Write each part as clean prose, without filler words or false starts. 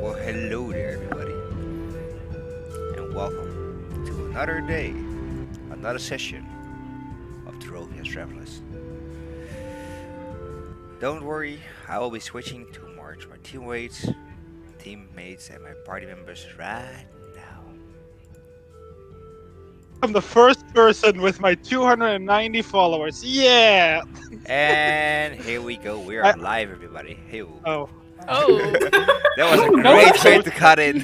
Well, hello there, everybody, and welcome to another day, another session of Terrovia's Travelers. Don't worry, I will be switching to my teammates, and my party members right now. I'm the first person with my 290 followers. Yeah. And here we go, we are I, live, everybody. Hey, oh, Oh. that was a Oh, that was great way so- to cut in.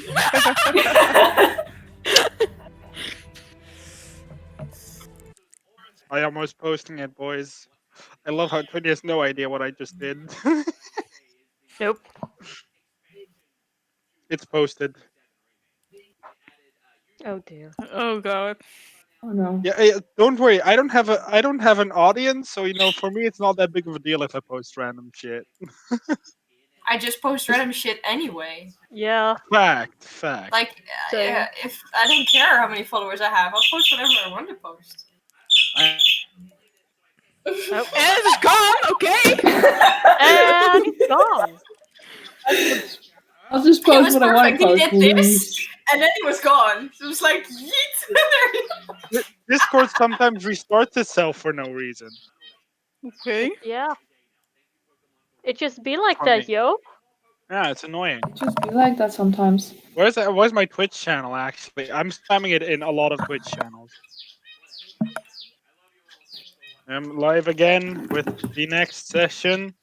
I almost posting it, boys. I love how Twitter has no idea what I just did. Nope. It's posted. Oh dear. Oh god. Oh no. Yeah, don't worry. I don't have an audience, so for me it's not that big of a deal if I post random shit. I just post random shit anyway. Yeah. Fact. Like, Same. if I don't care how many followers I have, I'll post whatever I want to post. I- Oh. And it's gone, okay? And it's gone. I'll just It post was what I want perfect. to He post, did please. this, and then he was gone. So it was like, yeet. Discord sometimes restarts itself for no reason. Okay. Yeah. It just be like For that, me. yo. Yeah, it's annoying. Just be like that sometimes. Where's my Twitch channel actually? I'm spamming it in a lot of Twitch channels. I'm live again with the next session.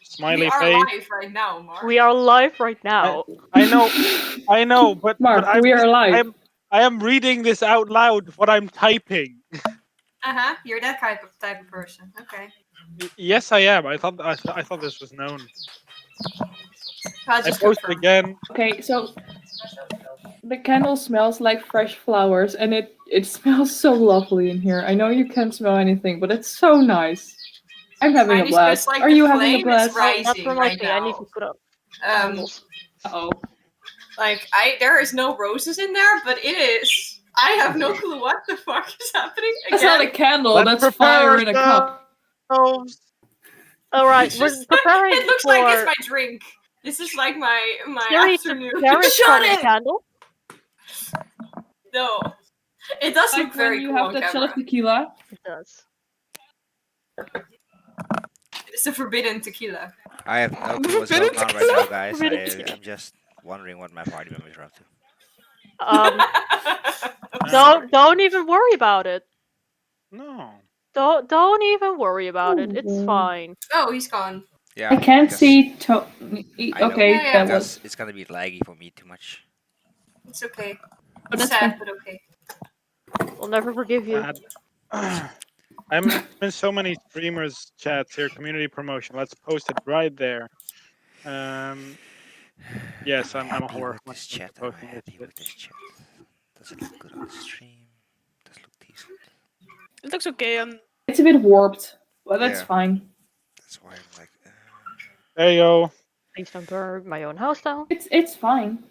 Smiley We are face. live right now, Mark. We are live right now. I know, but Mark, I'm, we are live. I am reading this out loud. What I'm typing. You're that type of person. Okay. Yes, I am. I thought this was known. I'll I just post confirm. again. Okay, so the candle smells like fresh flowers, and it smells so lovely in here. I know you can't smell anything, but it's so nice. I'm having a Mine is just blast. like Are the you having a flame is blast? right. That Rising reminds right me, I need to now. put up Um, candles. Oh, like there is no roses in there, but it is. I have no clue what the fuck is happening that's again. not a candle. Let's That's prepare fire in a cup. ourselves. Alright, It's we're just- preparing It looks for like it's my drink. This is like my Siri afternoon. Paris Shut starting it! candle. No, it does Like look when very you cool have on that shot camera. of tequila. It does. It's the forbidden tequila. I have no clue what's going on right now, guys. I'm just wondering what my party members are up to. Don't even worry about it. No. Don't even worry about it. It's Oh. fine. Oh, he's gone. Yeah, I can't because see. I know, Okay, Yeah, yeah. that because was. it's gonna be laggy for me too much. It's okay. Oh, that's Sad, fine. but okay. We'll never forgive you. I'm in so many streamers chats here. Community promotion. Let's post it right there. Yes, I'm a happy whore. with when this it comes chat. to Am I posting this happy shit. with this chat? Does it look good on the stream? Does it look decent? It looks okay. It's a bit warped, but that's Yeah. fine. That's why I'm like. There you go. Please don't burn my own house down. It's fine.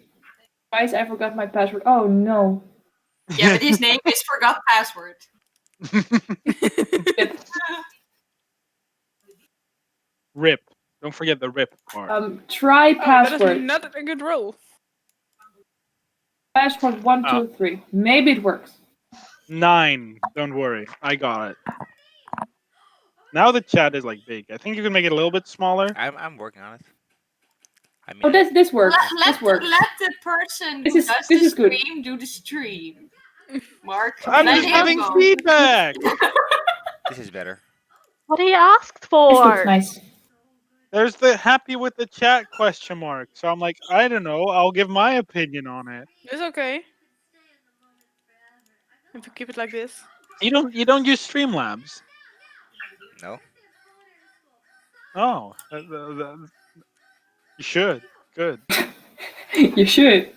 Guys, I forgot my password. Oh no. Yeah, but his name is forgot password. Rip. Don't forget the rip part. Try Oh, that is password. not a good roll. Password 123. Maybe it works. 9. Don't worry. I got it. Now the chat is like big. I think you can make it a little bit smaller. I'm working on it. I mean, Oh, this works. Let This works. the person This who is- does this the is good. stream do the stream. Mark, I'm let just him having go. feedback. this is better. What he asked This looks for. nice. There's the happy with the chat question mark. So I'm like, I don't know. I'll give my opinion on it. It's okay. If you keep it like this. You don't use Streamlabs. No. Oh, you should. Good. You should.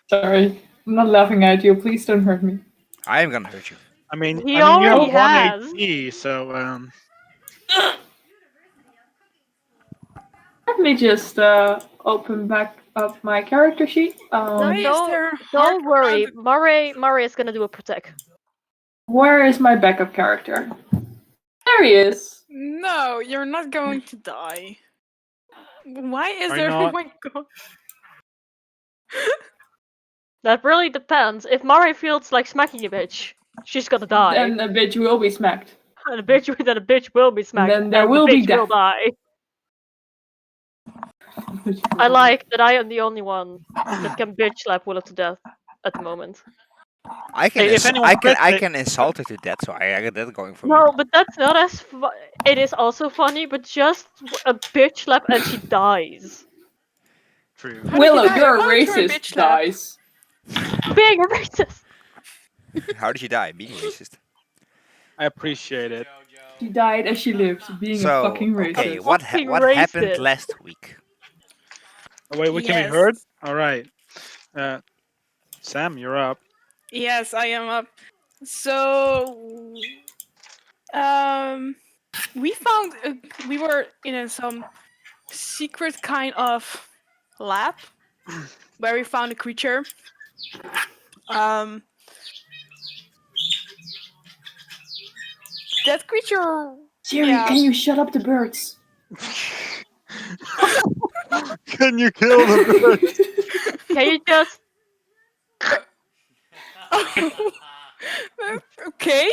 Sorry. I'm not laughing at you. Please don't hurt me. I am gonna hurt you. I mean, He you already have 1 has. HP, so Let me just open back up my character sheet. Why is there Don't heart worry. around Murray is gonna do a protect. Where is my backup character? There he is. No, you're not going to die. Why is Why there? Oh not? my god. That really depends. If Mari feels like smacking a bitch, she's gonna die. Then a bitch will be smacked. And a bitch will be smacked. then there and will the be bitch will death. die. I like that I am the only one that can bitch slap Willow to death at the moment. I can, Hey, if anyone I quits, can insult her to death, so I got that going for me. No, but that's not as it is also funny, but just a bitch slap and she dies. true. How did Willow, you die? you're a How did you racist, bitch slap? guys. Being a racist. How did she die? Being racist. I appreciate it. She died as she lived, being a So, fucking racist. okay, Fucking what happened racist. last week? Oh, wait, we can be Yes. heard? All right. Sam, you're up. Yes, I am up. So, we were in some secret kind of lab where we found a creature. That creature. Siri, Yeah. can you shut up the birds? Can you kill the bird? Can you just Okay.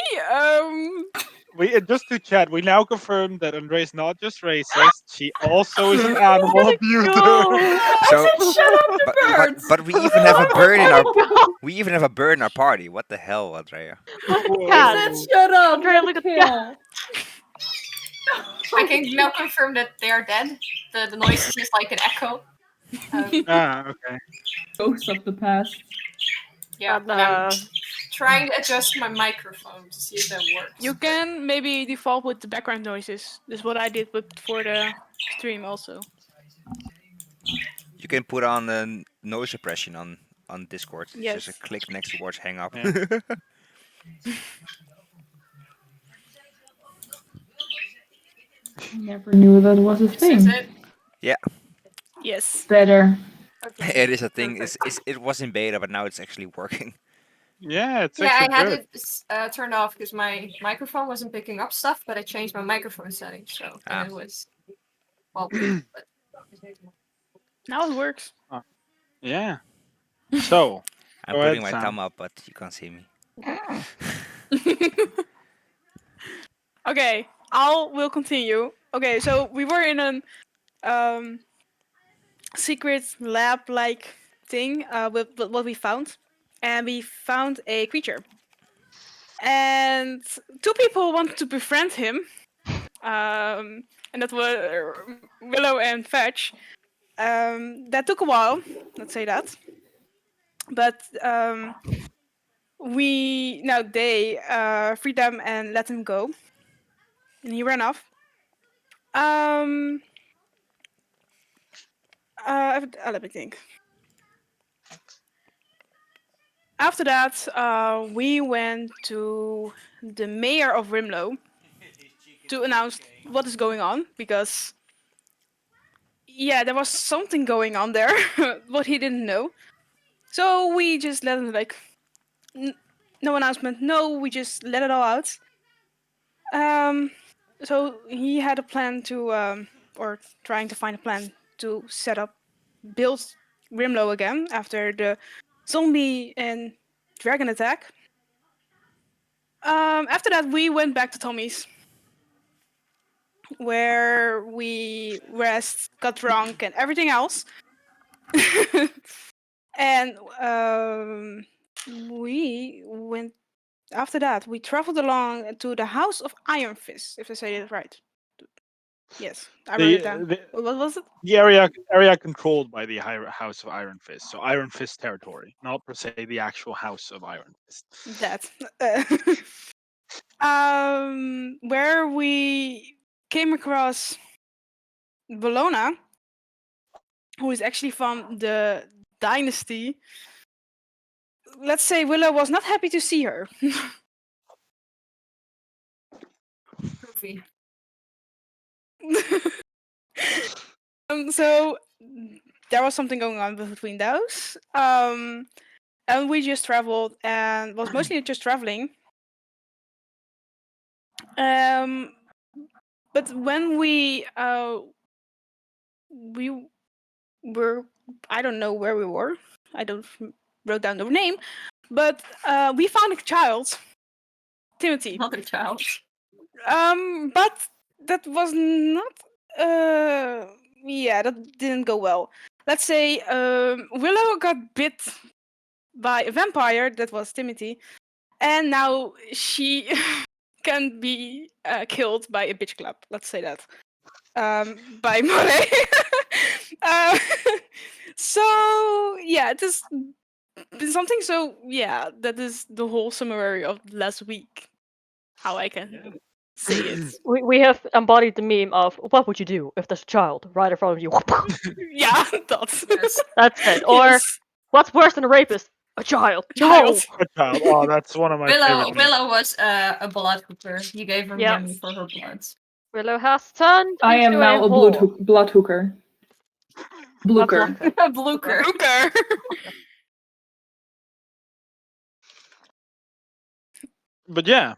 Just to chat, we now confirm that Andre is not just racist; she also is an animal abuser. go? So, Shut up the birds! but we even have a bird in our Go. we even have a bird in our party. What the hell, Andrea? Look at the Whoa. cat. I said shut up! Andrea, look at the Kill. I can now confirm that they are dead. The noise is just like an echo. Okay. Ghosts of the past. Yeah, And, and I'm trying to adjust my microphone to see if that works. You can maybe default with the background noises. That's what I did for the stream also. You can put on noise suppression on Discord. It's just a Yes. click next towards hang up. Yeah. I never knew that was a Is thing. this it? Yes. Better. Okay. It is a thing. Perfect. It was in beta, but now it's actually working. Yeah, it's Yeah, I actually had good. it turned off because my microphone wasn't picking up stuff, but I changed my microphone settings, so and it was wobbly. But Now it works. Yeah. So, I'm Go putting ahead, my Sam. thumb up, but you can't see me. Okay, we'll continue. Okay, so we were in an secret lab-like thing with what we found, and we found a creature. And two people wanted to befriend him, and that were Willow and Fetch. That took a while, let's say that. But they freed them and let him go, and he ran off. Let me think. After that, we went to the mayor of Rimlo to announce what is going on, because yeah, there was something going on there, what he didn't know. So we just let him no announcement. No, we just let it all out. So he had a plan to, or trying to find a plan to build Rimlo again after the zombie and dragon attack. After that, we went back to Tommy's, where we rest, got drunk, and everything else. And we went. After that, we traveled along to the House of Iron Fist, if I say it right. Yes, I wrote it down. What was it? The area controlled by the House of Iron Fist, so Iron Fist territory, not per se the actual House of Iron Fist. That. Where we came across Bologna, who is actually from the dynasty. Let's say Willow was not happy to see her. goofy. So there was something going on between those. And we just traveled and was mostly just traveling. But when we we were, I don't know where we were. I don't wrote down the name, but we found a child, Timothy. Another child. But that was not. Yeah, that didn't go well. Let's say Willow got bit by a vampire. That was Timothy, and now she can be killed by a bitch club. Let's say that. By Moray. uh, so yeah, it is something. So yeah, that is the whole summary of last week. How I can say it. We have embodied the meme of what would you do if there's a child right in front of you? Yeah, that's Yes. That's it. Or yes. what's worse than a rapist? A child. Child. A child. Oh, that's one of my favorite memes. Willow was a blood hooker. You gave her Yeah. money for her blood. Willow has turned I am into now a whore. blood hooker. Blooker. Blooker. Hooker. But yeah.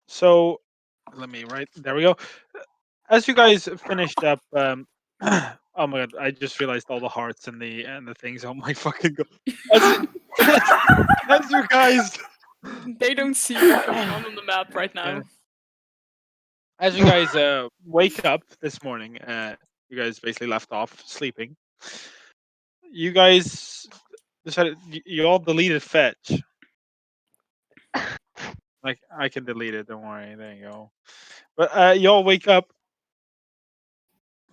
So let me write. There we go. As you guys finished up, oh my god! I just realized all the hearts and the things. Oh my fucking god! As you guys, They don't see what's going on the map right now. Yeah. As you guys wake up this morning, you guys basically left off sleeping. You guys decided you all deleted fetch. Like I can delete it. Don't worry. There you go. But you all wake up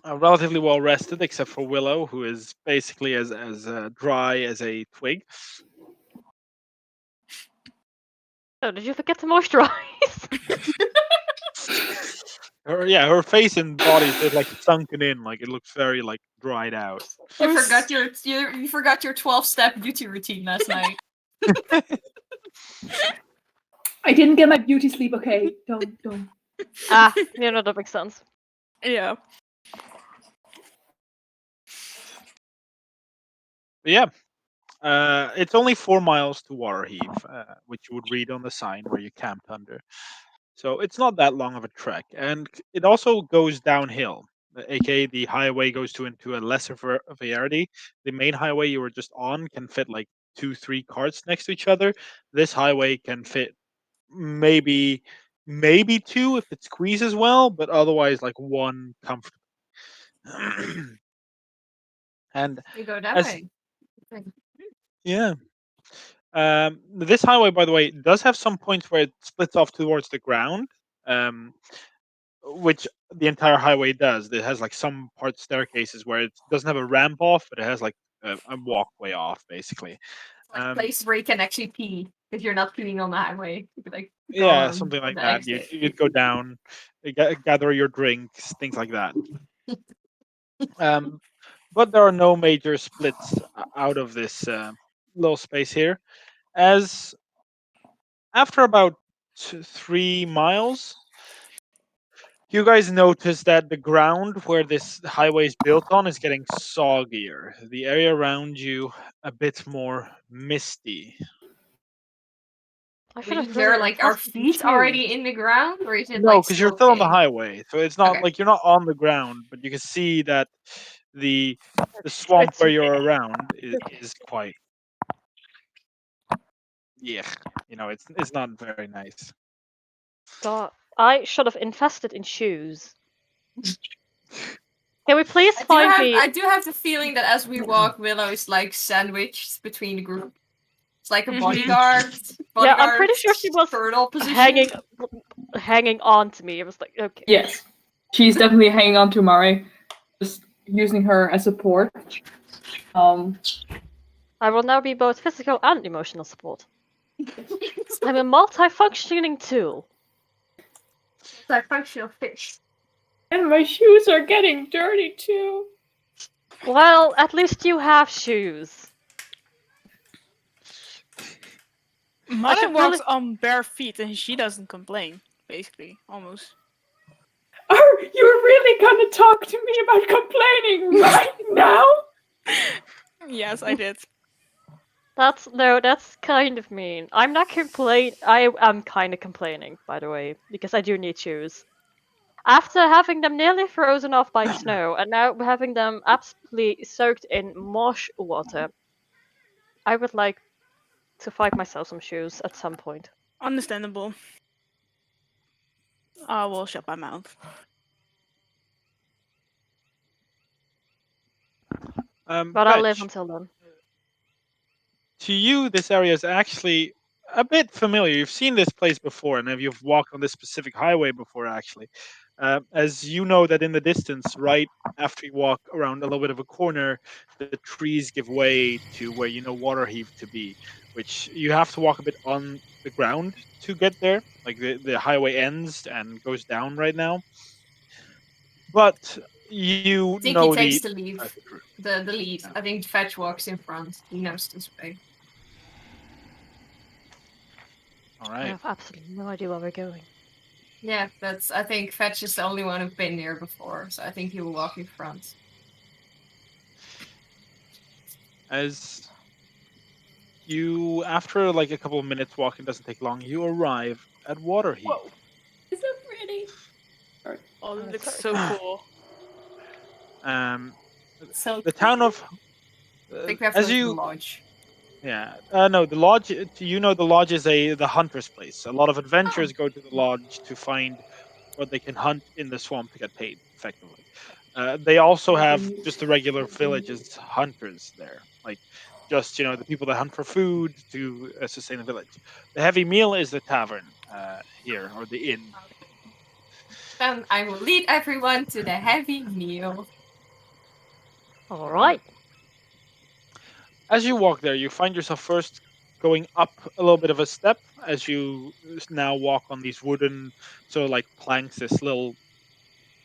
relatively well rested, except for Willow, who is basically as dry as a twig. Oh, did you forget to moisturize? Her face and body is just like sunken in, like it looks very like dried out. You forgot you forgot your 12-step beauty routine last night. I didn't get my beauty sleep. Okay, don't. That makes sense. Yeah. But yeah, it's only 4 miles to Waterheave, which you would read on the sign where you camped under. So it's not that long of a trek, and it also goes downhill. AKA, the highway goes into a lesser variety. The main highway you were just on can fit like 2-3 carts next to each other. This highway can fit maybe 2 if it squeezes well, but otherwise like 1 comfortably. And You go that as way. yeah. This highway, by the way, does have some points where it splits off towards the ground, which the entire highway does. It has like some part staircases where it doesn't have a ramp off, but it has like a walkway off, basically. Like places where you can actually pee if you're not peeing on the highway. You could like go Yeah, on something like the that. exit. You'd go down, gather your drinks, things like that. But there are no major splits out of this little space here. As after about 3 miles, you guys notice that the ground where this highway is built on is getting soggier. The area around you a bit more misty. I should We have hear really like our invested in feet shoes. already in the ground, or is it No, like because you're still on the sloping? highway, so it's not Okay. like you're not on the ground, but you can see that the swamp It's where you're around is quite yeah. It's not very nice. God, I should have invested in shoes. Can we please find me? I do have the feeling that as we walk, Willow is like sandwiched between the group. It's like a bodyguard. Yeah, I'm pretty sure she was turtle position. hanging on to me. It was like, okay. Yes, she's definitely hanging on to Mari, just using her as support. I will now be both physical and emotional support. I'm a multifunctioning tool. Multifunctional fish. And my shoes are getting dirty too. Well, at least you have shoes. Mother should walks really- on bare feet and she doesn't complain, basically, almost. Are you really gonna talk to me about complaining right now? Yes, I did. That's kind of mean. I'm not I am kind of complaining, by the way, because I do need shoes. After having them nearly frozen off by snow and now having them absolutely soaked in marsh water, I would like to find myself some shoes at some point. Understandable. I will shut my mouth. But I'll live Fetch, until then. to you, this area is actually a bit familiar. You've seen this place before, and you've walked on this specific highway before, actually. As you know that in the distance, right after you walk around a little bit of a corner, the trees give way to where you know Waterheave to be, which you have to walk a bit on the ground to get there. Like the highway ends and goes down right now. But you I think know he the takes the lead. traffic route. The lead. Yeah. I think Fetch walks in front. He knows this way. All I right. have absolutely no idea where we're going. Yeah, that's. I think Fetch is the only one who's been here before, so I think he will walk in front. As you, after like a couple of minutes walking, doesn't take long, you arrive at Waterheave. Whoa. It's so pretty. Sorry. Oh, Oh, it it's looks very so pretty. cool. Um, So the town of I think we have to as go to the you lodge. yeah no the lodge. You know the lodge is the hunter's place. A lot of Oh, adventurers go to the lodge to find what they can hunt in the swamp to get paid effectively. They also have just the regular village as hunters there, like just the people that hunt for food to sustain the village. The heavy meal is the tavern here, or the inn. then I will lead everyone to the heavy meal. All All right. right. As you walk there, you find yourself first going up a little bit of a step as you now walk on these wooden, sort of like planks. This little,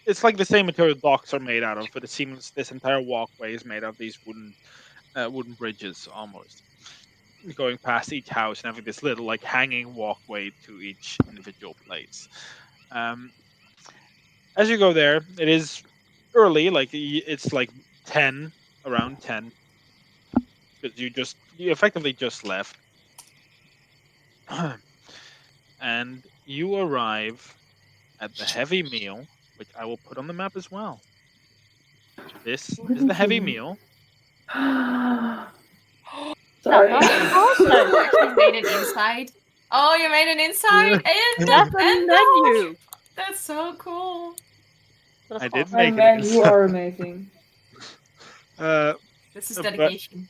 it's like the same material docks are made out of, but it seems this entire walkway is made out of these wooden bridges almost. Going past each house and having this little like hanging walkway to each individual place. Um, as you go there, it is early, like it's like 10, around 10, because you effectively just left. And you arrive at the heavy meal, which I will put on the map as well. This is the Wouldn't heavy you? meal. Now Sorry. that's You awesome. actually made it inside. Oh, you made it inside That's a and menu. That's so cool. That's I did awesome. Oh make it man, you inside. are amazing. This is But dedication.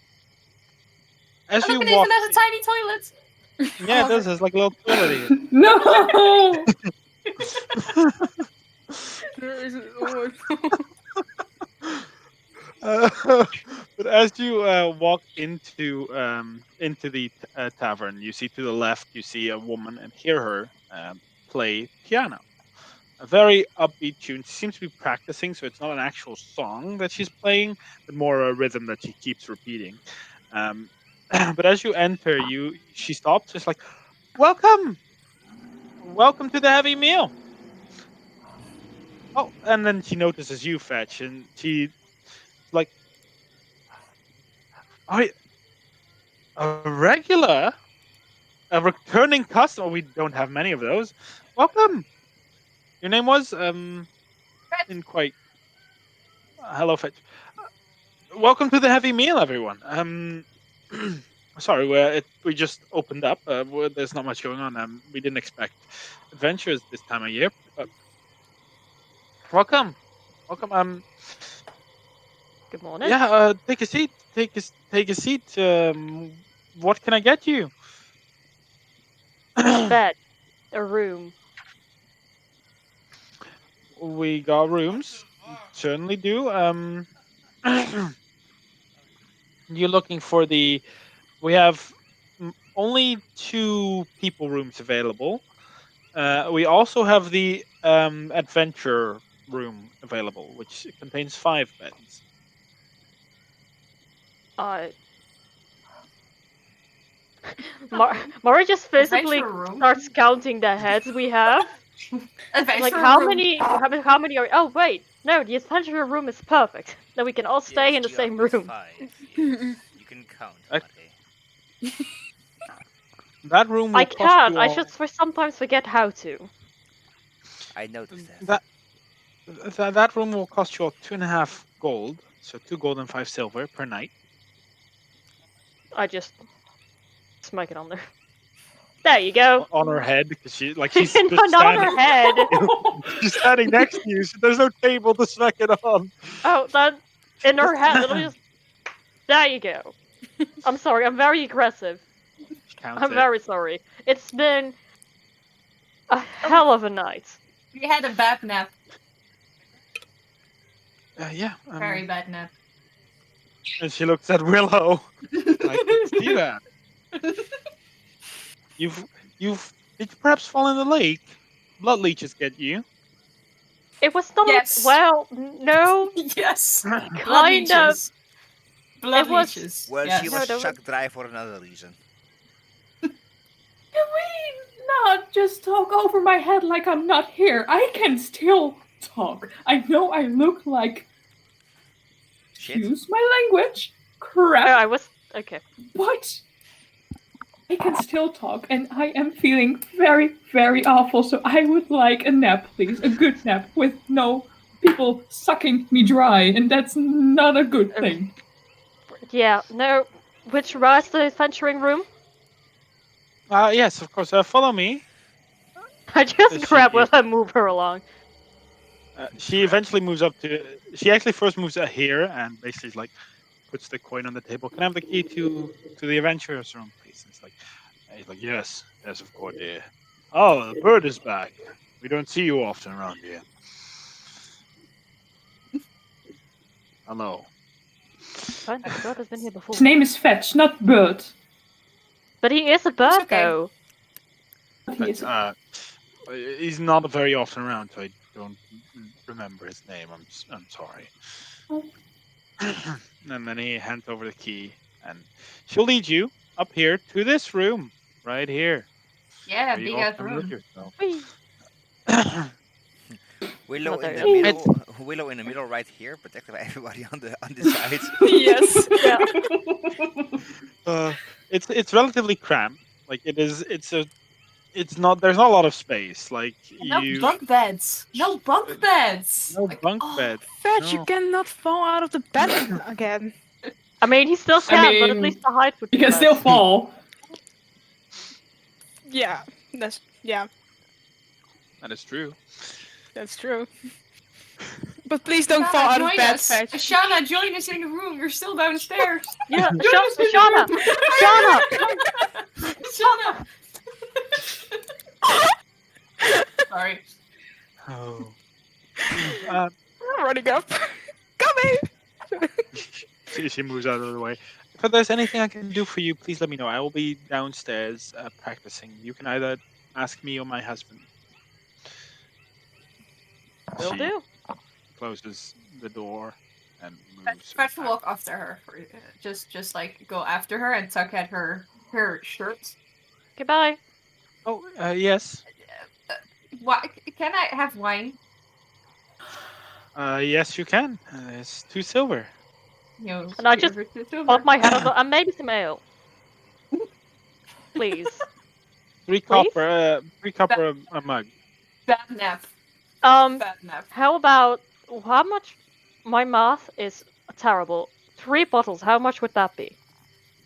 as Oh, you look, it even walk, has a tiny toilet. yeah, it Oh, does. There's like a little toilet here. No. There is. Oh, Uh, but as you walk into the tavern, you see to the left, you see a woman and hear her play piano. A very upbeat tune. She seems to be practicing, so it's not an actual song that she's playing, but more a rhythm that she keeps repeating. Um, but as you enter, she stops. It's like, "Welcome, welcome to the heavy meal." Oh, and then she notices you, Fetch, and she's like, "Oh, a regular, a returning customer. We don't have many of those. Welcome. Your name was in quite. Hello, Fetch. Welcome to the heavy meal, everyone. Sorry, we just opened up. There's not much going on. We didn't expect adventures this time of year. But welcome, welcome. Good morning. Yeah. Take a seat. Take a seat. What can I get you? A bed, a room. We got rooms. Certainly do. You're looking for the. We have only two people rooms available. We also have the adventure room available, which contains 5 beds. I Mara just physically Adventure room. starts counting the heads we have. Adventure Like how room. many? How many are? Oh wait, no, the adventure room is perfect. Then we can all stay Yes, in the the same obvious room. 5. Yes, you can count, Ac- Mate. That room I will cost can. you I all. just sometimes forget how to. I noticed That that. That room will cost you all 2.5 gold, so 2 gold and 5 silver per night. I just smack it on there. There you go. On her head because she's No, just not on standing. her head. She's standing next to you, so there's no table to smack it on. Oh, that in her head. It'll just. There you go. I'm sorry. I'm very aggressive. She counts I'm it. very sorry. It's been a hell of a night. We had a bad nap. Yeah. Very bad nap. And she looks at Willow. I can see that. Did you perhaps fall in the lake? Blood leeches get you. It was not. Yes. Well, no, Yes. Blood kind of. leeches. Blood It was- leeches. Well, yes. she No, was there was- sucked dry for another reason. Can we not just talk over my head like I'm not here? I can still talk. I know I look like, Shit. excuse my language, crap, I was okay. but I can still talk, and I am feeling very, very awful, so I would like a nap, please. A good nap with no people sucking me dry, and that's not a good thing. Yeah, no. Which was the adventuring room? Yes, of course. Follow me. I just Is grab she- Willow and move her along. She eventually moves up to. She actually first moves here and basically like puts the coin on the table. Can I have the key to the adventurer's room, please? It's like, he's like, yes, of course, dear. Oh, the bird is back. We don't see you often around here. Hello. Fine, the bird has been here before. His name is Fetch, not Bird. But he is a bird, okay. though. But he is But, he's not very often around, so I don't remember his name. I'm sorry. Oh. And then he hands over the key, and she'll lead you up here to this room right here. Yeah, where you big all ass can look room. yourself. Whee. Willow Not in there the yet. middle. Willow in the middle, right here, protected by everybody on the sides. Yes. Yeah. It's relatively cramped. Like it's not. There's not a lot of space. Like No you. bunk beds. No bunk beds. No Like, bunk oh, bed. Fetch, you No. cannot fall out of the bed again. I mean, he still I can, but at mean, least the height would be You can less. still fall. Yeah, that's That is true. that's true. But please don't Shana, fall out of join bed, us. Fetch. Shana, join us in the room. You're still downstairs. Yeah, Join us in the Shauna! room. Shauna! Shana! Sorry. Oh. I'm running up. Coming! She moves out of the way. If there's anything I can do for you, please let me know. I will be downstairs practicing. You can either ask me or my husband. Will She do. closes the door and moves. Try to back. walk after her. Just like go after her and tuck at her shirt. Goodbye. Oh, yes. Why can I have wine? Yes, you can. It's 2 silver. You know, And I just Pop my head on the, and maybe some ale. Please. 3 Please? copper. 3 copper a mug. bad nap. Um, Bad nap. how about how much? My math is terrible. 3 bottles. How much would that be?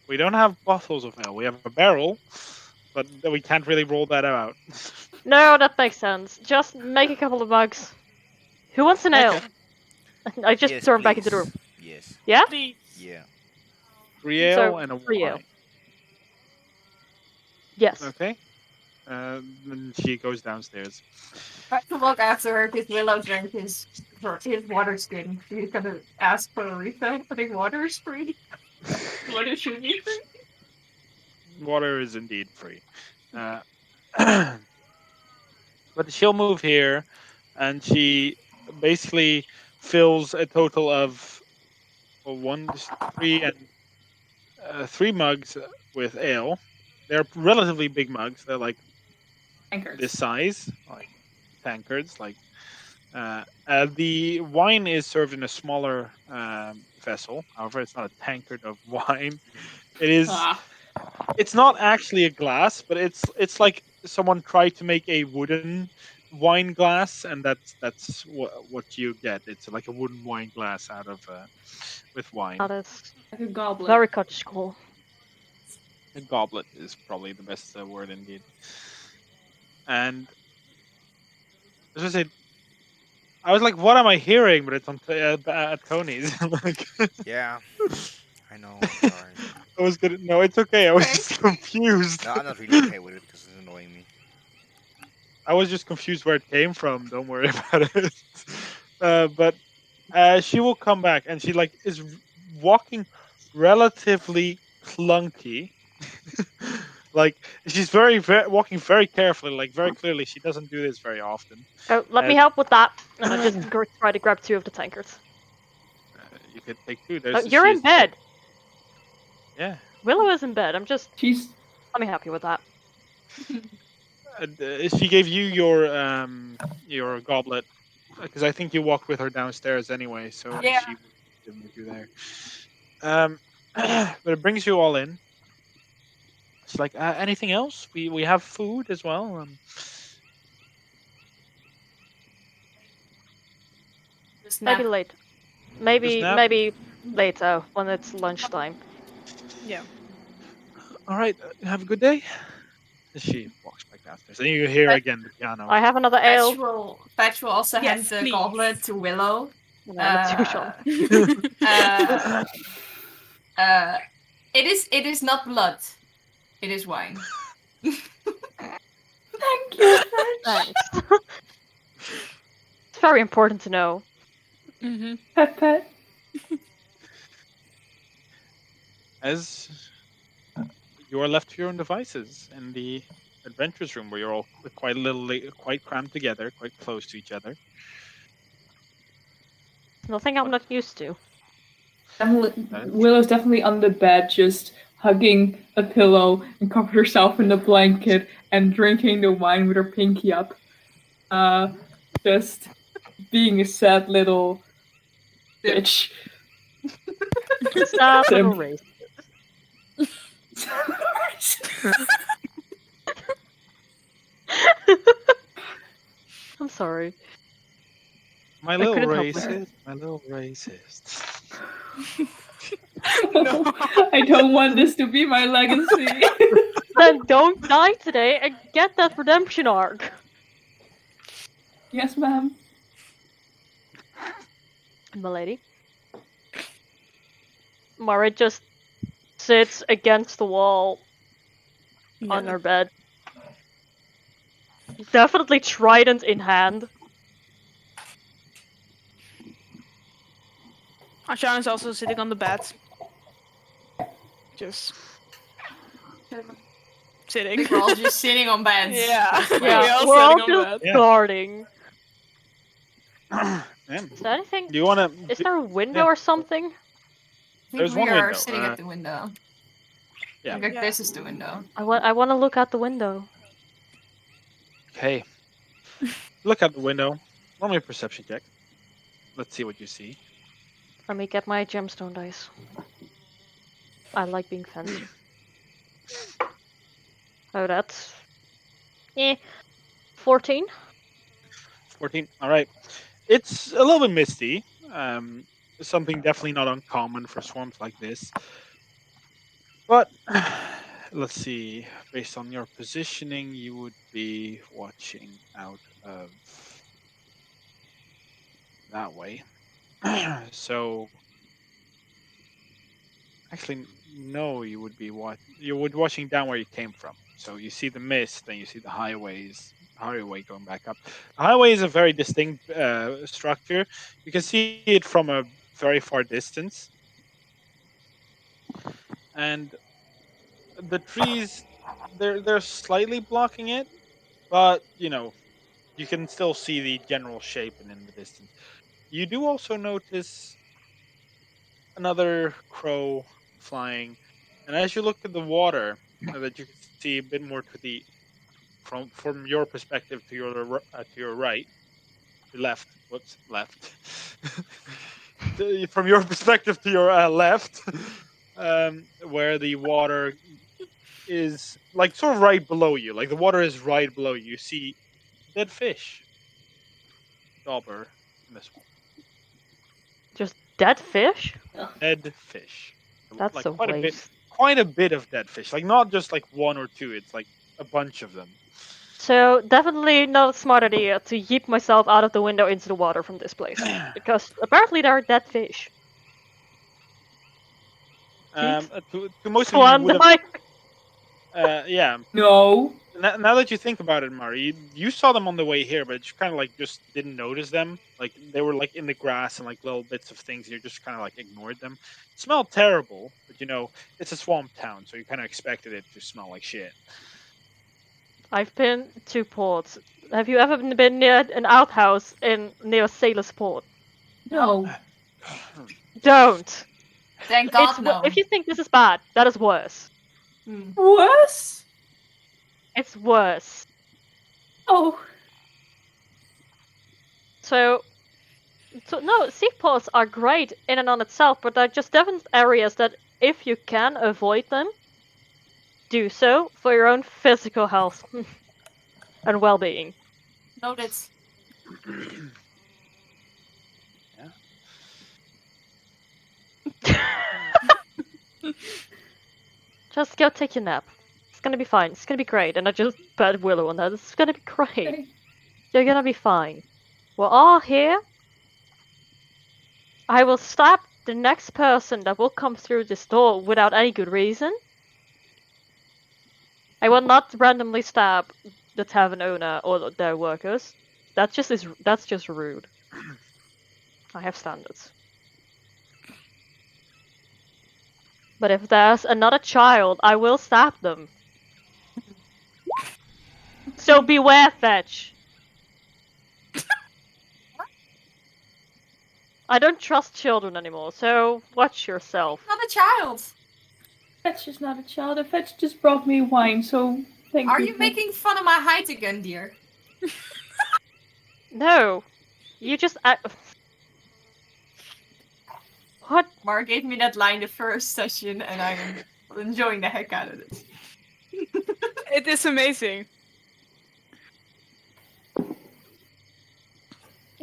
We don't have bottles of ale. We have a barrel, but we can't really roll that out. No, that makes sense. Just make a couple of mugs. Who wants an ale? Okay. I just Yes, turn back into the room. please. Yes. Yeah? Yeah. 3 ale So, and a 3 ale. wine. Yes. Okay. Then she goes downstairs. Try to walk after her because Willow drank his water skin. He's gonna ask for a refill. I think water is free. Water should be free. Water is indeed free. But she'll move here, and she basically fills a total of 3 mugs with ale. They're relatively big mugs. They're like Anchors. this size, like tankards. Like the wine is served in a smaller vessel. However, it's not a tankard of wine. It is. Ah, It's not actually a glass, but it's like someone tried to make a wooden wine glass, and that's what you get. It's like a wooden wine glass out of with wine. That is Like a goblet. very cottagecore. A goblet is probably the best word indeed. And as I said, I was like, "What am I hearing?" But it's on at Tony's. Like, Yeah, I know. I'm sorry. I was gonna. No, it's okay. I was Okay. just confused. No, I'm not really okay with it because it's annoying me. I was just confused where it came from. Don't worry about it. But she will come back, and she like is walking relatively clunky. Like she's very walking very carefully, like very clearly. She doesn't do this very often. Oh, let me As help with that. And I just try to grab 2 of the tankards. you could take two. Oh, you're in she's bed. Yeah. Willow is in bed. She's Let me help you with that. She gave you your goblet because I think you walked with her downstairs anyway, so Yeah. she would give it you there. But it brings you all in. It's like anything else? We have food as well. Just Maybe nap. late. Just Maybe nap. maybe later when it's lunchtime. Yeah. All right. Have a good day. She walks back downstairs, and you hear Fetch, again the piano. I have another ale. Fetch will also hand Yes, the please. goblet to Willow. No, that's too short. It is not blood. It is wine. thank you, Fetch. Thanks. It's very important to know. Mm-hmm. Pet pet. As you are left to your own devices in the adventures room, where you're all quite crammed together, quite close to each other. Nothing I'm not used to. Willow's definitely on the bed, just hugging a pillow and covered herself in the blanket and drinking the wine with her pinky up. Just being a sad little bitch. Sad little Simp. race. I'm sorry. My little couldn't help racist. My little racist. I don't want this to be my legacy. Then don't die today and get that redemption arc. Yes, ma'am. Milady. Mara just sits against the wall on her bed. Definitely trident in hand. Ashan is also sitting on the bed. Just I sitting. think we're all just sitting on beds. Yeah. Yeah, all we're all sitting on just bed. guarding. Man, Is there anything? do you want to? Is there a window yeah. or something? I think There's we one are window, sitting at the window. Yeah. Like, Yeah. this is the window. I want to look out the window. Okay. Look out the window. Roll me a perception check. Let's see what you see. Let me get my gemstone dice. I like being fancy. Oh, that's 14. 14. All right. It's a little bit misty. Something definitely not uncommon for swarms like this. But let's see. Based on your positioning, you would be watching out of that way. So actually, no, you would be watching down where you came from. So you see the mist, and you see the highway going back up. The highway is a very distinct structure. You can see it from a very far distance, and the trees they're slightly blocking it, but you can still see the general shape and in the distance. You do also notice another crow flying, and as you look at the water, that you can see a bit more to the from your perspective to your right, your left. Whoops, left. From your perspective to your left, where the water is like sort of right below you. Like the water is right below you. You see dead fish. Dauber in this one. Just dead fish? Dead fish. That's like a waste. quite a bit of dead fish. Like not just like one or two. It's like a bunch of them. So definitely not a smart idea to yeet myself out of the window into the water from this place. Because apparently there are dead fish. To most of you Swan would have. dive! Yeah. No. Now that you think about it, Mari, you saw them on the way here, but you kind of like just didn't notice them. Like they were like in the grass and like little bits of things. You just kind of like ignored them. Smelled terrible, but it's a swamp town, so you kind of expected it to smell like shit. I've been to ports. Have you ever been near an outhouse near Sailor's Port? No. Don't! Thank God, no. If you think this is bad, that is worse. Worse? It's worse. Oh. So no, seaports are great in and on itself, but they're just definite areas that if you can avoid them, do so for your own physical health and well-being. Noted. Just go take your nap. It's gonna be fine. It's gonna be great. And I just bet Willow on that. It's gonna be great. Okay. You're gonna be fine. We're all here. I will stab the next person that will come through this door without any good reason. I will not randomly stab the tavern owner or their workers. That's just rude. I have standards. But if there's another child, I will stab them. So beware, Fetch. I don't trust children anymore, so watch yourself. Not a child. Fetch is not a child. And Fetch just brought me wine, so thank you. Are you making fun of my height again, dear? No. You just... What? Mark gave me that line the first session, and I'm enjoying the heck out of it. It is amazing.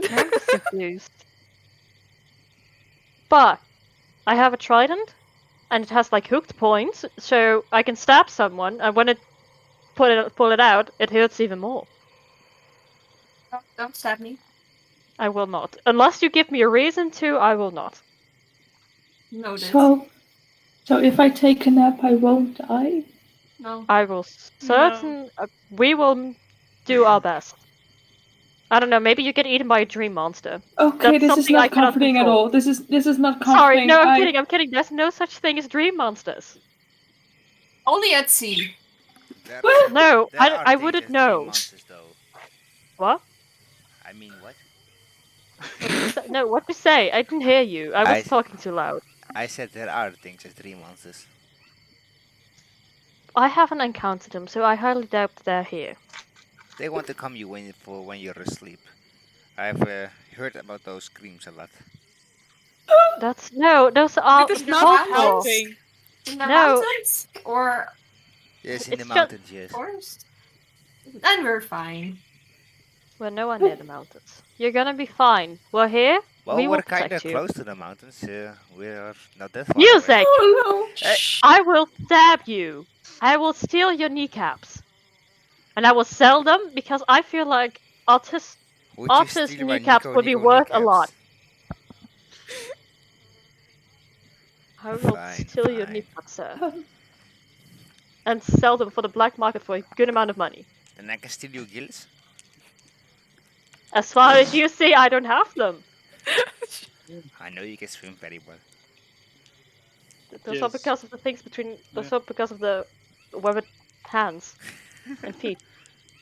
I'm just confused. But I have a trident, and it has like hooked points, so I can stab someone, and when it pull it out, it hurts even more. Don't stab me. I will not. Unless you give me a reason to, I will not. Noted. So if I take a nap, I won't die? No. I will we will do our best. I don't know, maybe you get eaten by a dream monster. Okay, That's this is something I not cannot comforting at control. all. This is not comforting. Sorry, no, I'm kidding. There's no such thing as dream monsters. Only at sea. No, There are I things wouldn't as dream know. monsters, though. What? I mean, what? No, what did you say? I didn't hear you. I was I- talking too loud. I said there are things as dream monsters. I haven't encountered them, so I highly doubt they're here. They want to come you when you're asleep. I've heard about those screams a lot. Those are It is in not the mountains? helping. In the No. mountains? Or Yes, in It's the just- mountains, yes. forest? Then we're fine. We're nowhere near the mountains. You're gonna be fine. We're here. Well, we will we're kind of protect you. close to the mountains. We're not that far Music! away. Oh no! I will stab you. I will steal your kneecaps. And I will sell them because I feel like artist Would you Artist steal my kneecaps would be worth a lot. kneecaps? I will Fine, steal your fine. kneecaps, sir. And sell them for the black market for a good amount of money. Then I can steal your gills? As far as you see, I don't have them. I know you can swim very well. Those are Yes. because of the things between. Those are because of the webbed hands and feet.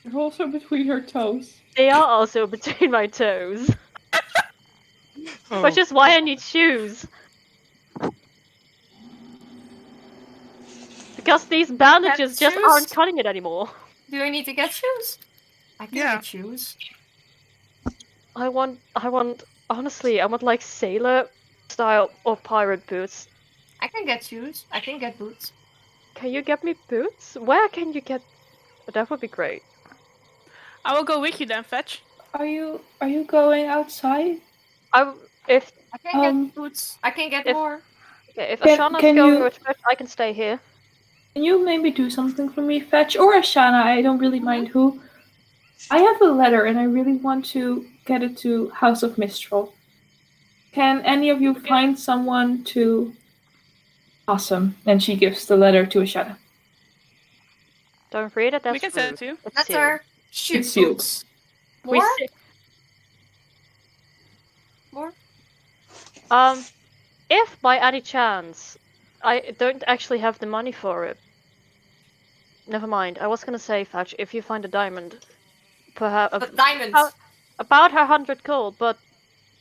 You're also between her toes. They are also between my toes, which is why I need shoes. Because these bandages just shoes? aren't cutting it anymore. Do I need to get shoes? I can Yeah. get shoes. I want honestly, I want like sailor style or pirate boots. I can get shoes. I can get boots. Can you get me boots? Where can you get? That would be great. I will go with you then, Fetch. Are you going outside? If I can Um, get boots. I can get if- more. if Can- Ashana's can going you- with Fetch, I can stay here. Can you maybe do something for me, Fetch? Or Ashana, I don't really mind who. I have a letter and I really want to get it to House of Mistral. Can any of you find someone to... Awesome. And she gives the letter to Ashana. Don't read it. That's We can send rude. it to you. It's That's sealed. our shoot It's sealed. boots. We More? se- More? If by any chance I don't actually have the money for it, never mind. I was gonna say, Fetch, if you find a diamond, perhaps But diamonds. about 100 gold, but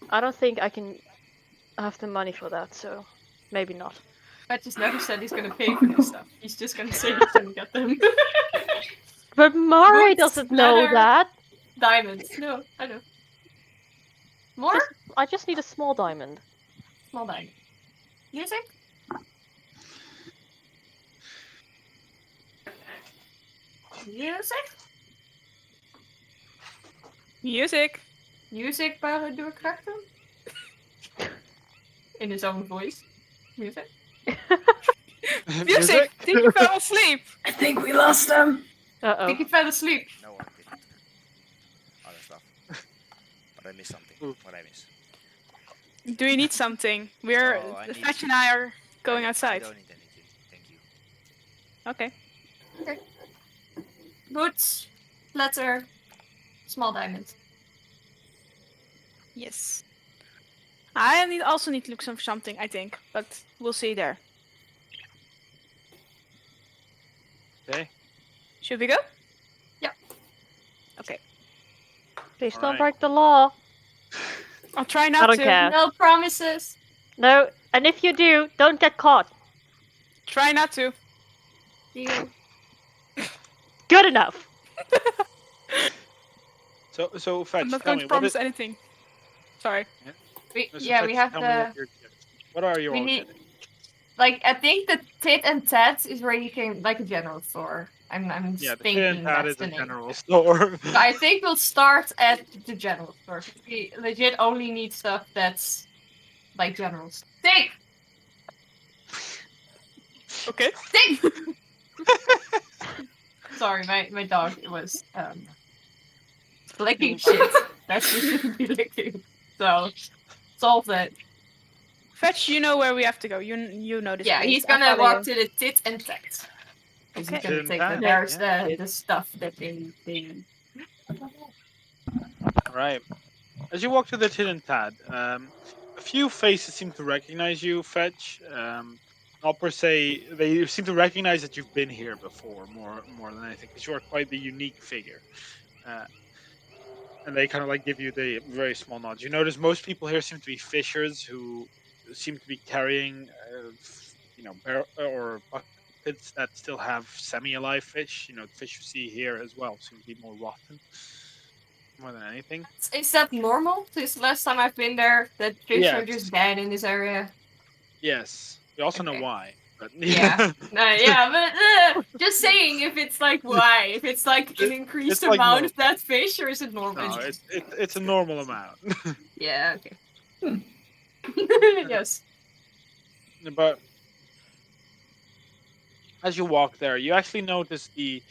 I don't think I can have the money for that, so maybe not. I just never said he's gonna pay for this stuff. He's just gonna say he's gonna get them. But Mari Boots, doesn't know leather. that. Diamonds. No, I know. More? I just need a small diamond. Small diamond. Music? Music? Music. Music by Doe Krachten? In his own voice. Music? Music. Did you fall asleep? I think we lost them. Uh Think oh. he fell asleep. No one didn't. Other stuff. But I missed something. Ooh. What I miss? Do you need something? We're Oh, I need Fetch and I are going I outside. don't need anything. Thank you. Okay. Boots. Letter. Small diamonds. Yes. Also need to look for something, I think, but we'll see there. Okay. Should we go? Yep. Okay. Please don't Alright. break the law. I'll try not I don't to. care. No promises. No, and if you do, don't get caught. Try not to. Deal. Good enough. So Fetch, I'm not tell going me to promise anything. Sorry. We, Mr. yeah, Fetch, we have tell me the. what you're getting. What are you We all need- getting? Like, I think the Tit and Tat is where you can. Like a general store. I'm Yeah, the thinking Tin and Pad that's is the a name. general store. So I think we'll start at the general store. We legit only need stuff that's. Like generals. Think! Okay. Think! Sorry, my dog was licking shit. That's what shouldn't be licking. So solve that. Fetch, you know where we have to go. You know this Yeah, place. he's I'll gonna follow walk you. to the Tit and Tat. Because Okay. he's gonna Tit and take Tat, there's yeah. the stuff that they Right. As you walk to the Tin and Tad, a few faces seem to recognize you, Fetch. Not per se, they seem to recognize that you've been here before, more than anything, because you are quite the unique figure. And they kind of like give you the very small nod. You notice most people here seem to be fishers who seem to be carrying, or buckets that still have semi-alive fish. You know, the fish you see here as well seem to be more rotten, more than anything. Is that normal? Since last time I've been there, that fish are Yes. just dead in this area. Yes, we also know Okay. why. But Yeah. No, yeah, but just saying if it's like why, if it's like an increased it's like amount normal. of that fish, or is it normal? no, it's a normal amount. Yeah. Okay. Hmm. Yes. But as you walk there, you actually notice a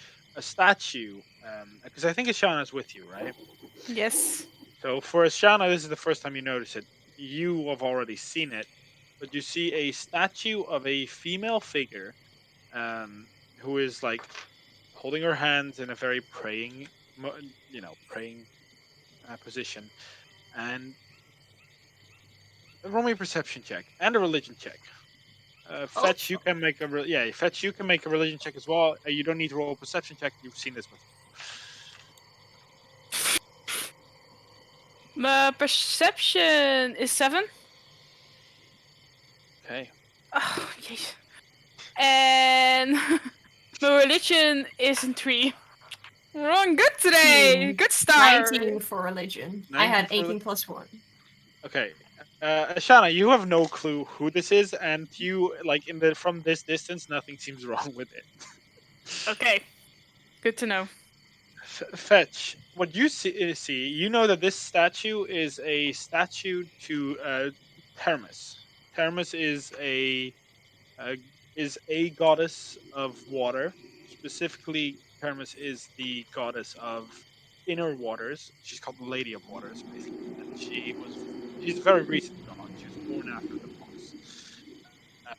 statue, because I think Ashana's with you, right? Yes. So for Ashana, this is the first time you notice it. You have already seen it, but you see a statue of a female figure, who is like holding her hands in a very praying, praying position, and roll me a perception check and a religion check. Fetch, you can make Fetch, you can make a religion check as well. You don't need to roll a perception check. You've seen this before. My perception is 7. Okay. Oh, jeez. And my religion is in 3. We're on good today. Good start. 19 for religion. I had 19 for 18 plus 1. Okay. Ashana, you have no clue who this is, and you like from this distance, nothing seems wrong with it. Okay. Good to know. Fetch, what you see, you know that this statue is a statue to Thermus. Thermus uh, is a goddess of water. Specifically, Thermus is the goddess of inner waters. She's called the Lady of Waters, basically. And she's a very recent god. She was born after the boss. Uh,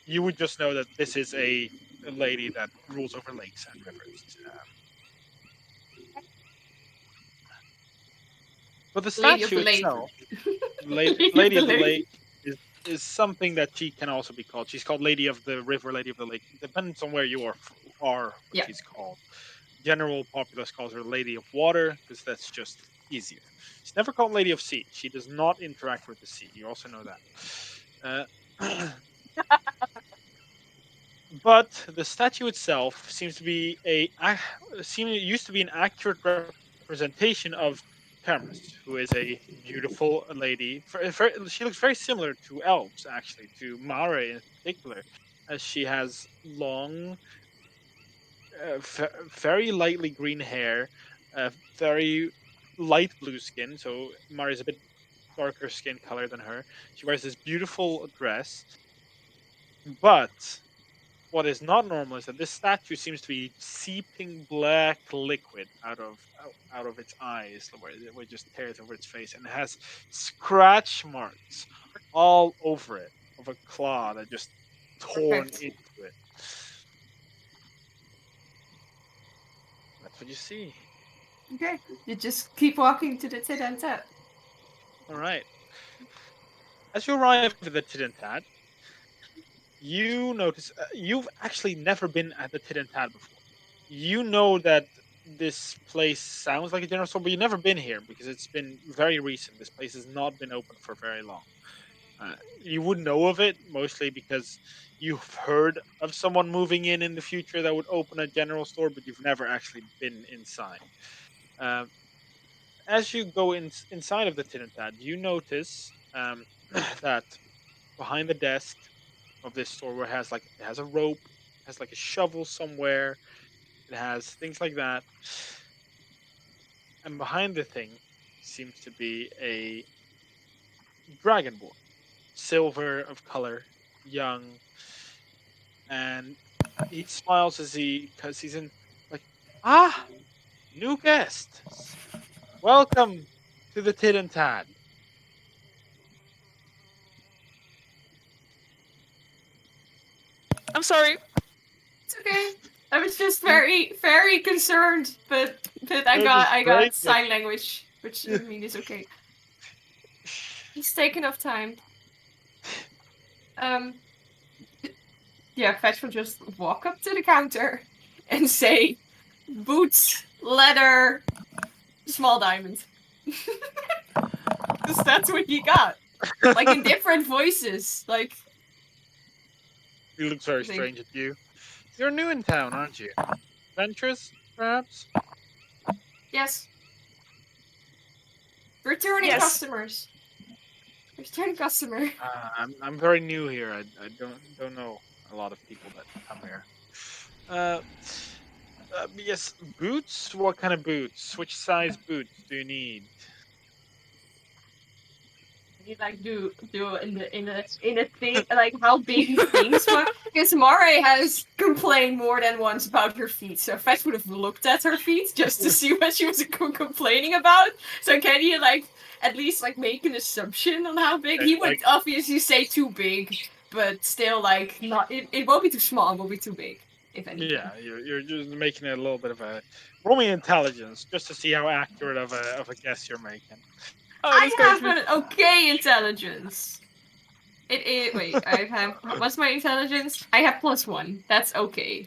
you would just know that this is a lady that rules over lakes and rivers. But the Lady of statue the Lake. itself, Lady of Lady the of the Lake. Lake, is something that she can also be called. She's called Lady of the River, Lady of the Lake. Depends on where you are what Yeah. she's called. General populace calls her Lady of Water because that's just easier. She's never called Lady of Sea. She does not interact with the sea. You also know that. But the statue itself seems to be it used to be an accurate representation of Thermus, who is a beautiful lady. She looks very similar to elves, actually, to Mare in particular, as she has long, very lightly green hair, very light blue skin. So Mare is a bit darker skin color than her. She wears this beautiful dress, but what is not normal is that this statue seems to be seeping black liquid out of its eyes, where it just tears over its face, and it has scratch marks all over it of a claw that just torn Perfect. into it. That's what you see. Okay. You just keep walking to the tit and tat. All right. As you arrive at the Tidentat, you notice you've actually never been at the Tidentat before. You know that this place sounds like a general store, but you've never been here because it's been very recent. This place has not been open for very long. You would know of it mostly because you've heard of someone moving in the future that would open a general store, but you've never actually been inside. Um, as you go inside of the Tinantad, you notice that behind the desk of this store, where it has a rope, has like a shovel somewhere, it has things like that, and behind the thing seems to be a dragonborn, silver of color, young, and he smiles as because he's in like, ah, new guests, welcome to the Tid and Tad. I'm sorry. It's okay. I was just very, very concerned, but They're just I great. got sign language, which I mean is okay. It's taken enough time. Um, yeah, Fetch will just walk up to the counter and say, "Boots, leather, small diamond." Because that's what he got. Like in different voices. Like, He looks very I think. strange at you. You're new in town, aren't you? Adventurous, perhaps? Yes. Returning Yes. customers. Returning customer. I'm very new here. I don't know a lot of people that come here. Uh, yes, boots. What kind of boots? Which size boots do you need? You like do in a thing like how big he thinks one, because Mare has complained more than once about her feet, so Fetch would have looked at her feet just to see what she was complaining about. So can you like at least like make an assumption on how big? He would Like, obviously say too big, but still like not it won't be too small, it will be too big, if anything. yeah, you're just making it a little bit of a roll me intelligence just to see how accurate of a guess you're making. Oh, I that's going have to be. an okay intelligence. It is. Wait, I have. What's my intelligence? I have +1. That's okay.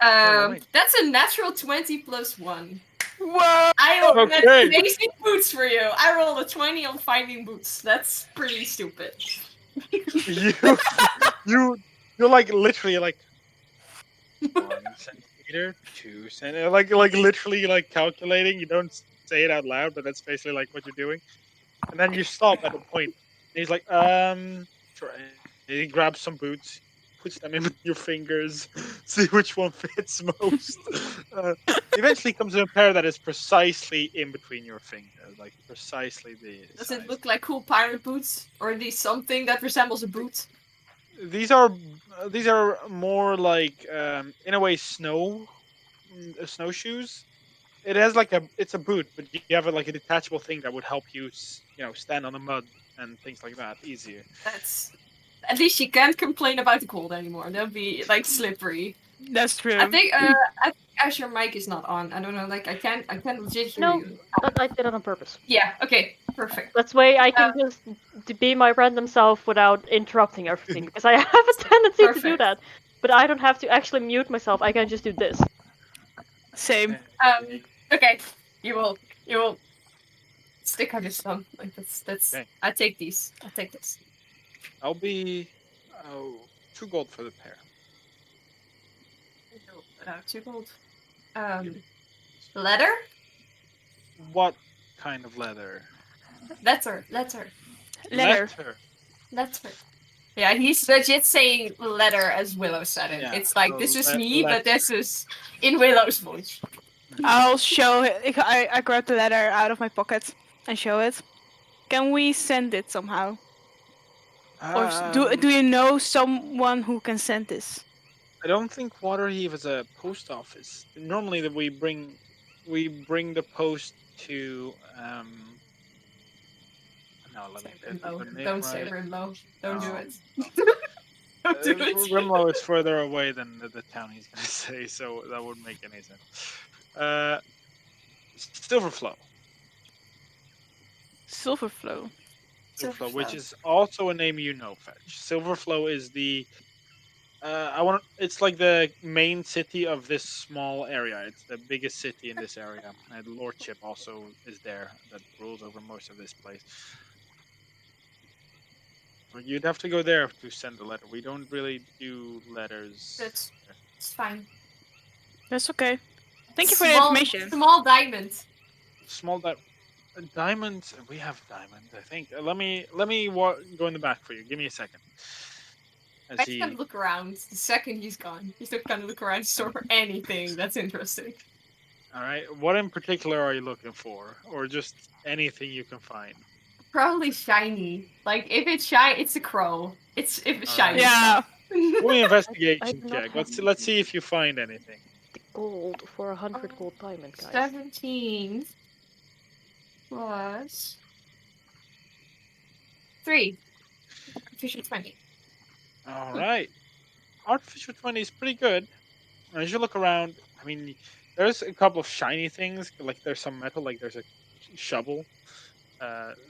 roll me. That's a natural 20 +1. Whoa! I will get Okay. amazing boots for you. I rolled a 20 on finding boots. That's pretty stupid. you you're like literally like 1 centimeter, 2 centimeter, like literally like calculating. You don't say it out loud, but that's basically like what you're doing. And then you stop at a point. And he's like, sure. And he grabs some boots, puts them in with your fingers, see which one fits most. Eventually comes to a pair that is precisely in between your fingers, like precisely the Does size. it look like cool pirate boots? Or are these something that resembles a boot? These are more like in a way snowshoes. It has like it's a boot, but you have like a detachable thing that would help you stand on the mud and things like that easier. That's at least you can't complain about the cold anymore. That'd be like slippery. That's true. I think as your mic is not on. I don't know, like I can't legit hear No, you. that I did it on purpose. Yeah, okay, perfect. That's way I can just be my random self without interrupting everything because I have a tendency to do Perfect. that. But I don't have to actually mute myself. I can just do this. Same. Okay. You will stick out your thumb. Like that's Okay. I take these. I'll take this. I'll be 2 gold for the pair. 2 gold. Leather? What kind of leather? Letter. Leather. Yeah, he's legit saying letter as Willow said it. Yeah, it's like so this is me, but letter. this is in Willow's voice. I'll show it. I grab the letter out of my pocket and show it. Can we send it somehow? Or do you know someone who can send this? I don't think Waterheave is a post office. Normally, that we bring the post to. No, let me Say get the Rimlow. name Don't say right. Rimlow. Don't do No. it. Don't do it. Rimlow is further away than the town he's gonna say, so that wouldn't make any sense. Silverflow. Silverflow. Silverflow, which is also a name you know, Fetch. Silverflow is the it's like the main city of this small area. It's the biggest city in this area. And the lordship also is there that rules over most of this place. But you'd have to go there to send a letter. We don't really do letters. It's fine. That's okay. Thank you for the Small- information. Small diamond. Small diamonds. We have diamonds, I think. Let me go in the back for you. Give me a second. As I he can look around the second he's gone. He's not gonna look around the store for anything that's interesting. All right. What in particular are you looking for, or just anything you can find? Probably shiny. Like if it's shiny, it's a crow. If it's shiny. Yeah. Give me an investigation do not check. have Let's see if you find anything. Gold for 100 gold diamond, guys. 17 plus 3. Artificial 20. All right. Artificial 20 is pretty good. As you look around, I mean, there's a couple of shiny things. Like there's some metal. Like there's a shovel.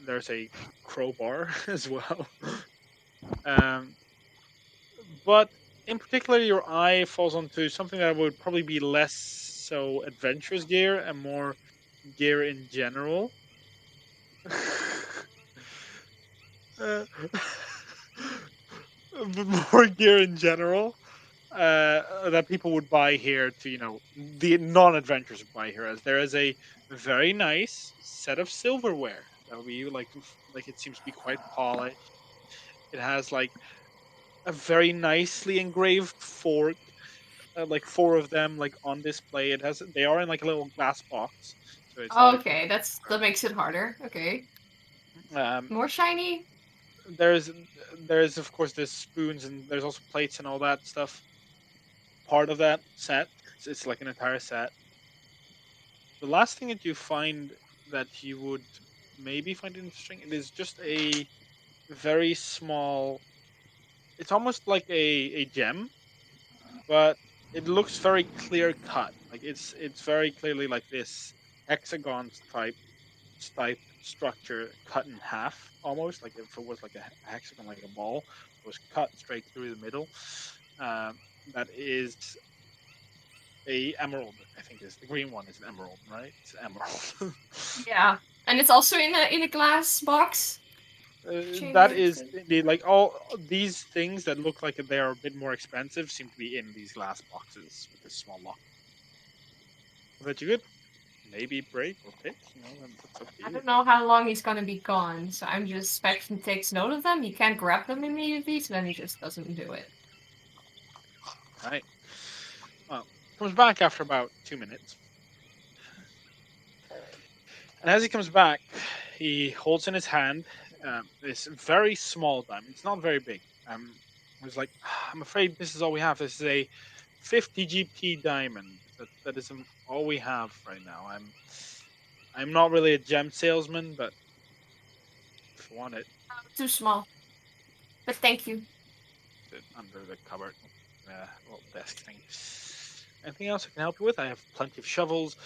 There's a crowbar as well. But in particular, your eye falls onto something that would probably be less so adventurous gear and more gear in general. uh, but more gear in general that people would buy here to, the non-adventurers would buy here, as there is a very nice set of silverware that would be like it seems to be quite polished. It has like a very nicely engraved fork, like 4 of them, like on display. They are in like a little glass box, so it's not Okay, that makes it harder. Okay. like, More shiny? there's of course there's spoons and there's also plates and all that stuff. Part of that set, it's like an entire set. The last thing that you find that you would maybe find interesting, it is just a very small. It's almost like a gem, but it looks very clear cut. Like it's very clearly like this hexagon type structure cut in half, almost like if it was like a hexagon, like a ball, it was cut straight through the middle. That is a emerald. I think is the green one is an emerald, right? It's emerald. Yeah. And it's also in a glass box. That is indeed like all these things that look like they are a bit more expensive seem to be in these glass boxes with this small lock. That you could maybe break or pick, that's up to I you. don't know how long he's gonna be gone, so I'm just expecting he takes note of them. He can't grab them immediately, so then he just doesn't do it. Right. Well, comes back after about 2 minutes. And as he comes back, he holds in his hand this very small diamond. It's not very big. He's like, I'm afraid this is all we have. This is a 50 GP diamond. That is all we have right now. I'm not really a gem salesman, but if you want it, Too small. But thank you. it's under the cupboard, little desk thing. Anything else I can help you with? I have plenty of shovels.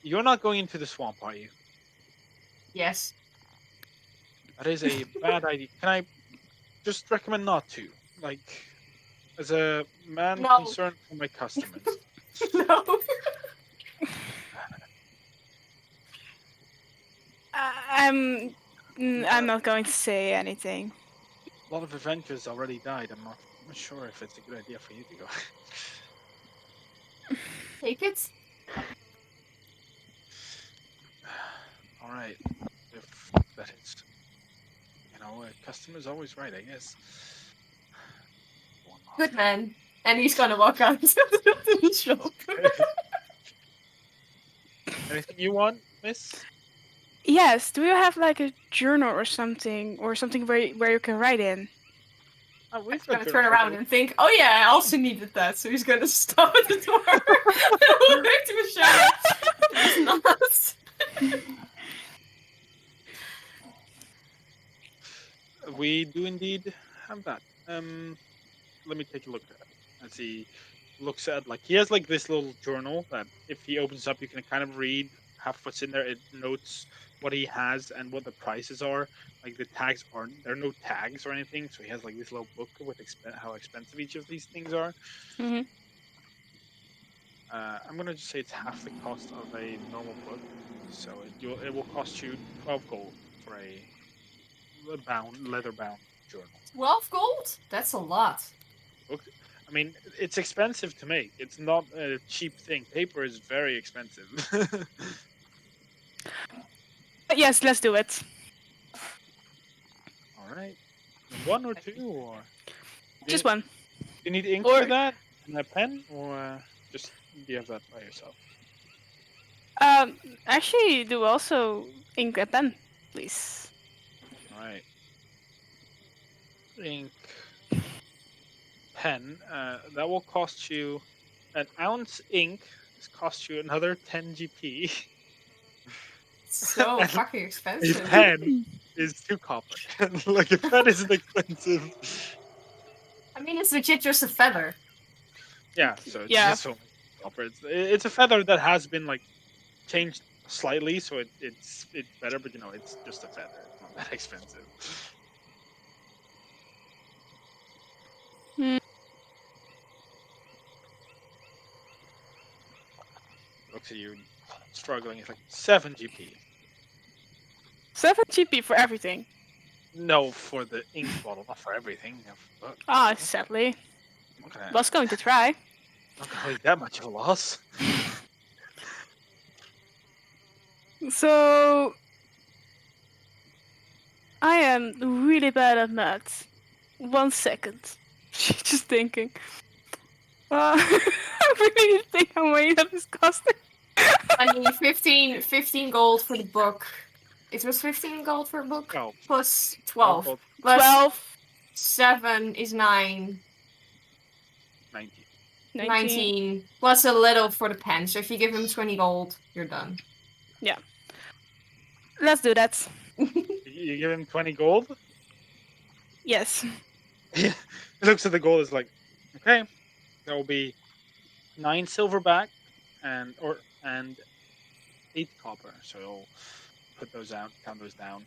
You're not going into the swamp, are you? Yes. That is a bad idea. Can I just recommend not to? Like, as a man No. concerned for my customers. No. I'm not going to say anything. A lot of adventurers already died. I'm not sure if it's a good idea for you to go. Take it. All right. If that is, a customer's always right, I guess. Good man. And he's gonna walk out to the shop. Anything you want, miss? Yes. Do you have like a journal or something where you can write in? Oh, we've He's got gonna good turn around and think, oh yeah, I also needed that. So he's gonna stop at the door and look back to his shadow. He's not. We do indeed have that. Let me take a look at it. As he looks at, he has this little journal that if he opens up, you can kind of read half what's in there. It notes what he has and what the prices are. Like the tags aren't, there are no tags or anything. So he has this little book with how expensive each of these things are. Mm-hmm. I'm gonna just say it's half the cost of a normal book. So it will cost you 12 gold for a leather-bound journal. 12 gold? That's a lot. Book. I mean, it's expensive to make. It's not a cheap thing. Paper is very expensive. Yes, let's do it. All right. One or two, or Just one. do you need ink Or- for that and a pen, or just do you have that by yourself? Actually, do also ink and pen, please. All right. Ink, pen. That will cost you an ounce ink. This costs you another 10 GP. So fucking A expensive. pen is 2 copper. A pen isn't expensive. I mean, it's legit just a feather. Yeah, so it's Yeah. just so copper. It's a feather that has been changed slightly, so it's better. But it's just a feather. It's not that expensive. Hmm. Looks at you struggling. It's 7 GP. 7 GP for everything. No, for the ink bottle, not for everything. But Ah, sadly. Was going to try. Not gonna leave that much of a loss. So I am really bad at maths. 1 second. Just thinking. I really need to think how much that is costing. I mean, 15 gold for the book. It was 15 gold for a book? No. Plus 12. Well, Plus 12, 7 is 9. 19. 19. Plus a little for the pen. So if you give him 20 gold, you're done. Let's do that. You give him 20 gold? Yes. He looks at the gold, is okay, that will be 9 silver back and 8 copper. So you'll put those out, count those down.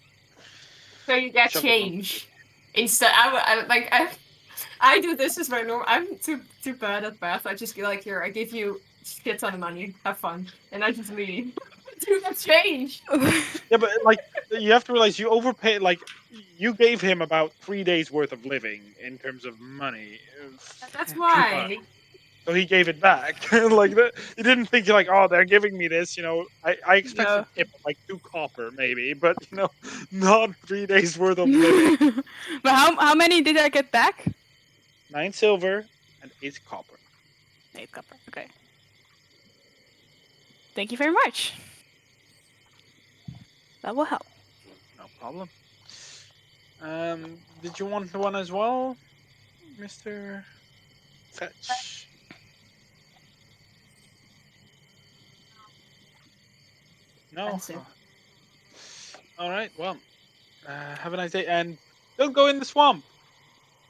So you get Shove it change. Instead, I do this as my normal. I'm too bad at math. I just be here, I give you shit ton of money. Have fun. And I just leave. Do get change. Yeah, but you have to realize you overpaid. You gave him about 3 days worth of living in terms of money. That's why. So he gave it back. That, he didn't think oh, they're giving me this. I expect No. a tip of 2 copper maybe, but not 3 days worth of living. But how many did I get back? 9 silver and 8 copper. 8 copper. Okay. Thank you very much. That will help. No problem. Did you want one as well, Mr. Fetch? No. Expensive. All right. Well, have a nice day, and don't go in the swamp.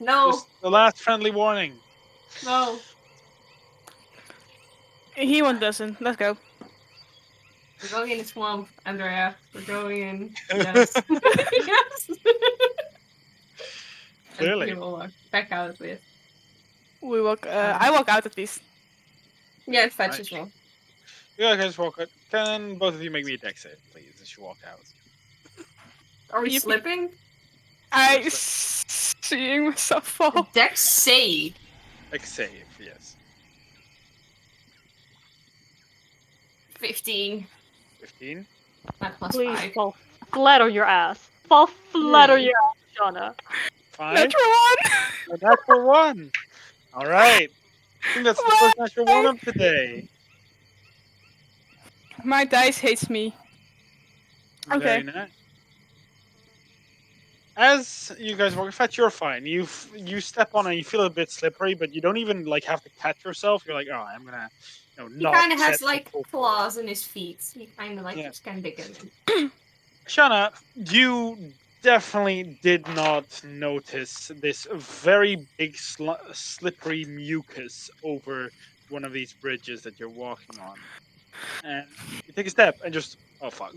No, Just the last friendly warning. no. He one doesn't. Let's go. We're going in the swamp, Andrea. We're going in. Yes. Yes. Clearly. And we will walk back out with. We walk. I walk out at least. Yeah, Fetch Right. as well. Yeah, guys, walk out. Can both of you make me a deck save, please, as you walk out? Are we Yep. slipping? I seeing myself fall. Dex save. Deck save, yes. 15. 15. Not plus Please 5. fall flat on your ass. Fall flat on Really? your ass, Shauna. 5. Natural one. A natural 1. All right. I think that's the first natural 1 of today. My dice hates me. Okay. Very nice. As you guys walk, in fact, you're fine. You step on and you feel a bit slippery, but you don't even like have to catch yourself. You're like, oh, I'm gonna, He not. kind of set has the like full- claws in his feet. He kind of like Yeah. just kind of digging. Shana, you definitely did not notice this very big slippery mucus over one of these bridges that you're walking on. And you take a step and just, oh fuck.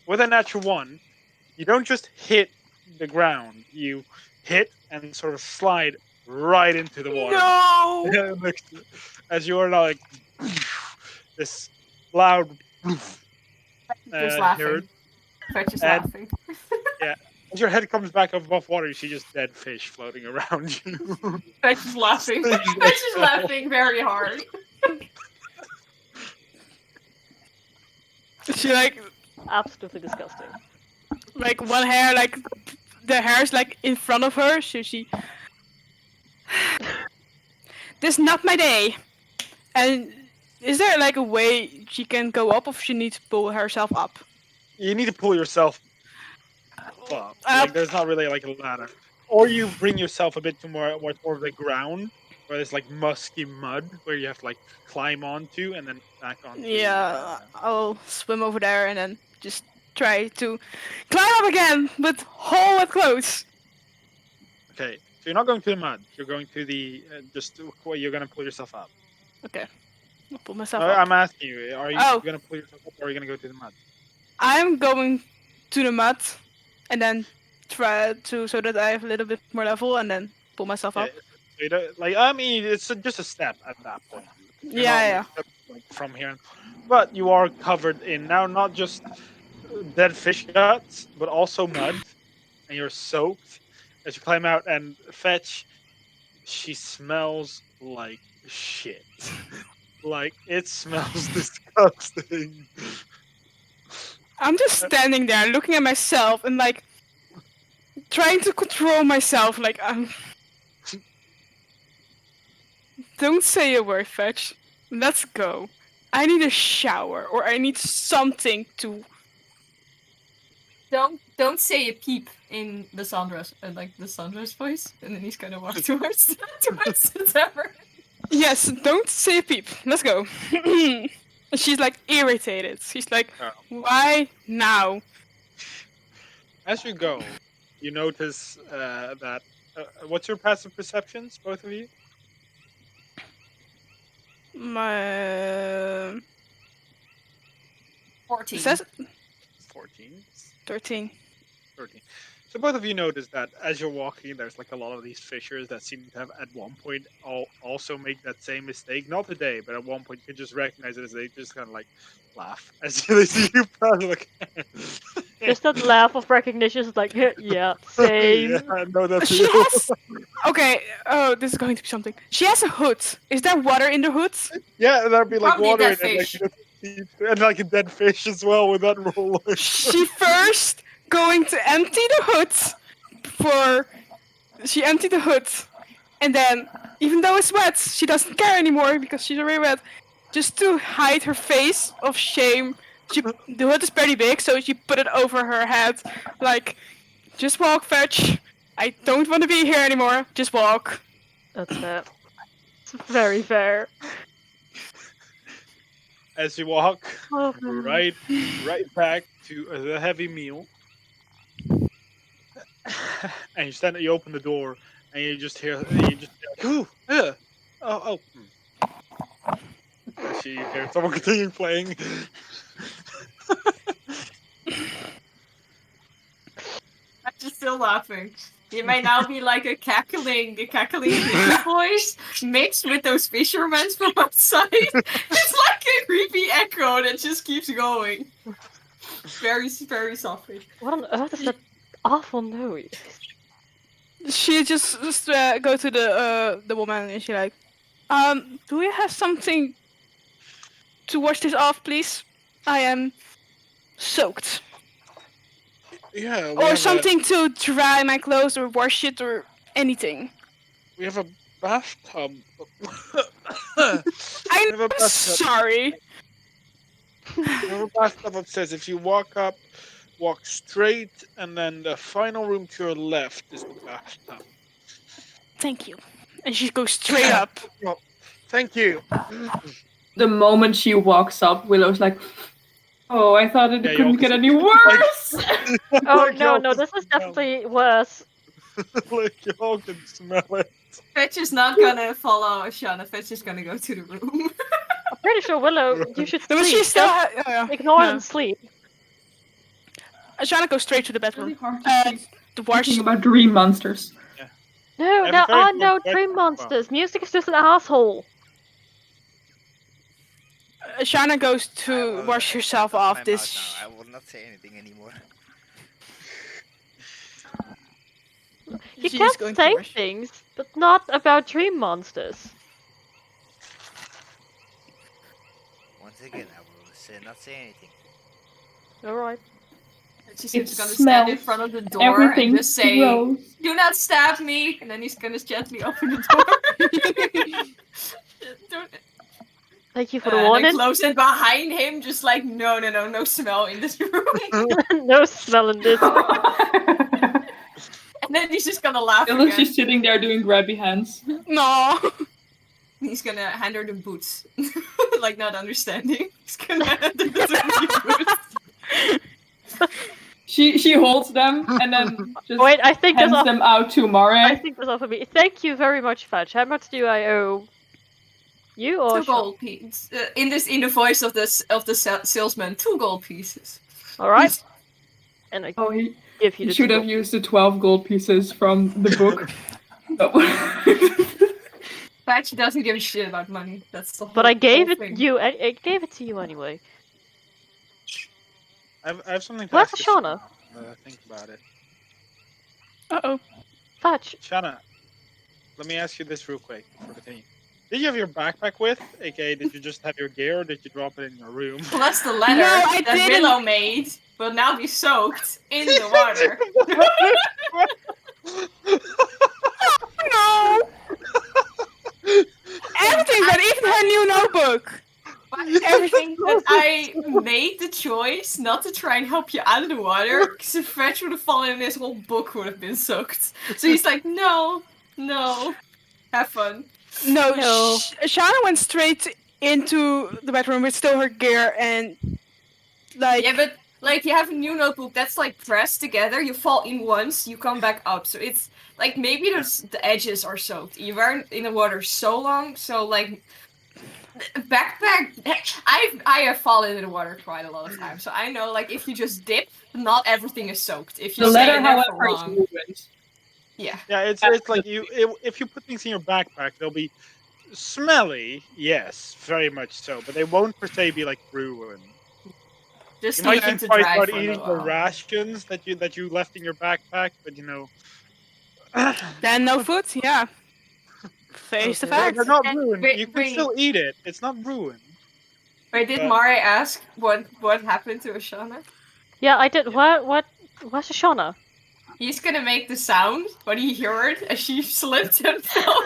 With a natural 1, you don't just hit the ground, you hit and sort of slide right into the water. No. As you are like, this loud Just laughing. heard. Fetch is And- laughing. As your head comes back up above water, you see just dead fish floating around you. Fetch is laughing. Fetch is laughing very hard. She like Absolutely disgusting. one hair like the hair's like in front of her. So she. This is not my day. And is there like a way she can go up, or she needs to pull herself up? You need to pull yourself up. Up. Like, there's not really like a ladder. Or you bring yourself a bit to more of the ground, where there's like musky mud, where you have to like climb onto and then back onto. Yeah, I'll swim over there and then just try to climb up again, but hold it close. Okay, so you're not going to the mud. You're going to the you're gonna pull yourself up. Okay, I'll pull myself No, up. I'm asking you, are you Oh. gonna pull yourself up, or are you gonna go to the mud? I'm going to the mud and then try to so that I have a little bit more level and then pull myself Yeah, up. so you don't, like, I mean, it's just a step at that point. You're Yeah, not, like, from here, but you are covered in now not just dead fish guts, but also mud, and you're soaked as you climb out. And Fetch, she smells like shit. Like, it smells disgusting. I'm just standing there looking at myself and like trying to control myself. Like don't say a word, Fetch. Let's go. I need a shower or I need something to. Don't say a peep in the Sandra's voice, and then he's gonna walk towards the tavern. Yes, don't say a peep. Let's go. And she's like irritated. She's like, Oh. why now? As you go, you notice that. What's your passive perceptions, both of you? My 14. it says 14. 13. 13. So both of you notice that as you're walking, there's like a lot of these fishers that seem to have at one point also make that same mistake. Not today, but at one point you just recognize it as they just kind of like laugh as they see you pass. Like, Just that laugh of recognition is like, yeah, same. yeah, no, that's She you. has. Okay. Oh, this is going to be something. She has a hood. Is there water in the hood? Yeah, that'd be like Probably water dead in it, fish. and like a dead fish as well with that roll. She first going to empty the hood for. She emptied the hood, and then even though it's wet, she doesn't care anymore because she's already wet. Just to hide her face of shame, the hood is pretty big, so she put it over her head, like, just walk, Fetch. I don't want to be here anymore. Just walk. That's fair. It's very fair. As you walk Oh, right back to the heavy meal, and you open the door, and you just hear, ooh, oh. As you hear someone continue playing. I'm just still laughing. It may now be like a cackling fisher voice mixed with those fishermen from outside. It's like a creepy echo that just keeps going. Very, very softly. what on earth is that awful noise? She just go to the woman and she like, do we have something to wash this off, please? I am soaked. Yeah, Or something to dry my clothes or wash it or anything. We have a bathtub. I'm bathtub. sorry. We have a bathtub upstairs. If you walk straight, and then the final room to your left is the bathtub. Thank you. And she goes straight up. Well, thank you. The moment she walks up, Willow's like, "Oh, I thought it Yeah, you couldn't all get can- any worse." Oh Like, y'all no, can this is smell definitely worse. it. Like, y'all can smell it. Fetch is not gonna follow Shana. Fetch is gonna go to the room. I'm pretty sure Willow, you should No, but sleep. she still Just ignore no. and sleep. Ashana goes straight to the It's really bedroom. hard to keep To wash. thinking about dream monsters. No, I'm there very are no confused. dream monsters. Music is just an asshole. Ashana goes I to will wash shut herself up off my this. mouth now. I will not say anything anymore. You She is can't going to say wash. things, but not about dream monsters. Once again, I will not say anything. Alright. She's It just gonna stand in smells front of the door Everything and just say, gross. "Do not stab me," and then he's gonna gently open the door. Don't- Thank you for the and then warning. close it behind him, just like no smell in this room. No smell in this. And then he's just gonna laugh Willow's again. just sitting there doing grabby hands. No. He's gonna hand her the boots, like not understanding. He's gonna hand her the boots. She holds them and then just Wait, I think hands there's them out to Mare. I think that's all for me. Thank you very much, Fetch. How much do I owe you or 2 gold pieces. In the voice of the salesman, 2 gold pieces. Alright. And I Oh, he give you the should have 2 used the 12 gold pieces from the book. Patch doesn't give a shit about money. That's the whole, But I gave whole it thing. you. I gave it to you anyway. I have something to Where's ask you, Shauna? Think about it. Uh-oh. Fetch. Shana, let me ask you this real quick before we continue. Did you have your backpack with? AKA, did you just have your gear, or did you drop it in your room? Well, that's the letter No, I that didn't. Willow made will now be soaked in the water. No. Everything, but even her new notebook. Everything that I made the choice not to try and help you out of the water, because if Fetch would have fallen in, his whole book would have been soaked. So he's like, no, have fun. No, No. Shana went straight into the bedroom with still her gear and like. Yeah, but like you have a new notebook that's like pressed together. You fall in once, you come back up. So it's like maybe the edges are soaked. You weren't in the water so long, so like backpack. I have fallen in the water quite a lot of times, so I know like if you just dip, not everything is soaked. If you The stay letter, in there however, for is long, ruined. yeah. Yeah, it's like if you put things in your backpack, they'll be smelly, yes, very much so, but they won't per se be like ruined. Just You might leave them think to twice dry about for a eating little the while. rations that you left in your backpack, but you know. Then no food, yeah. Face the They're facts. not And ruined. wait, You can wait. still eat it. It's not ruined. Wait, did But- Mare ask what happened to Ashana? Yeah, I did. Where's Shauna? He's gonna make the sound, but he heard as she slipped and fell.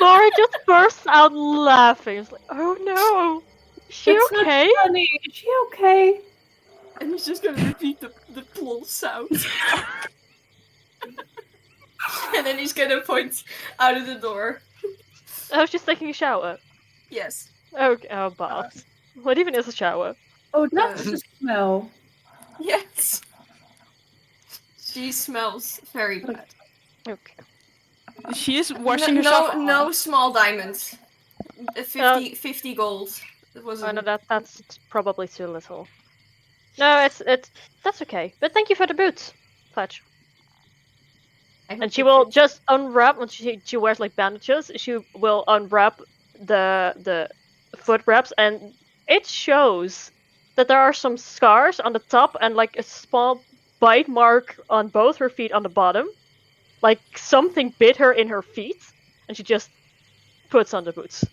Mari just bursts out laughing. It's like, oh no, is she It's okay? not funny. Is she okay? And he's just gonna repeat the plol sound. And then he's gonna point out of the door. Oh, she's taking a shower. Yes. Okay, oh, bath. What even is a shower? Oh, that's the smell. Yes. She smells very bad. Okay. She is washing herself No off. small diamonds. 50 gold. It was Oh no, that's probably too little. No, that's okay. But thank you for the boots, Fletch. And she will just unwrap when she wears like bandages. She will unwrap the foot wraps, and it shows that there are some scars on the top and like a small bite mark on both her feet on the bottom. Like something bit her in her feet, and she just puts on the boots.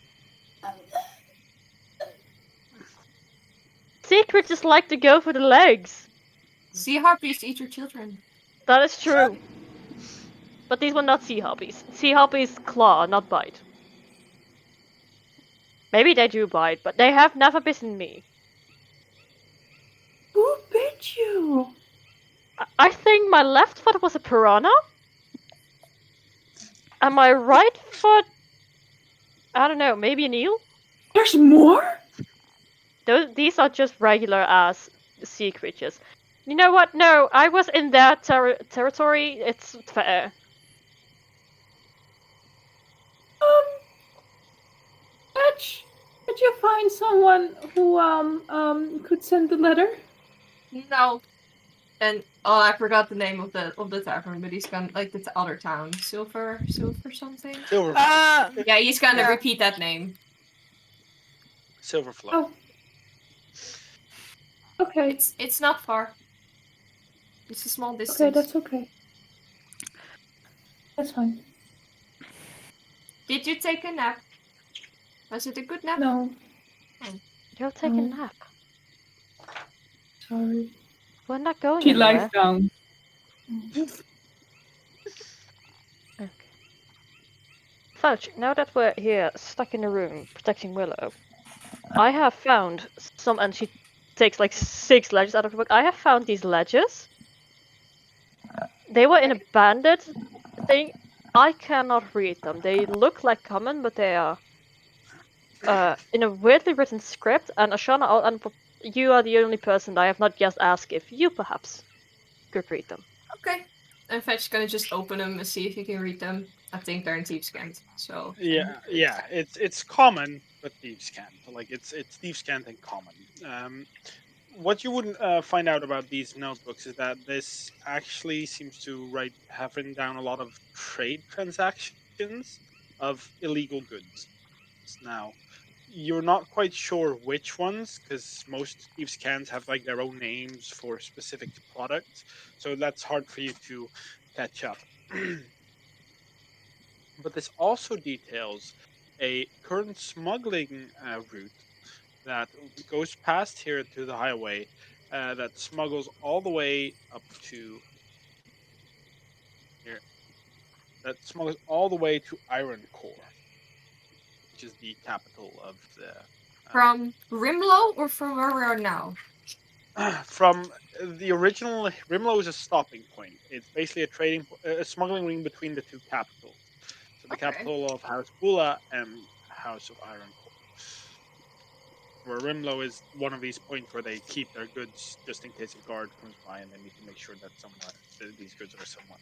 Sea creatures like to go for the legs. Sea harpies eat your children. That is true. But these were not sea harpies. Sea harpies claw, not bite. Maybe they do bite, but they have never bitten me. Who bit you? I think my left foot was a piranha. And my right foot, I don't know, maybe an eel? There's more? These are just regular ass sea creatures. You know what? No, I was in their territory. It's fair. Fetch, did you find someone who could send the letter? No. And I forgot the name of the tavern, but he's gonna like the other town, Silver something. Silver. Yeah, he's gonna repeat that name. Silverflow. Oh. Okay. It's not far. It's a small distance. Okay, that's okay. That's fine. Did you take a nap? Was it a good nap? No, You'll take a No. nap. sorry. We're not going She anywhere. lies down. Okay. Fudge, now that we're here, stuck in a room, protecting Willow, I have found some, and she takes like 6 ledges out of the book. I have found these ledges. They were in a bandit thing. I cannot read them. They look like common, but they are in a weirdly written script. And Ashana, and you are the only person I have not yet asked if you perhaps could read them. Okay. And Fetch's gonna just open them and see if he can read them. I think they're in Thieves' so. Yeah, it's common, but thieves can't. Like it's thieves can't and common. What you wouldn't find out about these notebooks is that this actually seems to have written down a lot of trade transactions of illegal goods. Now, you're not quite sure which ones, because most thieves' cans have like their own names for specific products, so that's hard for you to catch up. But this also details a current smuggling route that goes past here to the highway, that smuggles all the way up to here. That smuggles all the way to Ironcore, which is the capital of the. From Rimlo or from where we are now? From the original, Rimlo is a stopping point. It's basically a smuggling ring between the two capitals. So the capital of House Bula and House of Ironcore. Where Rimlo is one of these points where they keep their goods just in case a guard comes by and they need to make sure that these goods are somewhere.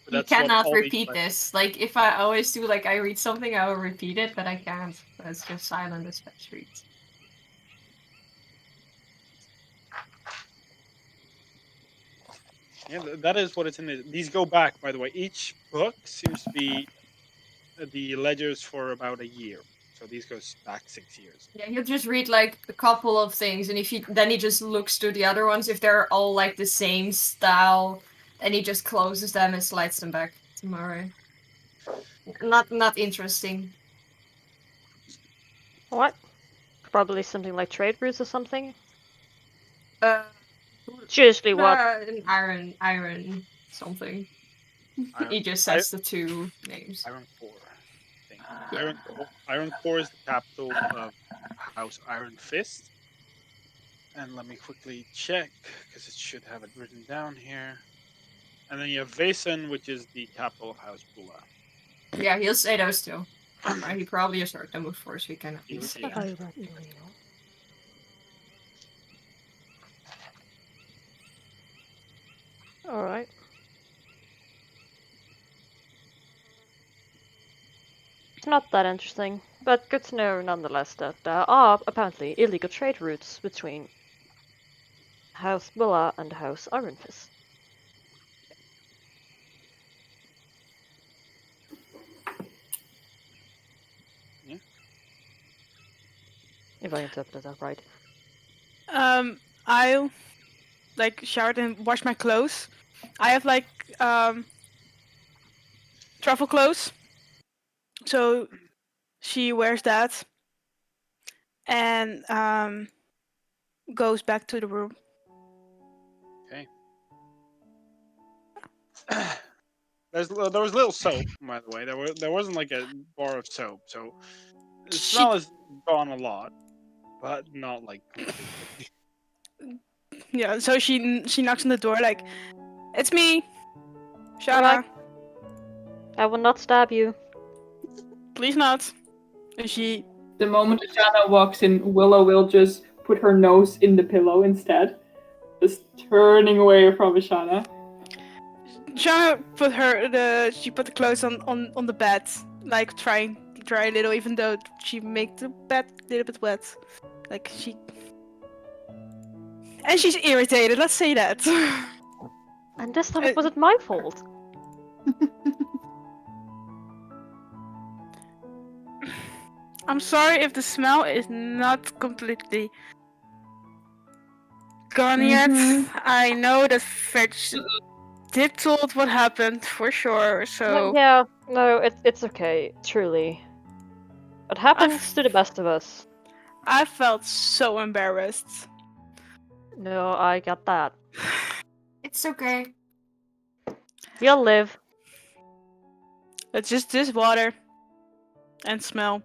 You cannot repeat this. Like, if I always do, like, I read something, I will repeat it, but I can't. That's just silent as Fetch reads. Yeah, that is what it's in it. These go back, by the way. Each book seems to be the ledgers for about a year. So these goes back 6 years. Yeah, he'll just read, like, a couple of things, and then he just looks through the other ones. If they're all, like, the same style, and he just closes them and slides them back tomorrow. Not interesting. What? Probably something like trade routes or something. Uh, It's usually what? an iron something. He just says the two names. Iron Core. I think. Yeah. Iron Core is the capital of House Iron Fist. And let me quickly check, because it should have it written down here. And then you have Vaesen, which is the capital of House Bula. Yeah, he'll say those two. Right, he probably has heard them before, so he can at least say them. Alright. Not that interesting, but good to know nonetheless that there are apparently illegal trade routes between House Bulla and House Iron Fist. Yeah. If I interpreted that right. I'll like shower and wash my clothes. I have like travel clothes, so she wears that and goes back to the room. Okay. There was little soap, by the way. There wasn't like a bar of soap, so the smell has gone a lot, but not like completely. Yeah, so she knocks on the door like, "It's me, Shana. I will not stab you. Please not." And she The moment Ashana walks in, Willow will just put her nose in the pillow instead. Just turning away from Ashana. Shana put the clothes on the bed, like trying to dry a little, even though she make the bed a little bit wet. Like and she's irritated. Let's say that. And this time it wasn't my fault. I'm sorry if the smell is not completely gone yet. I know that Fetch did told what happened for sure, so Yeah, no, it's okay, truly. It happens to the best of us. I felt so embarrassed. No, I got that. It's okay. You'll live. It's just this water and smell.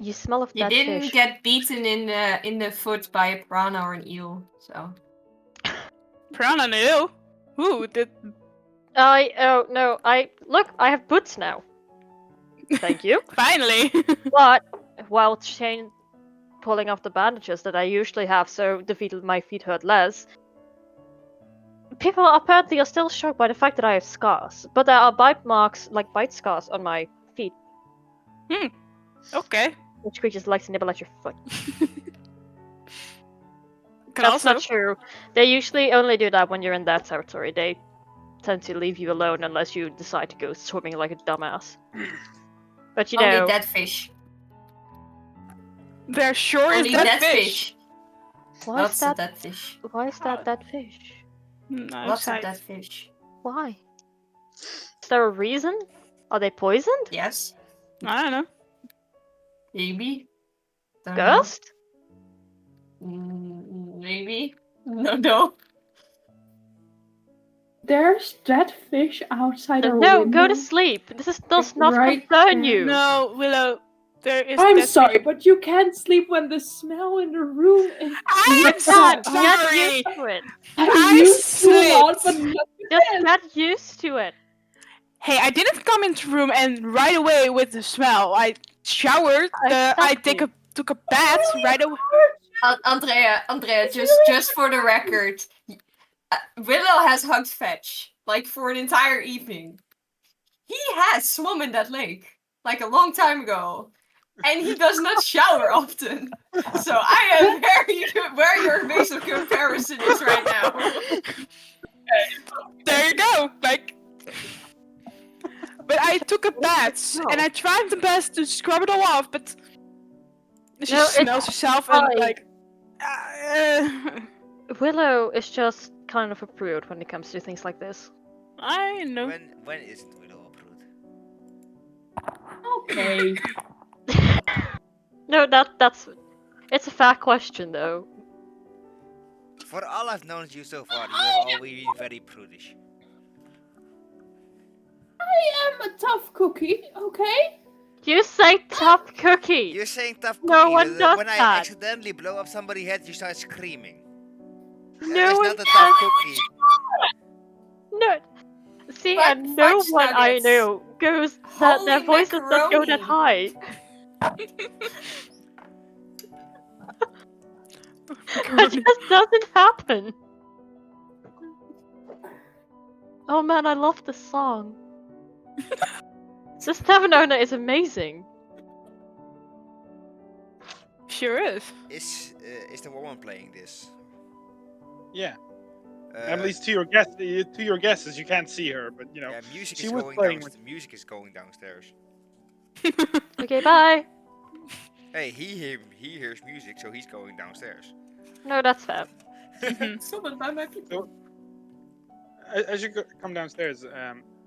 You smell of You dead didn't fish. get beaten in the foot by a piranha or an eel, so. Piranha and eel? Who did? Look, I have boots now. Thank you. Finally. But while pulling off the bandages that I usually have, so my feet hurt less. People apparently are still shocked by the fact that I have scars, but there are bite marks, like bite scars, on my feet. Okay. Which creatures like to nibble at your foot? Can That's also. not true. They usually only do that when you're in that territory. They tend to leave you alone unless you decide to go swimming like a dumbass. But you know. Only dead fish. There sure Only is dead dead fish. Why Lots is that? of dead fish. Why is that dead fish? No, Lots of side. dead fish. Why? Is there a reason? Are they poisoned? Yes. I don't know. Maybe. Don't know. Ghost? Maybe. No. There's dead fish outside our No, window. go to sleep. This does not Right concern there. you. No, Willow. There is. I'm dead sorry, fish. but you can't sleep when the smell in the room is. I am God, so get sorry. used to it. I used to a lot, but slipped. not Just this. get used to it. Hey, I didn't come into the room and right away with the smell. I showered. I took a bath right away. Andrea, just for the record, Willow has hugged Fetch, like, for an entire evening. He has swum in that lake, like, a long time ago. And he does not shower often. So I am very where your base of comparison is right now. There you go. Like, but I took a bath and I tried the best to scrub it all off, but she smells herself and like. Willow is just kind of a prude when it comes to things like this. I know. When isn't Willow a prude? Okay. No, that's it's a fair question though. For all I've known you so far, you have always been very prudish. I am a tough cookie, okay? You say tough cookie. You're saying tough No cookie, one but does when I that. accidentally blow up somebody's head, you start screaming. No That's one not a tough says cookie. no. See, Fudge- and no fudge one I nuggets. know goes that their Holy voices that go that macaroni. high. It just doesn't happen. Oh man, I love this song. This tavern owner is amazing. Sure is. Is the woman playing this? Yeah. Uh, At least to your guesses, you can't see her, but yeah, music she is was going playing down. with. Music is going downstairs. Okay, bye. Hey, he hears music, so he's going downstairs. No, that's fair. Someone by my people. As you come downstairs,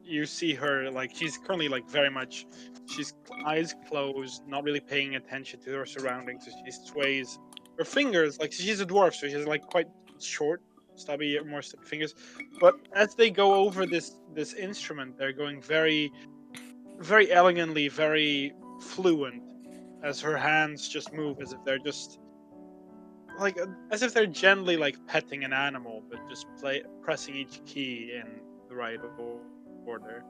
you see her like she's currently like very much. She's eyes closed, not really paying attention to her surroundings. So she sways her fingers like she's a dwarf, so she has like quite short, stubby, more stubby fingers. But as they go over this instrument, they're going very, very elegantly, very fluent. As her hands just move, as if they're just like as if they're gently like petting an animal, but just pressing each key in the right order.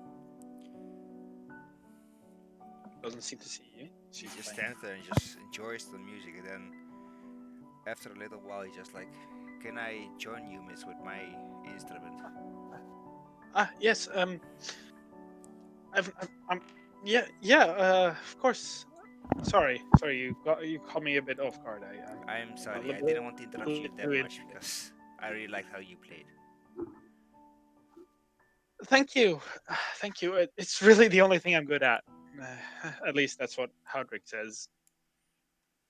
Doesn't seem to see you. She She's just playing. stands there and just enjoys the music, and then after a little while, he's just like, "Can I join you, miss, with my instrument?" Ah, yes. I'm. Yeah. Of course. Sorry. You caught me a bit off guard. I'm sorry, I little didn't want to interrupt you that bit- much because I really liked how you played. Thank you. Thank you. It's really the only thing I'm good at. At least that's what Hodrick says.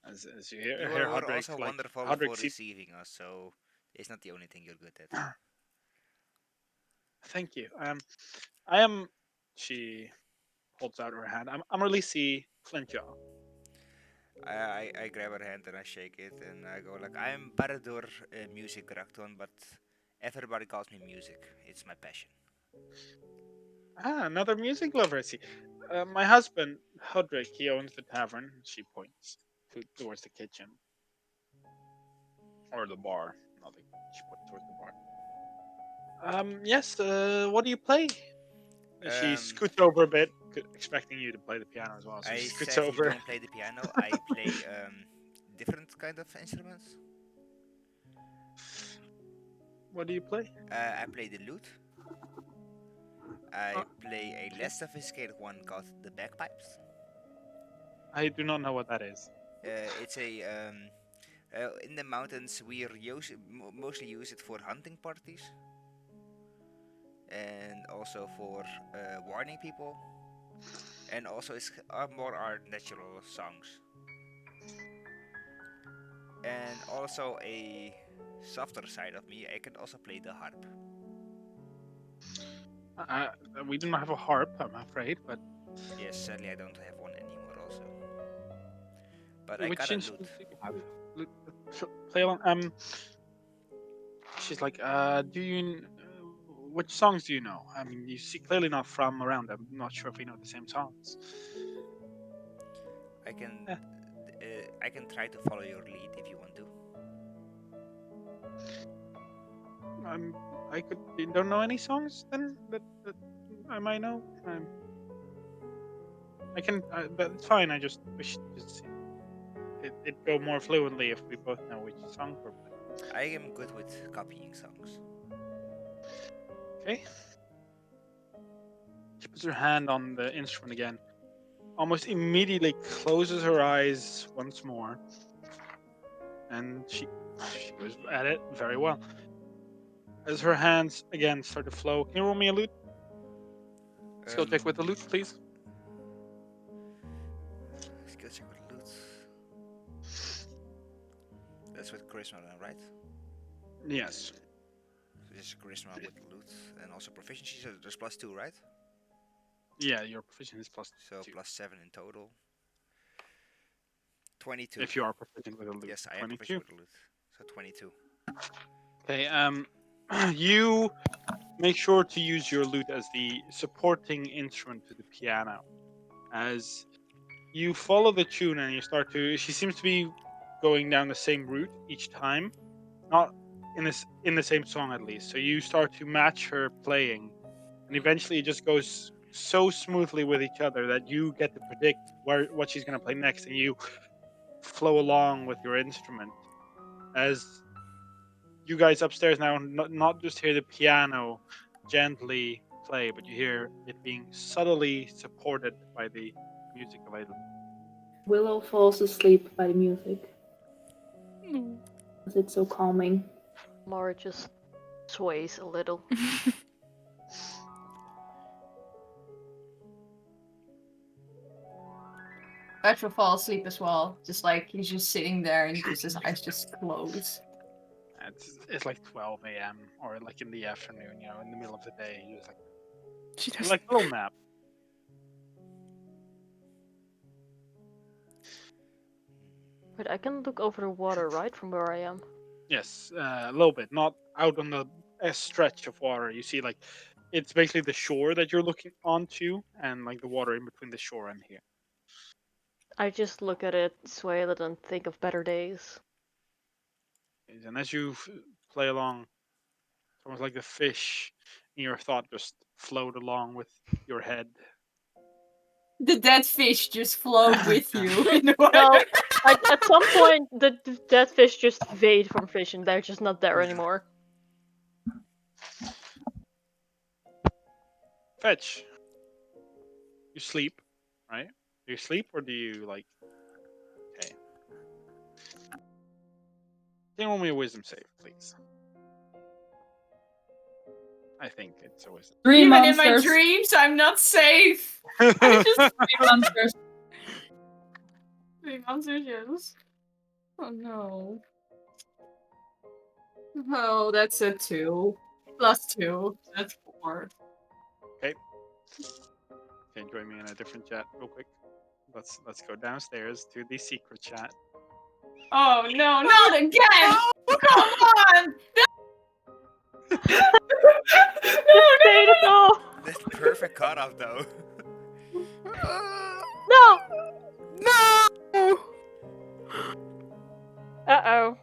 As you You hear were Hodrick, also like wonderful Hodrick for seems. receiving us, so it's not the only thing you're good at. Thank you. I am. She holds out her hand. I'm Releasey Flintjaw. I grab her hand and I shake it and I go like, I'm Baradur Music Rakton, but everybody calls me music. It's my passion. Ah, another music lover. I see. My husband, Hodrick, he owns the tavern. She points towards the kitchen. Or the bar. Not the, she points towards the bar. Yes, what do you play? She scoots over a bit, expecting you to play the piano as well. So I she scoots sadly over. don't play the piano. I play different kind of instruments. What do you play? I play the lute. I play a less sophisticated one called the bagpipes. I do not know what that is. It's a in the mountains we mostly use it for hunting parties and also for warning people, and also it's more our natural songs, and also a softer side of me. I can also play the harp. We do not have a harp, I'm afraid, but Yes, sadly I don't have one anymore. Also, but I which got a instrument lute. do you have? Play along. She's like, do you? Which songs do you know? I mean, you see clearly not from around. I'm not sure if we know the same songs. I can Yeah. I can try to follow your lead if you want to. I could. You don't know any songs then that I might know. I can. That's fine. I just wish to see it go more fluently if we both know which song we're playing. I am good with copying songs. Okay. She puts her hand on the instrument again. Almost immediately closes her eyes once more, and she goes at it very well. As her hands again start to flow, can you roll me a lute? Skill check with the lute, please. Skill check with loot. That's with charisma, then, right? Yes. So this is charisma with loot, and also proficiency. So there's +2, right? Yeah, your proficiency is plus So 2. +7 in total. 22. If you are proficient with a lute. Yes, I am 22. proficient with the lute. So 22. Okay. You make sure to use your lute as the supporting instrument to the piano. As you follow the tune and you start to, she seems to be going down the same route each time, not in the same song at least. So you start to match her playing, and eventually it just goes so smoothly with each other that you get to predict what she's going to play next, and you flow along with your instrument as you guys upstairs now not just hear the piano gently play, but you hear it being subtly supported by the music of a. Willow falls asleep by the music. Mm. Because it's so calming. Mara just sways a little. Fetch will fall asleep as well. Just like he's just sitting there and just his eyes just close. It's like 12 a.m. or like in the afternoon, in the middle of the day. You're just She like, does. like a little nap. But I can look over the water, right, from where I am. Yes, a little bit. Not out on a stretch of water. You see, like, it's basically the shore that you're looking onto, and like the water in between the shore and here. I just look at it, sway it, and think of better days. And as you play along, it's almost like the fish in your thought just float along with your head. The dead fish just float with you in the water. Well, at some point, the dead fish just fade from fishing. They're just not there anymore. Fetch. You sleep, right? Do you sleep or do you like? Okay. Can you roll me a wisdom save, please? I think it's a wisdom. Three Even monsters. in my dreams, I'm not safe. I just 3 monsters. 3 monsters, yes. Oh no. Oh, that's a 2. Plus 2. That's 4. Okay, join me in a different chat real quick. Let's go downstairs to the secret chat. Oh no, not again! Come on! Fade it all! That's perfect cutoff though. No! No! Uh-oh.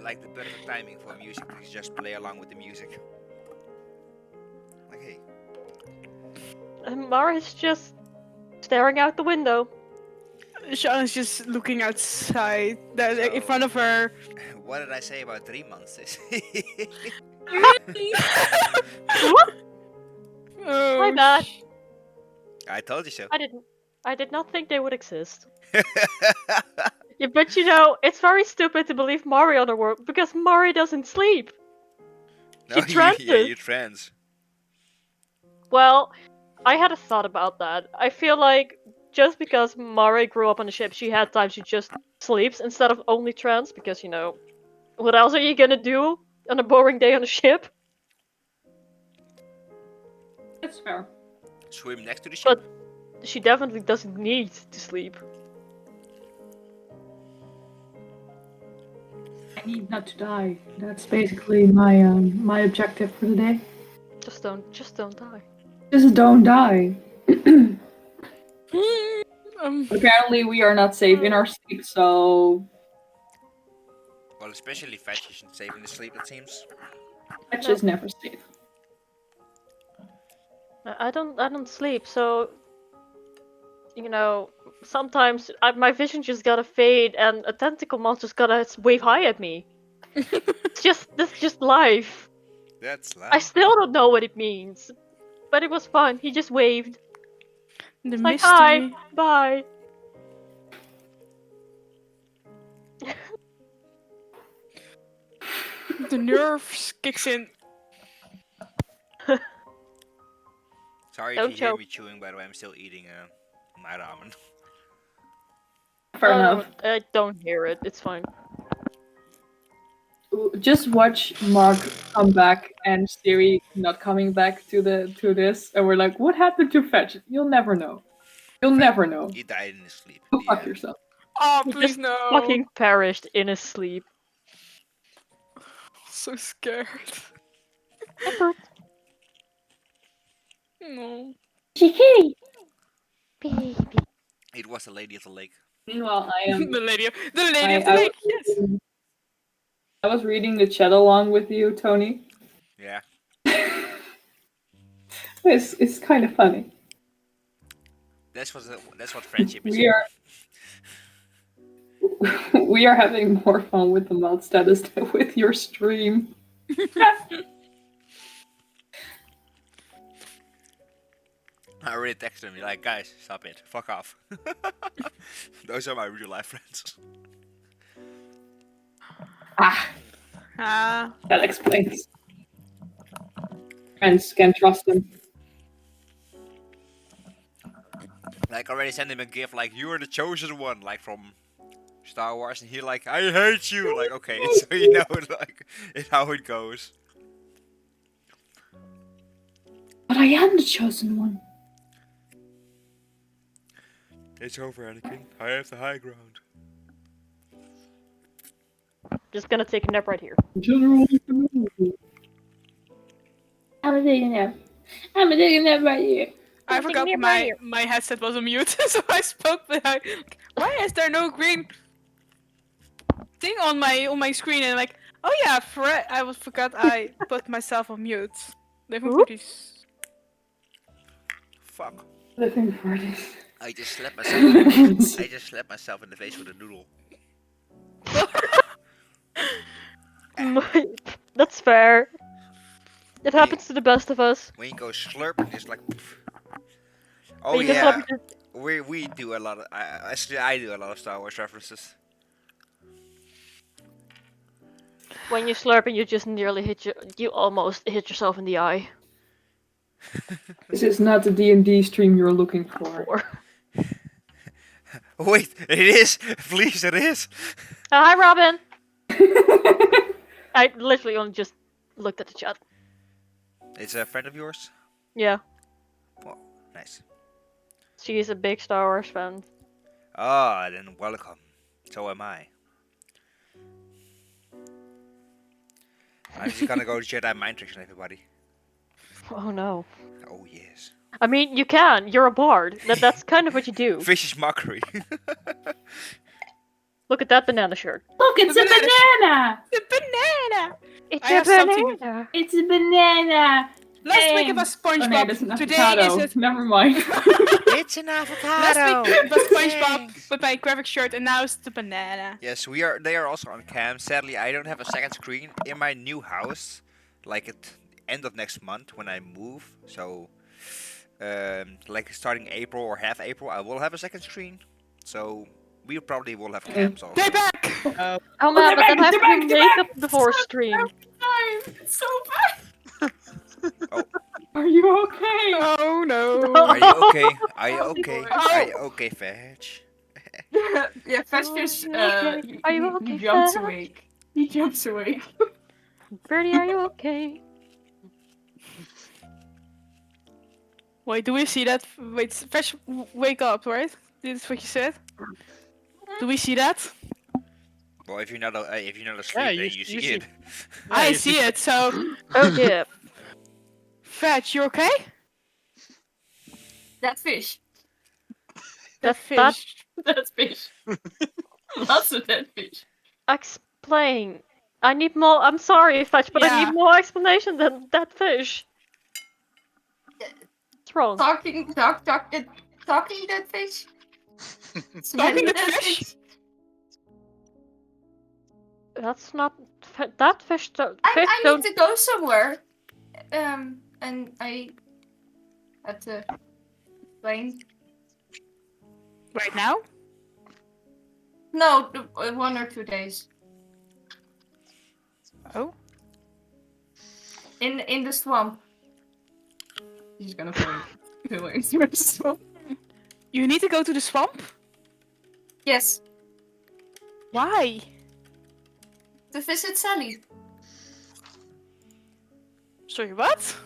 Like the perfect timing for music to just play along with the music. Like, hey. And Mara's just staring out the window. Sean is just looking outside, in So- front of her. What did I say about 3 months? Oh, My bad. I told you so. I did not think they would exist. Yeah, but it's very stupid to believe Mari on her word because Mari doesn't sleep. No, She trances. you trans. Well, I had a thought about that. I feel like just because Mari grew up on the ship, she had times she just sleeps instead of only trans because, what else are you gonna do on a boring day on a ship? That's fair. Swim next to the ship. But she definitely doesn't need to sleep. I need not to die. That's basically my objective for the day. Just don't die. Just don't die. um, Apparently, we are not safe in our sleep, so Well, especially Fetch isn't safe in the sleep, it seems. Fetch is never safe. I don't sleep, so sometimes my vision just gotta fade and a tentacle monster's gotta wave hi at me. That's just life. That's I life. still don't know what it means, but it was fun. He just waved. the Like mystery. hi, bye. The nerves kicks in. Sorry Don't if you hear choke. me chewing, by the way, I'm still eating my ramen. Fair Oh, enough. I don't hear it. It's fine. Just watch Mark come back and Siri not coming back to this, and we're like, what happened to Fetch? You'll never know. You'll never know. He died in his sleep. Go The fuck end. yourself. Oh, He please just no. fucking perished in his sleep. So scared. Ember. No. Kitty. Baby. It was the lady of the lake. Meanwhile, I am. The lady of the I lake. Yes. I was reading the chat along with you, Tony. Yeah. It's kind of funny. That's what friendship is We for. are we are having more fun with the mod status than with your stream. I already texted him like, guys, stop it, fuck off. Those are my real life friends. Ah, that explains. Friends can trust them. Like, already sent him a gift like, you're the chosen one, like from Star Wars, and he like, I hate you. Like, okay, so you know, like, it's how it goes. But I am the chosen one. It's over, Anakin. I have the high ground. Just gonna take a nap right here. General. I'm taking a nap right here. I forgot nearby my here. my headset was on mute, so I spoke. But why is there no green thing on my screen? And like, oh yeah, I forgot I put myself on mute. Living Oop. pretties. Fuck. Living for this. I just slapped myself. I just slapped myself in the face with a noodle. That's fair. It happens to the best of us. When you go slurp, it's like. Oh But you can yeah, slap it- we do a lot of. Actually, I do a lot of Star Wars references. When you slurp and you just nearly you almost hit yourself in the eye. This is not the D&D stream you're looking for. Or... Wait, it is. Please, it is. Hi, Robin. I literally only just looked at the chat. It's a friend of yours. Yeah, Oh, nice. she's a big Star Wars fan. Ah, then welcome. So am I. I'm just gonna go Jedi mind tricks on everybody. Oh no. Oh yes. I mean, you can. You're a bard. That's kind of what you do. Vicious mockery. Look at that banana shirt. Look, it's a banana! The banana. It's I have something- banana. It's a banana! Last week it was Oh no, SpongeBob. that's an Today avocado. is it? Never mind. It's an Last avocado. week it was SpongeBob with my graphic shirt, and now it's the banana. Yes, we are. They are also on cam. Sadly, I don't have a second screen in my new house. Like at the end of next month when I move. So, like starting April or half April, I will have a second screen. So we probably will have cams also. They're back. Oh man, but then I have to they're do back, makeup before stream. It's so bad. Are you okay? Oh no. Are you okay? Are you okay? Oh. Are you okay, Fetch? Yeah, Fetch just Are you okay, he jumps Fetch? awake. He jumps awake. Birdie, are you okay? Wait, do we see that? Wait, Fresh, wake up, right? This is what you said. Do we see that? Well, if you're not asleep, Yeah, then you you see see- it. I you see it. So, Oh dear. Fetch, you okay? That fish. That Fish. That fish. Lots of that fish. explain. I need more. I'm sorry, Fetch, but I Yeah. need more explanation than that fish. What's wrong? Talking that fish. Talking that fish? That's not that fish. Fish I don't. need to go somewhere. And I had to explain. Right now? No, 1 or 2 days. Oh. In the swamp. He's gonna play through the swamp. You need to go to the swamp? Yes, Why? to visit Sally. Sorry, what?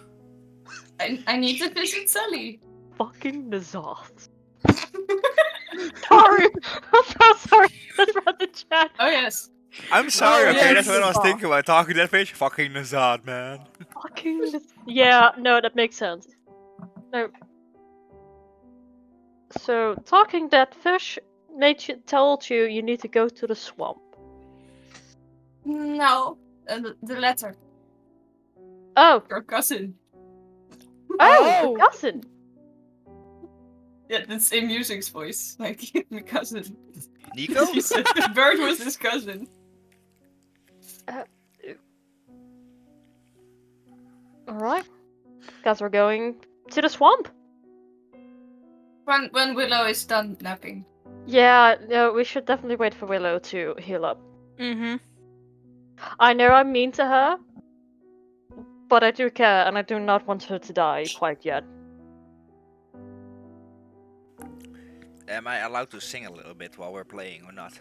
I need to visit Sally. Fucking Nazoth. Sorry, I'm so sorry. Let's read the chat. Oh yes. I'm sorry, Oh, okay, yes. that's what I was thinking about talking to that fish. Fucking Nazad, man. Fucking. Yeah, no, that makes sense. No. So, talking dead fish told you need to go to the swamp. No. The letter. Oh, Your cousin. oh, the cousin. Yeah, the same music's voice. Like my cousin. Nico? She said the bird was his cousin. Alright. Guys, we're going to the swamp. When Willow is done napping. Yeah, no, we should definitely wait for Willow to heal up. Mm-hmm. I know I'm mean to her, but I do care, and I do not want her to die quite yet. Am I allowed to sing a little bit while we're playing or not?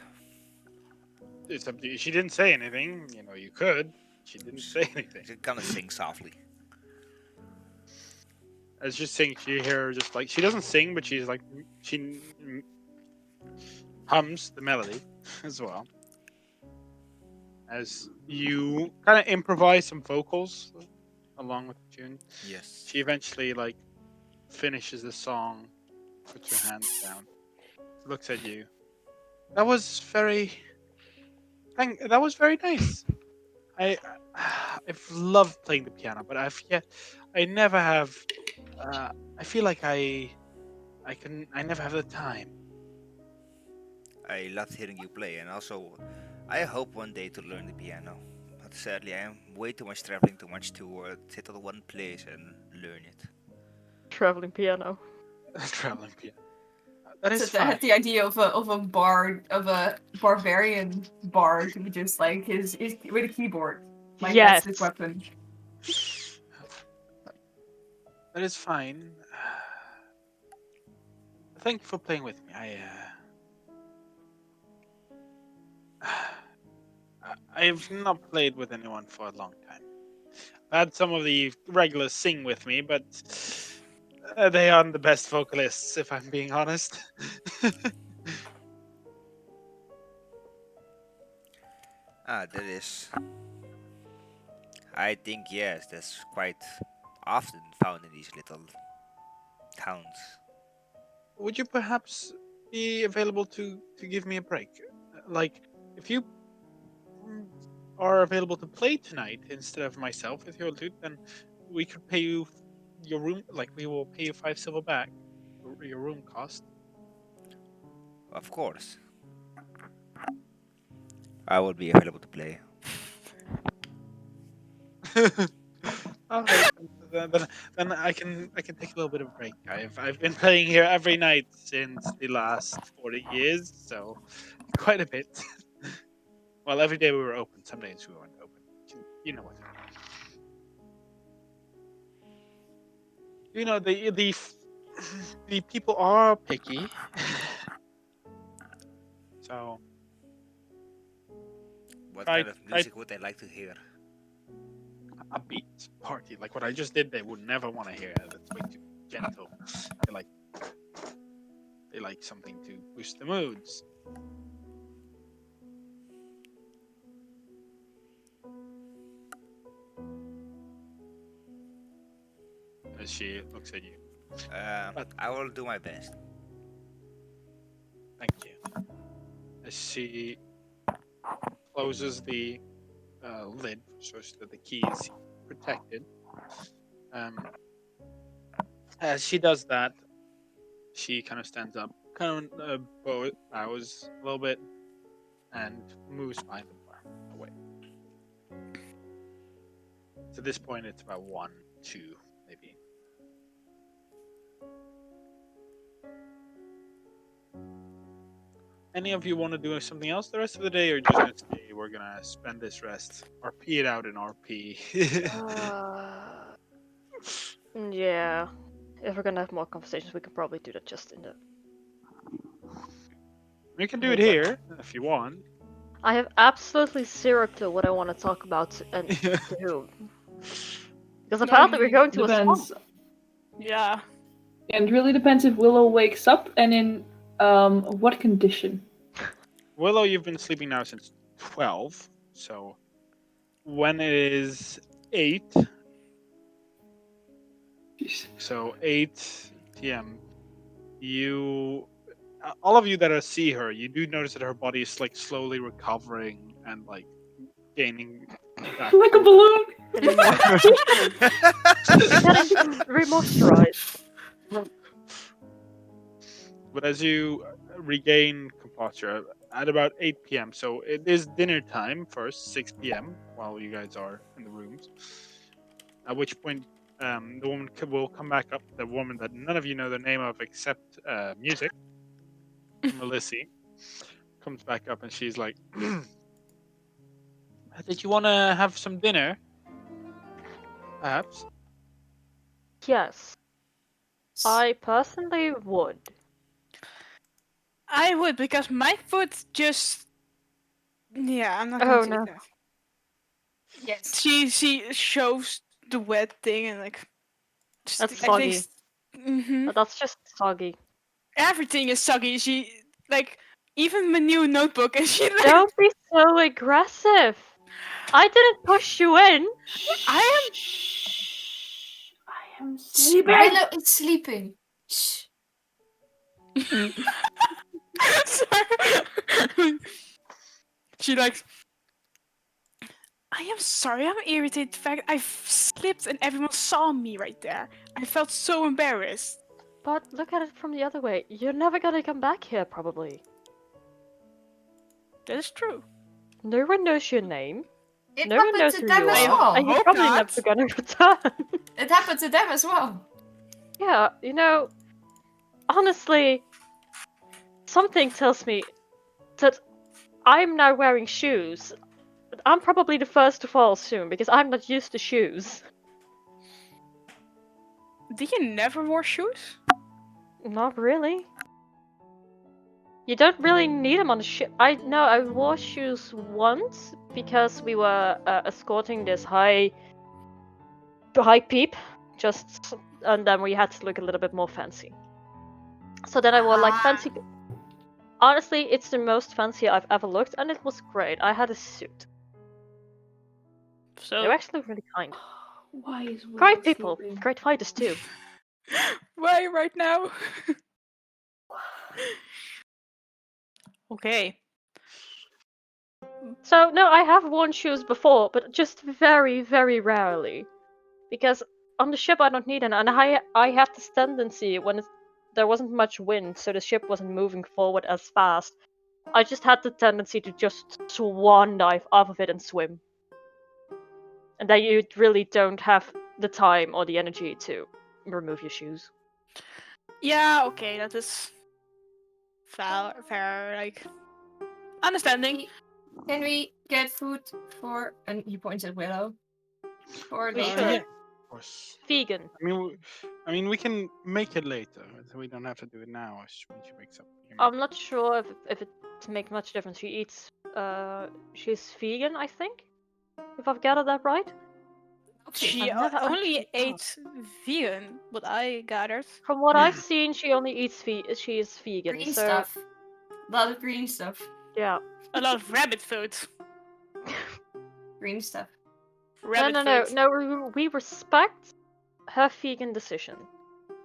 It's up to you. She didn't say anything. You know, you could. She didn't say anything. She's gonna sing softly. As she sings, you hear her just like she doesn't sing, but she's like she hums the melody as well. As you kind of improvise some vocals along with the tune, Yes. she eventually like finishes the song, puts her hands down, looks at you. That was very nice. I've loved playing the piano, but I never have. I feel like I never have the time. I loved hearing you play, and also, I hope one day to learn the piano. But sadly, I am way too much traveling too much to sit at one place and learn it. Traveling piano. Traveling piano. That is I fine. had the idea of a barbarian bard who just like his with a keyboard. Like Yes. that's his weapon. That is fine. Thank you for playing with me. I've not played with anyone for a long time. I had some of the regulars sing with me, but they aren't the best vocalists, if I'm being honest. That is. I think yes, that's quite often found in these little towns. Would you perhaps be available to give me a break? Like, if you are available to play tonight instead of myself with your lute, then we could pay you your room. Like, we will pay you 5 silver back, your room cost. Of course. I will be available to play. Alright, then I can take a little bit of a break. I've been playing here every night since the last 40 years, so quite a bit. Well, every day we were open. Some days we weren't open. You know what? You know the people are picky. So What Try- kind of music would they like to hear? a beat party like what I just did, they would never want to hear. That's way too gentle. They like something to boost the moods. As she looks at you. I will do my best. Thank you. As she closes the lid so that the key is protected. As she does that, she kind of stands up, kind of bows a little bit, and moves by the bar away. So at this point, it's about 1, 2, maybe. Any of you want to do something else the rest of the day, or just gonna stay? We're gonna spend this rest, RP it out in RP. Yeah. If we're gonna have more conversations, we can probably do that just in the. We can do it here if you want. I have absolutely zero clue what I want to talk about and to whom. Because apparently we're going to a Depends. swamp. Yeah. And it really depends if Willow wakes up and in What condition? Willow, you've been sleeping now since 12, so when it is 8, Jeez. so 8 p.m., all of you that see her, you do notice that her body is like slowly recovering and like gaining back. Like a balloon. Getting more getting remoisturized. But as you regain composure at about 8 p.m., so it is dinner time first, 6 p.m., while you guys are in the rooms. At which point, the woman will come back up, the woman that none of you know the name of except music, Melissy, comes back up and she's like, did you want to have some dinner? Perhaps? Yes, I personally would. I would, because my foot just... Yeah, I'm not Oh, going to no. eat that. Yes. She shows the wet thing and like... That's soggy. Mm-hmm. That's just soggy. Everything is soggy. She... Like, even my new notebook, and she like... Don't be so aggressive. I didn't push you in. I am sleeping. Milo is sleeping. Shh. am... Sorry. She like... I am sorry, I'm irritated. The fact I slipped and everyone saw me right there. I felt so embarrassed. But look at it from the other way. You're never gonna come back here, probably. That is true. No one knows your name. It No one happened knows to who them you as are. well. And you're Hope probably not. never gonna return. It happened to them as well. Yeah, you know, honestly, something tells me that I'm now wearing shoes. I'm probably the first to fall soon because I'm not used to shoes. Did you never wear shoes? Not really. You don't really need them on the ship. I wore shoes once because we were escorting this high peep, and then we had to look a little bit more fancy. So then I wore like fancy. Honestly, it's the most fancy I've ever looked, and it was great. I had a suit. So They were actually really kind. Why is Willow Great people, sleeping? great fighters too. why right now? Okay. So no, I have worn shoes before, but just very, very rarely, because on the ship I don't need them, and I had this tendency when there wasn't much wind, so the ship wasn't moving forward as fast. I just had the tendency to just swan dive off of it and swim, and then you really don't have the time or the energy to remove your shoes. Yeah, okay, that is fair, like understanding. Can we get food for? And he points at Willow. For We later. should. Yeah, of course. Vegan. I mean, we can make it later. So we don't have to do it now when she wakes up. I'm not sure if it makes much difference. She eats. She's vegan, I think. If I've gathered that right. She I've never only actually ate vegan, what I gathered. From what I've seen, she only eats she is vegan. Green so stuff. A lot of green stuff. yeah. A lot of rabbit food. Green stuff. Rabbit No. food. We respect her vegan decision.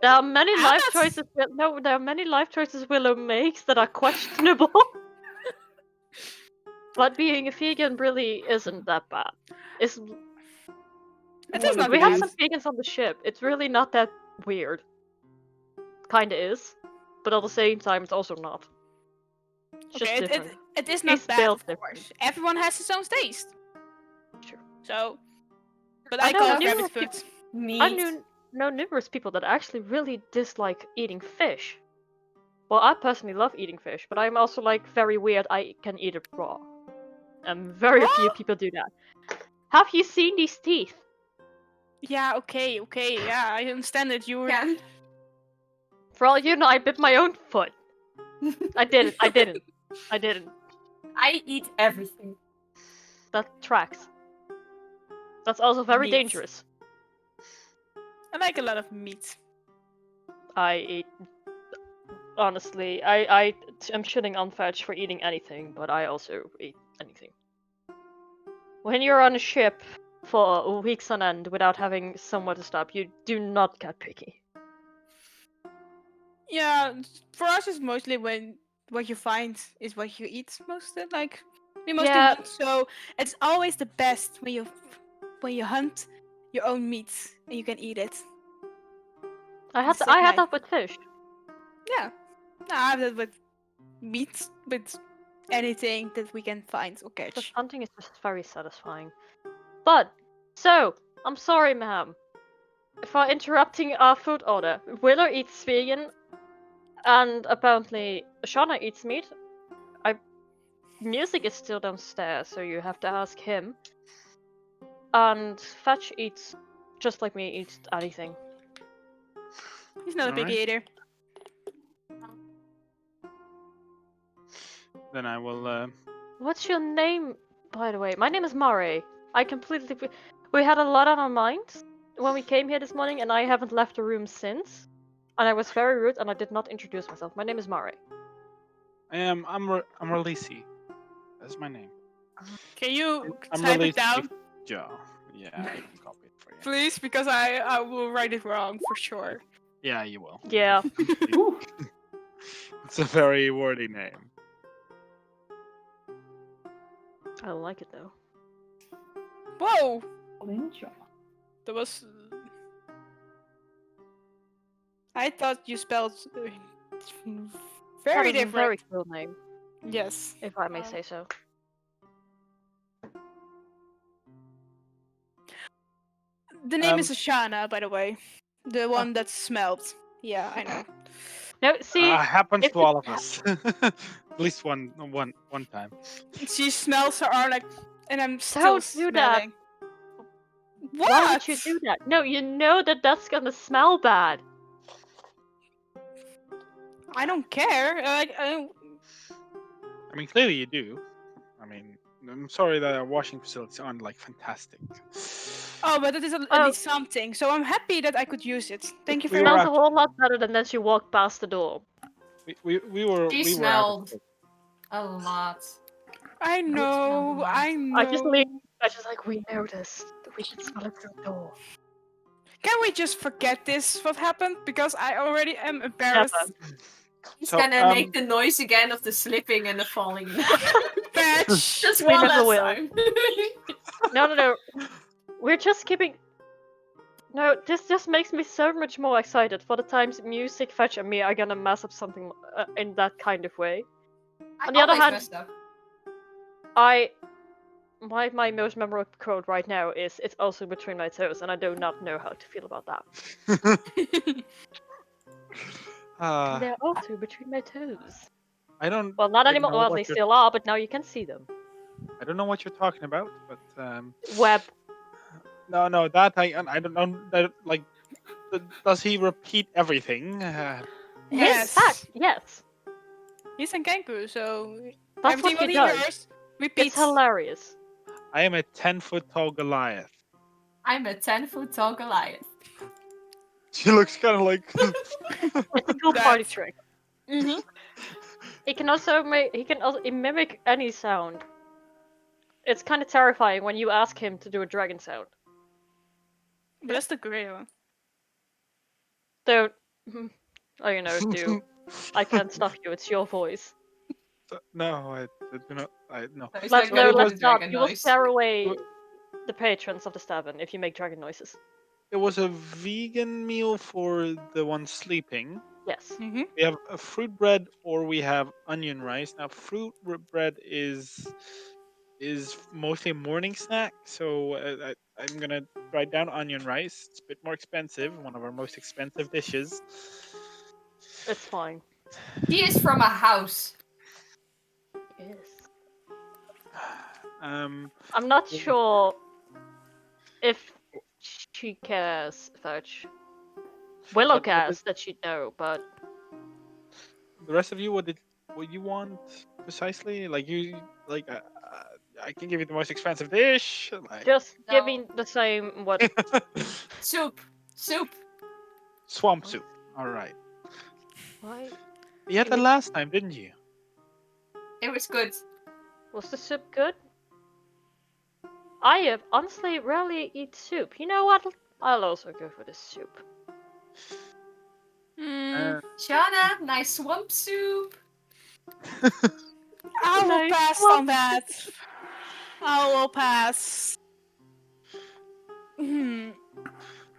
There are many life choices. No, there are many life choices Willow makes that are questionable. But being a vegan really isn't that bad. It's It is not we have bad. some vegans on the ship. It's really not that weird. Kinda is, but at the same time, it's also not. It's just Okay, different. it is not She's bad, built of different. course. Everyone has his own taste. True. So, but I I know call it numerous rabbit food. Meat. I know numerous people that actually really dislike eating fish. Well, I personally love eating fish, but I'm also like very weird. I can eat it raw, and very few Raw? people do that. Have you seen these teeth? Yeah, okay, yeah, I understand that you were... Can. For all you know, I bit my own foot. I didn't. I eat everything. That tracks. That's also very Meat. dangerous. I like a lot of meat. I honestly. I'm shitting on Fetch for eating anything, but I also eat anything. When you're on a ship for weeks on end without having somewhere to stop, you do not get picky. Yeah, for us it's mostly when what you find is what you eat mostly. Like we mostly Yeah. hunt, so it's always the best when you hunt your own meat and you can eat it. I had The same night. that with fish. Yeah, I have that with meat, with anything that we can find or Just catch. hunting is just very satisfying. But so, I'm sorry, ma'am, for interrupting our food order. Willow eats vegan, and apparently Shauna eats meat. Music is still downstairs, so you have to ask him. And Fetch eats, just like me, eats anything. He's not a picky Alright. eater. Then I will. What's your name, by the way? My name is Mare. I completely. We had a lot on our minds when we came here this morning, and I haven't left the room since. And I was very rude, and I did not introduce myself. My name is Mare. I'm Releasey. That's my name. Can you I'm type it Releasey down, Joe. Yeah, I can copy it for you. please? Because I will write it wrong for sure. Yeah, you will. Yeah. Ooh, It's a very wordy name. I don't like it though. Whoa, Ninja. that was. I thought you spelled That very is a different. very cool name, Yes. if I may say so. The name is Um, Ashana, by the way. The one that smelled. Yeah, I know. No, see, happens if to all of us. At least one time. She smells her arm like, and I'm still Don't do that. smelling. What? Why would you do that? No, you know that that's gonna smell bad. I don't care. I mean, clearly you do. I mean, I'm sorry that our washing facilities aren't like fantastic. Oh, but it is at Oh. least something. So I'm happy that I could use it. Thank you We very were Smells much. a whole lot better than as you walk past the door. We were She we were out of smelled a lot. I know. lot. I know. I just leave. I just like, we noticed. We can smell it through the door. Can we just forget this? What happened? Because I already am embarrassed. He's So, gonna make the noise again of the slipping and the falling. Fetch. Just We one never last will. time. No. We're just keeping. No, this just makes me so much more excited for the times Music, Fetch, and me are gonna mess up something in that kind of way. On the other always hand, messed up. my most memorable quote right now is "It's also between my toes," and I do not know how to feel about that. They're also between my toes. I don't. Well, not I anymore. know Well, what they you're- still are, but now you can see them. I don't know what you're talking about, but Web. no, that I don't know. That, like, does he repeat everything? Yes. Fact, yes. He's in Kenku, so That's everything what he what he does. hears repeats. It's hilarious. I am a 10-foot tall Goliath. I'm a 10-foot tall Goliath. She looks kind of like. It's a cool party That's- trick. Mm-hmm. He can also mimic any sound. It's kind of terrifying when you ask him to do a dragon sound. But that's the great one. Don't. Oh, you know, do. I can't stop you. It's your voice. No, I do not. No. So he's Let's not gonna do let's the not. dragon You will noise. scare away the patrons of the tavern if you make dragon noises. It was a vegan meal for the one sleeping. Yes. Mm-hmm. We have a fruit bread or we have onion rice. Now, fruit bread is mostly a morning snack, so I'm gonna write down onion rice. It's a bit more expensive, one of our most expensive dishes. It's fine. He is from a house. Yes. Um, I'm not Yeah. sure if she cares, Fudge. Willow What cares that she'd know, but the rest of you, what you want precisely? Like I can give you the most expensive dish. Like just give No. me the same what. Soup. swamp soup. All right. Why? You had that last time, didn't you? It was good. Was the soup good? I honestly rarely eat soup. You know what? I'll also go for the soup. Hmm, Shana, nice swamp soup. I will Nice. pass Well, on that. I will pass.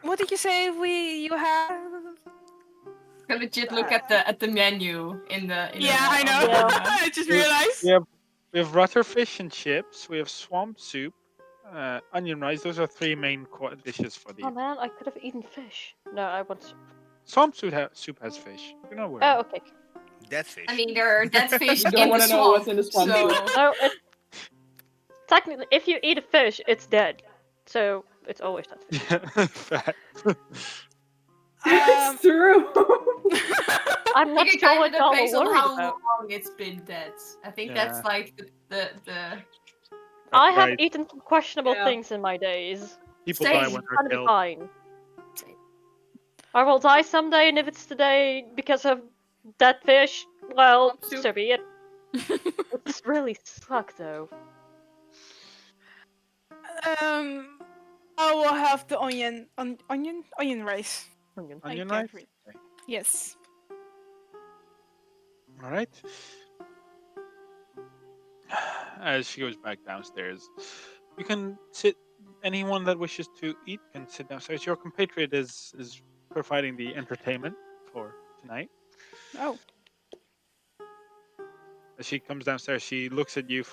What did you say you have? I legit look at the menu in the Yeah, I know. Yeah. I just realized. We have rutter fish and chips. We have swamp soup, onion rice. Those are three main dishes for the Oh man, I could have eaten fish. No, I want soup. swamp soup has fish. You know where? Oh, okay. Dead fish. I mean, there are dead fish You don't in the wanna know swamp. what's in the swamp So No, it technically, if you eat a fish, it's dead. So it's always that fish. Yeah, fact. It's true. I'm I not think it sure kind what of y'all depends are on worried how about. long it's been dead. I think Yeah. that's like the I have Right. eaten some questionable Yeah. things in my days. People Same. die when It's they're gonna be killed. fine. I will die someday, and if it's today because of that fish, well, Swamp soup. so be it. It's really suck though. I will have the onion rice. Onion. I Onion can't rice. read. Yes. All right. As she goes back downstairs, you can sit. Anyone that wishes to eat can sit downstairs. Your compatriot is providing the entertainment for tonight. Oh. As she comes downstairs, she looks at you.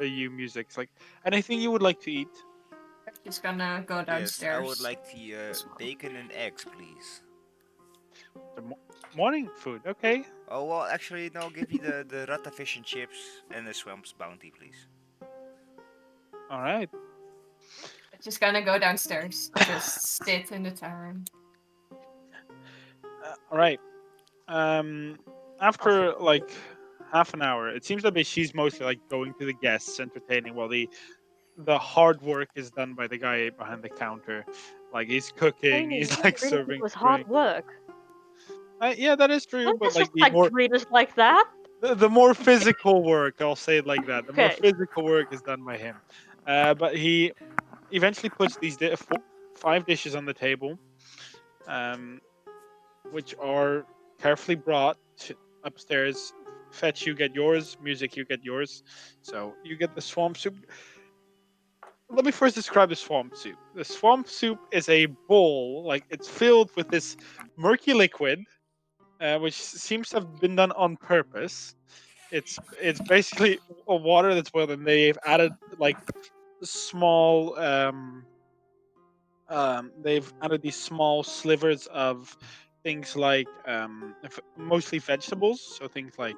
You music's like anything you would like to eat. Just gonna go Yes, downstairs. I would like the bacon and eggs, please. The morning food. Okay. Oh well, actually no. Give me the ratta fish and chips and the swamp's bounty, please. All right. Just gonna go downstairs. Just sit in the tavern. All right. After like half an hour, it seems that she's mostly like going to the guests, entertaining, while the hard work is done by the guy behind the counter. Like he's cooking, Cleaning he's really, like really serving was hard drink. work. Yeah, that is true. Don't But like disrespect readers like that. the more physical work, I'll say it like that. The more Okay. physical work is done by him. But he eventually puts these 5 dishes on the table, um, which are carefully brought upstairs. Fetch, you get yours. Music, you get yours. So you get the swamp soup. Let me first describe the swamp soup. The swamp soup is a bowl, like it's filled with this murky liquid, which seems to have been done on purpose. It's basically a water that's boiled, and they've added like small they've added these small slivers of things like mostly vegetables, so things like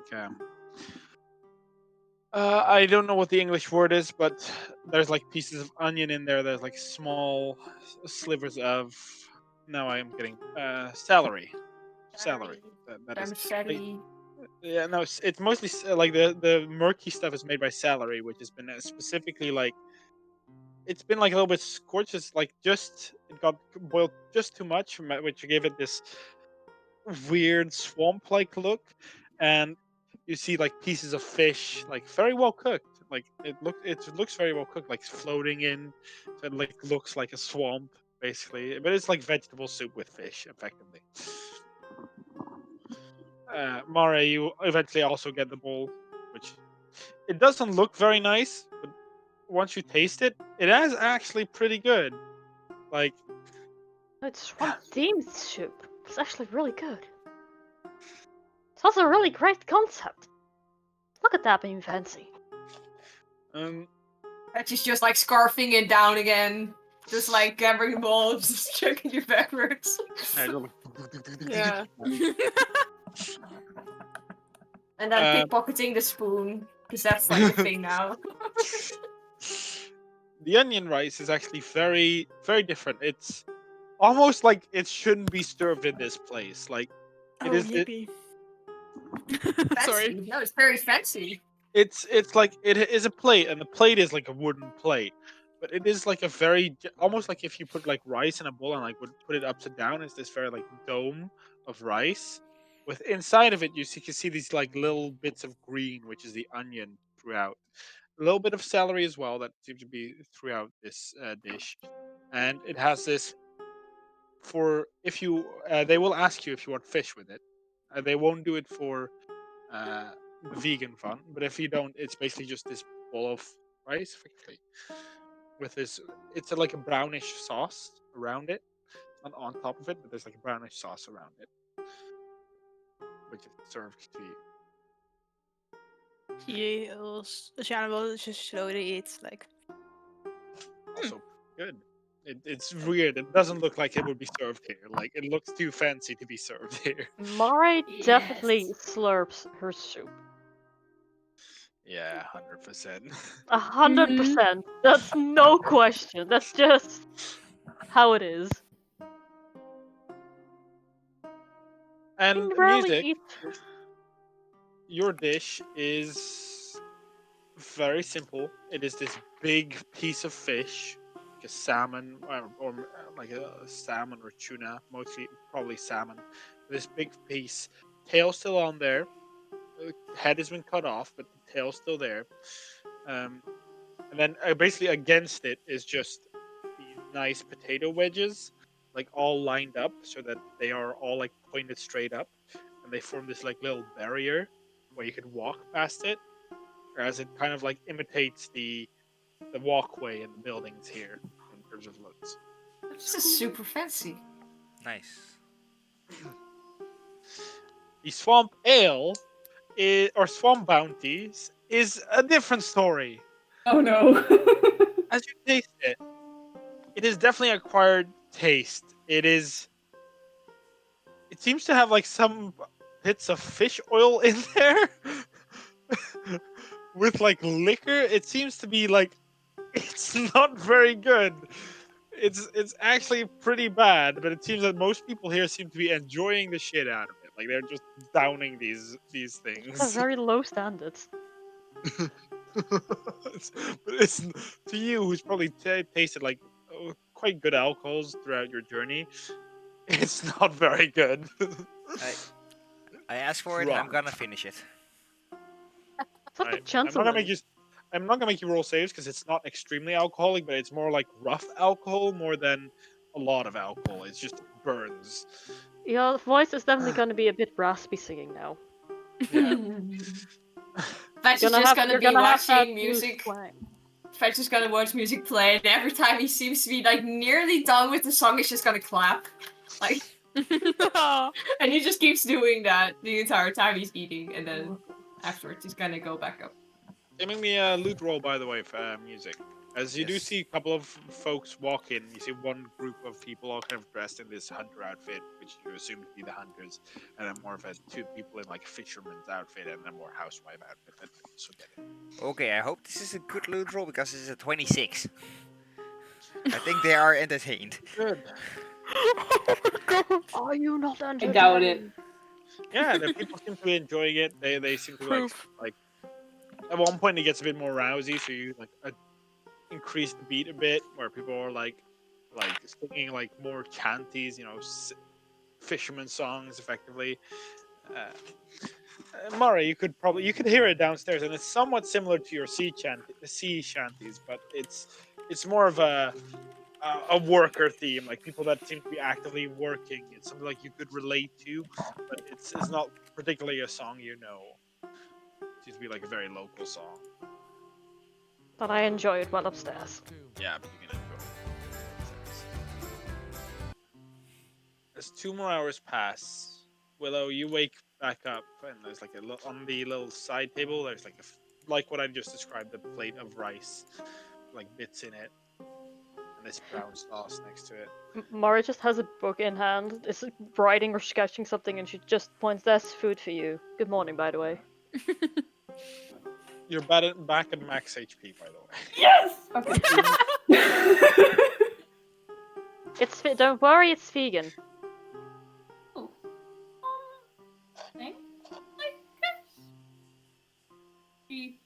I don't know what the English word is, but there's like pieces of onion in there. There's like small slivers of. No, I am getting celery. Celery. That is. Like, Vermicelli. yeah, no, it's mostly like the murky stuff is made by celery, which has been specifically like it's been like a little bit scorched. It's like just it got boiled just too much, which gave it this weird swamp-like look, and you see like pieces of fish, like very well cooked. Like it looks very well cooked, like floating in, so it like looks like a swamp basically. But it's like vegetable soup with fish, effectively. Mara, you eventually also get the bowl, which it doesn't look very nice, but once you taste it, it is actually pretty good. Like It's swamp themed soup. It's actually really good. It's also a really great concept. Look at that being fancy. She's just like scarfing it down again. Just like gathering the ball, just chucking you backwards. Yeah. And then pickpocketing the spoon, because that's like the thing now. the onion rice is actually very, very different. It's almost like it shouldn't be served in this place. Like it is. Yippee. Sorry. Fancy. No, it's very fancy. It's like it is a plate, and the plate is like a wooden plate. But it is like a very almost like if you put like rice in a bowl and like would put it upside down. It's this very like dome of rice. With inside of it, you can see these like little bits of green, which is the onion throughout. A little bit of celery as well that seems to be throughout this dish, and it has this for if you they will ask you if you want fish with it. They won't do it for uh, vegan fun, but if you don't, it's basically just this bowl of rice, effectively, with this. It's like a brownish sauce around it, not on top of it, but there's like a brownish sauce around it, which is served to you. Shana will just slowly eat, like. Also good. It's weird. It doesn't look like it would be served here. Like it looks too fancy to be served here. Mare definitely Yes. slurps her soup. Yeah, 100%. 100%. That's no question. That's just how it is. I And can rarely music, eat soup. your dish is very simple. It is this big piece of fish, like a salmon, or like a salmon or tuna, mostly probably salmon. This big piece, tail still on there. Head has been cut off, but the tail's still there. Um, and then basically against it is just these nice potato wedges, like all lined up so that they are all like pointed straight up, and they form this like little barrier where you could walk past it, whereas it kind of like imitates the walkway in the buildings here in terms of looks. This is super fancy. Nice. The swamp ale or swamp bounties is a different story. Oh no. As you taste it, it is definitely acquired taste. It seems to have like some bits of fish oil in there with like liquor. It seems to be like it's not very good. It's actually pretty bad, but it seems that most people here seem to be enjoying the shit out of it. Like they're just downing these It's a things. very low standards. But it's to you who's probably tasted like quite good alcohols throughout your journey. It's not very good. I asked for it. I'm gonna finish it. It's like a Right. I'm not gonna make gentleman. you. I'm not gonna make you roll saves because it's not extremely alcoholic, but it's more like rough alcohol more than a lot of alcohol. It's just burns. Your voice is definitely going to be a bit raspy singing now. Yeah. Fetch is just gonna you're be gonna have that watching huge music. twang. Fetch is gonna watch music play, and every time he seems to be like nearly done with the song, he's just gonna clap. Like, and he just keeps doing that the entire time he's eating, and then afterwards he's gonna go back up. Giving me a loot roll, by the way, for music. As you do Yes. see a couple of folks walk in, you see one group of people all kind of dressed in this hunter outfit, which you assume to be the hunters, and then more of a two people in like fisherman's outfit, and then more housewife outfit. That you also get it. Okay, I hope this is a good loot roll because this is a 26. I think they are entertained. Good. Are you not I entertained? doubt it. Yeah, the people seem to be enjoying it. They seem to Proof. like. At one point, it gets a bit more rousy, so you like increase the beat a bit, where people are like singing like more chanties, fisherman songs, effectively. Murray, you could hear it downstairs, and it's somewhat similar to your sea shanties, but it's more of a worker theme, like people that seem to be actively working. It's something like you could relate to, but it's not particularly a song you know. It seems to be like a very local song. But I enjoy it while upstairs. Yeah, but you can enjoy it. As 2 more hours pass, Willow, you wake back up, and there's like on the little side table. There's like like what I just described, the plate of rice, like bits in it, and this brown sauce next to it. Mara just has a book in hand, is writing or sketching something, and she just points, "That's food for you. Good morning, by the way." You're back at max HP, by the way. Yes! Okay. Don't worry, it's vegan. Oh. I guess. She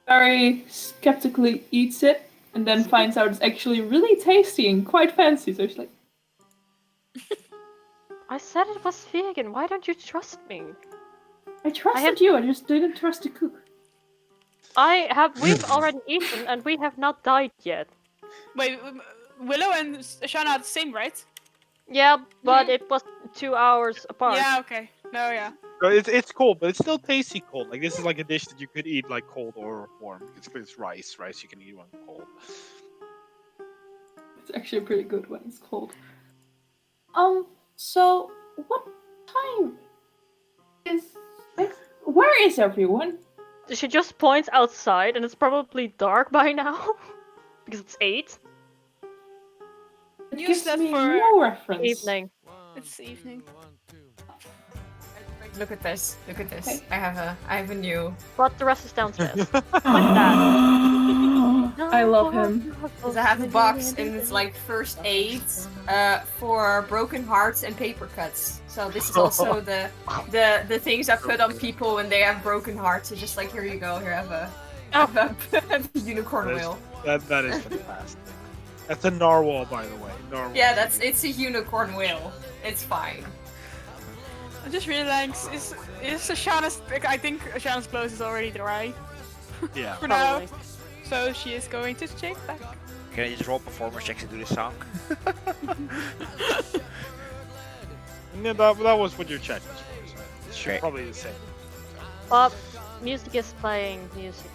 very skeptically eats it and then finds out it's actually really tasty and quite fancy. So she's like, I said it was vegan. Why don't you trust me? I trusted have- you. I just didn't trust the cook. We've already eaten and we have not died yet. Wait, Willow and Shana are the same, right? Yeah, but it was 2 hours apart. Yeah, okay. No, yeah. So it's cold, but it's still tasty cold. Like this is like a dish that you could eat like cold or warm. It's rice. Rice you can eat when cold. It's actually pretty good when it's cold. So what time is it? Where is everyone? She just points outside and it's probably dark by now. Because it's 8. It Use gives that me for no reference. Evening. It's evening. Look at this. Look at this. Okay. I have a new. But the rest is downstairs. With that. I love him. Because I have a box and it's like first aid for broken hearts and paper cuts. So this is also the things I put on people when they have broken hearts. It's just like, here you go. Here I have a unicorn wheel. That is fantastic. That's a narwhal, by the way. Narwhal. Yeah, it's a unicorn wheel. It's fine. I just realized is Shana's. I think Shana's clothes is already dry Yeah. for now, Probably. so she is going to change back. Can I just roll performance checks to do this song? Yeah, that was what your check was for. So it should Okay. probably the same. But music is playing music.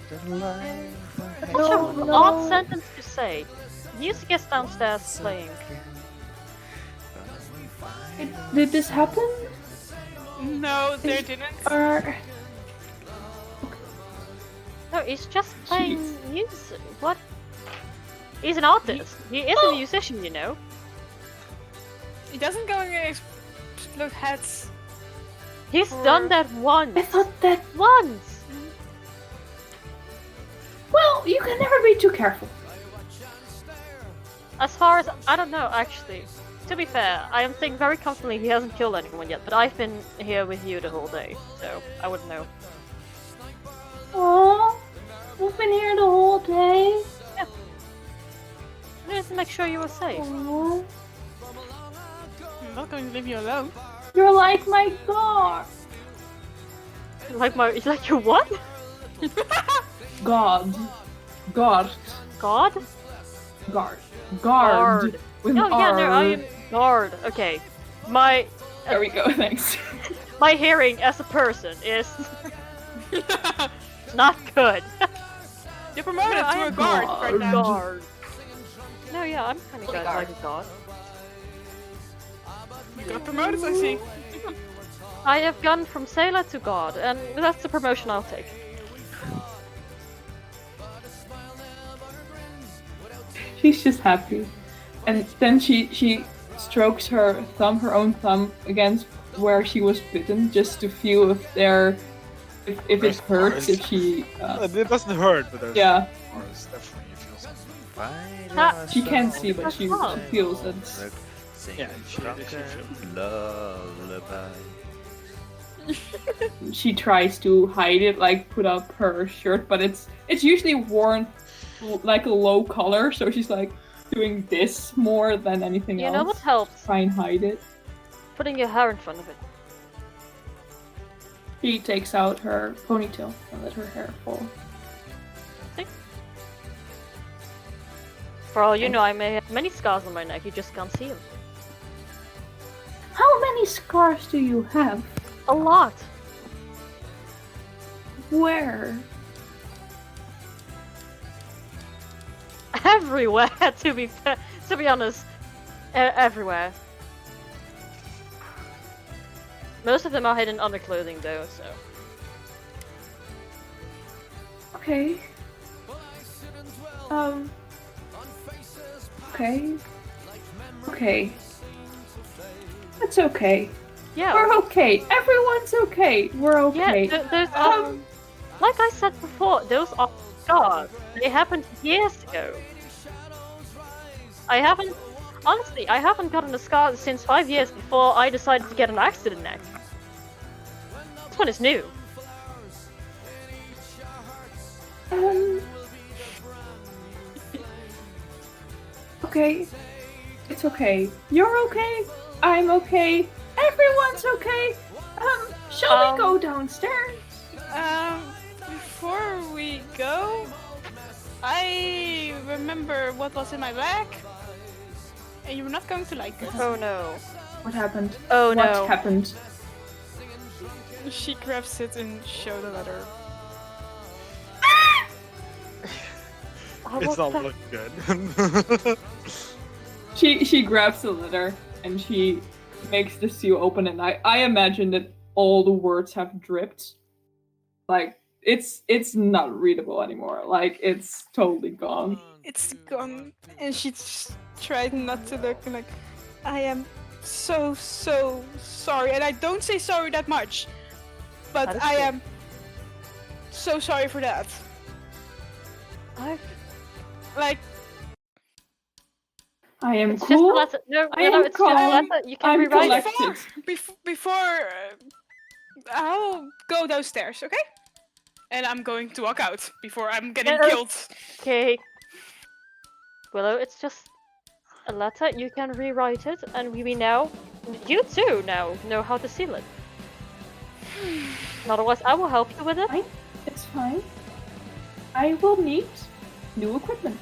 Such an odd sentence to say. Music is downstairs playing. Did this happen? No, there didn't. Or No, he's just playing music. What? He's an artist. He is a musician, you know. He doesn't go and explode heads. He's done that I once. thought that. Once. Well, you can never be too careful. As far as I don't know, actually. To be fair, I am thinking very comfortably he hasn't killed anyone yet, but I've been here with you the whole day, so I wouldn't know. Aww, we've been here the whole day. Just to make sure you were safe. Aww. I'm not going to leave you alone. You're like my god. Like your what? God. God. God? Guard. Guard. Guard. With Oh an yeah, no, I R. am guard. Okay. My There we go, thanks. my hearing as a person is not good. You're promoted No, I to a am guard right now. Guard. No, yeah, I'm kind of good, Guard. like a god. You got promoted, I see. I have gone from sailor to god, and that's the promotion I'll take. She's just happy. And then she strokes her own thumb against where she was bitten, just to feel if it hurts, if she... It doesn't hurt, but there's yeah, scars, definitely you feel something. she can't see, but she feels it. Yeah, she She tries to hide it, like put up her shirt, but it's usually worn like a low collar, so she's like doing this more than anything You else. know what helps? Try and hide it. Putting your hair in front of it. She takes out her ponytail and let her hair fall. For all you know, I may have many scars on my neck, you just can't see them. How many scars do you have? A lot! Where? Everywhere, to be honest. Everywhere. Most of them are hidden under clothing though, so... Okay. Okay. Okay. That's okay. Yeah. We're okay. Everyone's okay. We're okay. Yeah, those are... Like I said before, those are scars. They happened years ago. Honestly, I haven't gotten a scar since 5 years before I decided to get an axe to the neck. This one is new. Okay. It's okay. You're okay. I'm okay. Everyone's okay. Shall we go downstairs? Before we go, I remember what was in my bag, and you're not going to like it. Oh no. What happened? Oh What no. happened? She grabs it and shows the letter. Oh, It's what not the- looking good. She grabs the letter and she makes the seal open, and I imagine that all the words have dripped. Like it's not readable anymore. Like it's totally gone. It's gone, and she tried not to look like. I am so sorry, and I don't say sorry that much, but That is I good. am so sorry for that. I've... I am It's cool. just a letter. No, I no, am it's just a calm. letter. You can I'm rewrite it. collected. Before I'll go downstairs, okay? And I'm going to walk out before I'm getting Yeah. killed. Okay. Willow, it's just a letter. You can rewrite it, and we now, you too now know how to seal it. Otherwise, I will help you with it. It's fine. I will need new equipment.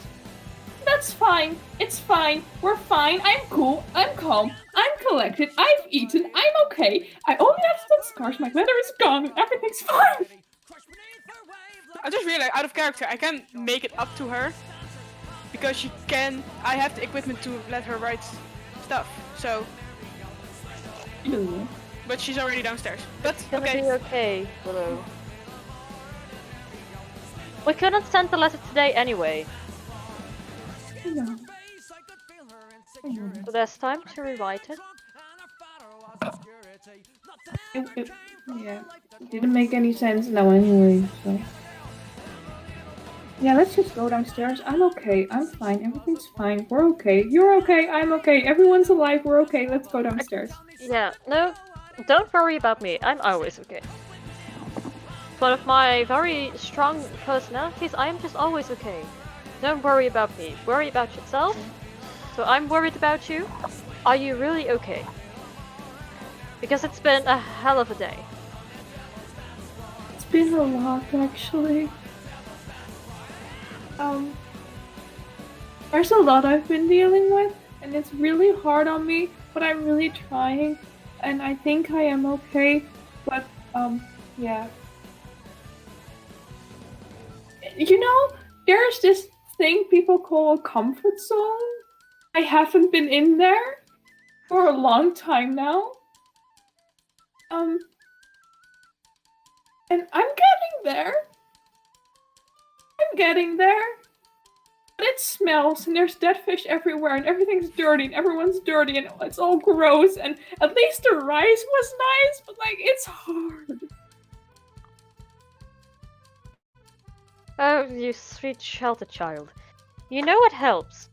That's fine. It's fine. We're fine. I'm cool. I'm calm. I'm collected. I've eaten. I'm okay. I only have some scars. My leather is gone and everything's fine. I just realized, out of character, I can make it up to her. Because she can. I have the equipment to let her write stuff. So. Ew. But she's already downstairs. But, It's gonna okay. be okay, Willow. We couldn't send the letter today anyway, I know. I know. so there's time to rewrite it. Yeah, it didn't make any sense now anyway, so. Yeah, let's just go downstairs. I'm okay. I'm fine. Everything's fine. We're okay. You're okay. I'm okay. Everyone's alive. We're okay. Let's go downstairs. Yeah, no, don't worry about me. I'm always okay. One of my very strong personalities, I am just always okay. Don't worry about me. Worry about yourself. So I'm worried about you. Are you really okay? Because it's been a hell of a day. It's been a lot, actually. There's a lot I've been dealing with, and it's really hard on me, but I'm really trying, and I think I am okay, but, yeah. You know, there's this thing people call a comfort zone. I haven't been in there for a long time now. And I'm getting there. I'm getting there. But it smells, and there's dead fish everywhere, and everything's dirty, and everyone's dirty, and it's all gross, and at least the rice was nice, but, like, it's hard. Oh, you sweet sheltered child. You know what helps?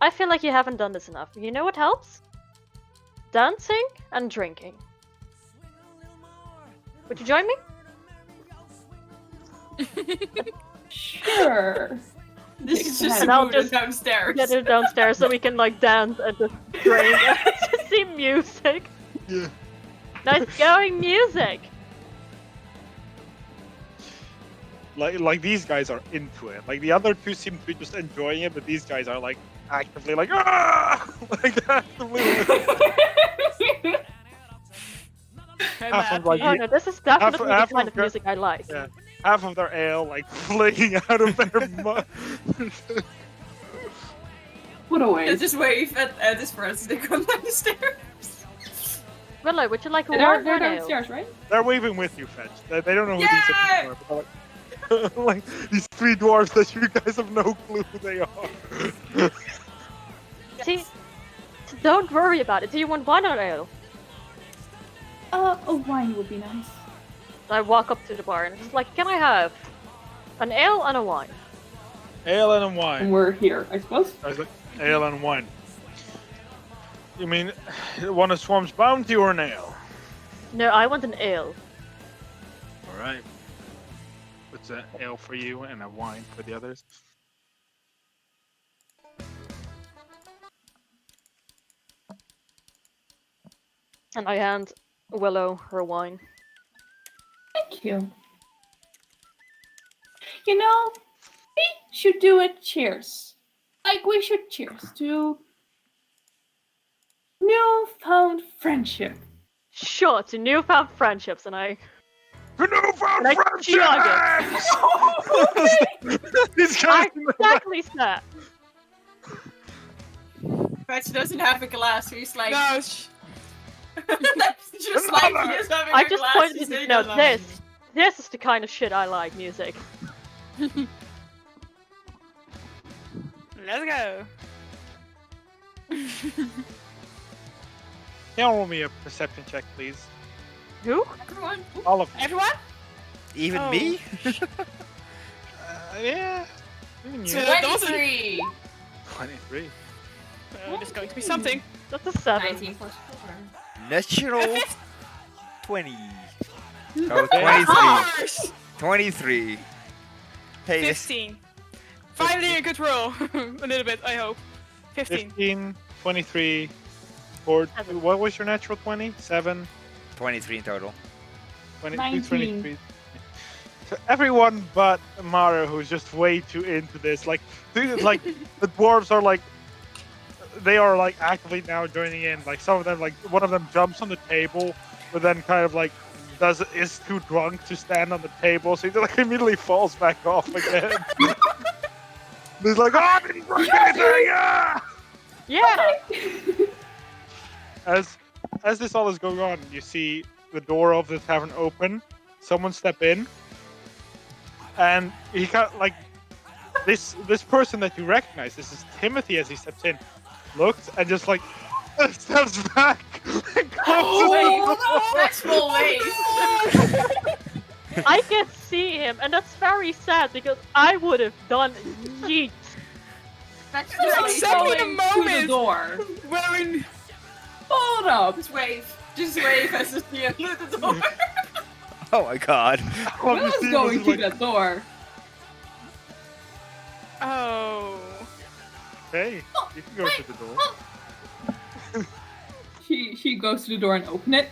I feel like you haven't done this enough. You know what helps? Dancing and drinking. Would you join me? Sure. This is just And I'll moved just downstairs. Get her downstairs so we can like dance and just drink and just see music. Yeah. Nice going music. Like these guys are into it. Like the other two seem to be just enjoying it, but these guys are like actively like ah, like actively. Half of, like, Oh no, this is definitely half the kind of of music I like. Yeah. Half of their ale like flaking out of their mouth. What a I waste. just wave at this person to come down the stairs. Willow, would you like a They're warm ale? downstairs, right? They're waving with you, Fetch. They don't know who Yay! these people are, but they're like, like these three dwarves that you guys have no clue who they are. See, don't worry about it. Do you want wine or ale? A wine would be nice. I walk up to the bar and it's like, can I have an ale and a wine? Ale and And wine. we're here, I suppose. I was like, ale and wine. You mean, want a Swamp's Bounty or an ale? No, I want an ale. Alright. What's an ale for you and a wine for the others? And I hand Willow her wine. Thank you. You know, we should do a cheers. Like, we should cheers to newfound friendship. Sure, to newfound friendships, and I Newfound Like, friendships! These guys exactly that. Fetch doesn't have a glass, so he's like, No, just like he is having I a just glass. pointed he's to saying no, alone. this is the kind of shit I like, music. let's go. Can you roll me a perception check, please? Who? Everyone, All of you. Everyone? Even Oh. me? Yeah. Even you. So- That wasn't- 23! 23. There's going to be something. That's a 7. 19 plus 4. Natural 20. So Okay. 23. 23. Hey, this 15. Finally a good roll. A little bit, I hope. 15. 15, 23, 4. Seven. What was your natural 20? 7, 23 in total. 22, 19. 23. So everyone but Mario, who's just way too into this. Like the dwarves are like, they are like actively now joining in. Like some of them, like one of them jumps on the table, but then kind of like is too drunk to stand on the table, so he like immediately falls back off again. He's like, oh, I didn't break anything! Yeah! Yeah! As this all is going on, you see the door of the tavern open, someone step in, and he kind of like this person that you recognize. This is Timothy as he steps in, looks and just like steps back and closes the door. Fetch will wait. I can see him, and that's very sad because I would have done yeet. Fetch That's just exactly the going moment. to the door. Wearing. Hold up. Just wave. Just wave as you see him through the door. Oh my god. Willow's going to that door. Oh. Hey, you can go to the door. She goes to the door and open it.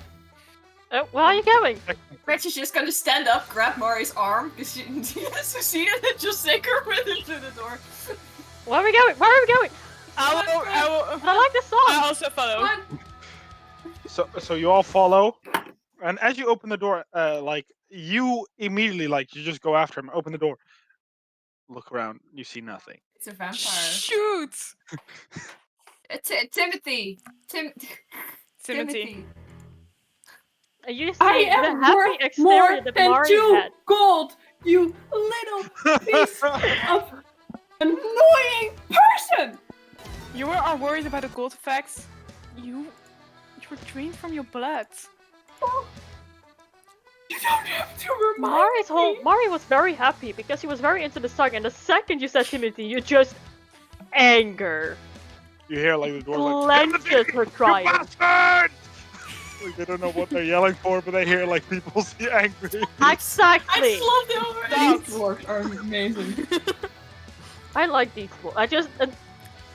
Oh, where are you going? Fetch is just gonna stand up, grab Mori's arm, because she has to see it, and just take her with him through the door. Where are we going? Where are we going? I But I like this song. also follow. What? So you all follow, and as you open the door, like you immediately like you just go after him, open the door, look around, you see nothing. It's a vampire. Shoot! Timothy! Timothy. You see I the am happy worth exterior more that than Mari 2 had. gold, you little piece of annoying person! You are worried about the gold effects. You were drained from your blood. Well, you don't have to remind me. Mari was very happy because he was very into the song, and the second you said Timothy, you just anger You hear like the door like clenches her "You crying. bastard!" Like, they don't know what they're yelling for, but they hear like people see angry. Exactly. I love the already! These dwarves are amazing. I like these dwarves. I just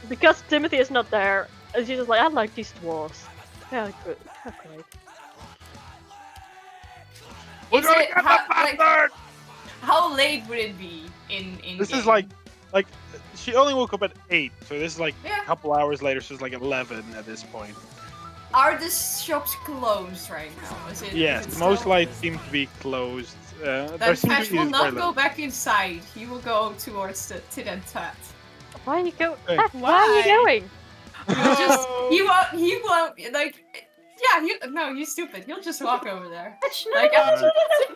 because Timothy is not there, she's just like I like these dwarves. Yeah, good. They're great. We're Is gonna it get the like, bastard! how late would it be in This game? is like she only woke up at 8, so this is like Yeah. a couple hours later. So it's like 11 at this point. Are the shops closed right now? Is it? Yes, is it most still- lights seem to be closed. There Then seems Fetch to be will very not go little. back inside. He will go towards the tat. Why are you going? Hey. Why are you going? He won't like. Yeah, no, he's stupid. He'll just walk over there. No, Like, no, no, no,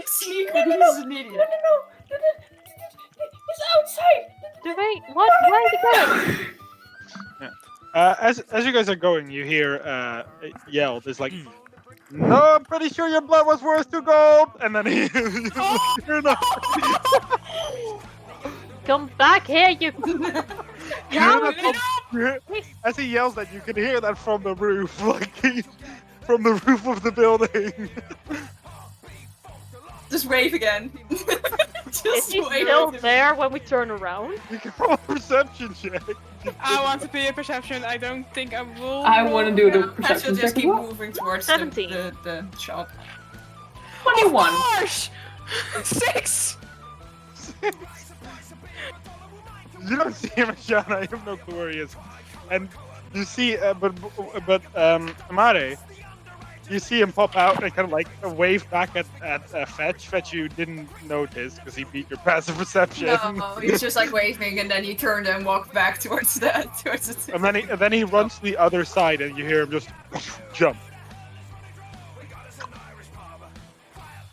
sneak, no, but no, he's an no, idiot. no, it's outside. Do they? What? Where are you going? As you guys are going, you hear yell. There's like, "No, I'm pretty sure your blood was worth 2 gold." And then he, you're not, Come back here, you. you hear that from- you hear- as he yells that, you can hear that from the roof, like from the roof of the building. Just wave again. Just Is he wait still with him. there when we turn around? You can roll a perception check. I want to be a perception. I don't think I will. I want to do the Patch will perception just check as keep well. moving towards 17. the shop. 21. Gosh! 6! You don't see him, Shana. You have no clue where he is. And you see, Amare, you see him pop out and kind of like wave back at Fetch. Fetch, you didn't notice because he beat your passive perception. No, he's just like waving, and then he turned and walked back towards the And then he runs to the other side, and you hear him just jump.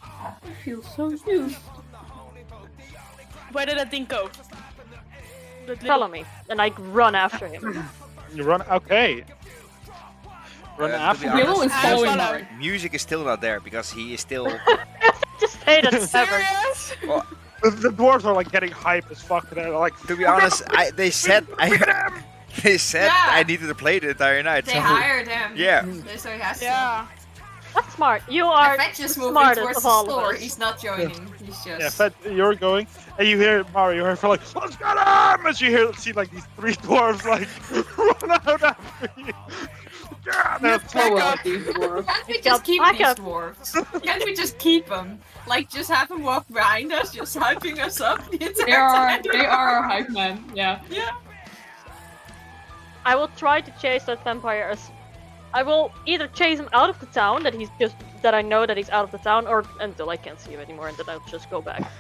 I feel so used. Where did that thing go? That Follow little... me, and I run after him. You run. Okay. Run To be after. honest, Willow is I following follow. Mari. music is still not there because he is still. Just stayed at tavern. Serious? Well, The dwarves are like getting hype as fuck. They're like, to be honest, they said they said Yeah. I needed to play the entire night. They so hired him. yeah. So he has to. Yeah. That's smart. You are Fetch the is moving smartest towards of the all store. of us. He's not joining. He's just. yeah, Fed, you're going, and you hear Mario. You hear for like, let's get him! As you see like these three dwarves like run out after you. Yeah, they're Back Oh well, up. these dwarves. Can't we Back just up, keep back these up. dwarves? Can't we just keep them? Like, just have them walk behind us, just hyping us up the entire They are our hype man. Yeah. Yeah. I will try to chase that vampire as I will either chase him out of the town that I know that he's out of the town, or until I can't see him anymore, and then I'll just go back.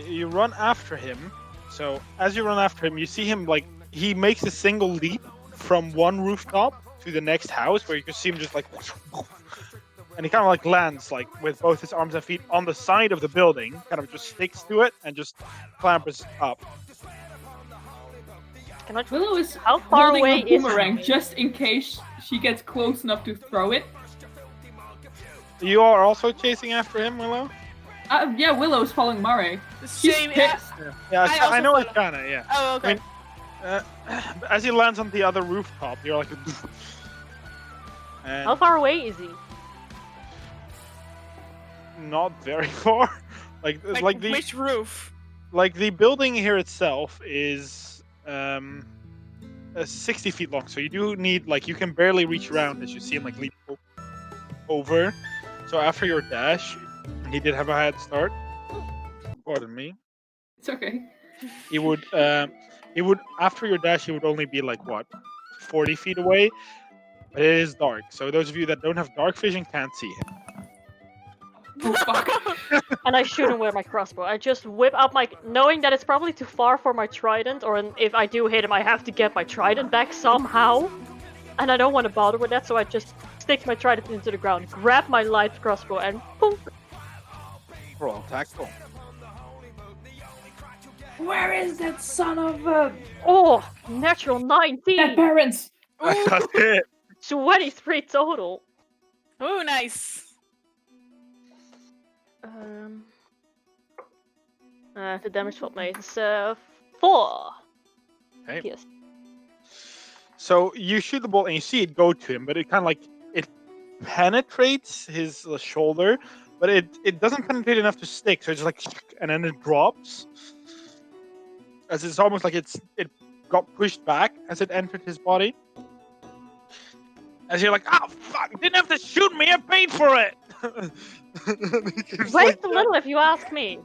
You run after him. So as you run after him, you see him like he makes a single leap from one rooftop to the next house, where you can see him just like, and he kind of like lands like with both his arms and feet on the side of the building, kind of just sticks to it and just clambers up. Can I? Willow is How far holding away a is boomerang he? just in case she gets close enough to throw it. You are also chasing after him, Willow? Yeah, Willow's following Mare. The She's same. pissed. Yeah, I also I know follow. Arcana, yeah. Oh, okay. I mean, as he lands on the other rooftop, you're like, and How far away is he? not very far. Like the which roof? like the building here itself is 60 feet long, so you do need like you can barely reach around as you see him like leap over. So after your dash, he did have a head start. Pardon me. It's okay. He would after your dash he would only be like what 40 feet away, but it is dark, so those of you that don't have dark vision can't see him. Oh fuck. And I shoot him with my crossbow. I just whip out my, knowing that it's probably too far for my trident, or if I do hit him, I have to get my trident back somehow. And I don't want to bother with that, so I just stick my trident into the ground, grab my light crossbow, and boom. Roll tactful. Where is that son of a... Oh, natural Dead 19! parents! That's it. 23 total. Oh, nice. The damage fault made is 4. Okay. Yes. So you shoot the bolt and you see it go to him, but it kind of like it penetrates his shoulder, but it doesn't penetrate enough to stick. So it's just like, and then it drops. As it's almost like it got pushed back as it entered his body. As you're like, oh fuck! Didn't have to shoot me. I paid for it. Wait a little if you ask me.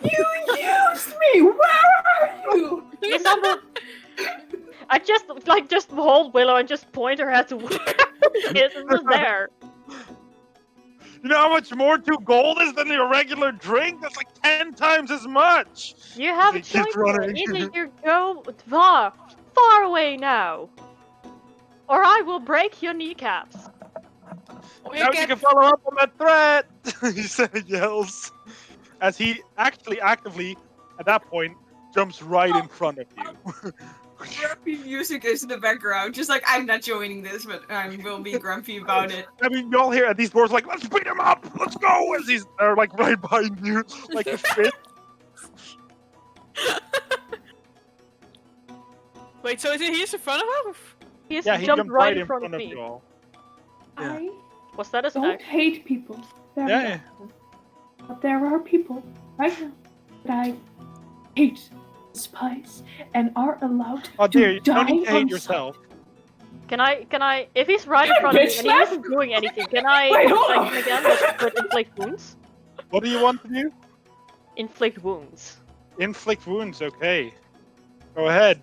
You used me! Where are you? He's on the... I just hold Willow and just point her at the it was there. You know how much more 2 gold is than your regular drink? That's like 10 times as much. You have a He keeps choice. running. Either you go far away now, or I will break your kneecaps. Now you can follow up on that threat. He yells as he actually actively, at that point, jumps right in front of you. Grumpy music is in the background, just like I'm not joining this, but I will be grumpy about it. I mean, you all hear these dwarves like, let's beat him up, let's go, as they're like right behind you, like a fist. Wait, so is it he's in front of us? He Yeah, he jumped right in front front of you me. all. I Was that a don't stack? hate people. Very Yeah. often. But there are people right now that I hate spice and are allowed Oh to dear, no die need to hate on yourself. Can I, if he's right in front of me Bitch and he slap! isn't doing anything, can I Wait, hold inflict on. him again with inflict wounds? What do you want to do? Inflict wounds. Inflict wounds, okay. Go ahead.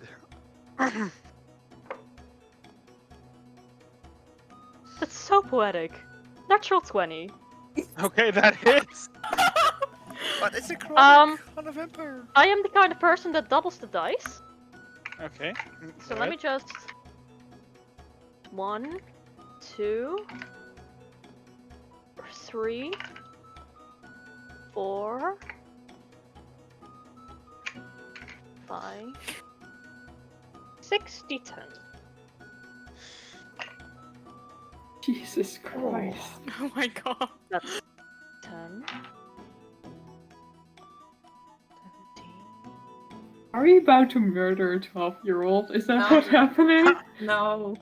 That's so poetic. Natural 20. Okay, that hits. But it's a chronic on a vampire. I am the kind of person that doubles the dice. Okay. So let me just 1, 2, 3, 4, 5, 6, D10. Jesus Christ. Oh my god. That's 10. 17. Are we about to murder a 12-year-old? Is that No. what's happening? No.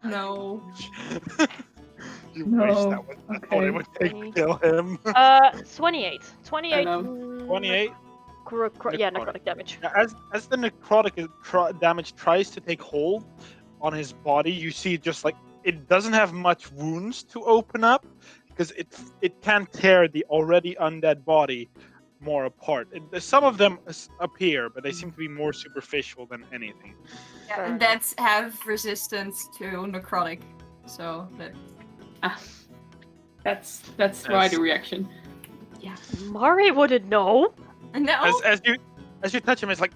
No. You No, wish that was what it okay. would take to kill him. 28. 28. know. 28. Yeah, Necrotic. necrotic damage. As the necrotic damage tries to take hold on his body, you see just like it doesn't have much wounds to open up because it can't tear the already undead body more apart. Some of them appear, but they seem to be more superficial than anything. Yeah, Fair and enough. that's have resistance to necrotic. So that That's right, the reaction. yeah. Mari wouldn't know. No. As you touch him, it's like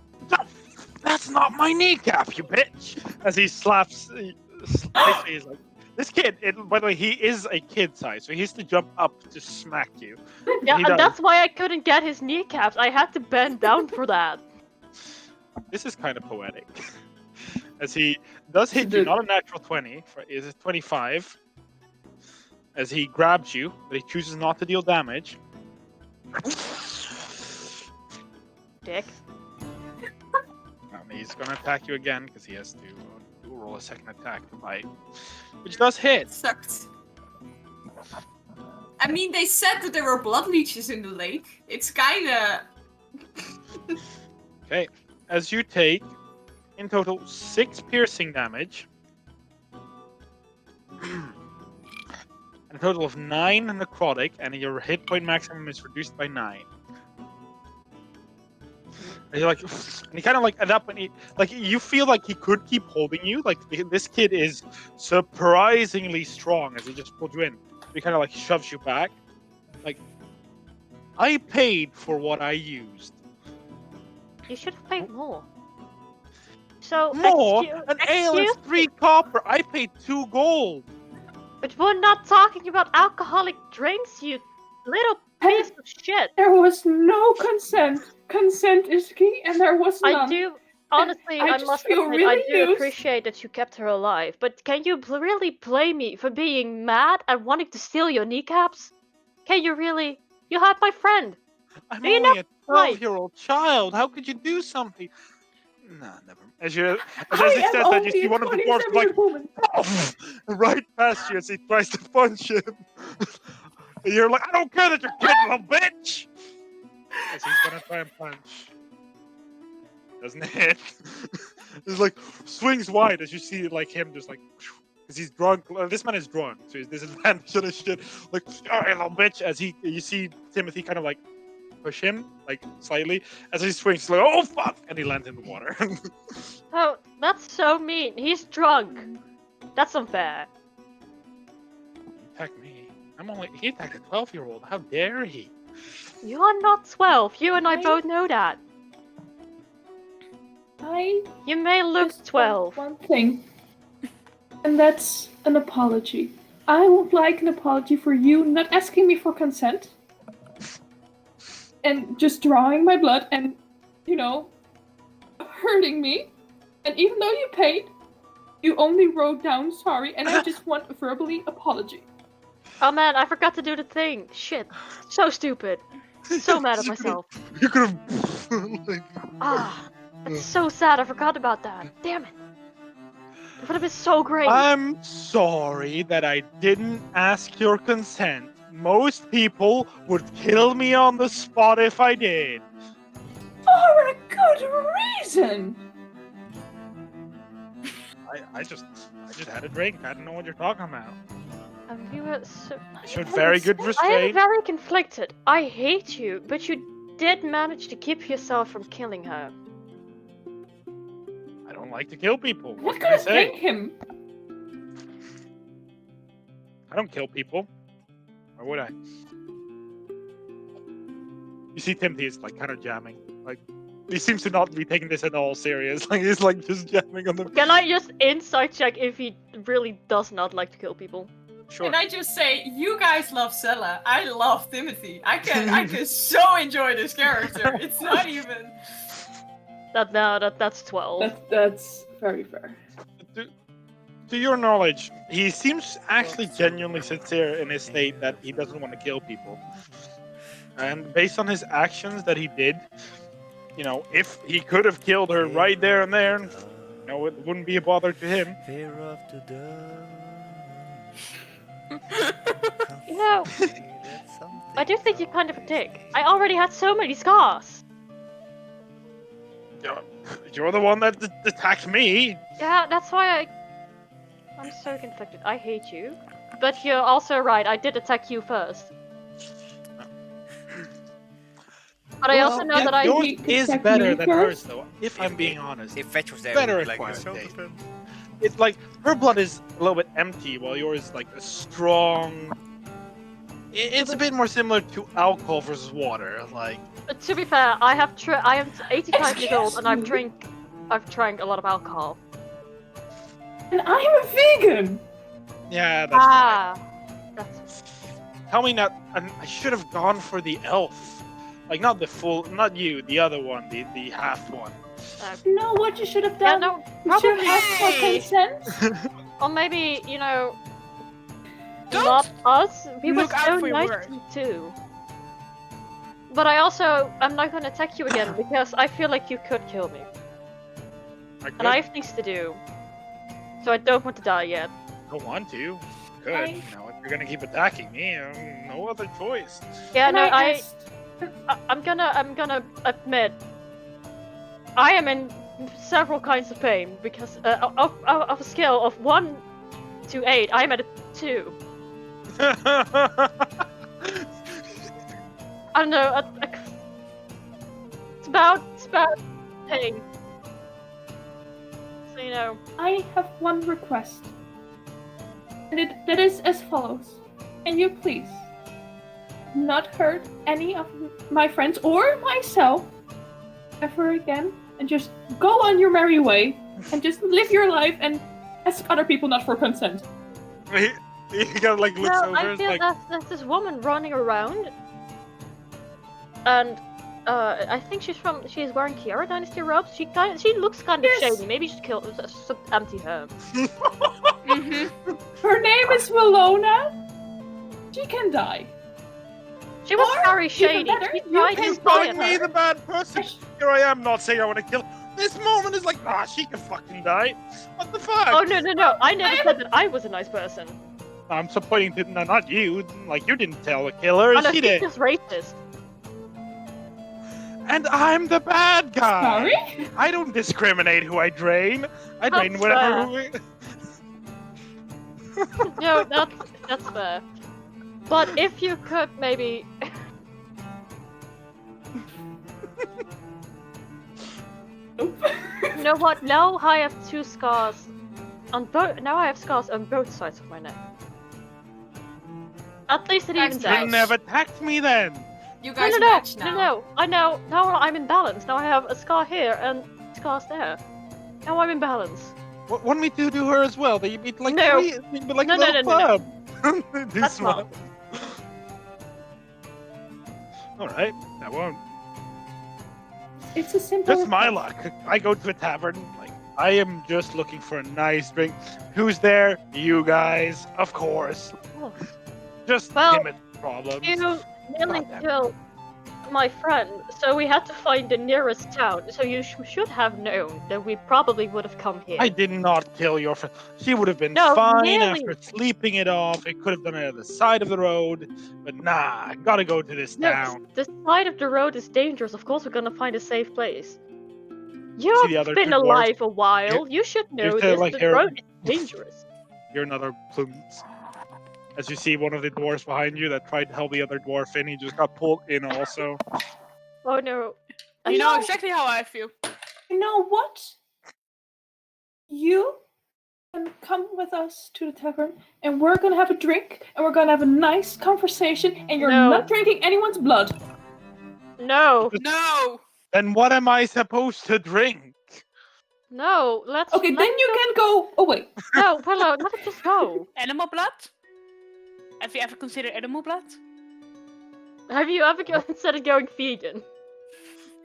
that's not my kneecap, you bitch! As he slaps, basically he's like, this kid. By the way, he is a kid size, so he has to jump up to smack you. Yeah, He and does. that's why I couldn't get his kneecaps. I had to bend down for that. This is kind of poetic. As he does hit you, not a natural 20, is it 25? As he grabs you, but he chooses not to deal damage. Dick. He's gonna attack you again because he has to roll a second attack to bite, which does hit. Sucked. I mean, they said that there were blood leeches in the lake. It's kinda. Okay, as you take in total 6 piercing damage, and a total of 9 necrotic, and your hit point maximum is reduced by 9. And you're like, and he kind of like at that point, you feel like he could keep holding you. Like this kid is surprisingly strong as he just pulled you in. He kind of like shoves you back. Like, I paid for what I used. You should have paid more. So More? An ale is excuse 3 copper. I paid 2 gold. But we're not talking about alcoholic drinks, you little piece of shit. There was no consent. Consent is key, and there was none. I do, honestly, I I just must feel admit, really I do used. appreciate that you kept her alive. But can you really blame me for being mad and wanting to steal your kneecaps? Can you really? You had my friend. I'm Do you only know a why? 12-year-old child. How could you do something? Nah, never. As he I says am that, only you see a one of the dwarves like 27-year-old woman. right past you as he tries to punch him. And you're like, I don't care that you're kid, little bitch. As he's gonna try and punch. Doesn't hit. He's like swings wide as you see like him just like because he's drunk. This man is drunk, so he's disadvantaged on his shit. Like, oh, little bitch, as you see Timothy kind of like push him like slightly as he swings. He's like, oh fuck, and he lands in the water. Oh, that's so mean. He's drunk. That's unfair. Attack me. He attacked a 12-year-old. How dare he? You're not 12. You and I I- both know that. I You may look just 12. want one thing, and that's an apology. I would like an apology for you not asking me for consent, and just drawing my blood and, hurting me. And even though you paid, you only wrote down sorry, and I just want a verbally apology. Oh man, I forgot to do the thing. Shit. So stupid. So mad at myself. You could have. Ah, it's so sad. I forgot about that. Damn it. It would have been so great. I'm sorry that I didn't ask your consent. most people would kill me on the spot if I did. For a good reason. I just had a drink. I don't know what you're talking about. You were so... I showed very good I am restraint. very conflicted. I hate you, but you did manage to keep yourself from killing her. I don't like to kill people. I'm What not can I gonna say? thank him. I don't kill people. Why would I? You see, Timothy is like kind of jamming. Like he seems to not be taking this at all serious. Like he's like just jamming on the. Can I just insight check if he really does not like to kill people? Sure. Can I just say, you guys love Sella. I love Timothy. I can so enjoy this character. It's not even. That's 12. That's very fair. To your knowledge, he seems actually genuinely sincere in his state that he doesn't want to kill people. And based on his actions that he did, you know, if he could have killed her right there and there, you know, it wouldn't be a bother to him. Fear of the dark. You know, I do think you're kind of a dick. I already had so many scars. You're the one that attacked me. Yeah, that's why I'm so conflicted. I hate you. But you're also right, I did attack you first. But I also know that yours He is attacked better me than hers, first? though. If I'm being honest, If Fetch was there, Better we'd be like, acquired "It's so taste. different." it's like her blood is a little bit empty, while yours is like a strong. It's a bit more similar to alcohol versus water. Like, But to be fair, I am 85 years old and Excuse me? I've drank a lot of alcohol. And I'm a vegan. yeah, that's right. That's Tell me not. I should have gone for the elf. Like, not the full, not you, the other one, the half one. You know what you should have yeah, done? no, You should probably. have asked for consent. Or maybe, you know, Don't not us. We were look out so for your nice words. to you too. But I also, I'm not gonna attack you again because I feel like you could kill me. And I have things to do. So I don't want to die yet. don't want to. Good. I- You know, if you're gonna keep attacking me, no other choice. Yeah, Can no, ask- I'm gonna admit, I am in several kinds of pain because of a scale of 1 to 8, I'm at a 2. I don't know. It's about pain. So you know. I have one request. And that is as follows. Can you please not hurt any of my friends or myself ever again? And just go on your merry way and just live your life and ask other people not for consent. he kind of like looks Well, over I and feel like, there's this woman running around, and I think she's wearing Kiara Dynasty robes. She looks kind of Yes. shady. Maybe you should empty her. Her name is Willona. She can die. She was Or, very even shady. better, She you tried can to calling inspire me her. the bad person. Here I am, not saying I want to kill. This moment is like, she can fucking die. What the fuck? Oh no! I never said that I was a nice person. I'm so pointing to not you. Like you didn't tell the killer, Oh no, she she's did. just racist. And I'm the bad guy. Sorry? I don't discriminate who I drain. I drain That's whatever. No, that's fair. But if you could maybe. You know what? Now I have 2 scars on both. Now I have scars on both sides of my neck. At least it evens That's You out. nice. never attacked me then. You No, guys no, no, match no, now. no. I know. Now I'm in balance. Now I have a scar here and scars there. Now I'm in balance. Want me to do her as well? That you meet like No. three, you meet like No, a no, little no, no, no. club. Do That's swap. not. All right, I won't. It's a simple Just my request. luck. I go to a tavern. Like I am just looking for a nice drink. Who's there? You guys, of course. Oh. Just Well, timid problems. You nearly Goddamn. killed my friend, so we had to find the nearest town, so you should have known that we probably would have come here. I did not kill your friend. She would have been No, fine nearly. after sleeping it off. It could have done it at the side of the road. But nah, I gotta go to this No, town. the side of the road is dangerous. Of course, we're gonna find a safe place. See the You've other been two dwarves? alive a while. You should know to, this. like, The here- road is dangerous. You're another plumps. As you see one of the dwarves behind you that tried to help the other dwarf in, he just got pulled in also. Oh no. You know No. exactly how I feel. You know what? You can come with us to the tavern, and we're gonna have a drink, and we're gonna have a nice conversation, and you're No. not drinking anyone's blood. No, No! Then what am I supposed to drink? no. Let's. Okay, then you can go away. No, Willow, let it just go. Animal blood? Have you ever considered animal blood? Have you ever considered going vegan?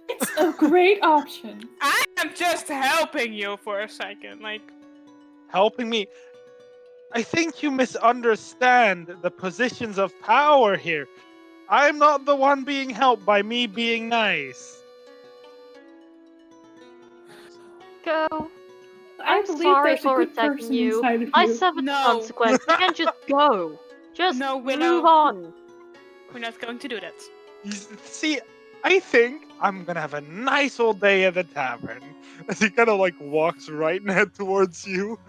It's a great option. I am just helping you for a second. Like, Helping me? I think you misunderstand the positions of power here. I'm not the one being helped by me being nice. Go. I I'm believe sorry there's a for good attacking person you. inside of I you. suffered the No. consequence. You can just go. Just No, Willow. move on. we're not going to do that. See, I think I'm gonna have a nice old day at the tavern. As he kind of like walks right now towards you.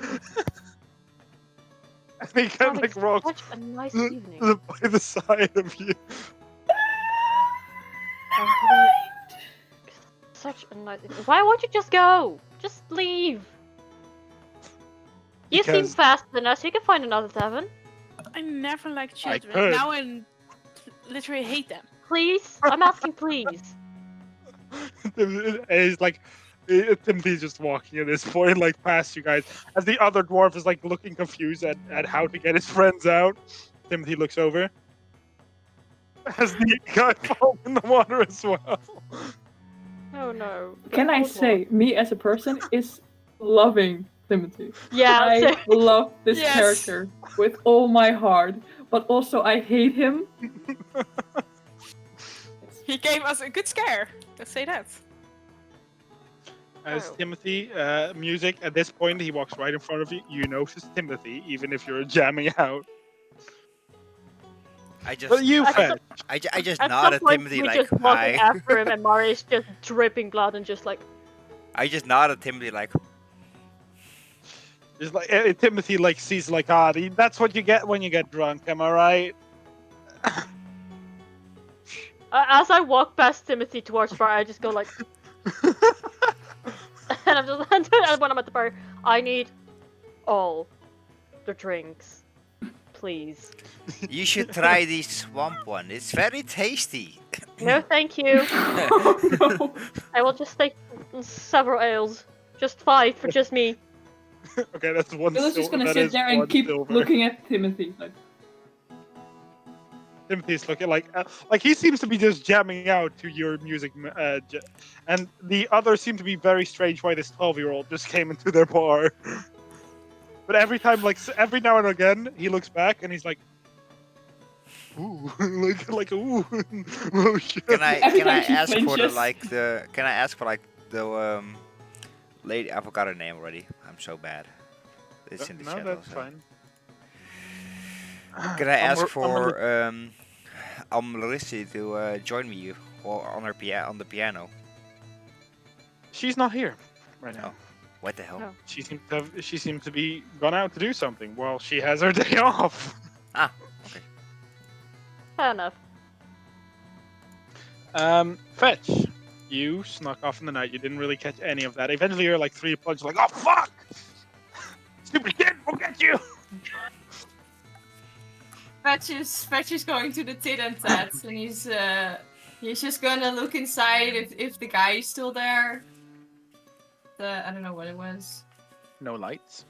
And he kind of Having like walks such a nice to evening. by the side of you. I'm having such a nice. Why won't you just go? Just leave. You seem Because- fast enough. You can find another tavern. I never liked I children. could. Now I literally hate them. Please, I'm asking, please. And he's like, Timothy's just walking at this point, like past you guys. As the other dwarf is like looking confused at how to get his friends out, Timothy looks over. As the guy falls in the water as well. Oh no. Can I Good say, me as a person is loving Timothy. Yeah, I so- love this Yes. character with all my heart, but also I hate him. He gave us a good scare. Let's say that. As Oh. Timothy, music, at this point, he walks right in front of you. You notice Timothy, even if you're jamming out. I just, But you, I Fetch. I just At nod some at point, Timothy we like just walking hi. after him, and Mari's just dripping blood and just like, I just nod at Timothy like, Just like Timothy, like sees like, that's what you get when you get drunk. Am I right? as I walk past Timothy towards bar, I just go like, and I'm just, and when I'm at the bar, I need all the drinks, please. you should try the swamp one. It's very tasty. No, thank you. Oh no. I will just take several ales, just 5 for just me. Okay, that's one. Bill is just gonna that sit is there and one keep silver. looking at Timothy. Like, Timothy's looking like he seems to be just jamming out to your music, and the others seem to be very strange why this 12-year-old just came into their bar. But every time, like every now and again, he looks back and he's like, "Ooh, like ooh, oh shit." Can I Every can I time she ask for the flinches. like the can I ask for like the lady? I forgot her name already. I'm so bad. It's in the No, chat that's also. fine. Can I ask I'm for Larissa to join me or on her on the piano? She's not here right now. What the hell? No. She seems to be gone out to do something while she has her day off. Fair enough. Fetch. You snuck off in the night. You didn't really catch any of that. Eventually, you're like 3 punches, like, oh fuck! Stupid kid, we'll get you! Fetch is going to the tit and tat, and he's just gonna look inside if the guy is still there. I don't know what it was. No lights.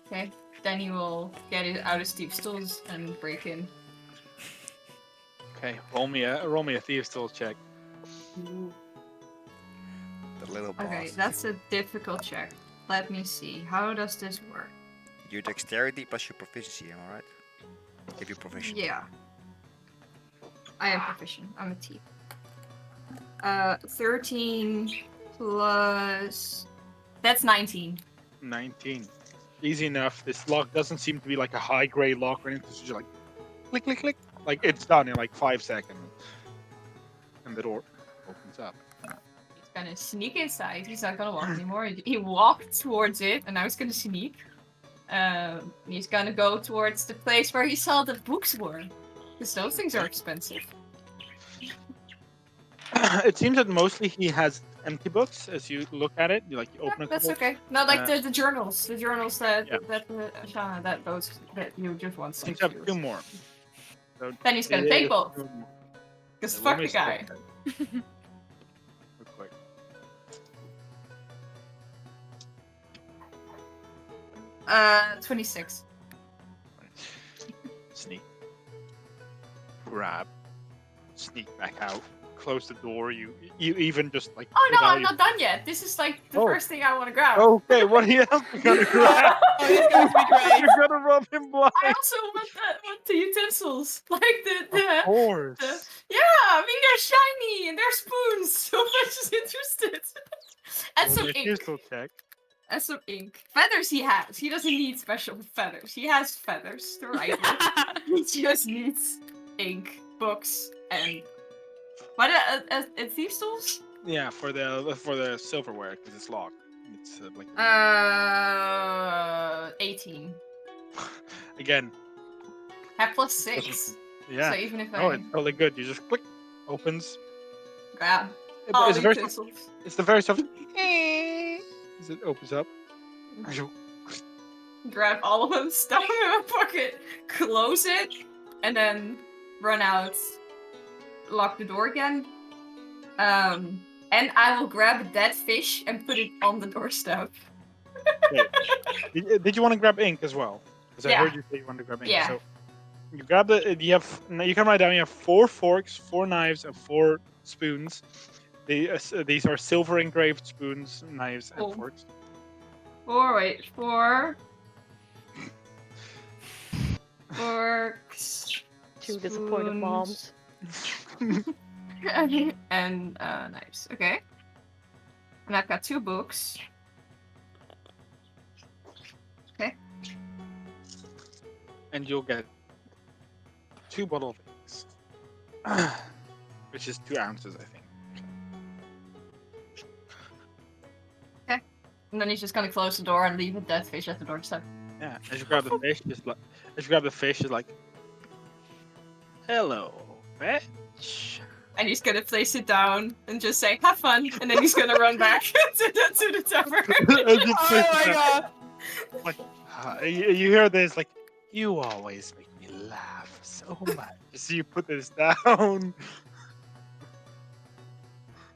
Okay, then he will get it out of Steve's tools and break in. Okay, roll me a thieves tools check. The little boss. Okay, that's a difficult check. Let me see. How does this work? Your dexterity plus your proficiency, am I right? If you're proficient. Yeah. I am proficient. I'm a thief. 13 plus. That's 19. 19. Easy enough. This lock doesn't seem to be like a high grade lock or anything. It's just like click, click, click. Like it's done in like 5 seconds. And the door opens up. He's gonna sneak inside. He's not gonna walk anymore. He walked towards it, and now he's gonna sneak. He's gonna go towards the place where he saw the books were. Because those things are expensive. It seems that mostly he has empty books as you look at it. You open a That's couple. okay. No, like the journals. The journals that Yeah. that you just want. Seems to have 2 more. So Then he's gonna it take is both. 2 more. Because Yeah, let fuck me the guy. stop. Real quick. 26. Sneak. Grab. Sneak back out. Close the door. You even just Oh get no, out I'm not done yet. This is like the Oh. first thing I want to grab. Okay, what else you gonna grab? Oh, he's going to be great. You're gonna rub him blind. I also want the utensils, like the Of course. yeah. I mean they're shiny and they're spoons, so I'm just interested. And some ink. Crystal check. And some ink. Feathers he has. He doesn't need special feathers. He has feathers to write with. He just needs ink, books, and what a thieves' tools? Yeah, for the silverware because it's locked. It's like 18. again. Have plus 6. Yeah. So even if Oh, I it's totally good. You just click, opens. grab all It's the very utensils. it's the very soft. As it opens up. Grab all of them, stuff them in my pocket, close it, and then run out, lock the door again. And I will grab a dead fish and put it on the doorstep. Did you want to grab ink as well? Because I Yeah. heard you say you wanted to grab ink. Yeah. So you grab you can write down you have 4 forks, 4 knives, and 4 spoons. These are silver engraved spoons, knives, and Oh. forks. 4 forks, 2 disappointed spoons, moms. and knives. Okay. And I've got 2 books. Okay. And you'll get 2 bottle of inks. Which is 2 ounces, I think. And then he's just gonna close the door and leave a dead fish at the doorstep. Yeah, as you grab the fish, it's like, hello, bitch. And he's gonna place it down and just say, "Have fun," and then he's gonna run back to the tavern. As you Oh place my it down, god. like, you hear this, like, you always make me laugh so much. So you put this down.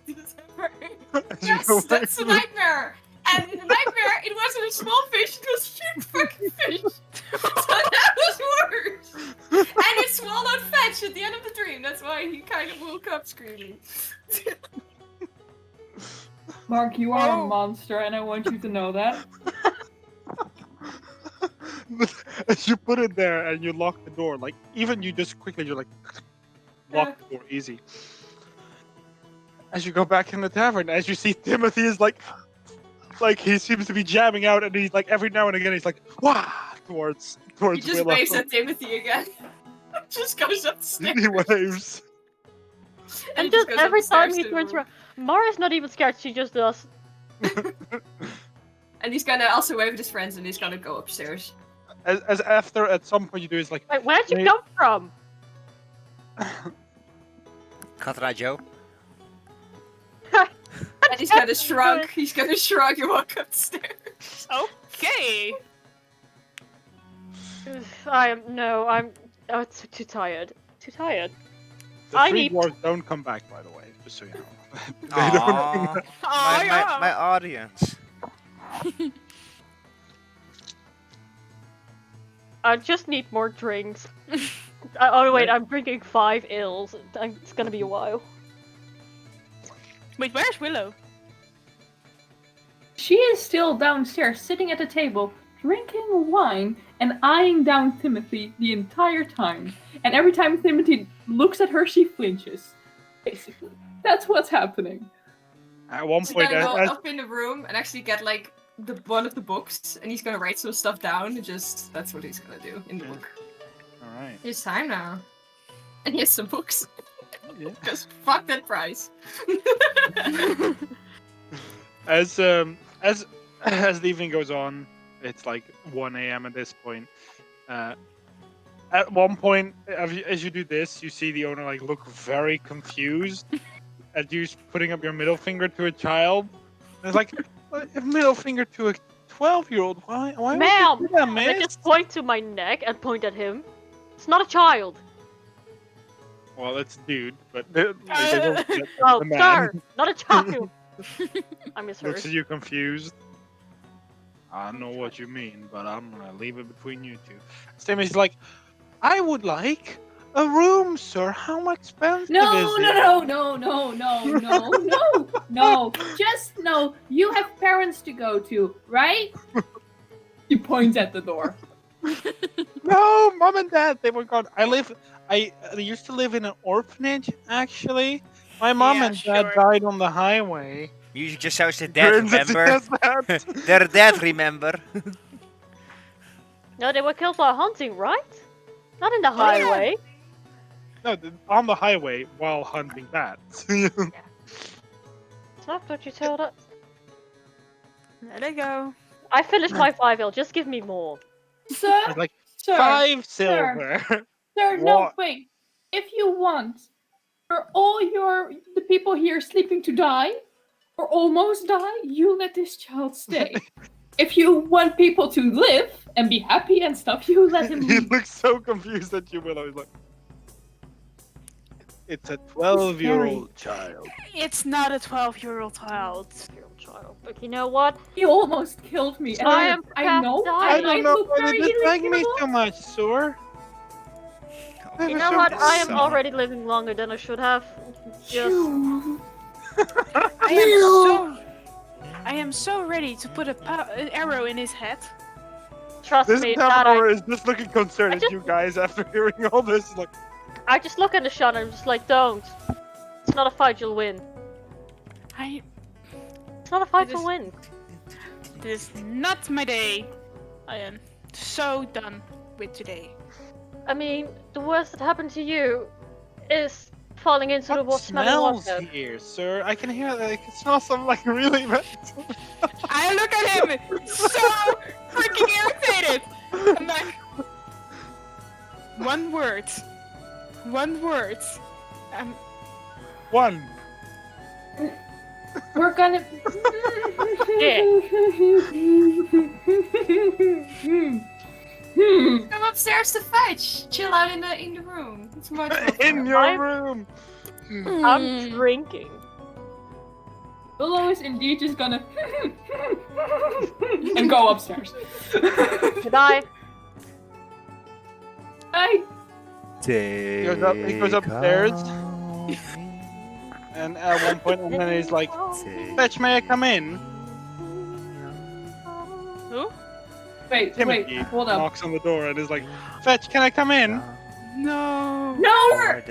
As you Yes, go back that's to a the- nightmare. And in the nightmare, it wasn't a small fish; it was a huge fucking fish. So that was worse. And it swallowed Fetch at the end of the dream. That's why he kind of woke up screaming. Mark, you are Oh. a monster, and I want you to know that. But as you put it there and you lock the door, like even you just quickly you're like lock the door easy. As you go back in the tavern, as you see Timothy is like he seems to be jamming out, and he's like every now and again he's like wah towards He just Willow. waves at Timothy again. Just goes up the stairs. He waves. And he just goes up every the time stairs he to the turns room. around, Mara's not even scared. She just does. And he's gonna also wave at his friends, and he's gonna go upstairs. As after at some point you do is like Wait, where'd you Wait. come from? Katra Joe. And he's gonna shrug. He's gonna shrug and walk up the stairs. Okay. I'm it's too tired. Too tired. the I 3 need- dwarves don't come back, by the way, just so you know. They Aww. don't. Oh yeah. my audience. I just need more drinks. Oh wait, I'm drinking 5 ills. It's gonna be a while. Wait, where's Willow? She is still downstairs, sitting at the table, drinking wine and eyeing down Timothy the entire time. And every time Timothy looks at her, she flinches, basically. That's what's happening. At one He's point, gonna go as up in the room and actually get like one of the books, and he's gonna write some stuff down. And just that's what he's gonna do in the book. all right, It's time now, and he has some books. yeah. Because fuck that price. As the evening goes on, it's like 1 a.m. at this point. At one point, as you do this, you see the owner like look very confused at you putting up your middle finger to a child. And it's like a middle finger to a 12-year-old. Why? Why would Ma'am! you do that, And I miss? just point to my neck and point at him. It's not a child. Well, it's a dude, but they don't get Oh, the man. sir, not a child. I misheard. Looks at you confused. I know what you mean, but I'm gonna leave it between you two. Same as like, I would like a room, sir. How expensive No, is it? no. Just no. You have parents to go to, right? He points at the door. No, mom and dad, they were gone. I used to live in an orphanage, actually. My mom Yeah, and dad sure. died on the highway. You just sounds the dead, Grins as he remember? says that. They're dead, remember? No, they were killed by hunting, right? Not in the highway. No, on the highway while hunting bats. Snap, don't you tell that? There they go. I finished my 5L, just give me more. Sir, It's like sir, 5 silver. sir, no, What? wait. If you want for all the people here sleeping to die or almost die, you let this child stay. If you want people to live and be happy and stuff, you let him He leave. looks so confused at you, Willow. He's like, it's a 12-year-old child. It's not a 12-year-old child. Child. But you know what? He almost killed me. And I am I know. I I don't know look why very you dislike me irredeemable. so much, sir. You know what? I am already living longer than I should have. Just I am so ready to put an arrow in his head. trust This me, that Tavern is just looking concerned I at just- you guys after hearing all this. Like, I just look at the shot and I'm just like, don't. It's not a fight you'll win. It's not a fight It you'll is- win. This is not my day. I am so done with today. I mean, the worst that happened to you is falling into the what smelling smells water. here, sir? I can hear like it smells something like really bad. I look at him so freaking irritated. I'm like, one word. One. We're gonna. Come upstairs to fetch. Chill out in the room. It's much more In fun. your I'm- room. I'm drinking. Willow is indeed just gonna and go upstairs. Good night. Bye. He goes upstairs, and at one point, and then he's like, "Fetch, may I come in?" Who? Wait, Timothy hold up. knocks on the door and is like, "Fetch, can I come in?" No. No!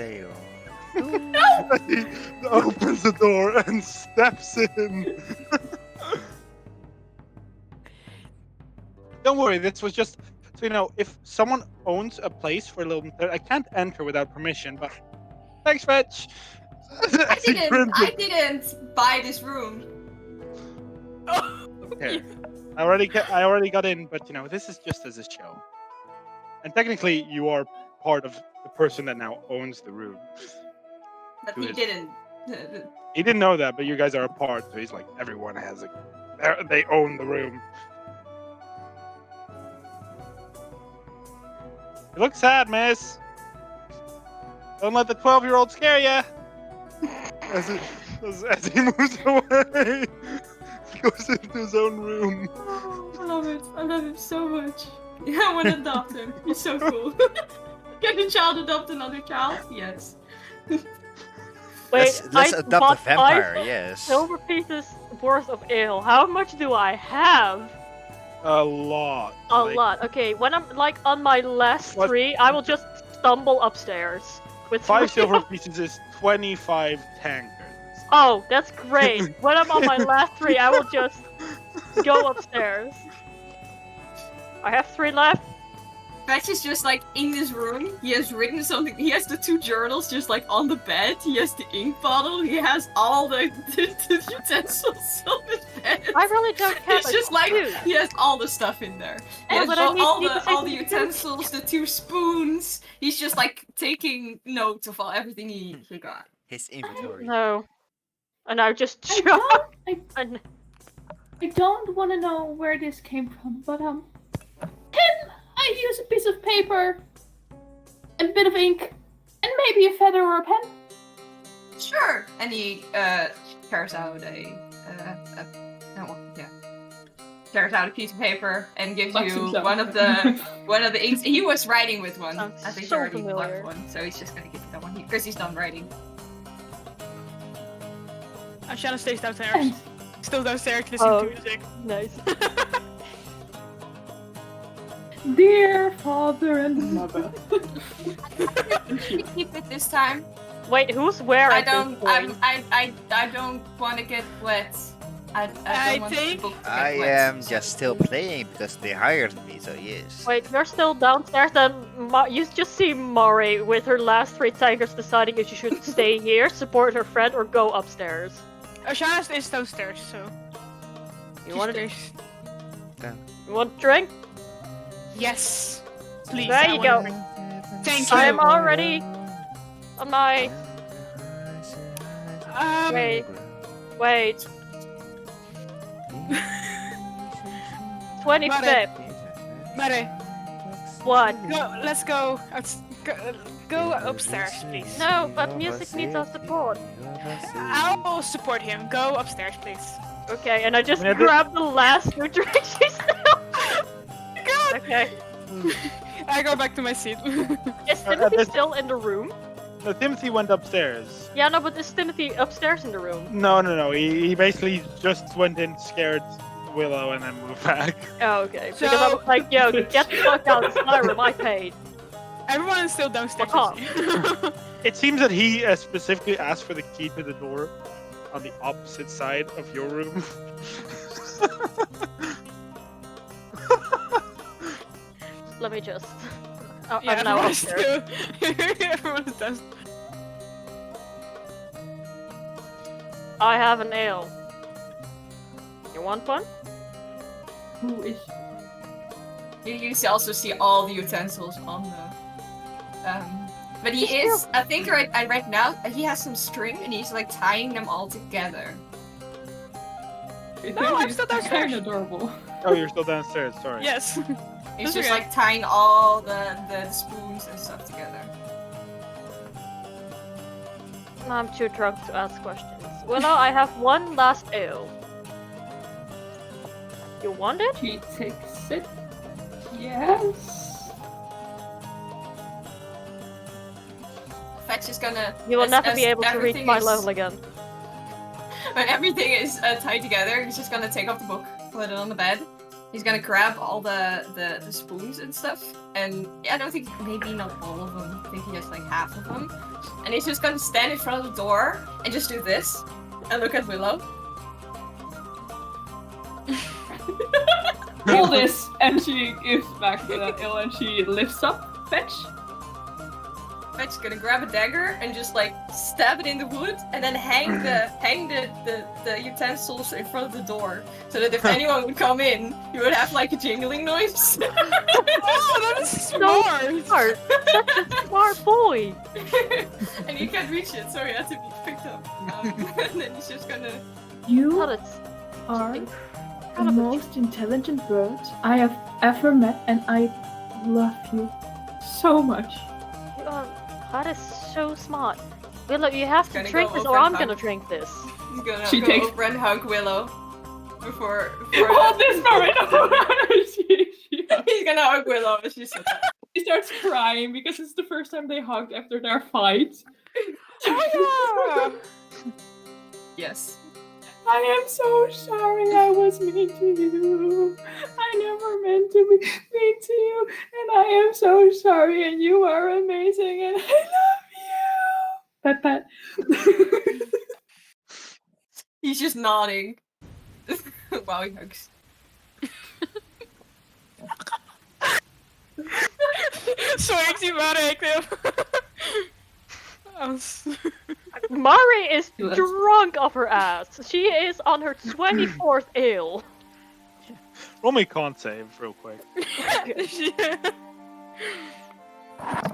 He opens the door and steps in. Don't worry, this was just so you know. If someone owns a place for a little bit, I can't enter without permission. But thanks, Fetch. I didn't buy this room. Here. I already got in, but you know, this is just as a show. And technically, you are part of the person that now owns the room. But Who he is- didn't. He didn't know that, but you guys are a part, so he's like, everyone has they own the room. You look sad, miss. Don't let the 12-year-old scare ya. As he moves away, he goes into his own room. Oh, I love it. I love him so much. Yeah, I want to adopt him. He's so cool. Can the child adopt another child? Yes. Wait, Let's I adopt bought a vampire, 5 yes. silver pieces worth of ale. How much do I have? A lot. A Like, lot. Okay, when I'm like on my last What? 3, I will just stumble upstairs with 5 3 silver pieces is 25 tankards. Oh, that's great. When I'm on my last 3, I will just go upstairs. I have 3 left. Fetch is just like in this room. He has written something. He has the 2 journals just like on the bed. He has the ink bottle. He has all the utensils on his bed. I really don't have It's a just like clue. he has all the stuff in there. He Yeah, has but I need all to the say all the something. utensils, the 2 spoons. He's just like taking notes of everything he got. His inventory. No. And I just I chop. don't. I don't want to know where this came from, but can I use a piece of paper, a bit of ink, and maybe a feather or a pen? Sure. And he tears out tears out a piece of paper and gives Locks you himself. one of the inks. He was writing with one. Sounds I think so he already familiar. left one, so he's just gonna give you that one because he's done writing. Ashana stays downstairs. Thanks. Still downstairs listening Oh. to music. Nice. Dear father and mother. Keep it this time. Wait, who's where I at don't. this point? I don't want to get wet. I I don't want think- people to get I wet. am just still playing because they hired me, so yes. Wait, you're still downstairs, then you just see Mari with her last 3 tankers deciding if she should stay here, support her friend, or go upstairs. Ashana stays downstairs, so. You she want stays. You want a drink? Yes. Please. There I you want a go. drink. Thank you. I'm already on my... Um, Wait. 25th. Mare, What? let's go. Go upstairs, please. No, but music needs our support. I'll support him. Go upstairs, please. Okay, and I just Yeah, grab the last 2 drinks she's still... God! Okay. I go back to my seat. Is at Timothy this- still in the room? No, Timothy went upstairs. Yeah, no, but is Timothy upstairs in the room? No. He basically just went in, scared Willow, and then moved back. Oh, okay. Because I So- was like, yo, get the fuck out, it's my room, I paid. Everyone is still downstairs. Fuck It seems that he specifically asked for the key to the door on the opposite side of your room. Let me just... Oh, Yeah, I'm now everyone is upstairs. still. Everyone is downstairs. I have an ale. You want one? Who is? You also see all the utensils on the. But he is. I think right now he has some string and he's like tying them all together. No, I'm still Kind downstairs. of adorable. Oh, you're still downstairs. Sorry. Yes. He's That's just okay. like tying all the spoons and stuff together. I'm too drunk to ask questions. Willow, I have one last ale. You want it? She takes it. Yes. Fetch is gonna. You will as- never as be able to reach everything my is- level again. When everything is tied together, he's just gonna take off the book, put it on the bed. He's gonna grab all the spoons and stuff, and I don't think, maybe not all of them, I think he has like half of them. And he's just gonna stand in front of the door and just do this, and look at Willow. Hold this, and she gives back the ale, and she lifts up Fetch. Fetch's gonna grab a dagger and just like stab it in the wood, and then hang the utensils in front of the door, so that if anyone would come in, you would have like a jingling noise. Oh, that is smart. Smart! Such a smart boy! And you can't reach it, so he has to be picked up. And then he's just gonna. You God, it's are the kind of a most intelligent bird I have ever met, and I love you so much. that is so smart. Willow, you have to Gonna drink go this over or and I'm hug. gonna drink this. He's gonna She go takes- over and hug Willow before. Hold this for it. He's gonna hug Willow, and she's. She starts crying because it's the first time they hugged after their fight. Oh, Yes. I am so sorry I was mean to you. I never meant to be mean to you, and I am so sorry, and you are amazing, and I love you. Pat pat. He's just nodding. Wow, he hugs. Sorry, ik zie Mare. Mari is Let's- drunk off her ass. She is on her 24th ale. Roll me con save real quick. He's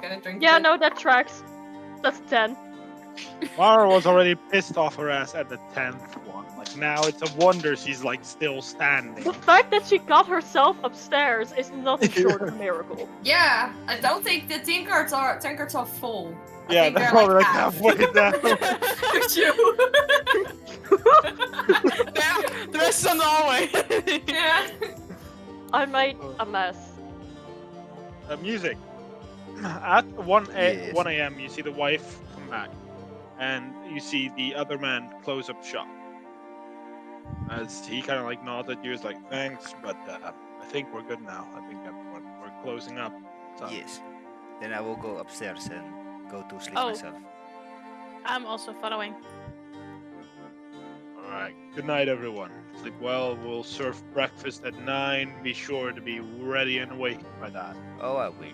gonna drink Yeah, it. no, that tracks. That's 10. Mara was already pissed off her ass at the 10th one. Like now it's a wonder she's like still standing. The fact that she got herself upstairs is nothing short of a miracle. Yeah, I don't think the tankards are full. I Yeah, think they're they're probably like like half. halfway down. Yeah, the rest is on the hallway. Yeah. I made a mess. Music. At 1 Yes. a.m. you see the wife come back, and you see the other man close up shop. As he kind of like nods at you, is like, "Thanks, but I think we're good now. I think we're closing up." So, Yes. Then I will go upstairs and go to sleep Oh. myself. I'm also following. all right. Good night, everyone. Sleep well. We'll serve breakfast at 9. Be sure to be ready and awake by that. Oh, I will.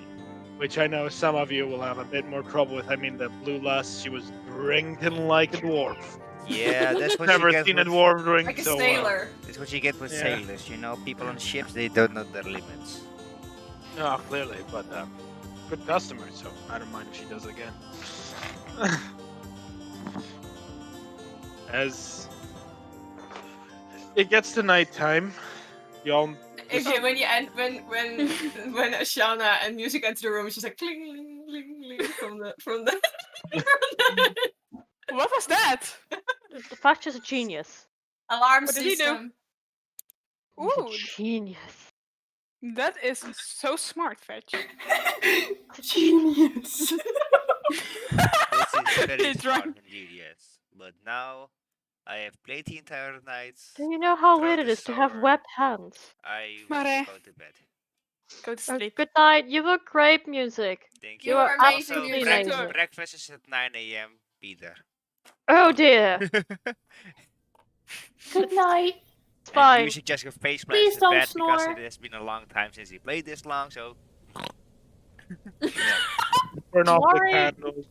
Which I know some of you will have a bit more trouble with. I mean, the blue lass, she was drinking like a dwarf. Yeah, that's what Never you get seen with, a dwarf drink Like a so well. sailor. That's what you get with Yeah. sailors. You know, people on ships, they don't know their limits. No, clearly, but good customer, so I don't mind if she does it again. As it gets to nighttime, y'all. Okay, when you end, when Ashana and music enter the room, she's like cling, cling, cling, cling from the. What was that? The Fatch is a genius. Alarm What did he do? system. He's a Ooh, genius. that is so smart, Fetch. Genius. This is very He's smart drunk. indeed, yes. But now, I have played the entire night. Do you know how throat weird it is to have sore. webbed hands? I Mare. will go to bed. Go to sleep. Good night. You were great music. Thank You you. are amazing Also, music. amazing. breakfast is at 9 a.m. Be there. Oh dear. Good night. It's fine. Music just your face Please plants in don't bed because snore. it has been a long time since he played this long, so Turn off the Sorry. candles.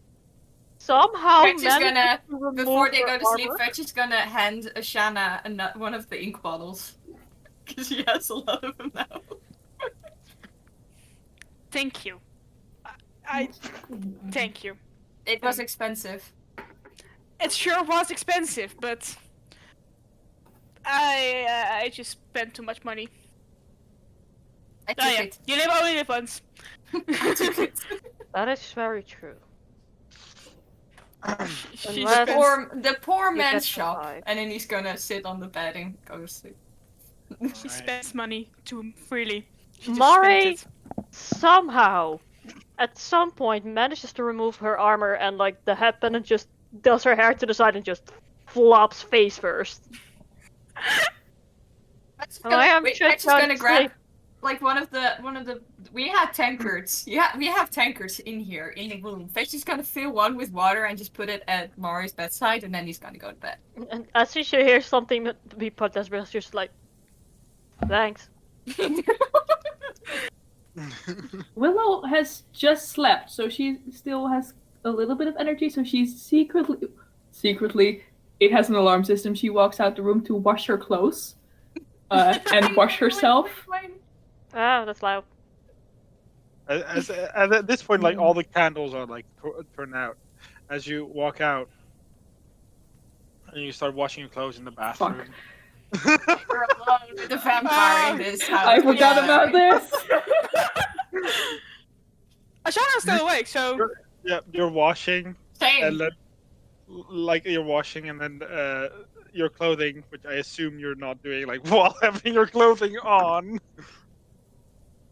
Somehow Fetch is managed gonna, to remove before they her go to sleep, armor. Fetch is gonna hand Ashana one of the ink bottles. Because she has a lot of them now. Thank you. I thank you. It was expensive. It sure was expensive, but I just spent too much money. I took Oh yeah, it. you only live once. I took it. That is very true. She Unless- spends, The poor You man's get shop. survive. And then he's gonna sit on the bed and go to sleep. she spends money too freely. She just Mari spends somehow, at some point, manages to remove her armor and like the headband just does her hair to the side and just flops face first. I am Fetch just is gonna gonna grab sleep. like one of the we had tankards. Yeah, we have tankards in here in the room. Fetch is gonna fill one with water and just put it at Mari's bedside, and then he's gonna go to bed. And as she hears something to be put as well, she's just like, thanks. Willow has just slept, so she still has a little bit of energy, so she's secretly, it has an alarm system. She walks out the room to wash her clothes and wash herself. Ah, that's loud. At this point, like all the candles are like turned out. As you walk out, and you start washing your clothes in the bathroom. We're alone with the vampire in this house. I forgot Yeah. about this. Ashana's still awake, so Yeah, you're washing, Same. and then like you're washing, and then your clothing, which I assume you're not doing, like while having your clothing on.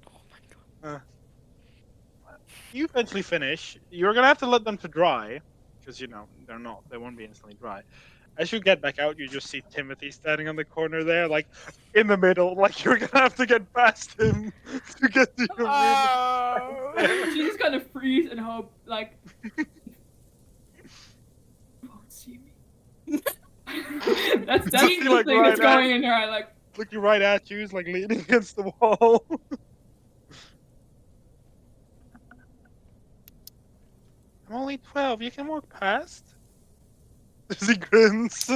oh my god. You eventually finish. You're gonna have to let them to dry, because you know they won't be instantly dry. As you get back out, you just see Timothy standing on the corner there, like in the middle, like you're gonna have to get past him to get to your room. Oh. She's just gonna freeze and hope, like, you won't see me. That's Just the like thing right that's going in her eye. Like, looking right at you, is like leaning against the wall. I'm only 12. You can walk past. He grins.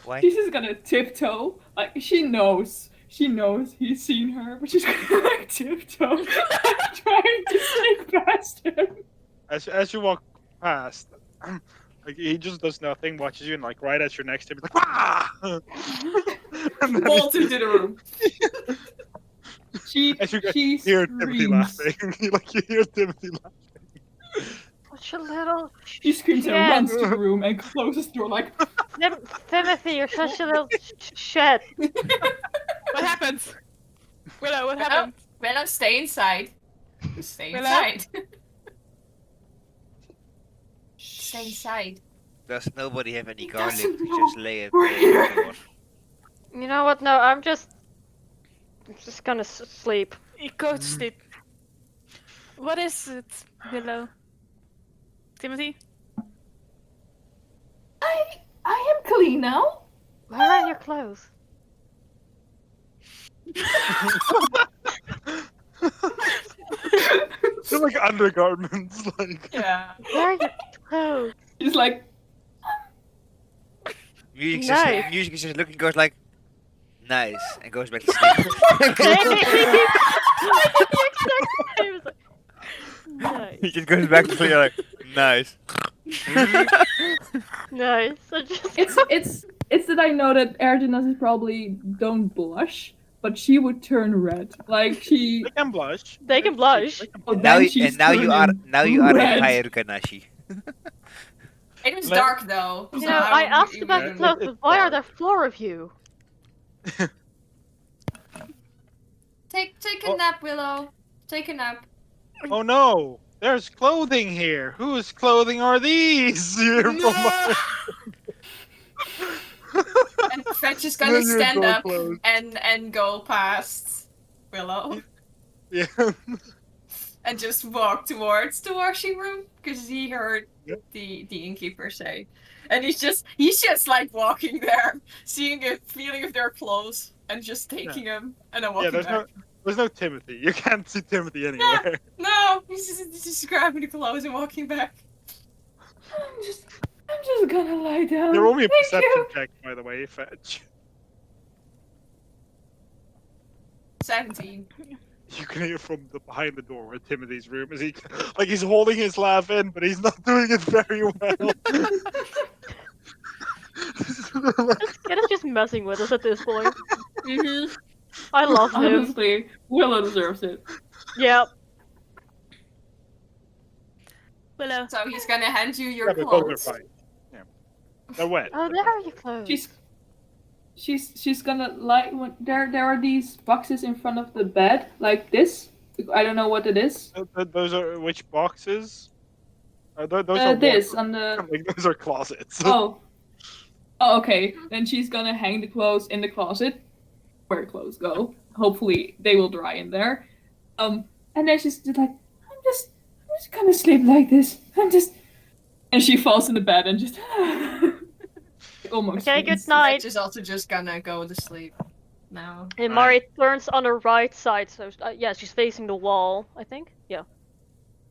Why? she's just gonna tiptoe. Like, she knows he's seen her, but she's gonna like tiptoe, like, trying to sneak past him. As you walk past, like he just does nothing, watches you, and like right as you're next to him, he's like, "Wah!" And then Bolt into the room. as you She hear Timothy screams. laughing, like you hear Timothy laughing. Such a little. She screams and shit. runs to the room and closes the door. Like, Timothy, you're such a little shit. What happened? Willow, what happened? Willow, stay inside. Stay Willow? inside. Stay inside. Does nobody have any He garlic doesn't to know just lay it we're on the here. floor? You know what? No, I'm just gonna sleep. You go to sleep. What is it, Willow? Timothy? I am clean now. Where are your clothes? They're like undergarments, like. Yeah. Where are your clothes? She's like, Music Nice. just music is just looking, goes like, nice, and goes back to sleep. Nice. He just goes back to sleep like, nice. Nice. I just... it's that I know that Erdinas probably don't blush, but she would turn red. Like she. They can blush. They can blush. Oh, Now then you, she's and now you are turning a red. higher Kanashi. It was Let- dark though. You so know, I wouldn't asked even- about the clothes, but why are there 4 of you? Take a Oh. nap, Willow. Take a nap. Oh no! There's clothing here. Whose clothing are these? You're And Fetch is Then gonna your stand door up closed. and go past Willow Yeah. and just walk towards the washing room because he heard Yep. the innkeeper say, and he's just like walking there, seeing it, feeling if they're clothes, and just taking them and then walking back. There's no Timothy. You can't see Timothy anywhere. No, he's just grabbing the clothes and walking back. I'm just gonna lie down. They're only a Thank perception you. check, by the way, Fetch. 17. You can hear from behind the door where Timothy's room is. He's holding his laugh in, but he's not doing it very well. This kid is just messing with us at this point. Mm-hmm. I love him. Honestly, Willow deserves it. Yep. Willow. So he's gonna hand you your Yeah, but both are clothes. fine. Yeah. They're wet. Oh, there are your clothes. She's gonna like when there are these boxes in front of the bed like this. I don't know what it is. Those are which boxes? Those are This wardrobes. on the. Like, those are closets. Oh. Oh, okay. Then she's gonna hang the clothes in the closet, where clothes go. Hopefully they will dry in there. And then she's just like, I'm just gonna sleep like this. And she falls in the bed and just almost. Okay, good faints. night. Fetch is also just gonna go to sleep now. And Mari turns on her right side, so yeah, she's facing the wall, I think. Yeah.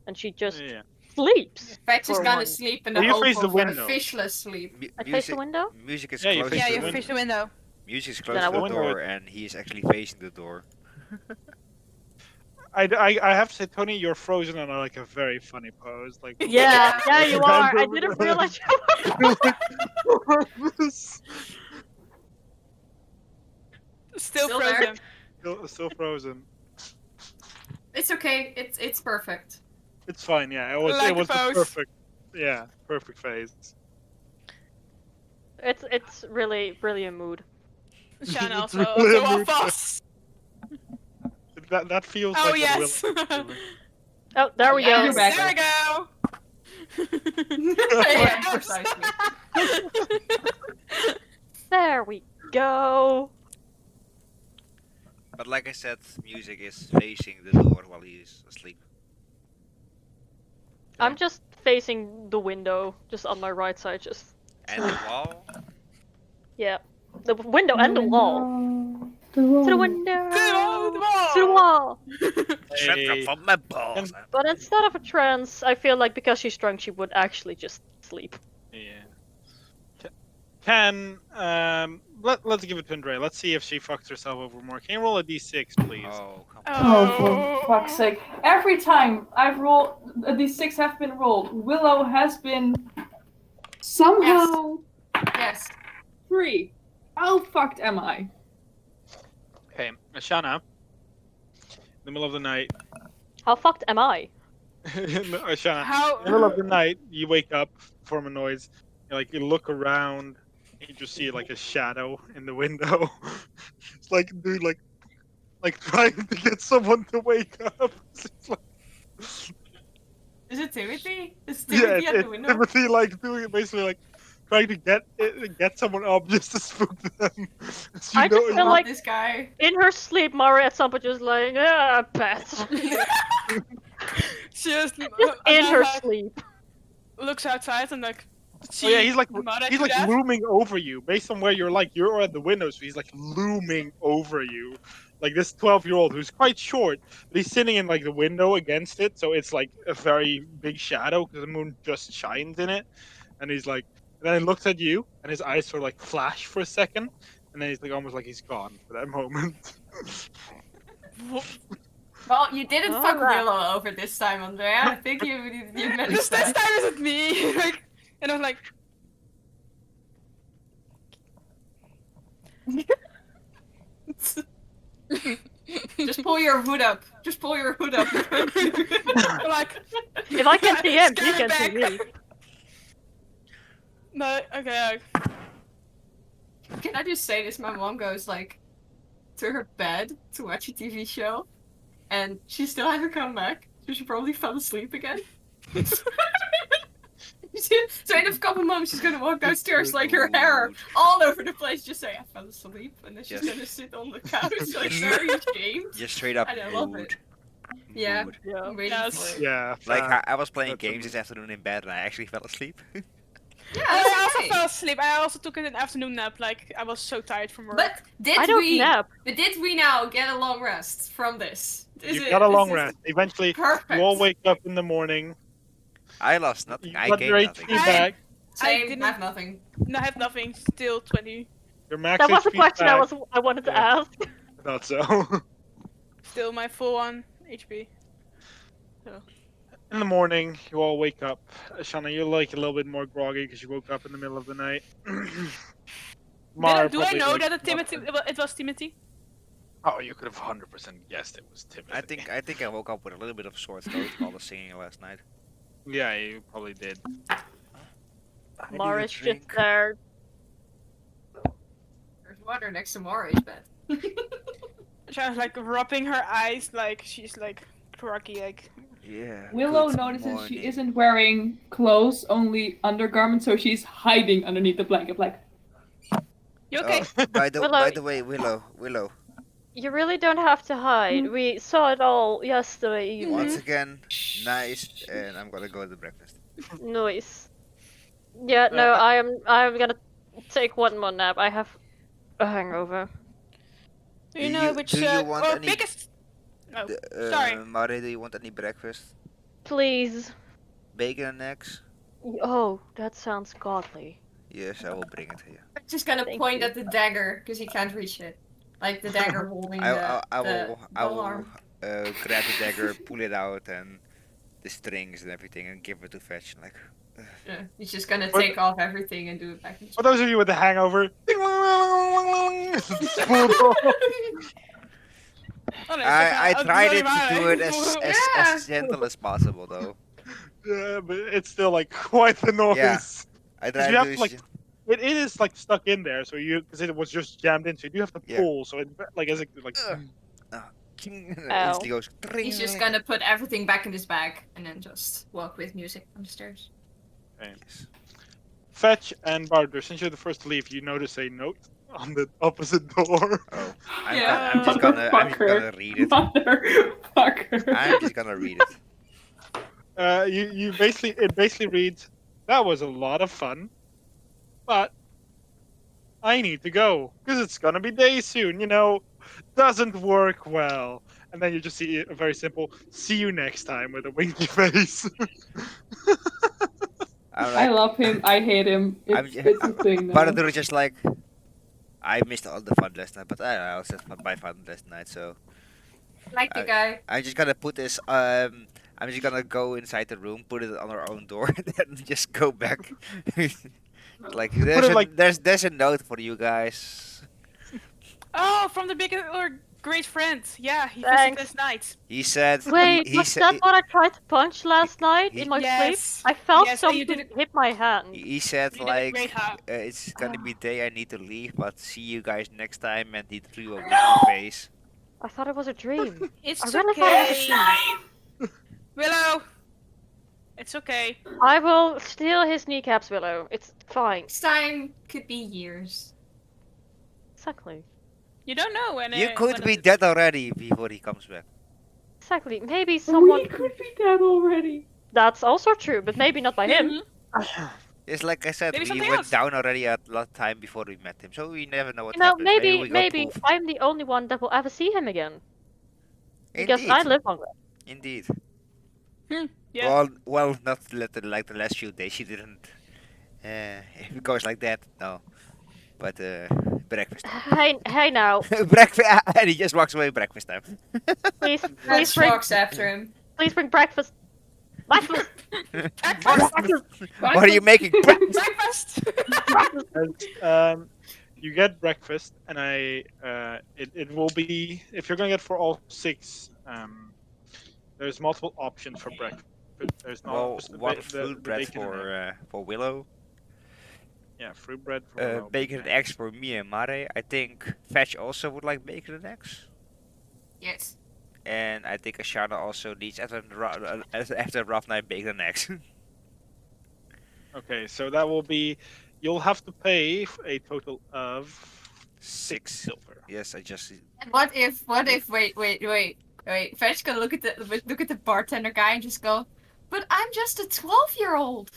And she just Yeah. sleeps. Fetch is For gonna one. sleep in Well, the you hope face the of a window. fishless sleep. Mu- I face music, the window? music is Yeah, you close face to Yeah, the you the window. fish the window. music is Then close I to the won't do it. door, and he is actually facing the door. I have to say, Tony, you're frozen on like a very funny pose. Like Yeah, yeah, you are. I Like, didn't realize you were. Still Still there? frozen. Still frozen. It's okay. It's perfect. It's fine. Yeah, it was Like it was the the pose. perfect. Yeah, perfect phase. It's really a mood. Shan It's also really go rude. off us. That feels Oh like yes. a Willow. Oh, there we Yeah, go. You're back. There we go. Yeah, precisely. There we go. But like I said, music is facing the door while he is asleep. I'm just facing the window, just on my right side, just And the wall. yeah, the window and the wall. The To the wall. window. the To the wall. Shrimp come Hey, from my balls. But instead of a trance, I feel like because she's drunk, she would actually just sleep. yeah. Can let's give it to Andre. Let's see if she fucks herself over more. Can you roll a d6, please? Oh, come on. Oh, for fuck's sake. Every time I've rolled, these 6 have been rolled, Willow has been somehow Yes. 3. How fucked am I? Okay, Ashana. In the middle of the night, How fucked am I? Ashana. How? In the middle of the night, you wake up, form a noise. You look around, and you just see like a shadow in the window. It's like, dude, like trying to get someone to wake up. It's like, Is it Timothy? Is yeah, Timothy at it's the window? Timothy like doing it basically like trying to get someone up just to spook them. So I just I feel love like- this guy. In her sleep, Mari at some point just like, pet. She just In her like, sleep. looks outside and like. Oh yeah, he's like Mara he's do like that? looming over you based on where you're at the window, so he's like looming over you. Like this 12-year-old who's quite short, but he's sitting in like the window against it, so it's like a very big shadow because the moon just shines in it. And he's like, and then he looks at you, and his eyes sort of like flash for a second, and then he's like almost like he's gone for that moment. Well, you didn't fuck Alright. Willow over this time, Andrea. I think you managed This time that. is it me? Like, and I was like, Just pull your hood up. Just pull your hood up. like. If I can see him, he Scare can see back. me. No, okay. Can I just say this? My mom goes like to her bed to watch a TV show, and she still hasn't come back. So she probably fell asleep again. So in a couple months, she's gonna walk downstairs like her hair all over the place, just say I fell asleep, and then she's Yes. gonna sit on the couch like very ashamed. Just straight up I love mood. it. Yeah. Mood. Yeah. I'm waiting Yes. for it. Yeah, Like I was playing That's games amazing. this afternoon in bed and I actually fell asleep. Yeah, I that's also okay. fell asleep. I also took an afternoon nap. Like, I was so tired from work. But did I don't we? nap. But did we now get a long rest from this? you got a long is rest. Eventually, Perfect. you all wake up in the morning. I lost nothing. You I got your gained HP nothing. back. Same. didn't- I have nothing. No, I have nothing. Still 20. Your max That was the HP question back. I wanted to Yeah. ask. I thought so. Still my full on HP. In the morning, you all wake up. Shana, you're like a little bit more groggy because you woke up in the middle of the night. Mara Do I probably know wakes that up Timothy? and- It was Timothy. Oh, you could have 100% guessed it was Timothy. I think I woke up with a little bit of sore throat from all the singing last night. Yeah, you probably did. I need a Mara's just drink. there. There's water next to Mori's bed. She was like rubbing her eyes, like she's like groggy, like. Yeah. Willow good notices morning. she isn't wearing clothes, only undergarments, so she's hiding underneath the blanket, like, You okay? Oh, by the Willow- way, Willow. You really don't have to hide. We saw it all yesterday evening. Once again, nice, and I'm gonna go to breakfast. Noise. Yeah, no, I'm gonna take one more nap. I have a hangover. Do you know which well, any? biggest? Oh, sorry. Mare, do you want any breakfast? Please. Bacon and eggs? Oh, that sounds godly. Yes, I will bring it to you. I'm just gonna Thank point you. at the dagger because he can't reach it. Like the dagger holding I the will arm. grab the dagger, pull it out, and the strings and everything, and give it to Fetch. Like, Yeah, he's just gonna What- take off everything and do it back in his For those of you with the hangover, spoon off. Oh, no, I it's tried bloody it to do it Mara. as gentle as possible, though. Yeah, but it's still like quite the noise. Yeah. I You tried have to to, like, It is like stuck in there, so you because it was just jammed in, so you do have to Yeah. pull. So it like as it like Ugh. Ow. instantly goes. He's just gonna put everything back in his bag and then just walk with music on the stairs. Yes. Fetch and Barter. Since you're the first to leave, you notice a note on the opposite door. Oh, Yeah. I'm just gonna read it. Motherfucker. I'm just gonna read it. you basically reads, "That was a lot of fun, but I need to go because it's gonna be day soon. Doesn't work well." And then you just see a very simple "See you next time" with a winky face. I'm I like, love him. I hate him. It's a thing now. but they're just like, I missed all the fun last night, but I also had my fun last night, so Like the guy. I'm just gonna put this. I'm just gonna go inside the room, put it on our own door, and then just go back. Like there's a note for you guys. Oh, from the big or great friend. Yeah, he Thanks. visited us night. He said. Wait, he was said. that what I tried to punch last night he- in my Yes. sleep? I felt Yes, and you something did hit my hand. He said You did a like great job. it's gonna be day I need to leave, but see you guys next time, and he drew a winky face. I thought it was a dream. It's I really thought it was a okay. dream. Willow. It's okay. I will steal his kneecaps, Willow. It's fine. Next time could be years. Exactly. You don't know when. You could when be it- dead already before he comes back. Exactly. Maybe someone. We could be dead already. That's also true, but maybe not by him. Mhm. It's like I said, Maybe we something went else. down already a lot of time before we met him, so we never know what You know, happens. maybe we got maybe proof. I'm the only one that will ever see him again because Indeed. I live longer. Indeed. Yeah. Well, not like the last few days. She didn't. If it goes like that, no. But breakfast. Hey now, Breakfast, and he just walks away. Breakfast time. please Let's bring walks after him. please bring breakfast. Breakfast. What are you making? Breakfast. Breakfast. And, you get breakfast, and it will be, if you're gonna get for all 6. There's multiple options for breakfast. There's not Well, just the one ba- the fruit bread bacon and egg. for Willow. Yeah, fruit bread for Willow, Bacon and eggs for me and Mare. I think Fetch also would like bacon and eggs. Yes. And I think Ashana also needs after a rough night bacon and eggs. Okay, so that will be, you'll have to pay a total of 6 6. silver. Yes, I just. And what if wait. Fetch can look at the bartender guy and just go, but I'm just a 12-year-old.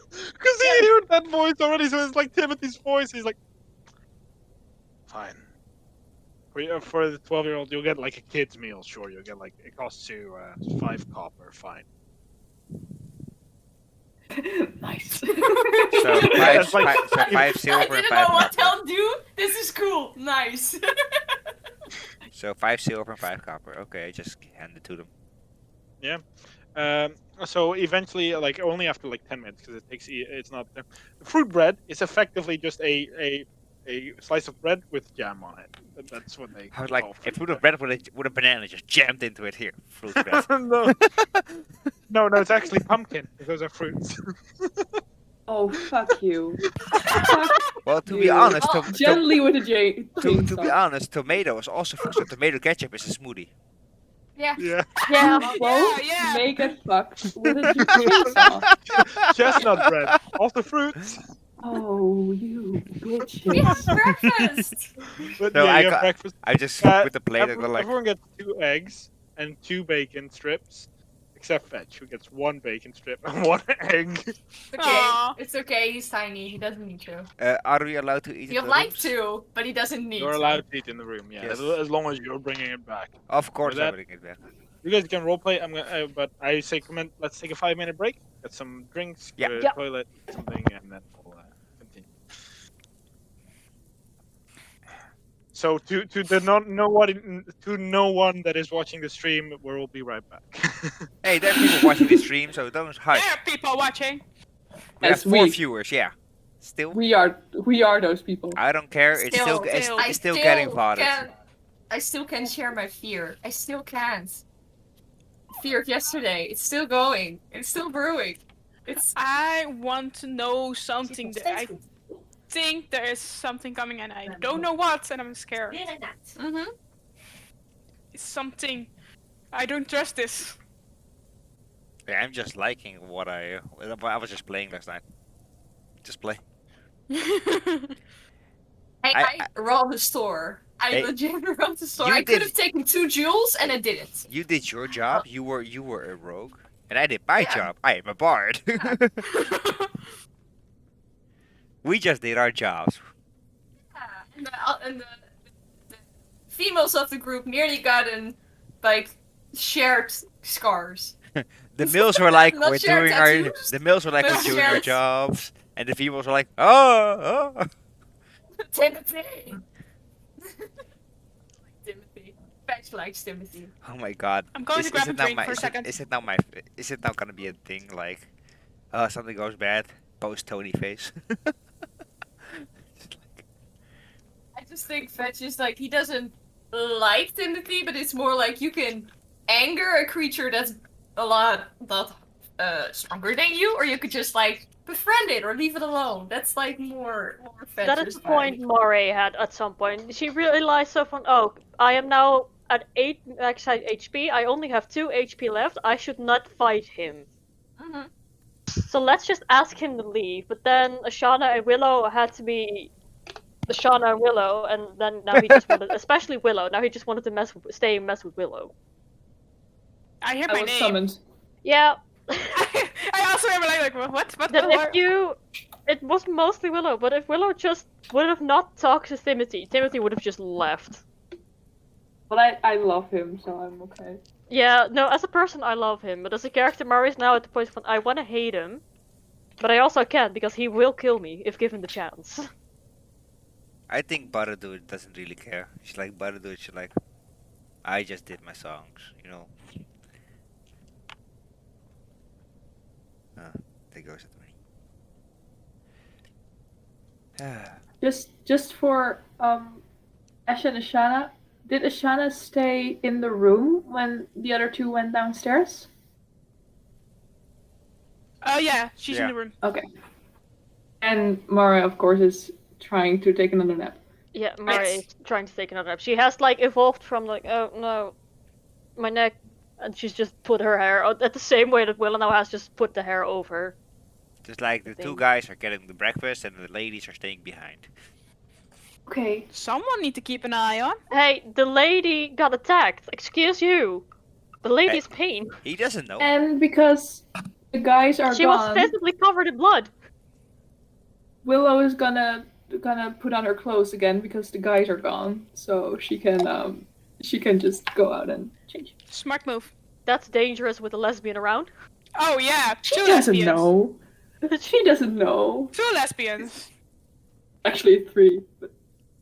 Because he heard that voice already, so it's like Timothy's voice. He's like, fine. For the 12-year-old, you'll get like a kid's meal. Sure, you'll get like, it costs you 5 copper. Fine. Nice. So That's like- 5 I silver and didn't 5 know what to copper. tell you. This is cool. Nice. So 5 silver and 5 copper. Okay, I just hand it to them. So eventually, like only after like 10 minutes, because it takes, it's not. Fruit bread is effectively just a slice of bread with jam on it. That's what they. I was like, call if fruit fruit bread with a banana just jammed into it here. Fruit bread. no. no, it's actually pumpkin. Those are fruits. Oh, fuck you. Well, to be You- honest, Oh, Gently with a J. to be honest, tomato is also fruit. So tomato ketchup is a smoothie. Yeah. Yeah. Yeah. Well, yeah. make it fucked with a chainsaw. Chestnut bread. Also fruits. Oh, you We bitches. have breakfast. But No, yeah, I you have got- breakfast. I just with the plate and go like, Everyone gets 2 eggs and 2 bacon strips, except Fetch, who gets 1 bacon strip and 1 egg. Okay, Aw. it's okay. He's tiny. He doesn't need to. are we allowed to eat in You'd the like rooms? to, but he doesn't need You're to. allowed to eat in the room, yeah, Yes. as long as you're bringing it back. Of course, that- I'm bringing it back. You guys can roleplay. I'm gonna, but I say, come in. Let's take a 5-minute break. Get some drinks. Yeah. Go to Yeah. the toilet, something, and then we'll continue. So to the no one that is watching the stream, we'll be right back. Hey, there are people watching the stream, so don't hide. There are people watching. We have As 4 we- viewers, yeah. Still, We are those people. I don't care. It's still I still getting voted. I still can share my fear. I still can't. Fear of yesterday. It's still going. It's still brewing. It's. I want to know something. That I think there is something coming, and I don't know what, and I'm scared. Mm-hmm. It's something. I don't trust this. Yeah, I'm just liking what I was just playing last night. Just play. I robbed the store. I Hey, legit wrote the story. you I could did- have taken 2 jewels and I didn't. You did your job. You were a rogue, and I did my Yeah. job. I am a bard. Yeah. We just did our jobs. And the females of the group nearly got in, like, shared scars. The males were like, Not we're shared doing our. tattoos, The males were like, but we're doing our shared- jobs, and the females were like, oh. Timothy! Timothy. Patch likes Timothy. Oh my god. I'm going to grab a it now drink my, for a is it- second. Is it now my? Is it now gonna be a thing like, something goes bad, post Tony face? I just think Fetch is like, he doesn't like Timothy, but it's more like you can anger a creature that's a lot stronger than you, or you could just like befriend it or leave it alone. That's like more Fetch's That is the vibe. point Moray had at some point. She realized so from, oh, I am now at 8 max HP, I only have 2 HP left, I should not fight him. Mhm. So let's just ask him to leave. But then Ashana and Willow had to be Ashana and Willow, and then now he just wanted, especially Willow, now he just wanted to stay and mess with Willow. I hear I my was name. summoned. Yeah. I also remember like what? Then it was mostly Willow, but if Willow just would have not talked to Timothy, Timothy would have just left. But I love him, so I'm okay. Yeah, no, as a person I love him, but as a character Mari's now at the point when I want to hate him, but I also can't because he will kill me if given the chance. I think Baradur doesn't really care. She's like Baradur. She's like, I just did my songs, you know. There goes it. Just for Ash and Ashana, did Ashana stay in the room when the other two went downstairs? Oh yeah, she's in Yeah. the room. Okay. And Mara, of course, is trying to take another nap. Yeah, Mari is trying to take another nap. She has like evolved from like, oh no, my neck, and she's just put her hair out at the same way that Willow now has just put the hair over. Just like the two Thing. guys are getting the breakfast and the ladies are staying behind. Okay. Someone need to keep an eye on. Hey, the lady got attacked. Excuse you. The lady's pain. He doesn't know. And because the guys are She was gone, visibly covered in blood. Willow is gonna put on her clothes again because the guys are gone, so she can just go out and change. Smart move. That's dangerous with a lesbian around. Oh yeah, She two doesn't lesbians. know. She doesn't know. 2 lesbians. Actually, 3. But...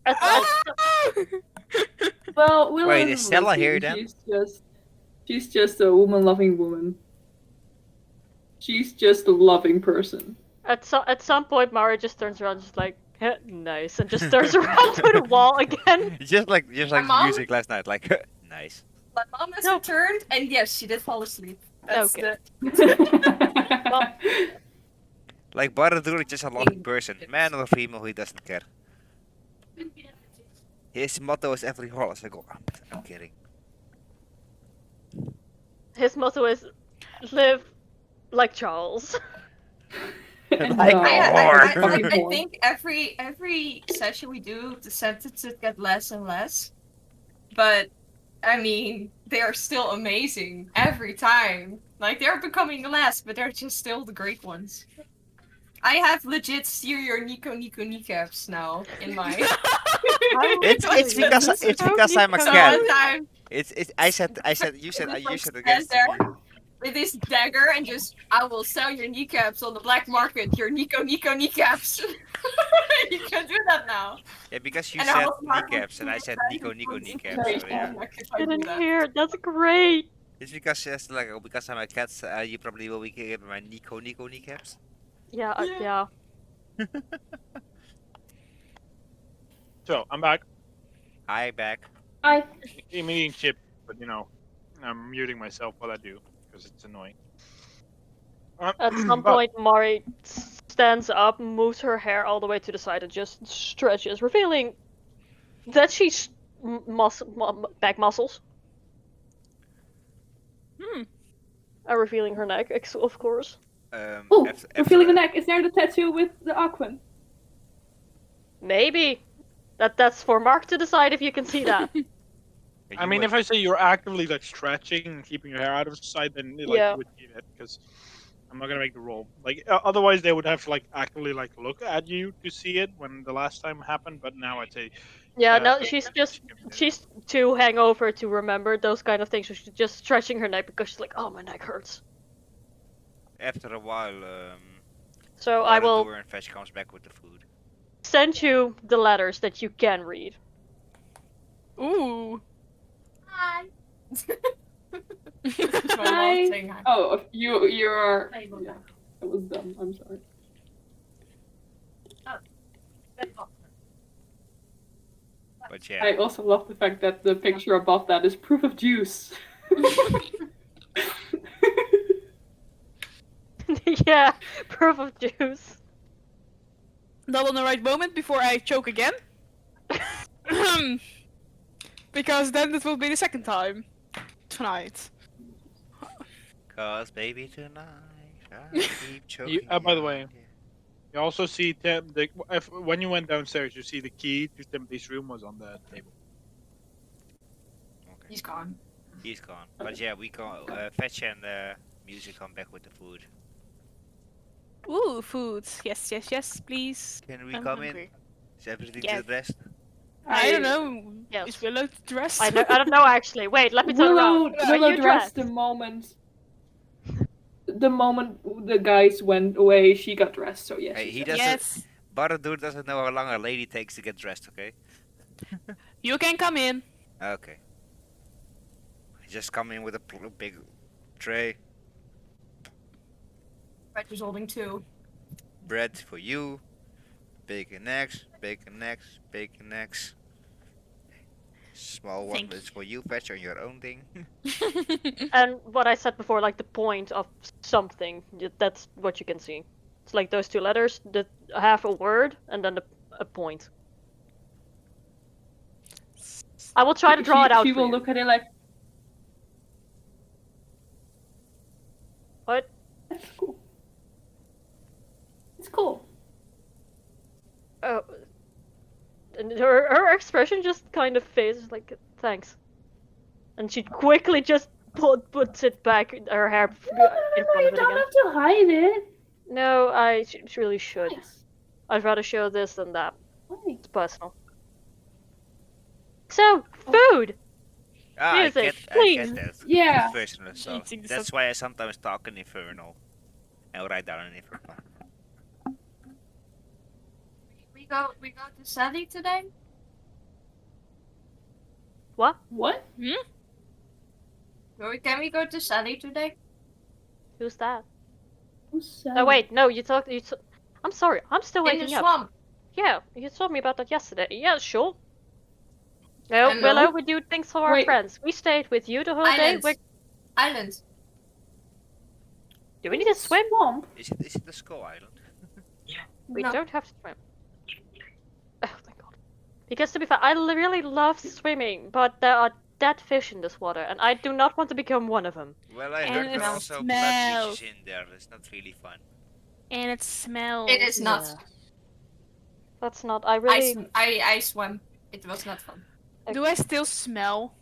That's Oh! Well, Willow Wait, isn't is Stella lesbian, here then? She's just a woman-loving woman. She's just a loving person. at some point, Mara just turns around, just like, "Heh, nice, and just turns around to the wall again. Just like My the mom- music last night, like nice. My mom has No. returned, and yes, she did fall asleep. That's Okay. Like Baradur is just a loving person, man or female, he doesn't care. His motto is every hall as I go. I'm kidding. His motto is, live like Charles. And Like no. a I think every session we do, the sentences get less and less. But I mean, they are still amazing every time. Like they're becoming less, but they're just still the great ones. I have legit Serior Nico kneecaps now in my. It's because I'm a So cat. one time You said it stand against there me. with this dagger and just, I will sell your kneecaps on the black market. Your Nico kneecaps. You can do that now. Yeah, because you And I said was smart kneecaps and I said Nico kneecaps. So yeah. I didn't hear. That's great. It's because because I'm a cat, you probably will be giving my Nico kneecaps. Yeah, yeah. So I'm back. Hi, back. I I'm eating chip, but I'm muting myself while I do because it's annoying. At some but- point, Mari stands up, moves her hair all the way to the side, and just stretches, revealing that she's back muscles. Hmm. Revealing her neck, of course. Oh, after- we're feeling the neck. Is there the tattoo with the aquan? Maybe. That's for Mark to decide if you can see that. I mean, if I say you're actively like stretching and keeping your hair out of sight, then like Yeah. you would see it because I'm not gonna make the roll. Like otherwise, they would have to like actively like look at you to see it when the last time happened. But now I'd say Yeah, no, she she's too hangover to remember those kind of things. So she's just stretching her neck because she's like, oh, my neck hurts. After a while, So I will Baradur and Fetch comes back with the food. send you the letters that you can read. Ooh. Hi. Hi. Oh, you're. Yeah, that was dumb. I'm sorry. But yeah, I also love the fact that the picture above that is proof of juice. Yeah, proof of juice. Not on the right moment before I choke again. Because then it will be the second time. Tonight. cause baby tonight I keep choking. by the you. way, you also see when you went downstairs, you see the key to Timothy's room was on the table. Okay. He's gone. He's gone. But yeah, we go. Fetch and Music come back with the food. Ooh, food. Yes, yes, yes, please. Can we I'm come hungry. in? Is everything Yes. dressed? I don't know. Yes. Is Willow dressed? I don't know actually. Wait, let me turn around. Are Willow you dressed dressed? the moment. The moment the guys went away, she got dressed. So yes. Hey, she's he dressed. doesn't. Yes. Baradur doesn't know how long a lady takes to get dressed. Okay. You can come in. Okay. Just come in with a big tray. Fetch is holding 2. Bread for you. Bacon eggs. Bacon eggs. Bacon eggs. Small one Thank is for you, Fetch, on your own thing. And what I said before, like the point of something, that's what you can see. It's like those two letters that have a word and then a point. I will try to draw it out She for will you. look at it like. What? That's cool. It's cool. Oh. And her expression just kind of fades, like, thanks. And she quickly just puts it back, her hair in front of You it don't again. have to hide it. No, I really should. Nice. I'd rather show this than that. Nice. It's personal. So, food! Ah, Music, I please. get that. Yeah. Personal stuff. Eating That's stuff. why I sometimes talk in Infernal. And write down in Infernal. We go to Sally today? What? What? Can we go to Sally today? Who's that? Who's Oh wait, no, I'm sorry, I'm still In the waking up. swamp. Yeah, you told me about that yesterday. Yeah, sure. No, Hello? Willow, we do things for our Wait. friends. We stayed with you the whole day. Island. Do we need to swim? Swamp. Is it the Skull Island? We No. don't have to swim. Oh, thank God. Because to be fair, I really love swimming, but there are dead fish in this water, and I do not want to become one of them. Well, I And heard it there are also blood smells. fishes in there. It's not really fun. And it smells. It is not. Yeah. That's not. I really. I swam. It was not fun. Do I still smell?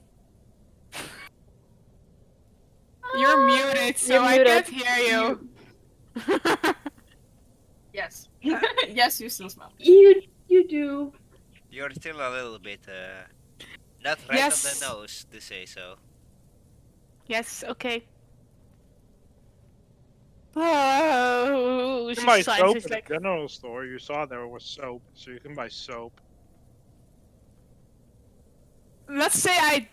You're muted, so You're I muted. can't hear you. Yes. Yes, you still smell. You do. You're still a little bit, not right Yes. on the nose, to say so. Yes, okay. Oh, You she can buy signs, soap it's at like, the general store. You saw there was soap, so you can buy soap. let's say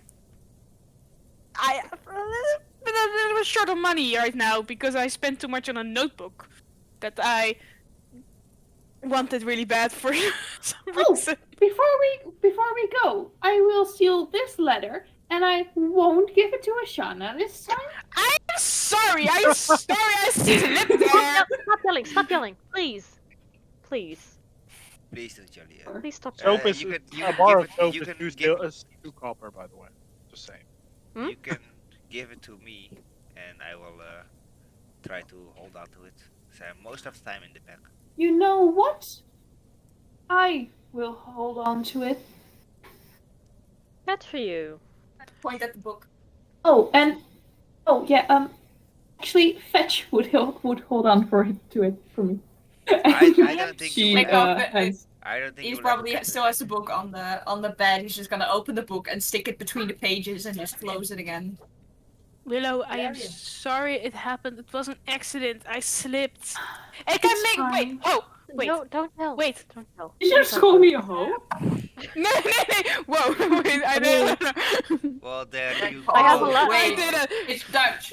I'm a little bit short of money right now because I spent too much on a notebook that I wanted really bad for some Oh, reason. before we go, I will seal this letter, and I won't give it to Ashana this time. I'm sorry, I slipped there. Stop yelling, please. Please. Please don't, Jolly. Please stop Soap yelling. is you a can bar give of soap you is can two, give- is 2 copper, by the way. Just saying. Hmm? You can give it to me, and I will try to hold on to it. So I'm most of the time in the back. You know what? I will hold on to it. Good for you. Point at the book. Oh, and actually, Fetch would hold on to it for me. I don't think you She will Like, oh, ever. hands. I don't think He you will ever probably get rid still of has the book on the bed. He's just gonna open the book and stick it between the pages and just close it again. Willow, I am Hilarious. sorry it happened. It was an accident. I slipped. I It's can make. Wait. fine. Oh, wait. No, don't tell. Wait. Don't tell. Did you Don't just call tell. me a hoe? No, no, no. Whoa. Wait. I didn't. Well, there Like, you I have go. a lot- I wait, didn't. it's Dutch.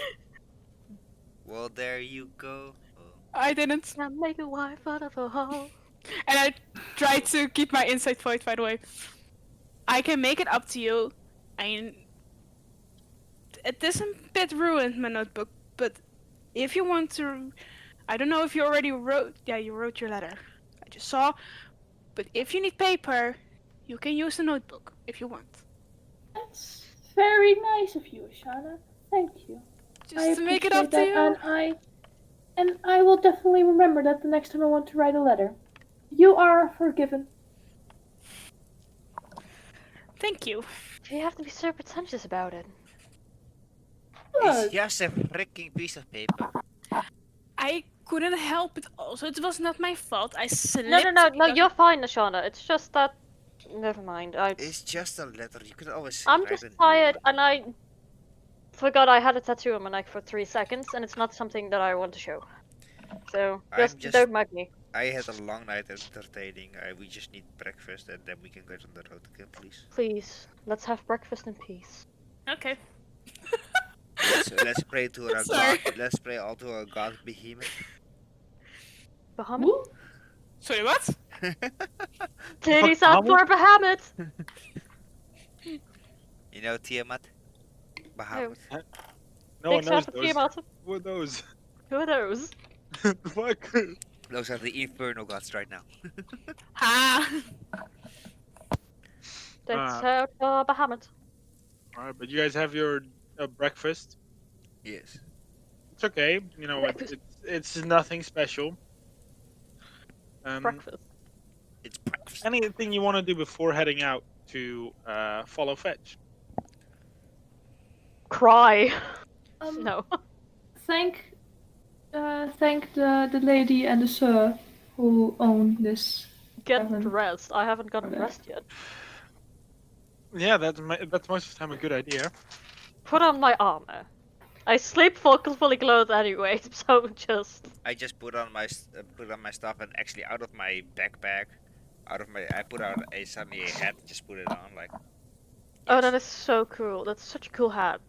Well, there you go. Oh. I didn't. Can't make a wife out of a hoe. And I tried to keep my inside voice, by the way. I can make it up to you. It is a bit ruined, my notebook, but if you want to... I don't know if you already wrote... Yeah, you wrote your letter. I just saw. But if you need paper, you can use the notebook, if you want. That's very nice of you, Ashana. Thank you. Just to make it up to appreciate you. that, and I will definitely remember that the next time I want to write a letter. You are forgiven. Thank you. You have to be so pretentious about it. It's Good. just a freaking piece of paper. I couldn't help it also. It was not my fault. I slipped. No, because- you're fine, Ashana. It's just that... Never mind. It's just a letter. You could always. I'm write just a new tired, one. and I forgot I had a tattoo on my neck for 3 seconds, and it's not something that I want to show. So, I'm just just- don't mind me. I had a long night entertaining. We just need breakfast and then we can get on the road again, please. Please, let's have breakfast in peace. Okay. Let's pray to our Sorry. god. Let's pray all to our god Behemoth. Bahamut? Woo. Sorry, what? Titties up for Bahamut! You know Tiamat? Bahamut. No one Big knows shout to those. Tiamat. What are those? Who are those? The fuck? Those are the infernal gods right now. Ha! Big Ah. shout for Bahamut. Alright, but you guys have your breakfast. Yes. It's okay. You know, it's nothing special. Breakfast. It's breakfast. Anything you want to do before heading out to follow Fetch? Cry. Um, No. Thank the lady and the sir who own this. Get Tavern. dressed. I haven't gotten Okay. dressed yet. Yeah, that's most of the time a good idea. Put on my armor. I sleep fully clothed anyway, so just... I just put on my stuff and actually out of my backpack, I put out suddenly a hat, just put it on like. Oh, yes, that is so cool. That's such a cool hat.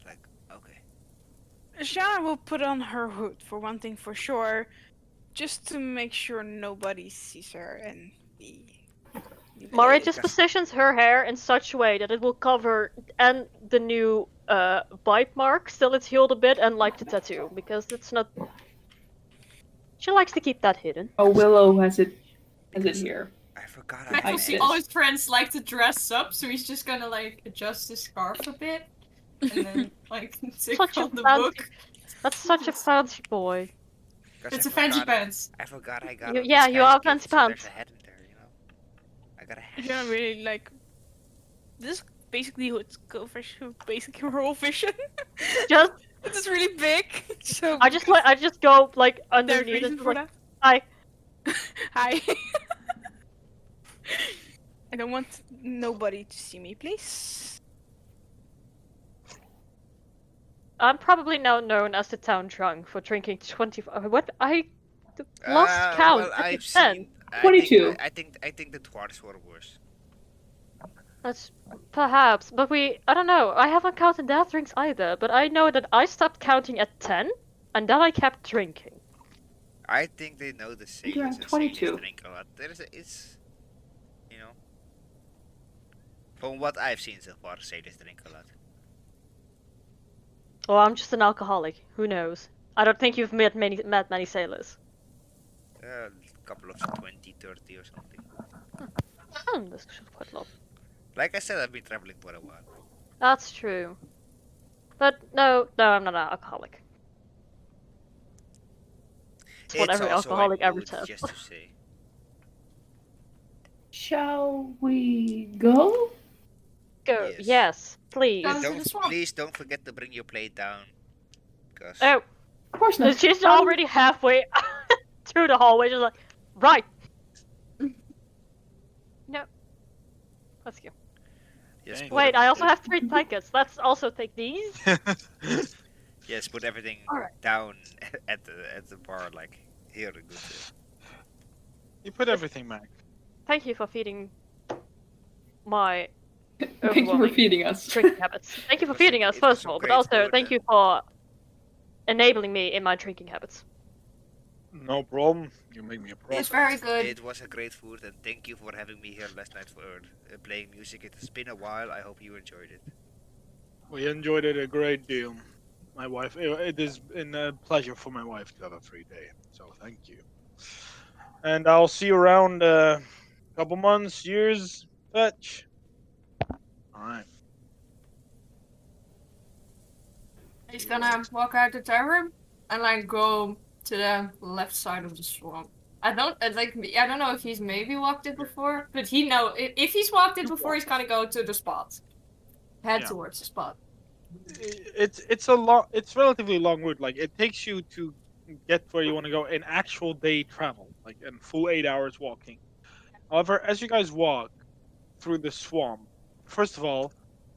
like okay. Shana will put on her hood for one thing for sure, just to make sure nobody sees her and be. Mara Yeah, just because- positions her hair in such a way that it will cover and the new bite mark, still it's healed a bit, and like the tattoo, because it's not... She likes to keep that hidden. Oh, Willow has it here. I forgot. Max I will I see did. all his friends like to dress up, so he's just gonna like adjust his scarf a bit, and then like take Such a on the fancy- book. That's such a fancy boy. It's a fancy pants. I forgot I got. You- a yeah, you disguise are gift, fancy so there's pants. a hat in there, you know. I got a hat. Shana really like. This is basically hood covers basically her whole vision. Just, It is really big, so. I just go like There's underneath reason and for like, that. hi. Hi. I don't want nobody to see me, please. I'm probably now known as the town drunk for drinking 25. What? I lost count. Well, at I've 10. seen. 22. I think the twice were worse. That's perhaps, but I don't know. I haven't counted their drinks either, but I know that I stopped counting at 10, and then I kept drinking. I think they know the sailors drank and 22. sailors drink a lot. It's, you know, from what I've seen so far, sailors drink a lot. Or I'm just an alcoholic. Who knows? I don't think you've met many sailors. A couple of 20, 30 or something. That's quite a lot. Like I said, I've been traveling for a while. That's true. But no, I'm not an alcoholic. It's what every also a alcoholic ever mood, says. just to say. Shall we go? Go. Yes. Yes, please. Yeah, Down to the swamp. please don't forget to bring your plate down, because Oh, Of course not. she's already halfway through the hallway. Just like, right. No. Let's go. yes, Dang. put Wait, I also everything- have 3 blankets. Let's also take these. yes, put everything Alright. down at the bar, like here, good. You put everything back. Thank you for feeding my Thank you for overwhelming feeding us. drinking habits. Thank you for It was a- feeding us, it was first a of all, but great also food, thank you for enabling me in my drinking habits. No problem. You make me a It's profit. very good. It was a great food, and thank you for having me here last night for playing music. It has been a while. I hope you enjoyed it. We enjoyed it a great deal. My wife. It has been a pleasure for my wife to have a free day. So thank you. And I'll see you around a couple months, years, fetch. All right. He's gonna walk out the tavern and like go to the left side of the swamp. I don't I don't know if he's maybe walked it before, but he know if he's walked it before, he's gonna go to the spot, head Yeah. towards the spot. It's a long. It's relatively long route. Like it takes you to get where you want to go in actual day travel, like in full 8 hours walking. However, as you guys walk through the swamp, first of all,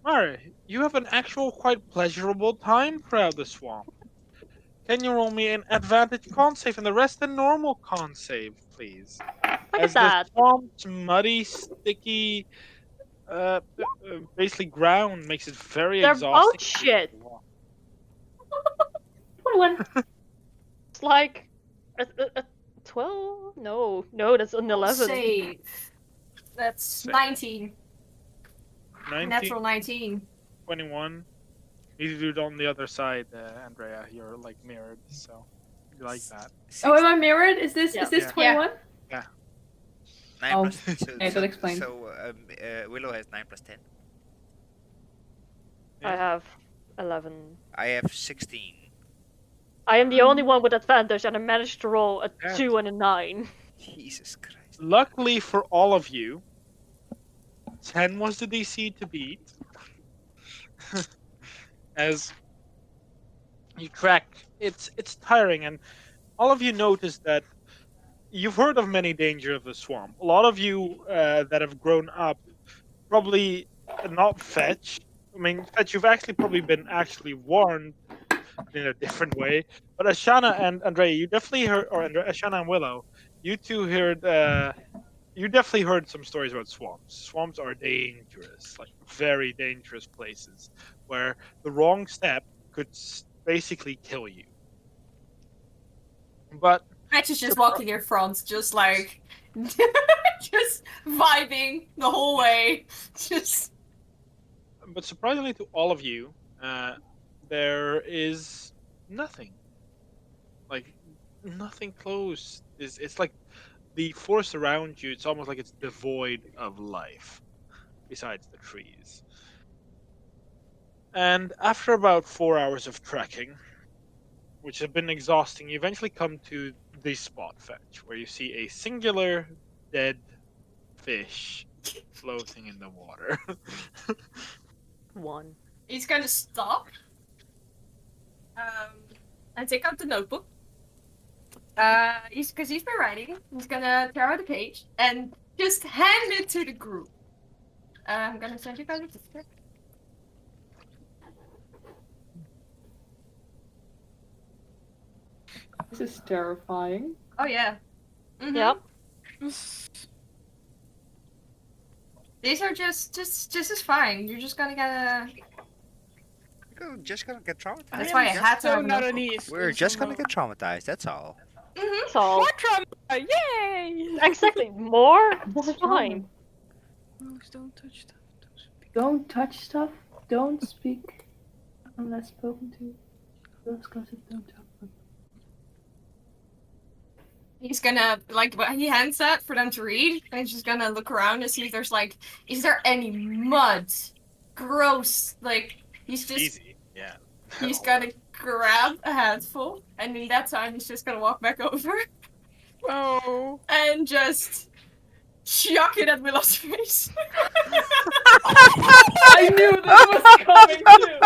Mari, you have an actual quite pleasurable time throughout the swamp. Can you roll me an advantage con save and the rest a normal con save, please? Look As at that. the swamp's muddy, sticky, basically ground makes it very They're exhausting. both shit. to walk. 21. It's like a 12? No, that's an 11. Save. That's Save. 19. 19, Natural 19. 21. You do it on the other side, Andrea. You're like mirrored, so you like that. Oh, am I mirrored? Is this Yeah. is this Yeah. 21? 9 Oh, plus. So, okay, that explains. So Willow has 9 plus 10. I have 11. I have 16. I am the only one with advantage, and I managed to roll a Yes. 2 and a 9. Jesus Christ. Luckily for all of you, 10 was the DC to beat. As you track, it's tiring, and all of you notice that you've heard of many dangers of the swamp. A lot of you that have grown up probably not Fetch. I mean, Fetch, you've actually probably been actually warned in a different way. But Ashana and Andrea, you definitely heard, or Ashana and Willow, you two heard. You definitely heard some stories about swamps. Swamps are dangerous, like very dangerous places, where the wrong step could basically kill you. But Patch is just walking in front, just like just vibing the whole way. Just But surprisingly to all of you, there is nothing. Like nothing close. It's like the forest around you. It's almost like it's devoid of life, besides the trees. And after about 4 hours of trekking, which have been exhausting, you eventually come to the spot Fetch, where you see a singular dead fish floating in the water. 1. he's gonna stop. And take out the notebook. He's been writing. He's gonna tear out the page and just hand it to the group. I'm gonna send you guys a picture. This is terrifying. Oh yeah. Mhm. Yep. These are just is fine. You're just gonna get a. We're just gonna get traumatized. That's why I Just- had to So have a not notebook. an ease. We're just gonna get traumatized. That's all. Mhm. That's all. More trauma! Yay! Exactly. More? More It's fine. Moves, don't touch stuff. Don't speak. Don't touch stuff. Don't speak unless spoken to. Those gossip don't talk. He's gonna like he hands that for them to read, and he's just gonna look around and see if there's like, is there any mud? Gross. Like he's just Easy, yeah. he's gonna grab a handful, and in that time he's just gonna walk back over Oh. and just chuck it at Willow's face. I knew this was coming too.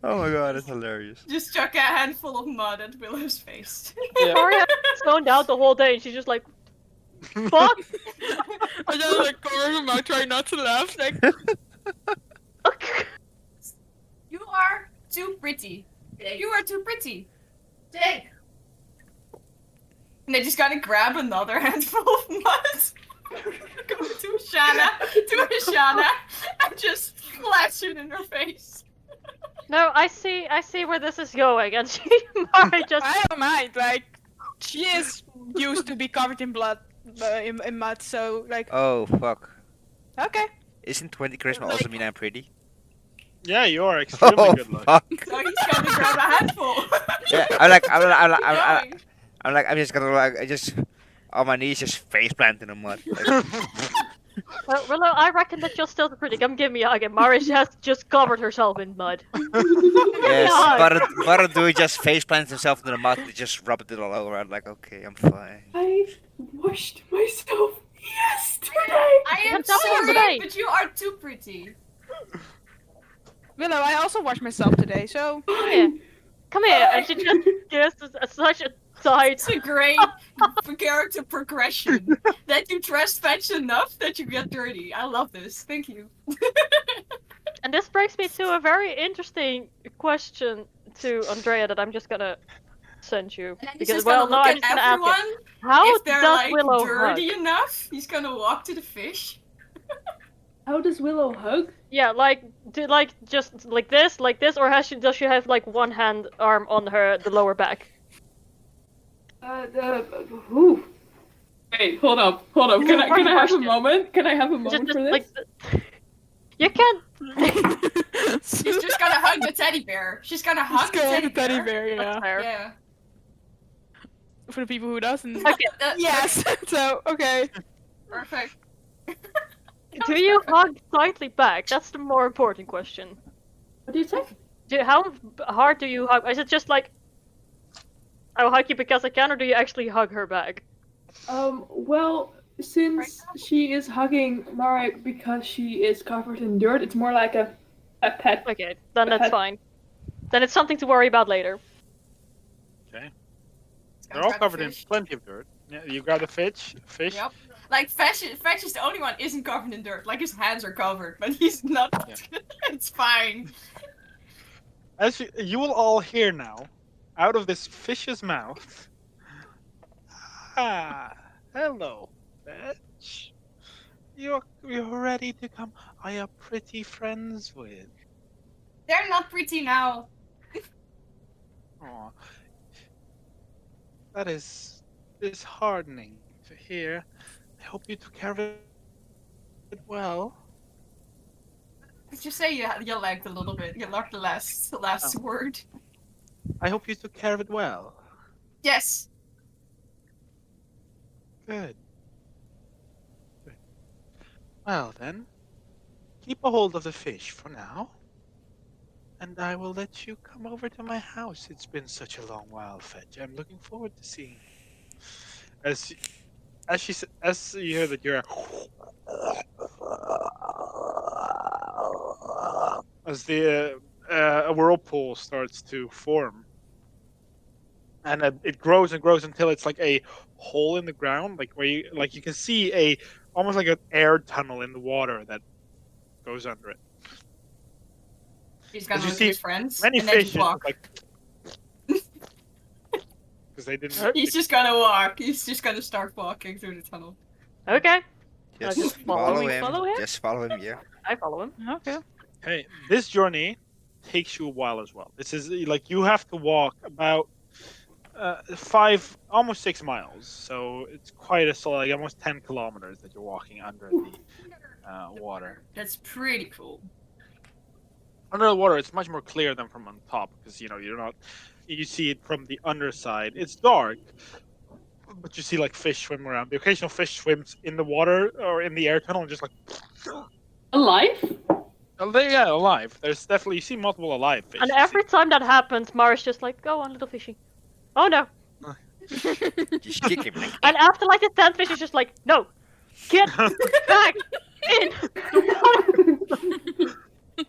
Oh my god, that's hilarious. Just chuck a handful of mud at Willow's face. Yeah. Maria zoned out the whole day, and she's just like, "Fuck." I just like corner of my mouth, trying not to laugh. Like, You are too pretty. You are too pretty. Take. And they just gotta grab another handful of mud. Go to Ashana, and just flash it in her face. No, I see where this is going, and Maria just. I don't mind. Like, she is used to be covered in blood, in mud. So like, Oh fuck. okay. Isn't 20 charisma also mean I'm pretty? Yeah, you are extremely Oh good looking. fuck. So he's gonna grab a handful. Yeah, I'm just gonna I just on my knees just face plant in the mud. Like, Well, Willow, I reckon that you're still pretty. Come give me a hug. And Maria has just covered herself in mud. yes, God. but do just face plants himself in the mud and just rub it all over. I'm like, okay, I'm fine. I washed myself yesterday. I am But tell me sorry, today. but you are too pretty. Willow, I also washed myself today. So Come here. And she just gives such a tight. It's a great character progression. That you dress fetch enough that you get dirty. I love this. Thank you. And this brings me to a very interesting question to Andrea that I'm just gonna send you. And he's Because, just well, gonna no, look I'm at just gonna ask you. everyone. How If they're does like Willow dirty hug? enough, he's gonna walk to the fish. How does Willow hug? Yeah, like, just like this, or does she have like one arm on the lower back? Who? Wait, hold up. Can I have a Question. moment? Can I have a moment Just for this? like, you can't. She's just gonna hug the teddy bear. She's gonna hug the Let's go teddy, with the teddy bear. That's Yeah. fair. Yeah. For the people who doesn't. Okay. Yes. So okay. Perfect. Do you hug slightly back? That's the more important question. What do you say? How hard do you hug? Is it just like, I'll hug you because I can, or do you actually hug her back? Well, since she is hugging Mara because she is covered in dirt, it's more like a pet. Okay, then that's fine. Then it's something to worry about later. Okay. He's They're gonna all grab the covered in fish. plenty of dirt. Yeah, you grab the fish. Yep. Like Fetch is the only one isn't covered in dirt. Like his hands are covered, but he's not. Yeah. It's fine. As you will all hear now, out of this fish's mouth. Ah, hello, Fetch. You're ready to come. Are you pretty friends with? They're not pretty now. Aw. That is disheartening to hear. I hope you took care of it well. Just say you lagged a little bit. You lost the last word. I hope you took care of it well. Yes. Good. Good. Well then, keep a hold of the fish for now. And I will let you come over to my house. It's been such a long while, Fetch. I'm looking forward to seeing you. As you hear that you're as the a whirlpool starts to form, and it grows and grows until it's like a hole in the ground, like where you can see almost like an air tunnel in the water that goes under it. He's gonna As you look see at his friends. Many and then fish walk. like because they didn't. He's just gonna walk. He's just gonna start walking through the tunnel. Okay, Just just follow him. follow him? Just follow him, yeah. I follow him. Okay. Hey, this journey takes you a while as well. This is like you have to walk about almost 6 miles. So it's quite a solid, like almost 10 kilometers that you're walking under the water. That's pretty cool. Under the water, it's much more clear than from on top because you see it from the underside. It's dark, but you see like fish swim around. The occasional fish swims in the water or in the air tunnel and just like Alive? yeah, alive. There's definitely you see multiple alive fish. And You see- every time that happens, Mara's just like, "Go on, little fishy." Oh no. Just kick him like. And after like the 10th fish is just like, no, get back in the water,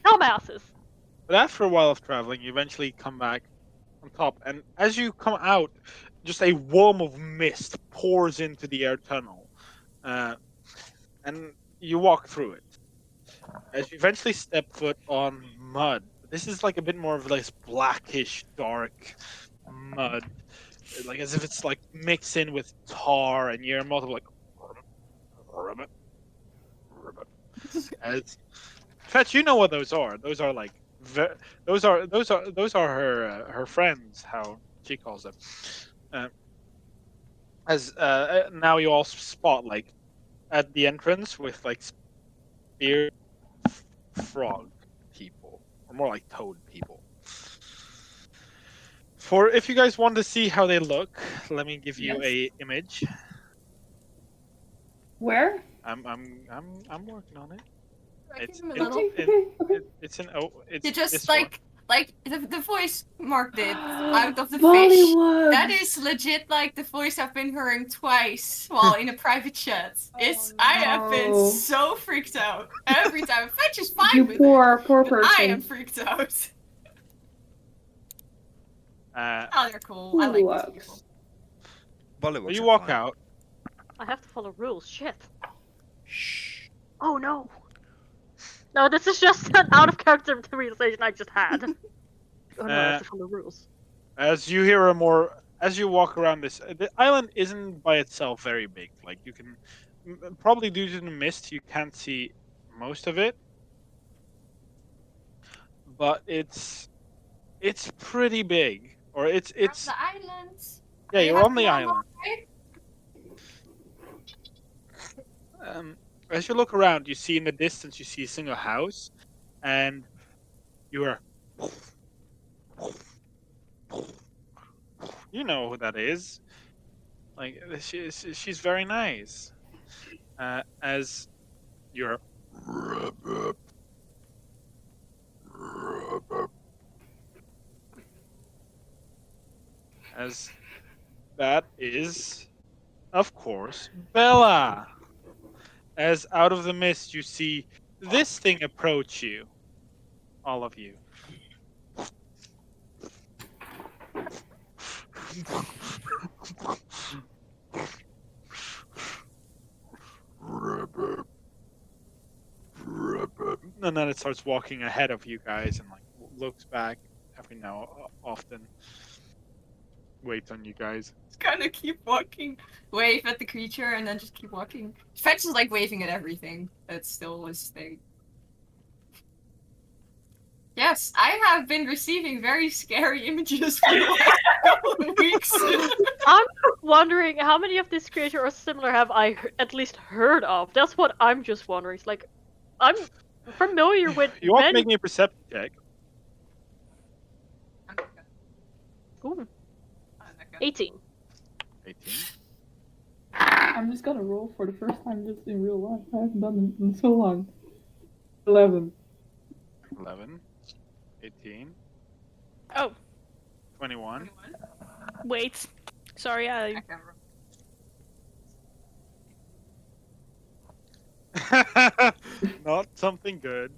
dumbasses. But after a while of traveling, you eventually come back on top, and as you come out, just a worm of mist pours into the air tunnel, and you walk through it. As you eventually step foot on mud, this is like a bit more of this blackish, dark mud, like as if it's like mixed in with tar, and you're multiple like. As Fetch, you know what those are? Those are like those are her friends. How she calls them. As now you all spot like at the entrance with like spear frog people, or more like toad people. For if you guys want to see how they look, let me give you Yes. a image. Where? I'm working on it. I It's give him a it's little. it's an it's You just this one. like the voice marked it out of the fish. Bollywood. That is legit like the voice I've been hearing twice while in a private chat. I have been no. so freaked out every time. Fetch is fine You with poor it, poor but person. I am freaked out. Oh, they're cool. I like these people. Bullywugs You are walk fine. out. I have to follow rules. Shit. Shh. Oh no. No, this is just an out of character realization I just had. Oh no, I have to follow rules. As you as you walk around this, the island isn't by itself very big. Like you can, probably due to the mist, you can't see most of it, but it's pretty big. Or it's From the islands. yeah, I you're have on the to go island. along, As you look around, you see in the distance, you see a single house, and you are. You know who that is. Like she's very nice. As you're as that is, of course, Bella. As out of the mist, you see this thing approach you, all of you. And then it starts walking ahead of you guys and like looks back every now often, waits on you guys. Just kind of keep walking, wave at the creature, and then just keep walking. Fetch is like waving at everything. That's still his thing. Yes, I have been receiving very scary images for the last couple of weeks. I'm wondering how many of these creatures or similar have I at least heard of. That's what I'm just wondering. It's like, I'm familiar with You all many. make me a perception check. Ooh, 18. 18. I'm just gonna roll for the first time just in real life. I haven't done it in so long. 11. 11. 18. Oh, 21. wait. Sorry, I Not something good.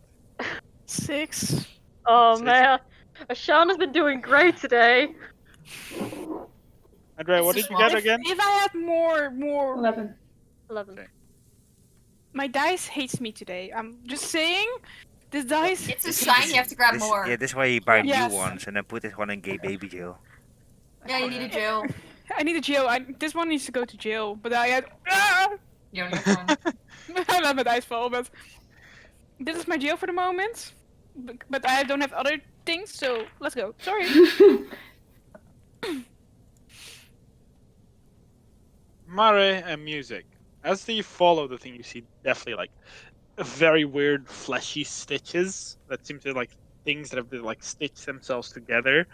6. Oh 6. man, Ashana's been doing great today. Andrea, what It's did a you get small- again? If I had more, 11. 11. Okay. my dice hates me today. I'm just saying, this dice. It's a sign you have to grab more. Yeah, this is why you buy Yes. new ones and then put this one in gay baby jail. Yeah, you need a jail. I need a jail. This one needs to go to jail. But I had. Ah! You only have one. I let my dice fall, but this is my jail for the moment. But I don't have other things, so let's go. Sorry. Mare and music. As you follow the thing, you see definitely like very weird fleshy stitches that seem to like things that have been like stitched themselves together.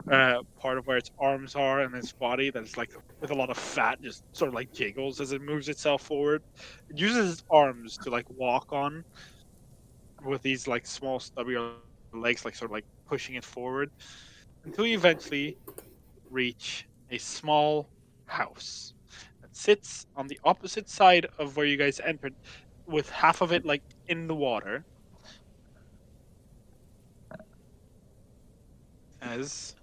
Part of where its arms are and its body that is like with a lot of fat just sort of like jiggles as it moves itself forward. It uses its arms to like walk on with these like small stubby legs like sort of like pushing it forward until you eventually reach a small house that sits on the opposite side of where you guys entered, with half of it like in the water. As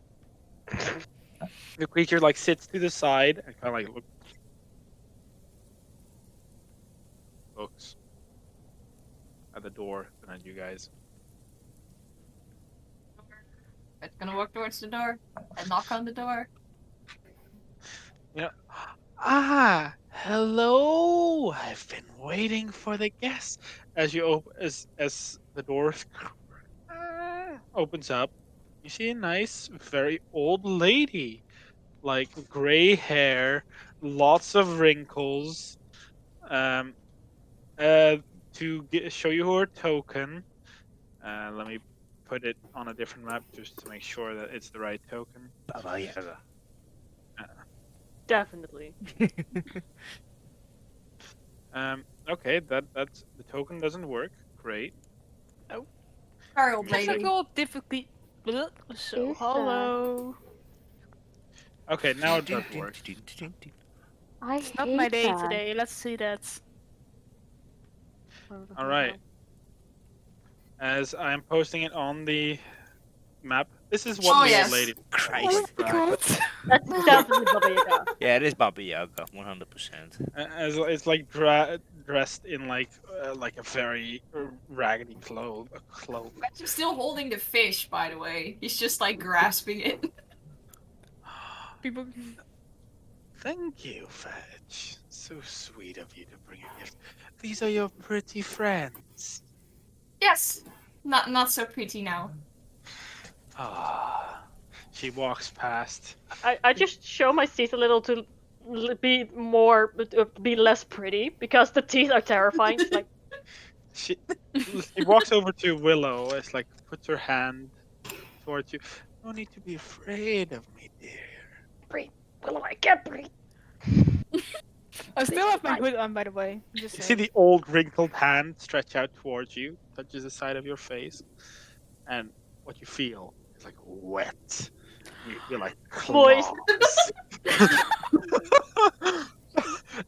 the creature like sits to the side and kind of like looks at the door behind you guys. It's gonna walk towards the door and knock on the door. Hello. I've been waiting for the guests. As you as the door opens up, you see a nice, very old lady, like gray hair, lots of wrinkles. To show you her token, let me put it on a different map just to make sure that it's the right token. Baba Yaga. Definitely. Okay, that's the token doesn't work. Great. Sorry, old lady. Technical difficulty. So Is hello. Okay, now it does work. I It's not hate my day that. today. Let's see that. All right. As I am posting it on the map, this is what Oh, the yes. old lady. Christ. That's definitely Baba Yaga. Yeah, it is Baba Yaga, 100%. As it's like dressed in like a very raggedy cloak. He's still holding the fish, by the way. He's just like grasping it. People. Thank you, Fetch. So sweet of you to bring a gift. These are your pretty friends. Yes. Not so pretty now. Ah. She walks past. I just show my teeth a little to be less pretty because the teeth are terrifying. It's like She walks over to Willow. It's like puts her hand towards you. No need to be afraid of me, dear. Willow, I can't breathe. I still have my hood on, by the way. Just You see saying. the old wrinkled hand stretch out towards you, touches the side of your face, and what you feel is like wet. You feel like Moist. claws.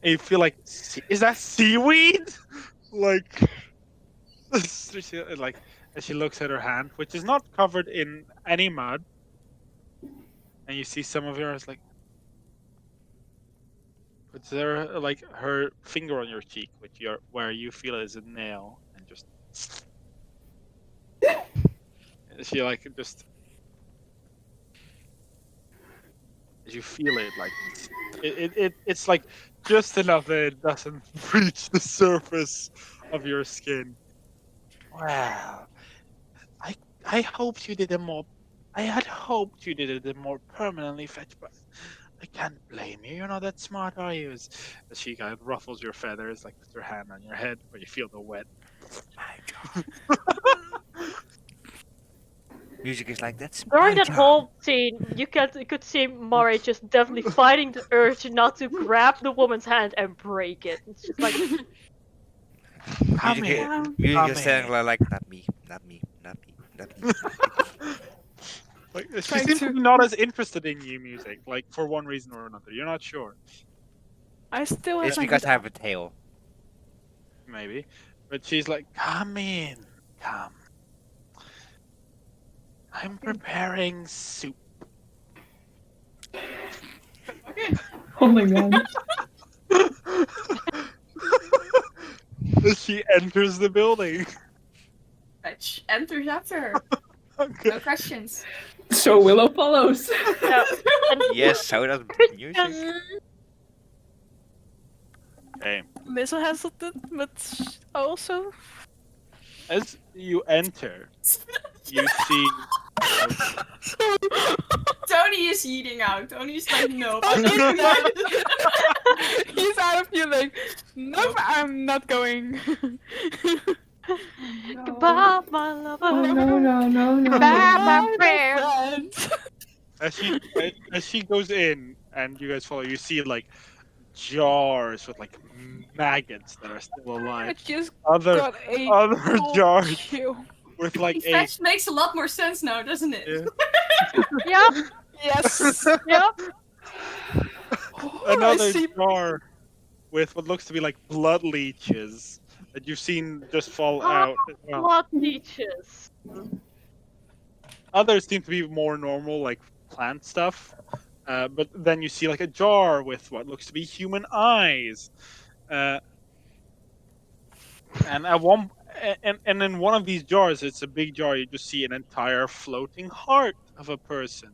And you feel like, is that seaweed? Like, like as she looks at her hand, which is not covered in any mud, and you see some of yours like. Puts there like her finger on your cheek, where you feel it is a nail, and just she like just as you feel it like it's like just enough that it doesn't reach the surface of your skin. Well, I hoped you did a more. I had hoped you did it more permanently, Fetch, but I can't blame you. You're not that smart, are you? As she kind of ruffles your feathers, like puts her hand on your head where you feel the wet. My God. Music is like, that's During my that job. whole scene, you could see Mari just definitely fighting the urge not to grab the woman's hand and break it. It's just like Come Music, here. music Come is saying here. like, not me, not me, not me, not me. Like, she Trying seems to- to be not as interested in you music, like for one reason or another. You're not sure, I still have It's my because hood I have a tail. maybe, but she's like, "Come in, come. I'm preparing soup." Oh my god. As she enters the building. Fetch enters after her. Okay. No questions. So Willow follows. yeah. And Yes, so does music. Okay. Missile has it, but also. As you enter, you see. Tony is eating out. Tony's like, no. He's out of you like, nope, I'm not going. goodbye, my lover. Oh no no no no. Goodbye, no. my friend. As she goes in and you guys follow, you see like jars with like maggots that are still I alive. just Other got a other cold jars chill. with like a Fetch makes a lot more sense now, doesn't it? Yeah. Yep, Yes. yep. another see. jar with what looks to be like blood leeches that you've seen just fall Ah, out. Well, blood leeches. others seem to be more normal, like plant stuff. But then you see like a jar with what looks to be human eyes. Uh, and at one and in one of these jars, it's a big jar. You just see an entire floating heart of a person.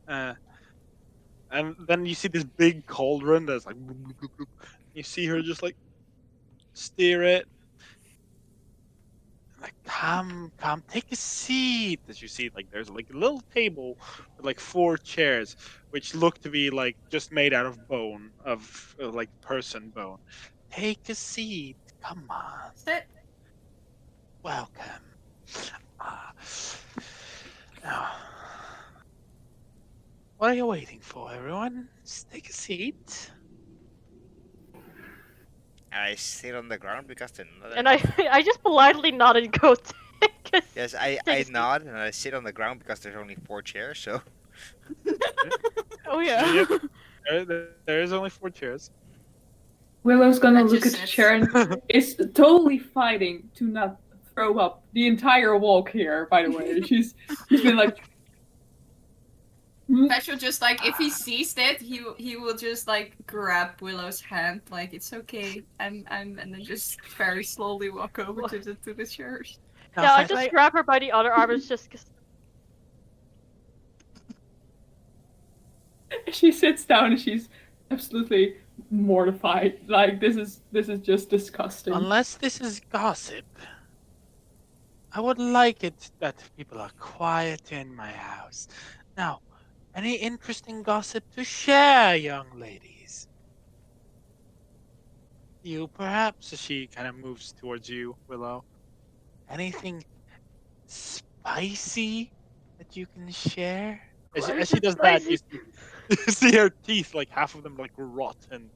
Uh, and then you see this big cauldron that's like. You see her just like steer it. Like, come, take a seat. As you see, like there's like a little table with like 4 chairs, which look to be like just made out of bone, of like person bone. Take a seat. Come on, Sit. welcome. Ah, now, what are you waiting for, everyone? Just take a seat. I sit on the ground because they're not And I enough. I just politely nodded and go take a Yes, take I a seat. nod and I sit on the ground because there's only 4 chairs. So Oh yeah. Yep, there is only 4 chairs. Willow's gonna I look just at the sits. chair and is totally fighting to not throw up the entire walk here, by the way. She's been like Fetch will just like if he sees that he will just like grab Willow's hand like it's okay and then just very slowly walk over to the chairs. Now, Yeah, I Fetch, just Like- grab her by the other arm. It's just 'cause- she sits down and she's absolutely mortified. Like this is just disgusting. unless this is gossip, I would like it that people are quiet in my house. Now, any interesting gossip to share, young ladies? You perhaps, as she kind of moves towards you, Willow. Anything spicy that you can share? As she does that, you see, you see her teeth, like half of them like rotten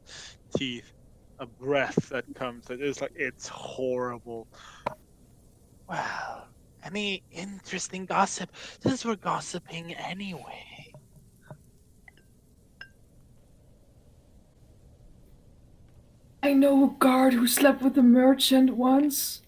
teeth. A breath that comes that is like, it's horrible. Well, any interesting gossip? Since we're gossiping anyway. I know a guard who slept with a merchant once.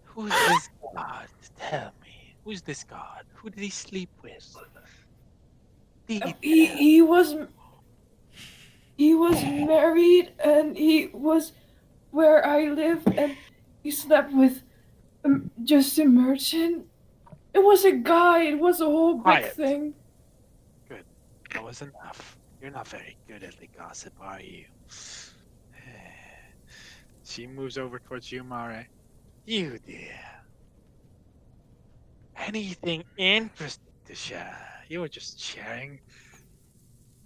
Who's this god? Tell me. Who's this god? Who did he sleep with? Detail. He was married and he was where I lived and he slept with just a merchant. It was a guy. It was a whole big Quiet. thing. Good. That was enough. You're not very good at the gossip, are you? She moves over towards you, Mare. You, dear. Anything interesting to share? You were just sharing.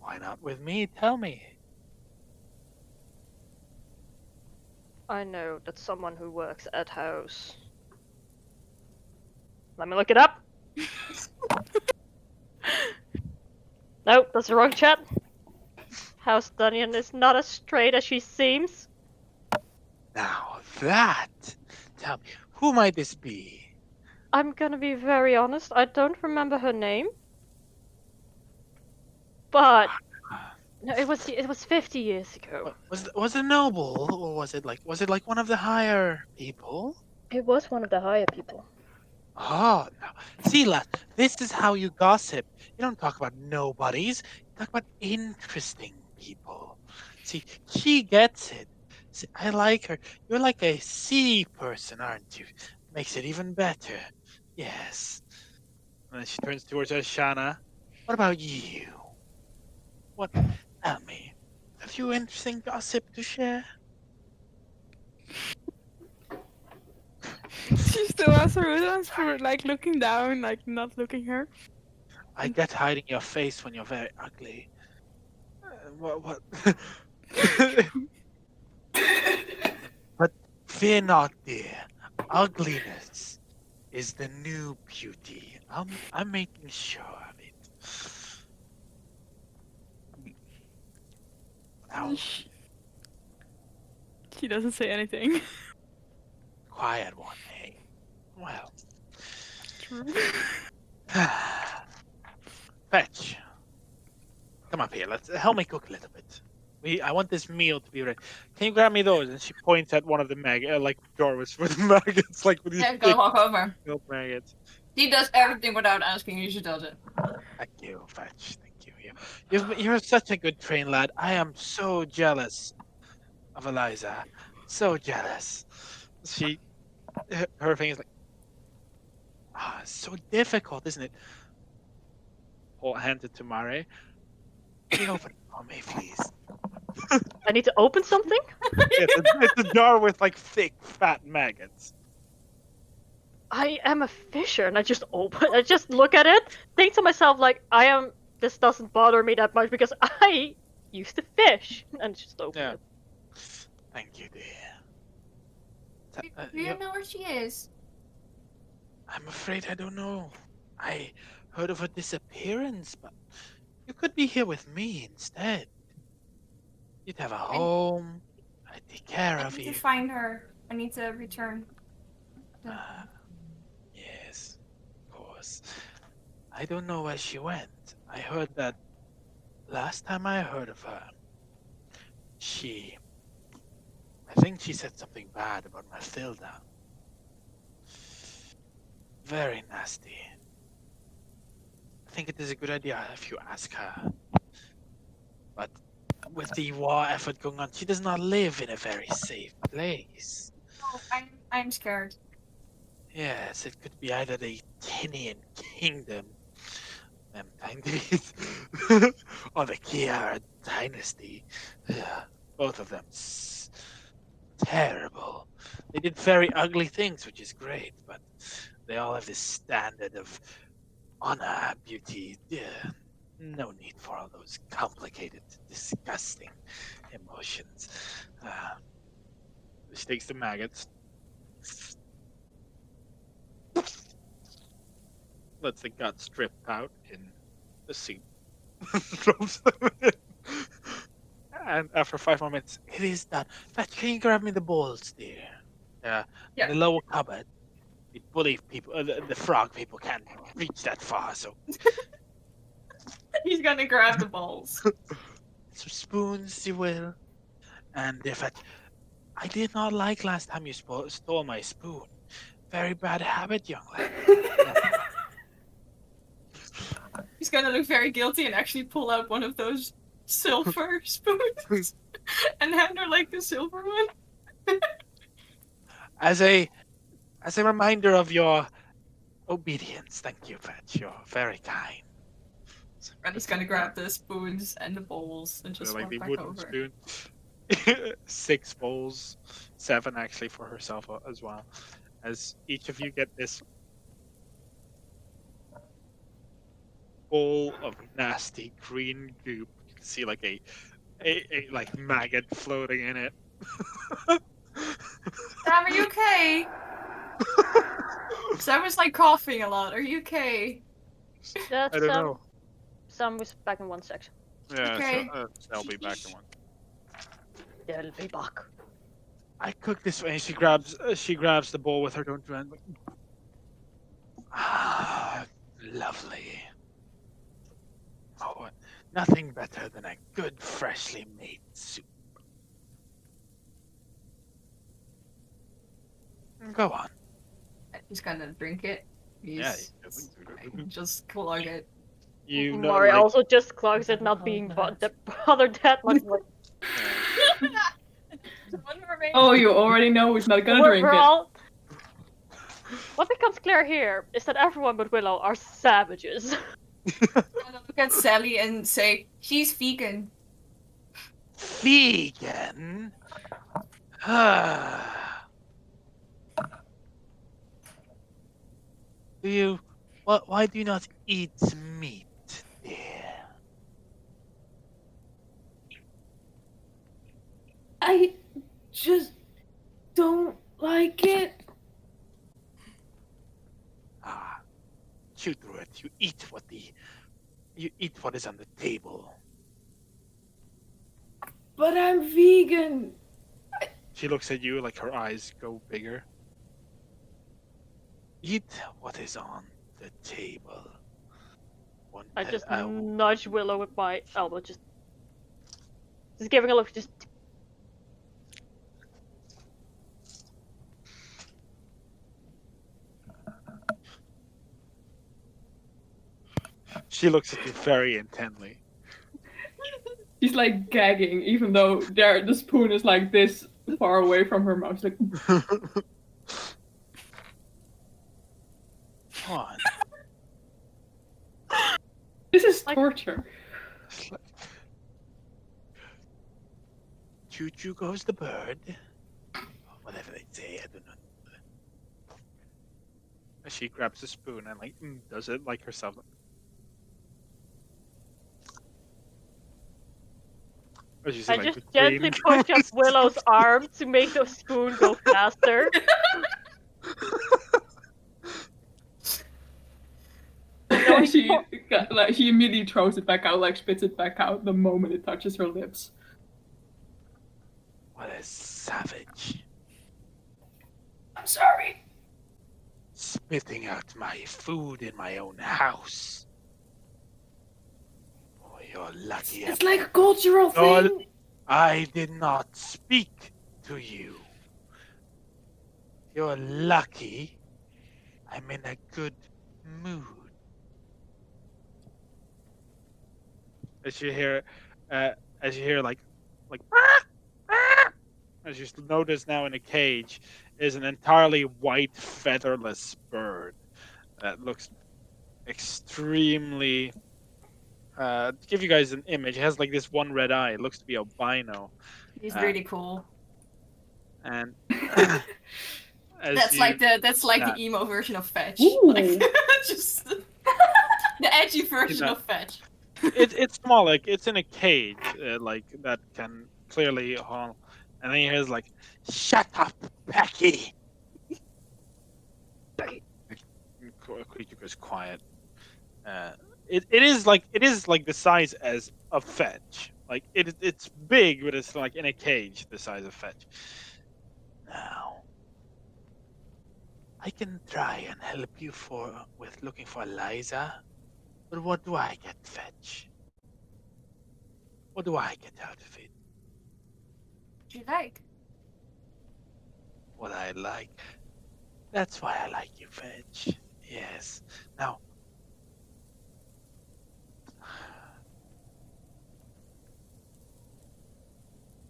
Why not with me? Tell me. I know that's someone who works at house. Let me look it up. Nope, that's the wrong chat. House Dunyan is not as straight as she seems. Now that. Tell me, who might this be? I'm gonna be very honest, I don't remember her name. But no, it was 50 years ago. Was it noble, or was it like one of the higher people? It was one of the higher people. Oh, now, see, lad, this is how you gossip. You don't talk about nobodies. You talk about interesting people. See, she gets it. See, I like her. You're like a sea person, aren't you? Makes it even better. Yes. And then she turns towards Ashana. What about you? What? Tell me. Have you interesting gossip to share? She still has her hood on for like looking down, like not looking her. I get hiding your face when you're very ugly. What? But fear not, dear. Ugliness is the new beauty. I'm making sure of it. Now, She doesn't say anything. quiet one, eh? Well. True. Fetch. Come up here. Let's help me cook a little bit. I want this meal to be ready. Can you grab me those? And she points at one of the doorways for the maggots, like with these Yeah, big go walk over. milk maggots. He does everything without asking you, she does it. Thank you, Fetch. Thank you. You're such a good trained lad. I am so jealous of Eliza. So jealous. Her thing is like, it's so difficult, isn't it? Hands it to Mare. Can you open it for me, please? I need to open something? It's a jar with like thick, fat maggots. I am a fisher, and I just look at it, think to myself like, this doesn't bother me that much because I used to fish, and just open Yeah. it. Thank you, dear. Do you know where she is? I'm afraid I don't know. I heard of her disappearance, but you could be here with me instead. You'd have a home. I'd take care I of need you. to find her. I need to return. Yes, of course. I don't know where she went. I heard that last time I heard of her, I think she said something bad about Mathilda. Very nasty. I think it is a good idea if you ask her. But with the war effort going on, she does not live in a very safe place. Oh, I'm scared. Yes, it could be either the Tinian Kingdom, them Tinies, or the Kiara Dynasty. Both of them terrible. They did very ugly things, which is great, but they all have this standard of honor, beauty. No need for all those complicated, disgusting emotions. She takes the maggots. Lets the guts drip out in the soup. Throws them in. And after 5 more minutes, it is done. Fetch, can you grab me the bowls, dear? Yeah. In the lower cupboard. The bully people, the frog people can't reach that far, so. He's gonna grab the balls. Some spoons, you will. And if I did not like last time you stole my spoon. Very bad habit, young lady. He's gonna look very guilty and actually pull out one of those silver spoons and hand her like the silver one. As a reminder of your obedience, thank you, Fetch. You're very kind. And he's gonna grab the spoons and the bowls and just like walk the back wooden over. spoon. 6 bowls, 7 actually for herself as well. As each of you get this bowl of nasty green goop. You can see like a like maggot floating in it. Sam, are you okay? Sam was like coughing a lot. Are you okay? That's I don't know. Sam was back in one section. Yeah, Okay. so they'll be back in one. They'll be back. I cook this way. She grabs the bowl with her don't you? Lovely. Oh, nothing better than a good freshly made soup. Go on. He's gonna drink it. He's just clog it. You know, Mari like, also just clogs it, not being bothered that much. Like, Oh, you already know who's not gonna drink we're it. all. What becomes clear here is that everyone but Willow are savages. I'm gonna look at Sally and say, she's vegan. vegan. Do you? Why do you not eat meat, dear? I just don't like it. Chew through it. You eat what is on the table. But I'm vegan. She looks at you like her eyes go bigger. Eat what is on the table. One, I just I- nudge Willow with my elbow, just giving a look. Just She looks at you very intently. She's like gagging, even though the spoon is like this far away from her mouth. She's like, On. this is Like- torture. Choo choo goes the bird. Whatever they say, I don't know. She grabs a spoon and like does it like herself. She's I like just the gently cream. push up Willow's arm to make the spoon go faster. She immediately throws it back out, like spits it back out the moment it touches her lips. What a savage. I'm sorry. Spitting out my food in my own house. Oh, you're lucky. It's like a cultural No, thing. I did not speak to you. You're lucky. I'm in a good mood. As you hear, like, as you notice now in a cage, is an entirely white featherless bird that looks extremely. To give you guys an image, it has like this one red eye. It looks to be albino, He's really cool. and That's like the emo version of Fetch. Ooh. Like just the edgy version of Fetch. It's small, like it's in a cage, like that can clearly haul. And then he hears like, "Shut up, Pecky." The creature goes quiet. It is like the size as a Fetch. Like it's big, but it's like in a cage the size of Fetch. Now, I can try and help you with looking for Liza, but what do I get, Fetch? What do I get out of it? What you like? What I like. That's why I like you, Fetch. Yes. Now,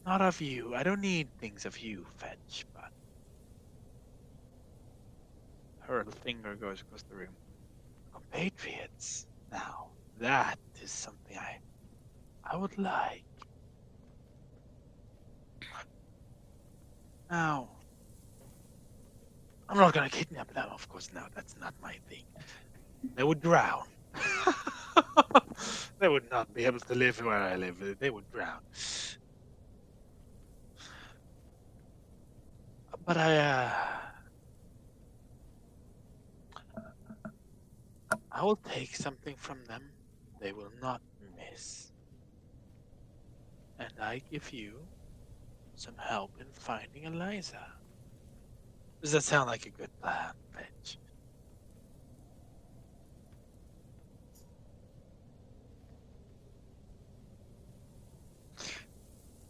not of you. I don't need things of you, Fetch, but her finger goes across the room. Compatriots. Now, that is something I would like. Now, I'm not gonna kidnap them, of course. No, that's not my thing. They would drown. They would not be able to live where I live. They would drown. But I will take something from them they will not miss. And I give you some help in finding Eliza. Does that sound like a good plan, Fetch?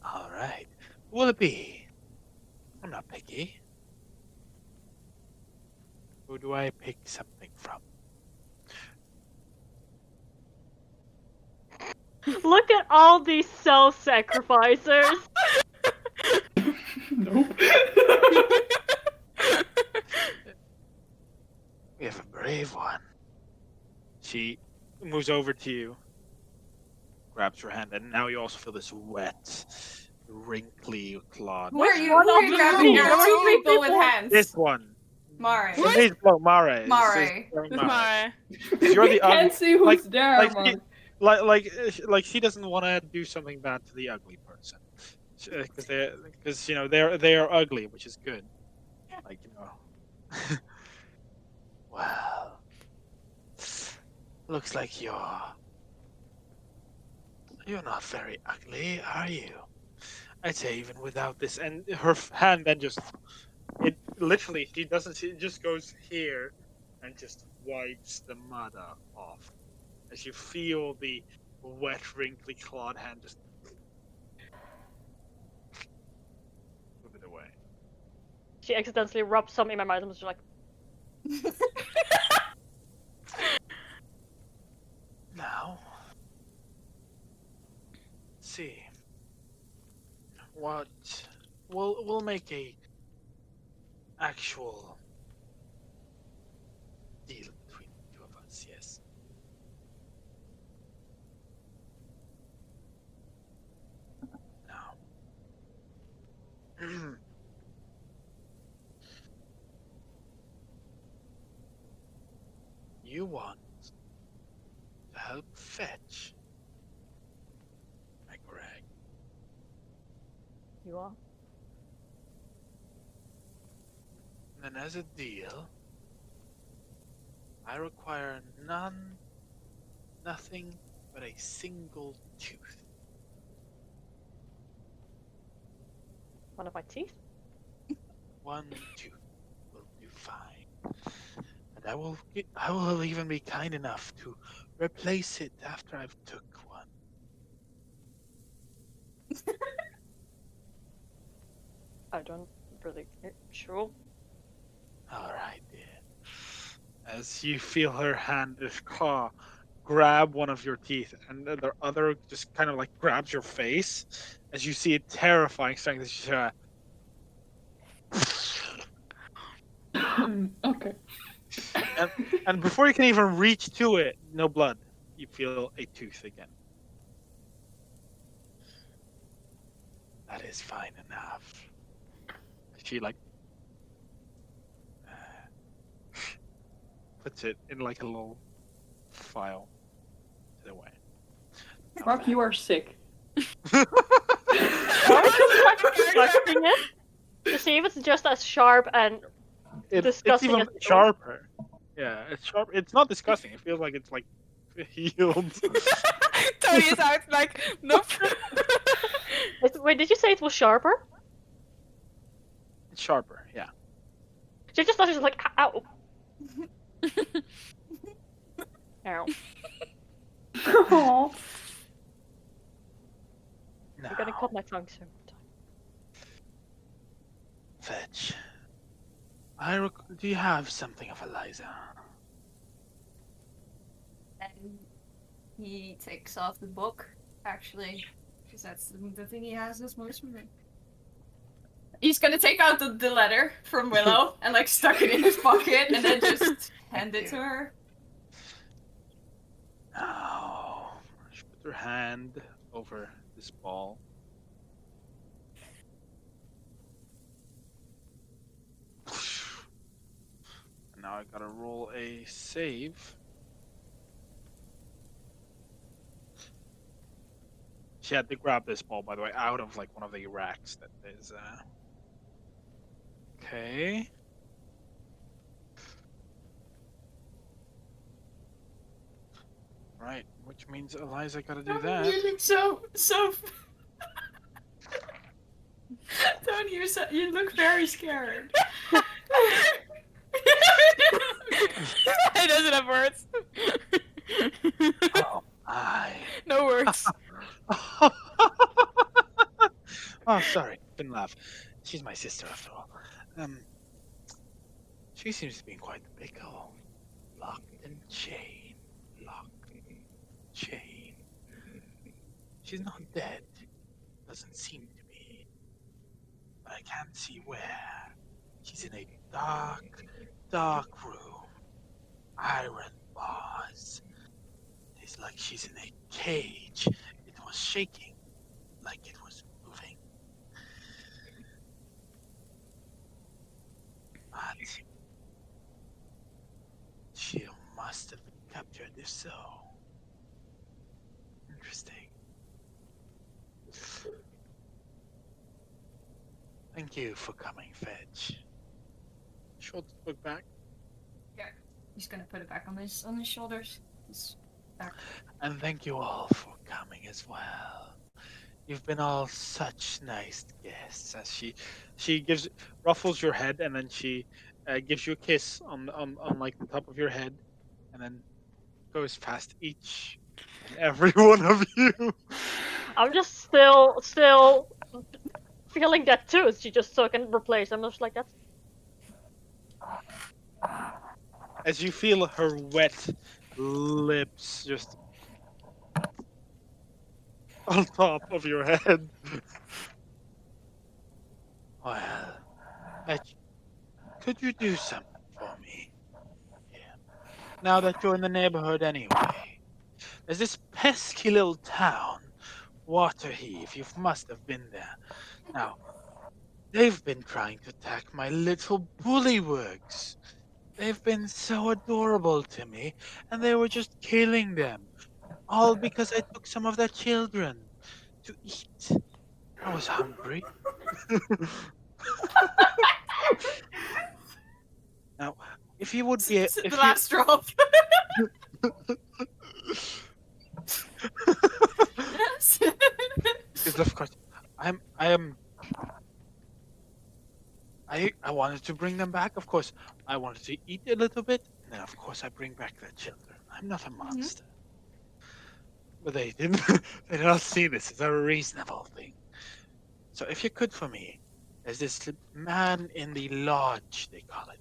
All right. Who will it be? I'm not picky. Who do I pick something from? Look at all these self-sacrificers. Nope. We have a brave one. She moves over to you, grabs your hand, and now you also feel this wet, wrinkly cloth. Who are you grabbing? There are two people with hands. This one. Mare. This bloke, Mare. Mare. Mare. You're the Can't ugly. see who's like- there, like man. Like she doesn't want to do something bad to the ugly person, because you know they are ugly, which is good. Like you know. Well, looks like you're not very ugly, are you? I'd say even without this, and her hand then just it literally she doesn't she just goes here and just wipes the mud off as you feel the wet, wrinkly clawed hand just move it away. She accidentally rubs some in my mouth and was just like, Now, let's see what we'll make a actual deal between the two of us. Yes. Now, you want to help fetch, am I correct? you are? And then as a deal, I require nothing but a single tooth. One of my teeth? One tooth will do fine. And I will even be kind enough to replace it after I've took one. I don't really sure. All right, dear. As you feel her hand just grab one of your teeth, and the other just kind of like grabs your face, as you see a terrifying sight. Okay. And before you can even reach to it, no blood. You feel a tooth again. That is fine enough. She like puts it in like a little file. Put it away. Rock, you are sick. Disgusting it to see if it's just as sharp and It's disgusting even as it was. sharper. Yeah, it's sharp. It's not disgusting. It feels like it's like healed. Tony is out like, nope. Wait, did you say it was sharper? It's sharper. Yeah. She just thought she was like, ow. Ow. Aw. You're gonna Now, cut my tongue soon. fetch. Do you have something of Eliza? And he takes off the book, actually, because that's the thing he has that's most with him. He's gonna take out the letter from Willow and like stuck it in his pocket and then just hand it to her. Now, she put her hand over this ball. And now I gotta roll a save. She had to grab this ball, by the way, out of like one of the racks that is. Okay. Right, which means Eliza gotta do that. You look so. Tony, you look very scared. He doesn't have words. Oh my. No words. Oh, sorry, didn't laugh. She's my sister after all. She seems to be in quite the pickle. Locked and chained. Locked and chained. She's not dead. Doesn't seem to be. But I can't see where. She's in a dark room. Iron bars. It's like she's in a cage. It was shaking like it was moving. But she must have been captured if so. Interesting. Thank you for coming, Fetch. Short book back. He's gonna put it back on his shoulders. His back. And thank you all for coming as well. You've been all such nice guests. As she ruffles your head, and then she gives you a kiss on like the top of your head, and then goes past each and every one of you. I'm just still feeling that tooth she just took and replaced. I'm just like, that's As you feel her wet lips just on top of your head. Well, Fetch, could you do something for me? Yeah. Now that you're in the neighborhood anyway. There's this pesky little town, Waterheave. You must have been there. Now, they've been trying to attack my little bullywugs. They've been so adorable to me, and they were just killing them. All because I took some of their children to eat. I was hungry. Now, if you would be, The if you, last drop. Yes. because of course, I am, I wanted to bring them back. Of course, I wanted to eat a little bit, and then of course I bring back their children. I'm not a monster, but they didn't, they did not see this as a reasonable thing. So if you could for me, there's this man in the lodge, they call it.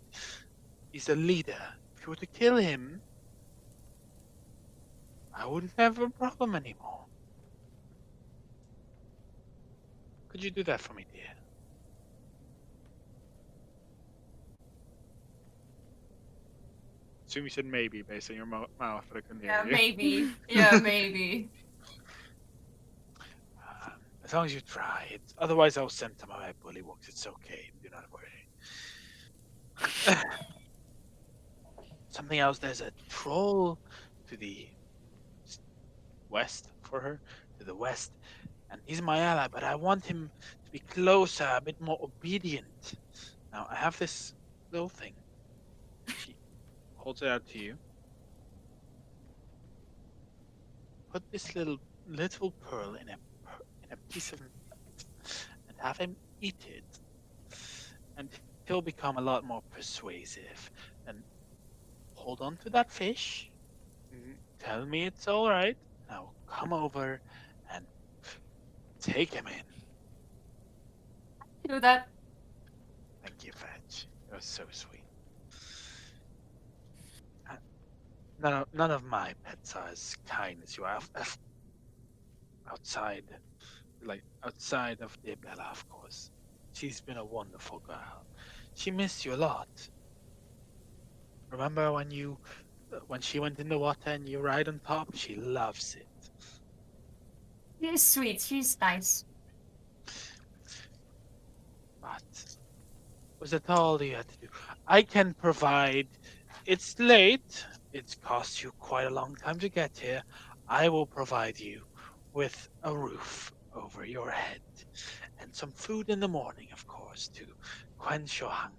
He's the leader. If you were to kill him, I wouldn't have a problem anymore. Could you do that for me, dear? Assume you said maybe based on your mouth, but I couldn't Yeah, hear you. maybe. Yeah, maybe. As long as you try it. Otherwise, I'll send some of my bullywugs. It's okay. Do not worry. Something else. There's a troll to the west for her, to the west, and he's my ally. But I want him to be closer, a bit more obedient. Now I have this little thing. She holds it out to you. Put this little pearl in a piece of meat and have him eat it, and he'll become a lot more persuasive. And hold on to that fish. Tell me it's all right. Now come over and take him in. Do that. Thank you, Fetch. You're so sweet. Uh, none of my pets are as kind as you are. Outside, like outside of dear Bella, of course. She's been a wonderful girl. She missed you a lot. Remember when she went in the water and you ride on top? She loves it. She's sweet. She's nice. But was that all you had to do? I can provide. It's late. It's cost you quite a long time to get here. I will provide you with a roof over your head and some food in the morning, of course, to quench your hunger.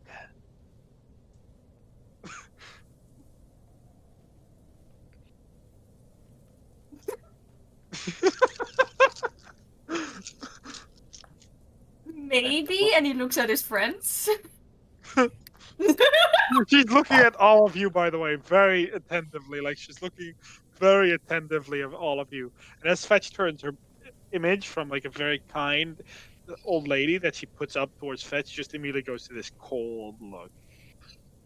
Maybe, and he looks at his friends. She's looking at all of you, by the way, very attentively. Like she's looking very attentively at all of you. And as Fetch turns her image from like a very kind old lady that she puts up towards Fetch, just immediately goes to this cold look,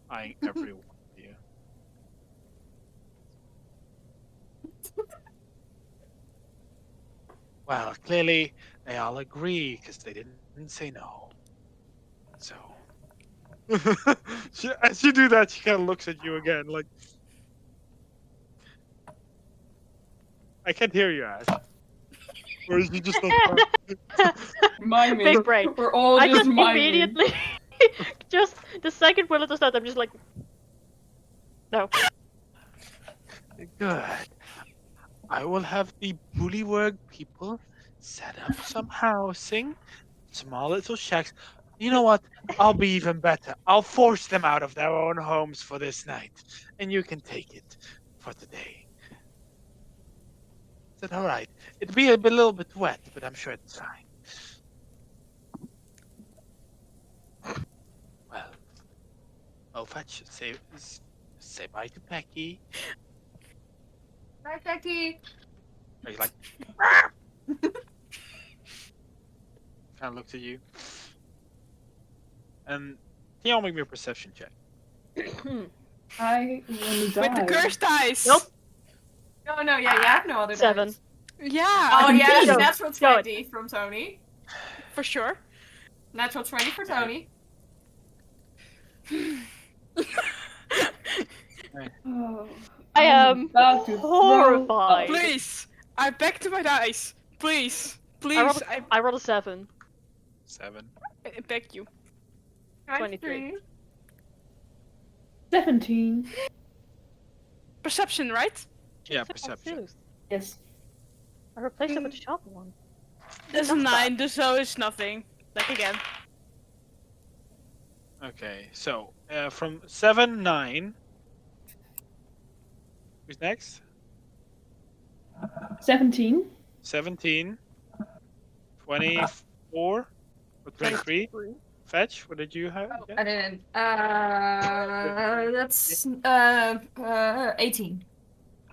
eyeing every one of you. Well, clearly they all agree because they didn't say no. So, as you do that, she kind of looks at you again, like, I can't hear you, Ash. Or is you just not Miming. Big brain. We're all I just just miming. immediately, just the second Willow does that, I'm just like, no. Good. I will have the bullywug people set up some housing, small little shacks. You know what? I'll be even better. I'll force them out of their own homes for this night, and you can take it for today. Is that all right? It'd be a little bit wet, but I'm sure it's fine. Well, Fetch, say bye to Becky. Bye, Becky. And he's like, kind of looks at you. And can y'all make me a perception check? I will die. With the cursed dice. Nope. No, yeah, you have no other 7. dice. Yeah. Oh, yeah, Go. natural Go. 20 from Tony. For sure. Natural 20 for Tony. Oh, I I'm am about to throw horrified. up. Please. I beg to my dice. Please. I Please. rolled, I rolled a 7. 7. I beg you. 23. 17. Perception, right? Yeah, I'm perception. confused. Yes. I replaced it with a sharper one. There's a That's 9, so it's nothing. Like again. Okay, so from 7, 9. Who's next? 17. 17. 24. Or 23. Fetch, what did you have? Oh, Yeah. I didn't. That's 18.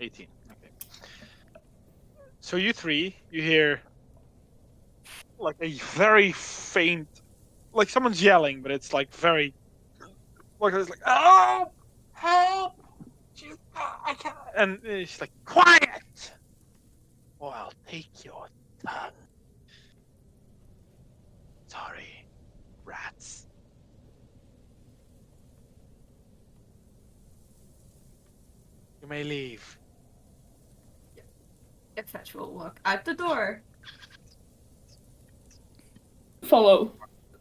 18. Okay. So you three, you hear like a very faint, like someone's yelling, but it's like very, like it's like, oh, help! I can't. And it's like, quiet, or I'll take your tongue. Sorry, rats. You may leave. If Fetch will walk out the door. Follow.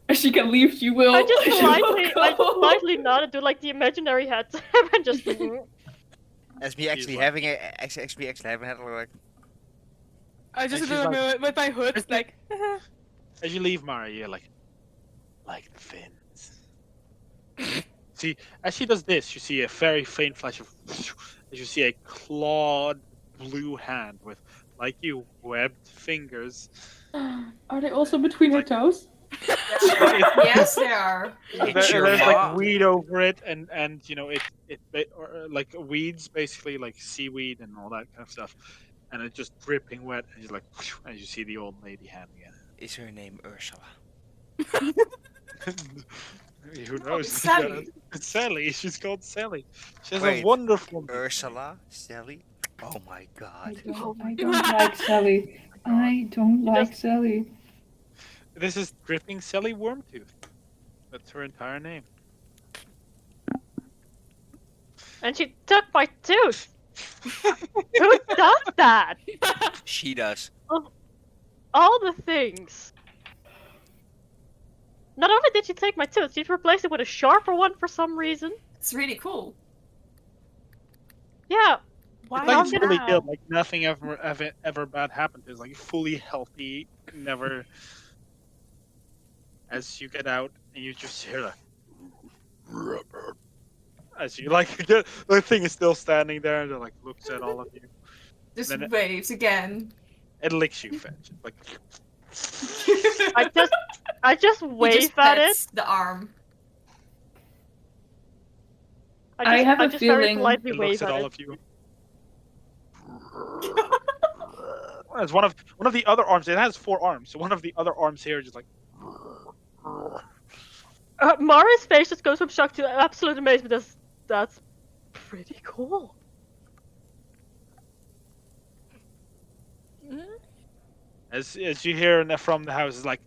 As she can leave, she will. I just she will politely go. nod and do like the imaginary head and just. As me actually like- having it, actually having it, like, I just And do she's it like- with my hood, like. As you leave Mara, you're like the fins. See, as she does this, you see a very faint flash of, as you see a clawed blue hand with, like you, webbed fingers. Are they also between her toes? Yes, they are. It's your There's mom. like weed over it, and you know like weeds, basically like seaweed and all that kind of stuff, and it's just dripping wet. And she's like, as you see the old lady hand again. Is her name Ursula? Who knows? it's Sally. It's Sally. She's called Sally. She has Wait, a wonderful name. Ursula? Sally? Oh my I god. don't like Sally. I don't like Sally. This is Dripping Sally Wormtooth. That's her entire name. And she took my tooth! Who does that? She does. All the things. Not only did she take my tooth, she replaced it with a sharper one for some reason. It's really cool. Yeah. Why Like it's now? really good. Like nothing ever bad happened. It's like fully healthy. Never. As you get out and you just hear that. As you like, the thing is still standing there and it like looks at all of you. Just Then waves again. It licks you, Fetch. Like I just He wave just at it. pets the arm. I have a just very feeling politely it wave looks at at all it. of you. It's one of the other arms. It has 4 arms, so one of the other arms here is just like. Mara's face just goes from shock to absolute amazement. That's pretty cool. As you hear from the house, is like.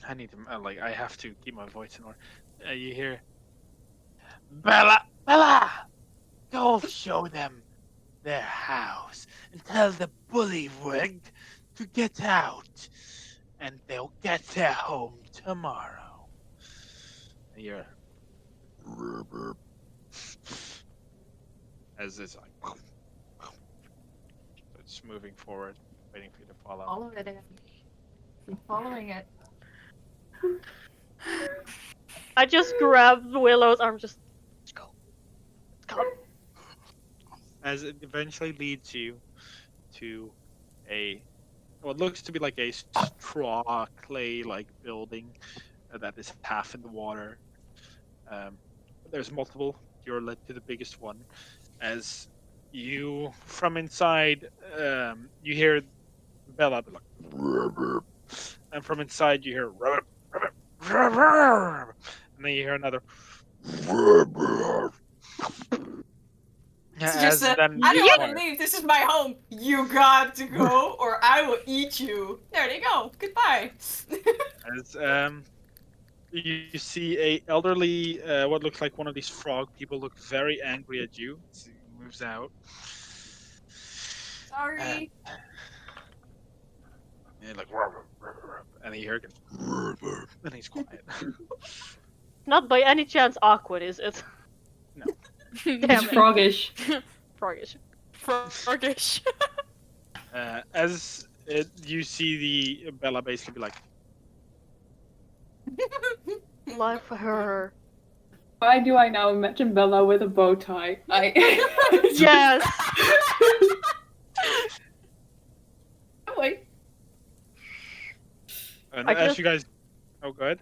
I need to I have to keep my voice in order. You hear, Bella, go show them their house and tell the bullywig to get out, and they'll get their home tomorrow. And you're as it's like it's moving forward, waiting for you to follow. Follow it in. Keep following it. I just grab Willow's arm, just go. Come. As it eventually leads you to what looks to be like a straw clay like building, that is half in the water. There's multiple. You're led to the biggest one. As you, from inside, you hear Bella be like, and from inside you hear, and then you hear another. It's just As then I don't want to quiet. leave. This is my home. You got to go, or I will eat you. There they go. Goodbye. As you see a elderly, what looks like one of these frog people, look very angry at you. As he moves out. Sorry. And like, and you hear again, and he's quiet. Not by any chance awkward, is it? No. Damn It's it. froggish. Froggish. Froggish. As you see the Bella basically be like, Life for her. Why do I now imagine Bella with a bow tie? Yes! Wait. and I as just- you guys, oh, go ahead.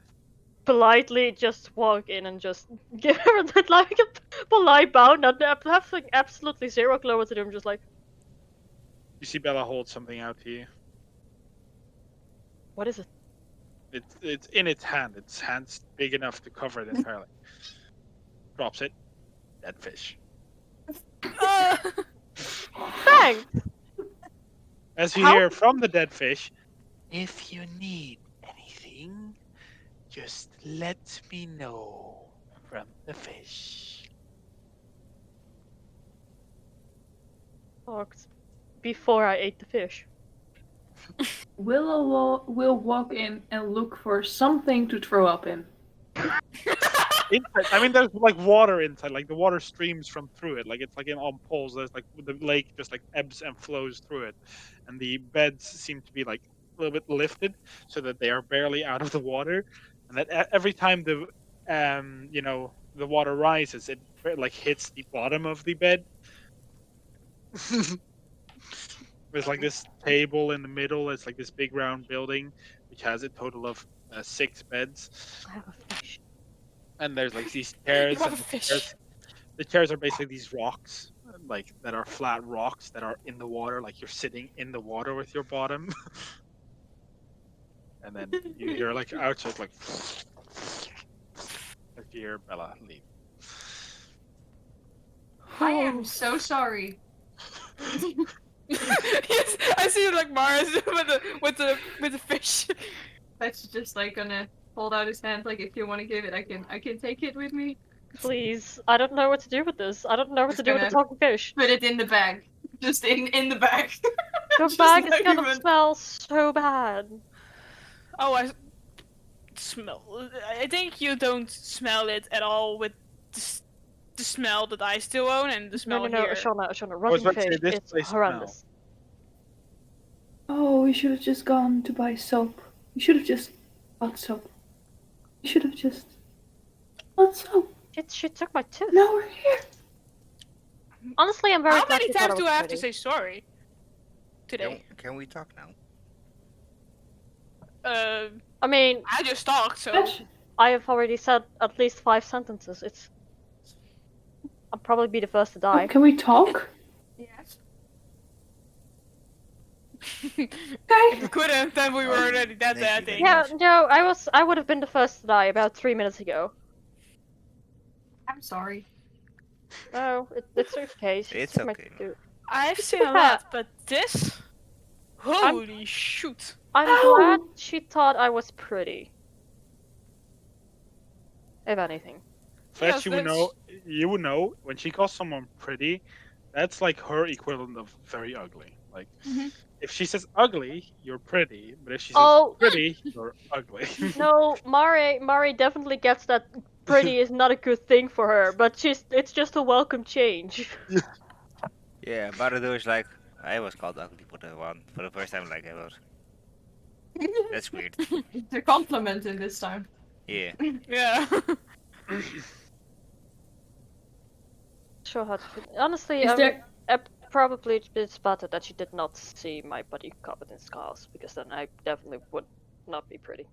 Politely just walk in and just give her that like a polite bow, not having absolutely zero clue what to do. I'm just like, You see Bella hold something out to you. what is it? It's in its hand. Its hand's big enough to cover it entirely. Drops it. Dead fish. Thanks! As you How- hear from the dead fish, if you need anything, just let me know from the fish. Talked before I ate the fish. Willow will walk in and look for something to throw up in. Inside, I mean, there's like water inside. Like the water streams from through it. Like it's like on poles. There's like the lake just like ebbs and flows through it, and the beds seem to be like a little bit lifted so that they are barely out of the water, and that every time the the water rises, it like hits the bottom of the bed. There's like this table in the middle. It's like this big round building, which has a total of 6 beds. I have a fish. And there's like these chairs. have And a fish. the chairs are basically these rocks, like that are flat rocks that are in the water. Like you're sitting in the water with your bottom. And then you hear like outside, like as you hear Bella leave. I am so sorry. Yes, I see like Mars with the fish. That's just like gonna hold out his hand. Like if you want to give it, I can take it with me. Please, I don't know what to do with this. I don't know what Just to do with the gonna- talking fish. Put it in the bag. Just in the bag. The Just bag is not gonna even- smell so bad. Oh, I smell. I think you don't smell it at all with the smell that I still own and the smell No, here. Shauna, was rotting about to say, fish, this it's place horrendous. Oh, we should have just gone to buy soap. We should have just bought soap. We should have just bought soap. She took my tooth. Now we're here. Honestly, I'm very How glad many she thought times it do was I have to pretty. say sorry today? Can we talk now? I mean, I just talked, so Fetch. I have already said at least 5 sentences. I'll probably be the first to die. Oh, can we talk? Yes. if Okay. we couldn't, then we were already dead. Thank I you, think. Yeah, no, I would have been the first to die about 3 minutes ago. I'm sorry. No, it's okay. She It's took my okay. tooth. I've seen a lot, but this, holy shoot! I'm Ow! glad she thought I was pretty. If anything. Fetch, Yes, you would know when she calls someone pretty, that's like her equivalent of very ugly. Like Mhm. if she says ugly, you're pretty, but if she says Oh. pretty, you're ugly. No, Mari definitely gets that pretty is not a good thing for her, but it's just a welcome change. Yeah, Barado is like, I was called ugly for the first time. Like I was. That's weird. They're complimenting this time. Yeah. Yeah. Sure how to honestly, Is there- probably it's better that she did not see my body covered in scars, because then I definitely would not be pretty.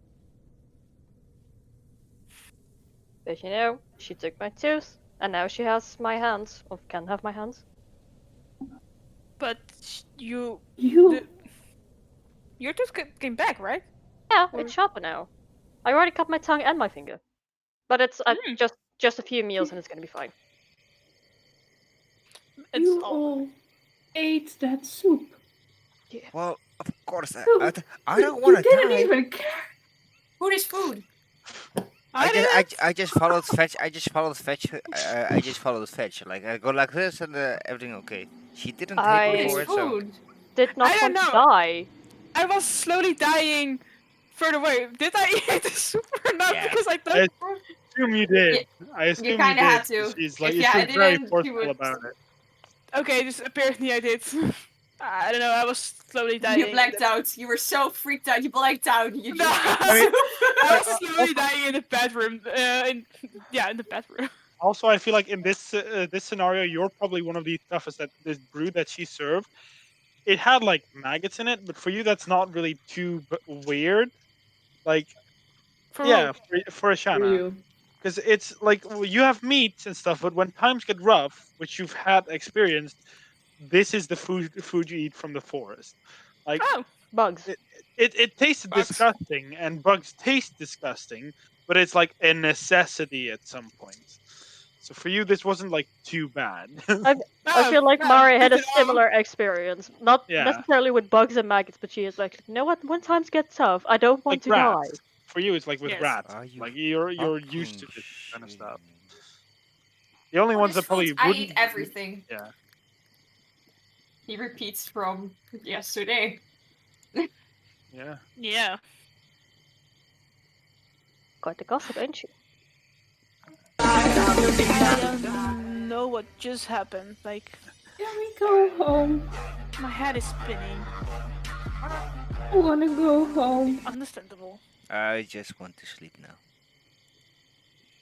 But you know, she took my tooth, and now she has my hands, or can have my hands. But You. your tooth came back, right? Yeah, Or- it's sharper now. I already cut my tongue and my finger. But it's Hmm. just a few meals and it's gonna be fine. It's You all. all ate that soup. Well, of course, You- I don't You want to didn't die. even care. Food is food. I did it. I just followed fetch. I just followed fetch. I just followed fetch. Like I go like this and everything okay. She didn't hit I- me Food for is it, so food. Did not I don't want to know. die. I was slowly dying further away. Did I eat the soup or not? Yeah. Because I I don't. assume you did. I assume you kinda did. had to. She's like, If she you was very didn't, she forceful would- about it. Okay, just apparently I did. I don't know. I was slowly dying. You blacked out. You were so freaked out. You blacked out. You No. just. I was slowly dying in the bedroom. In the bedroom. Also, I feel like in this scenario, you're probably one of the toughest. That this brew that she served, it had like maggots in it, but for you, that's not really too weird. Like, For yeah, who? for For Ashana, you. because it's like you have meats and stuff, but when times get rough, which you've had experienced, this is the food you eat from the forest. Like Oh, Bugs. it tasted Bugs. disgusting, and bugs taste disgusting, but it's like a necessity at some point. So for you, this wasn't like too bad. I feel like Mari had a good to know. similar experience. Not Yeah. necessarily with bugs and maggots, but she is like, you know what, when times get tough, I don't want Like to die. rats. For you, it's like with Yes. rats. Are you Like you're used to fucking this kind of stuff. shitting me? The only Food ones is that probably food. I wouldn't. eat everything. Yeah. He repeats from yesterday. Yeah. Yeah. Quite the gossip, ain't she? I don't know what just happened. Like, Can we go home? my head is spinning. I wanna go home. Understandable. I just want to sleep now.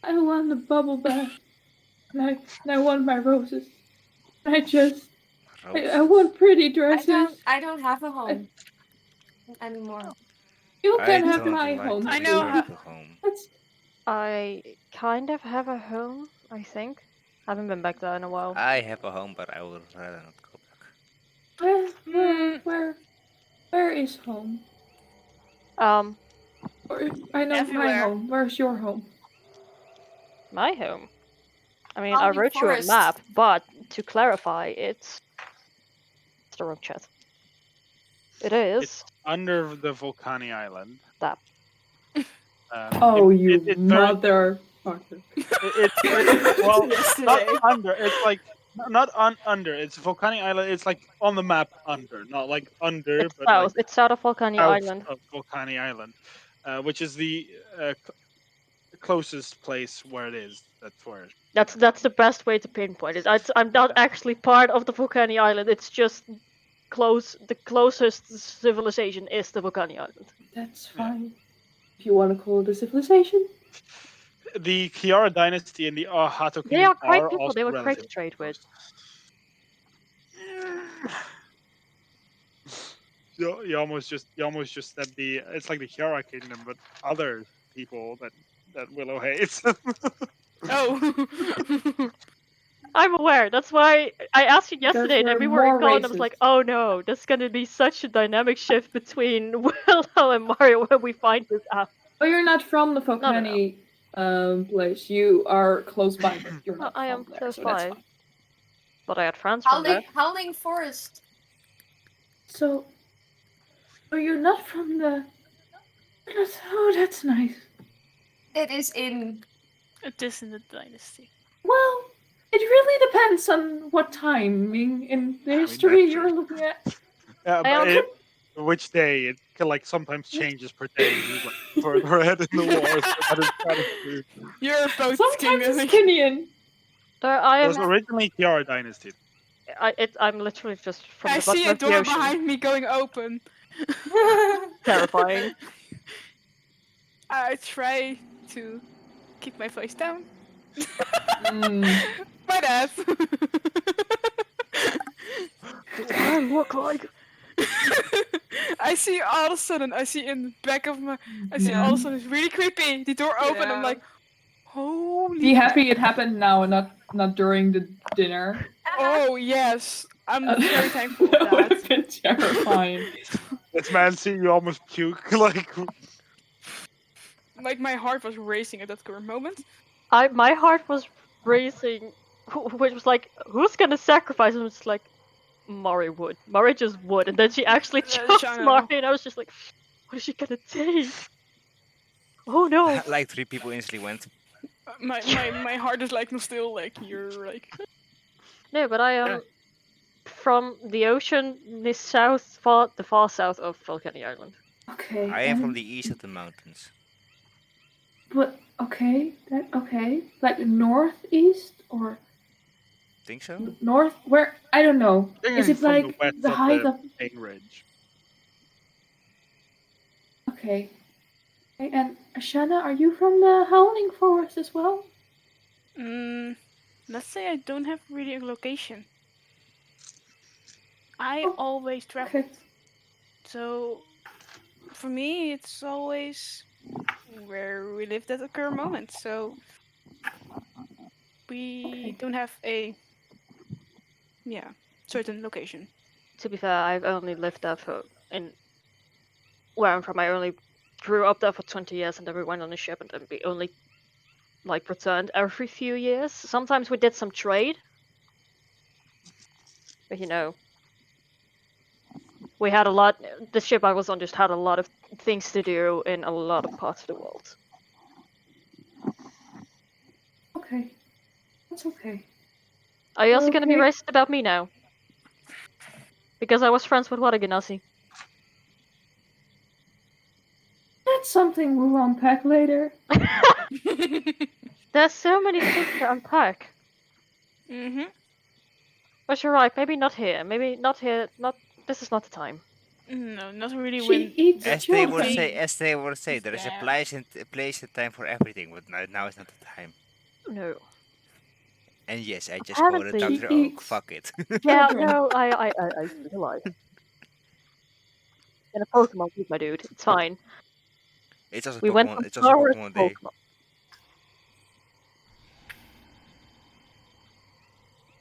I want a bubble bath. And I want my roses. I just. I want pretty dresses. I don't have a home anymore. You I can have don't my like home. I to know return how- to home. Let's. I kind of have a home, I think. Haven't been back there in a while. I have a home, but I would rather not go back. Where is home? Or, I know my Everywhere. home. Where's your home? My home. I mean, I Howling wrote you a Forest. map, but to clarify, it's the wrong chat. It is Under the Volcani Island. that. Oh, it- you it's very- motherfucker. well, Yesterday. not under. It's like not under. It's Volcani Island. It's like on the map under, not like under, It's but south. like It's south of Volcani south Island. of Volcani Island, which is the closest place where it is. That's where. That's the best way to pinpoint it. I'm not actually part of the Volcani Island. It's just close. The closest civilization is the Volcani Island. That's fine. If you want to call it a civilization. The Kiara dynasty and the Hato Kingdom They are great people. also They were great to relatively trade with. You almost just said it's like the Kiara Kingdom, but other people that Willow hates. Oh. I'm aware. That's why I asked you Because yesterday, and we're we were in more call, and I was like, racist. "Oh no, there's gonna be such a dynamic shift between Willow and Mario when we find this out." Oh, you're not from the no. Volcani place. You are close by, but you're No, not I am from there, close so that's by. fine. But I had friends from there. Howling Forest. So you're not from the. Oh, that's nice. It is in. It is in the dynasty. Well, it really depends on what timing in the history you're looking at. Yeah, I am- which day it can, like sometimes changes per day. Who's like further ahead in the war. So that is true. You're both Sometimes kingdom. it's Kenyan. I It am. was originally Kiara dynasty. I'm literally just from I the bottom see a of the door ocean. behind me going open. Terrifying. I try to keep my voice down. Mm. My dad. I look like. I see all of a sudden, I see in the back of my, I see Yeah. all of a sudden it's really creepy. The door open. I'm Yeah. like, Holy. Be crap. happy it happened now and not during the dinner. Oh yes, I'm Uh, very thankful that of would that. have been terrifying. This man see you almost puke. Like, Like my heart was racing at that current moment. My heart was racing, which was like, who's gonna sacrifice him? It's like, Mari would. Mari just would, and then she actually chose Shano. Mari, and I was just like, what is she gonna take? Oh no! Like 3 people instantly went. My heart is like still like you're like. No, but I am from the ocean, the far south of Volcanic Island. Okay. I am from and- the east of the mountains. But okay, okay. Like northeast or Think so? north? Where? I don't know. Is it from like the west the of height the of? Pain Ridge. Okay. Okay, and Ashana, are you from the Howling Forest as well? Let's say I don't have really a location. I Oh, always travel. Okay. So for me, it's always where we lived at the current moment. So we Okay. don't have a certain location. To be fair, I've only lived there in where I'm from. I only grew up there for 20 years, and then we went on a ship, and then we only like returned every few years. Sometimes we did some trade, but we had a lot. The ship I was on just had a lot of things to do in a lot of parts of the world. Okay. That's okay. Are you also gonna be Okay. racist about me now? Because I was friends with Wataganasi. That's something we'll unpack later. There's so many things to unpack. Mhm. But you're right, maybe not here. Maybe not here. Not this is not the time. No, not really. She When eats As they would children. say, there is a place and time for everything, but now is not the time. No. And yes, I just quoted Apparently- Dr. She Oak. eats Fuck it. Yeah, children. no, I realize. In a Pokemon group, my dude. It's fine. It's also We went Pokemon. from It's also Star Wars Pokemon to Day. Pokemon.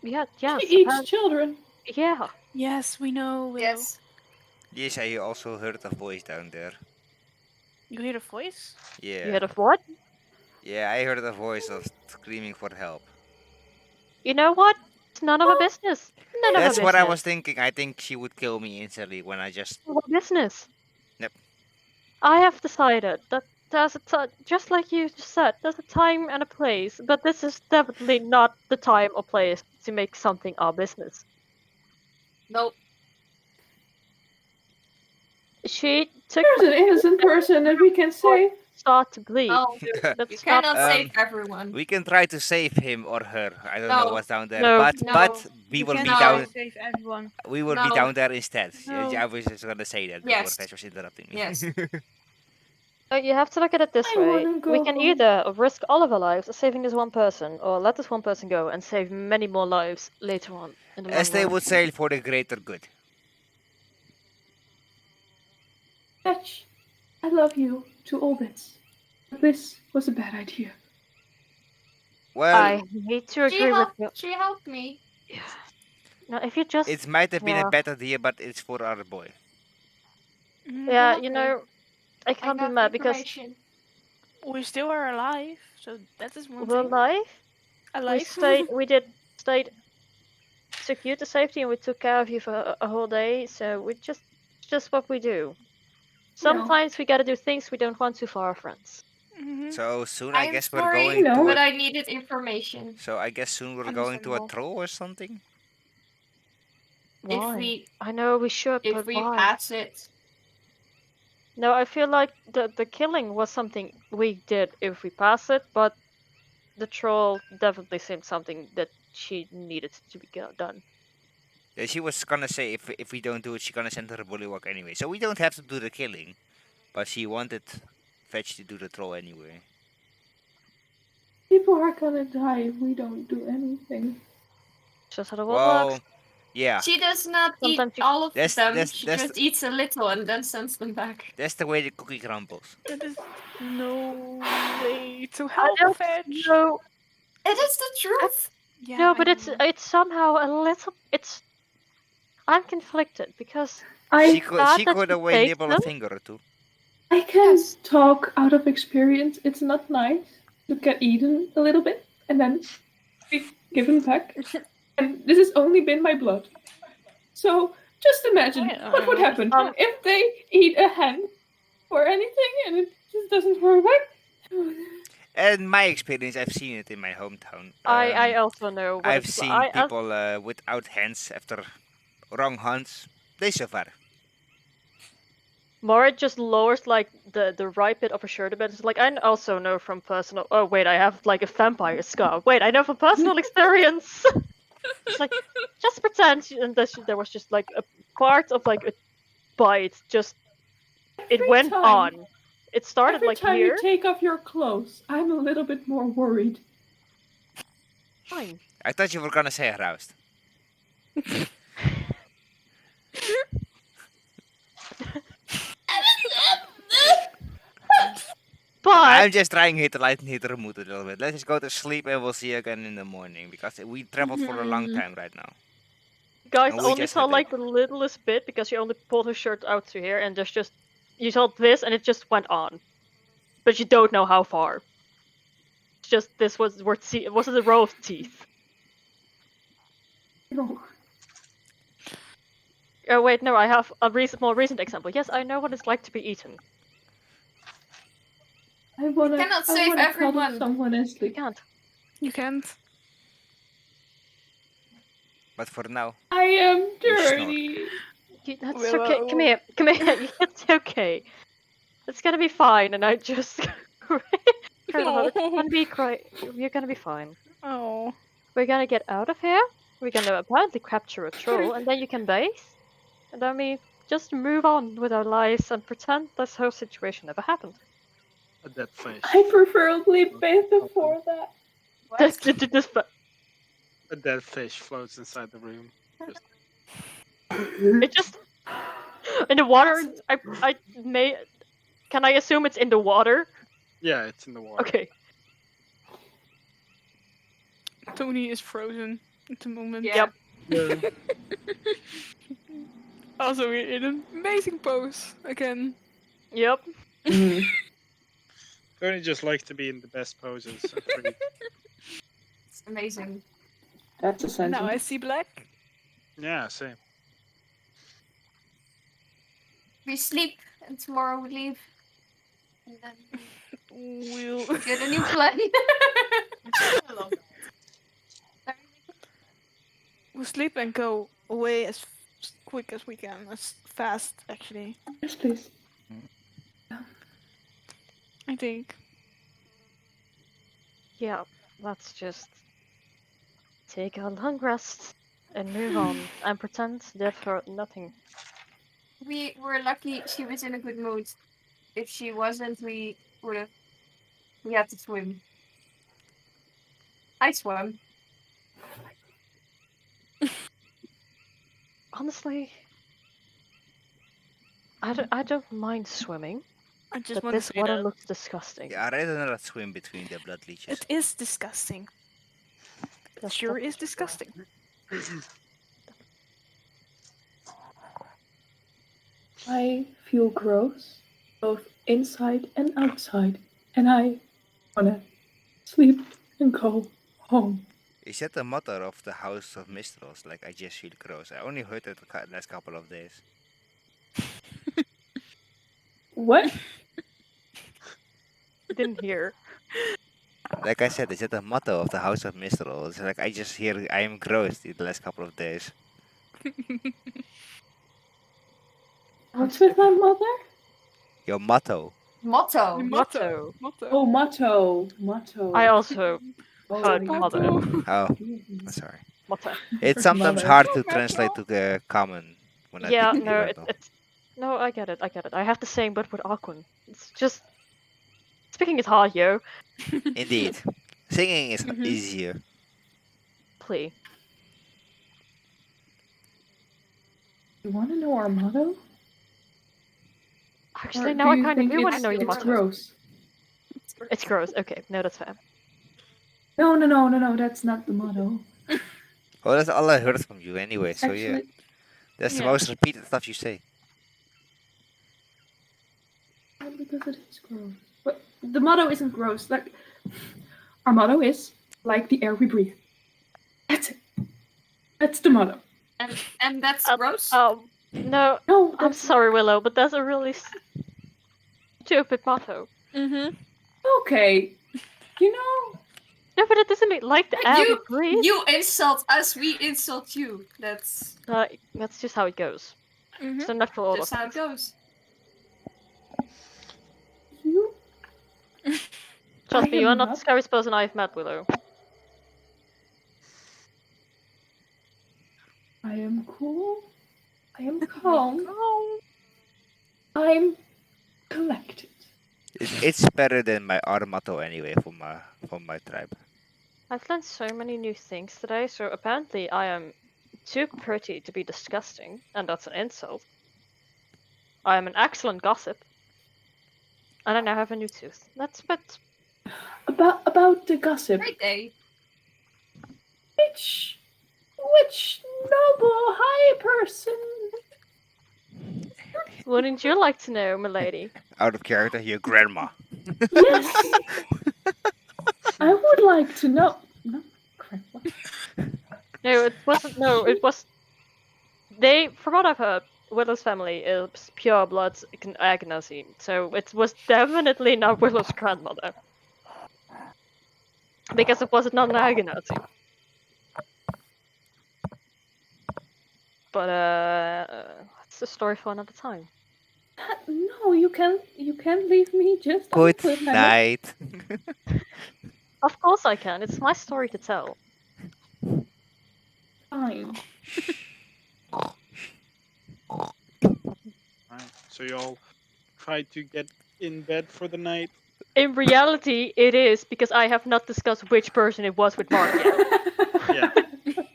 Yeah, yes. She eats apparent- children. Yeah. yes, we know. Willow. Yes. Yes, I also heard a voice down there. You hear the voice? Yeah. You heard of what? Yeah, I heard a voice of screaming for help. You know what? It's none of our business. None of our That's business. what I was thinking. I think she would kill me instantly when I just. None of our business. Yep. I have decided that there's just like you just said, there's a time and a place, but this is definitely not the time or place to make something our business. Nope. She took There's an innocent person that we can save. start to bleed. No. That's You cannot Um, save everyone. We can try to save him or her. I don't know No. what's down there, No. but we You will can't be No. down. save everyone. We will be No. down there instead. No. I was just gonna say that before Yes. Fetch was interrupting me. Yes. You have to look at it this I way. wanna go We can home. either risk all of our lives saving this one person, or let this one person go and save many more lives later on in the long As they run. would say, for the greater good. Fetch, I love you to all bits. But this was a bad idea. Well, I hate to She agree with helped. you. She helped me. Now, if you just it might have been yeah. a bad idea, but it's for our boy. Yeah, Okay. I I can't be got mad because information. We still are alive, so that is one we're thing. alive. Alive. We took you to safety and we took care of you for a whole day. So we just what we do. Sometimes we gotta do things we don't want to for our friends. Mhm. So soon, I I am guess we're sorry, going No. to. but I needed information. So I guess soon we're going to a Understandable. troll or something. Why? I know we should, If but we why? pass it, No, I feel like the killing was something we did if we pass it, but the troll definitely seemed something that she needed to be done. Yeah, she was gonna say if we don't do it, she's gonna send her a bullywug anyway. So we don't have to do the killing, but she wanted Fetch to do the troll anyway. People are gonna die if we don't do anything. Just how the world Well, works. Yeah, She does not Sometimes eat you- all of That's- them. that's- She that's just eats a little and then sends them back. that's the way the cookie crumbles. That is no way to I help don't Fetch. know. It is the truth. Yeah, No, I but know. it's somehow a little. It's. I'm conflicted because I Bad She that could she away takes nibble a them? finger or two. I can Yes. talk out of experience. It's not nice to get eaten a little bit and then be given back. And this has only been my blood. So just imagine what would happen if they eat a hen or anything and it just doesn't grow back. In my experience, I've seen it in my hometown. I also know what I've it's seen I, as- people without hands after wrong hunts. They survive. Morit just lowers like the right bit of her shirt a bit. It's like I also know from personal. Oh wait, I have like a vampire scar. Wait, I know from personal experience. It's like just pretend, and there was just like a part of like a bite. Just it Every went time- on. It started Every like time here. you take off your clothes, I'm a little bit more worried. Fine. I thought you were gonna say aroused. But I'm just trying here to lighten the mood a little bit. Let's just go to sleep and we'll see you again in the morning because we traveled for a long time right now. you guys And we only just saw had like the littlest bit because you only pulled her shirt out to here, and there's just you saw this, and it just went on, but you don't know how far. It's just this was where it wasn't a row of teeth. No. Oh wait, no, I have a more recent example. Yes, I know what it's like to be eaten. I wanna, Cannot I save wanna everyone. cuddle someone and You sleep. can't. You can't. But for now, I am You snore. dirty. That's Willow. okay. Come here. Come here. It's okay. It's gonna be fine. And I just gonna be You're gonna be fine. Oh. We're gonna get out of here. We're gonna apparently capture a troll, and then you can base. And then we just move on with our lives and pretend this whole situation never happened. A dead fish. I preferably bathe before that. A dead fish floats inside the room. It just in the water. I may. Can I assume it's in the water? Yeah, it's in the water. Okay. Tony is frozen at the moment. Yeah. Yeah. Also, we're in an amazing pose again. Yep. Tony just likes to be in the best poses. It's amazing. That's essential. Now I see black. Yeah, same. We sleep and tomorrow we leave. And then We'll we get a new plan. I love that. we'll sleep and go away as quick as we can, as fast actually. Yes, please. I think. Yeah. Let's just take a long rest and move on and pretend they've heard nothing. We were lucky she was in a good mood. If she wasn't, we had to swim. I swam. Honestly, I don't mind swimming, I just but want to this say water that looks disgusting. yeah, I'd rather not swim between the blood leeches. it is disgusting. It That's sure not is true. disgusting. I feel gross, both inside and outside, and I wanna sleep and go home. Is that the motto of the House of Mistrals? Like, I just feel gross. I only heard it the last couple of days. What? I didn't hear. Like I said, is that the motto of the House of Mistral? It's like I just hear I am gross the last couple of days. What's with my mother? Your motto. Motto. Motto. Motto. Oh, motto. Motto. I also Oh, heard my mother. Oh, God. I'm sorry. Motto. It's sometimes Mother. hard to translate to the common when Yeah, I think no, about it's no, I get it. I have the same, but with Akun. It's just speaking is hard, yo. Indeed. Singing is Mhm. easier. Plea. You want to know our motto? Actually, Or now do I you kind of think do want to know your it's motto. gross? It's gross. Okay, no, that's fair. No, that's not the motto. Well, that's all I heard from you anyway. It's So yeah, actually, that's the Yeah. most repeated stuff you say. because it is gross. But the motto isn't gross. Like, our motto is, like the air we breathe. That's it. That's the motto. And that's gross. No, No, I'm that's sorry, Willow, but that's a really stupid motto. Mm-hmm. okay. You know, No, but it doesn't mean like the air we breathe. You insult us, we insult you. That's That's just how it goes. Mm-hmm. It's a natural order. just how it goes. you. Trust I me, you am are not the not- scariest person I've met, Willow. I am cool. I am calm. I'm collected. It's better than my other motto anyway from my tribe. I've learned so many new things today, so apparently I am too pretty to be disgusting, and that's an insult. I am an excellent gossip. And I now have a new tooth. That's but About the gossip. Great day. Which noble high person? wouldn't you like to know, milady? Out of character, your grandma. Yes. I would like to know. No, crap. What? No, it wasn't. No, it was. They, from what I've heard, Willow's family is pure blood Agnasi, so it was definitely not Willow's grandmother. Because it was not an Agnasi. But that's a story for another time. No, you can't leave me just on Good a cliffhanger. night. Of course I can. It's my story to tell. Fine. Right. So you all try to get in bed for the night. In reality, it is because I have not discussed which person it was with Mark yet. Yeah.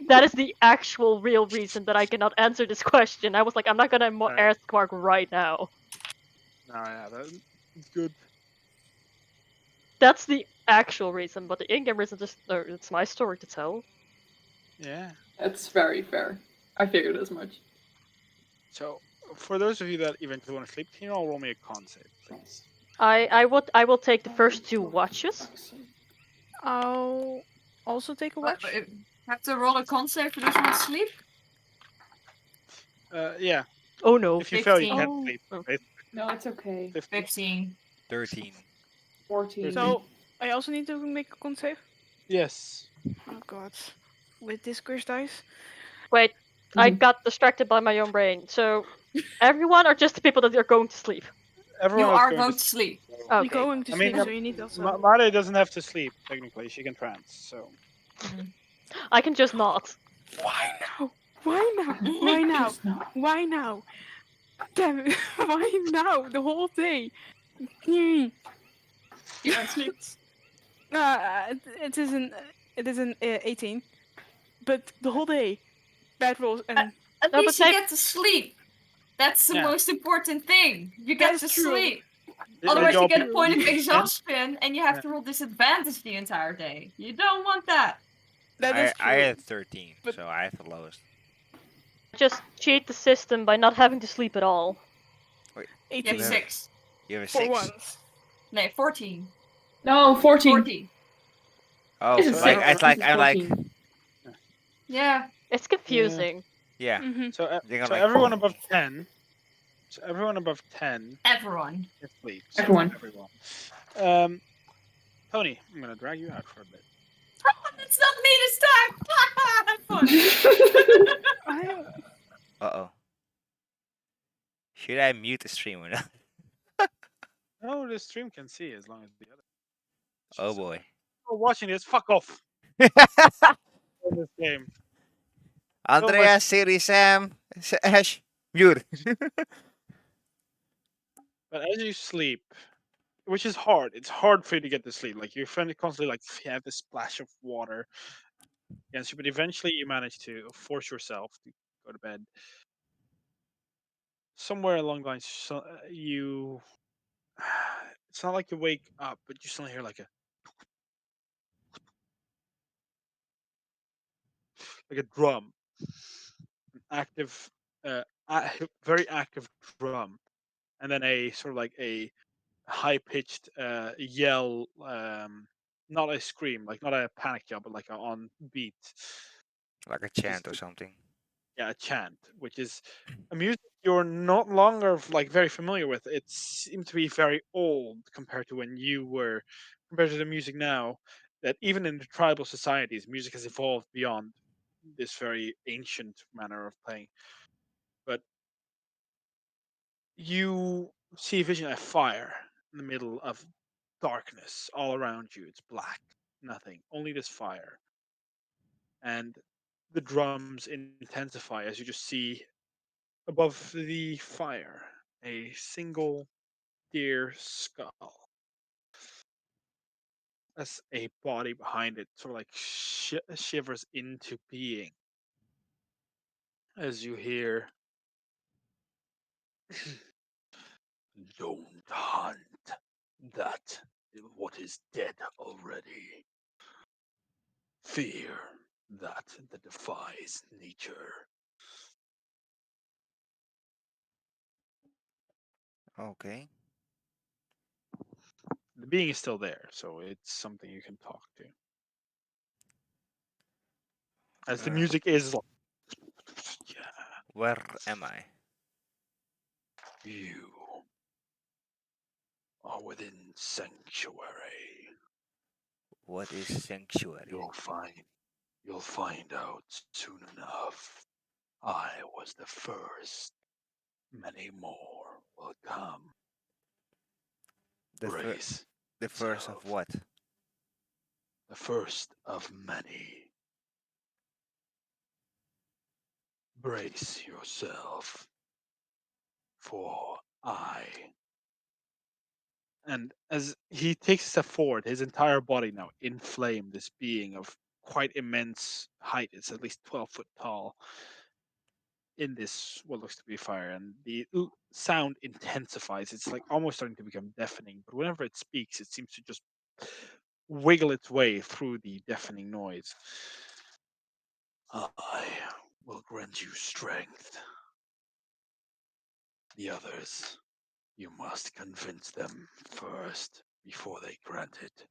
That is the actual real reason that I cannot answer this question. I was like, I'm not gonna ask Mark right now. No, yeah, that's good. That's the actual reason, but the in-game reason just it's my story to tell. Yeah. That's very fair. I figured as much. So, for those of you that eventually want to sleep, can you all roll me a con save, please? I will take the first 2 watches. I'll also take a watch. Have to roll a con save for those who want to sleep. Yeah. Oh no. If you fail, you 15. can't Oh. sleep. Oh. Right? No, it's okay. 15. 13. 14. So I also need to make a con save. Yes. Oh god, with this cursed dice. Wait, I got distracted by my own brain. So, everyone or just the people that are going to sleep? Everyone You is are going going to to sleep. You're Okay. going to I mean, sleep, so you need also. Mare doesn't have to sleep, technically. She can trance, so. I can just not. Why now? Why now? Why now? Why now? Damn it! Why now? The whole day. You won't sleep. It isn't. It isn't 18, but the whole day. Bad rolls and. At No, least but you they- get to sleep. That's the Yeah. most important thing. You get That's to true. sleep. Did Otherwise, you y'all get a be- point of and- exhaustion, and you have to roll disadvantage the entire day. You don't want that. That is true. I had 13, but- so I have the lowest. Just cheat the system by not having to sleep at all. You 18 have 6. You have a for 6. once. No, 14. No, 14. 14. Oh, This is like, six. it's like, This is I'm like, 14. Yeah. It's confusing. yeah. Mm-hmm. So, Think I'm so like- everyone above 10. So everyone above 10 Everyone. can sleep. So Everyone. Everyone. Tony, I'm gonna drag you out for a bit. It's not me this time! Have fun! Uh-oh. Should I mute the stream or not? No, the stream can see as long as the other. Oh boy. People watching this, fuck off. In this game. Andrea, Siri, Sam, Ash, mute. But as you sleep, which is hard, it's hard for you to get to sleep. Like you're constantly like you have this splash of water against you, but eventually you manage to force yourself to go to bed. somewhere along the lines, you. It's not like you wake up, but you suddenly hear like a drum, an active, very active drum, and then a sort of like a high pitched yell, not a scream, like not a panic yell, but like a on beat. Like a Which is chant or something. yeah, a chant, which is a music you're not longer like very familiar with. It seems to be very old compared to when you were, compared to the music now. That even in the tribal societies, music has evolved beyond this very ancient manner of playing. But you see a vision of fire in the middle of darkness all around you. It's black, nothing, only this fire. And the drums intensify as you just see above the fire a single deer skull as a body behind it sort of like shivers into being as you hear, don't hunt that what is dead already. Fear that defies nature. Okay. The being is still there, so it's something you can talk to. As the Uh, music is like, yeah, where am I? you are within sanctuary. What is sanctuary? You'll find out soon enough. I was the first. Many more will come. The fir- Brace the first of yourself. what? The first of many. Brace yourself. For I. And as he takes a step forward, his entire body now inflamed, this being of quite immense height. It's at least 12 foot tall in this what looks to be fire, and the sound intensifies. It's like almost starting to become deafening, but whenever it speaks, it seems to just wiggle its way through the deafening noise. I will grant you strength. The others, you must convince them first before they grant it.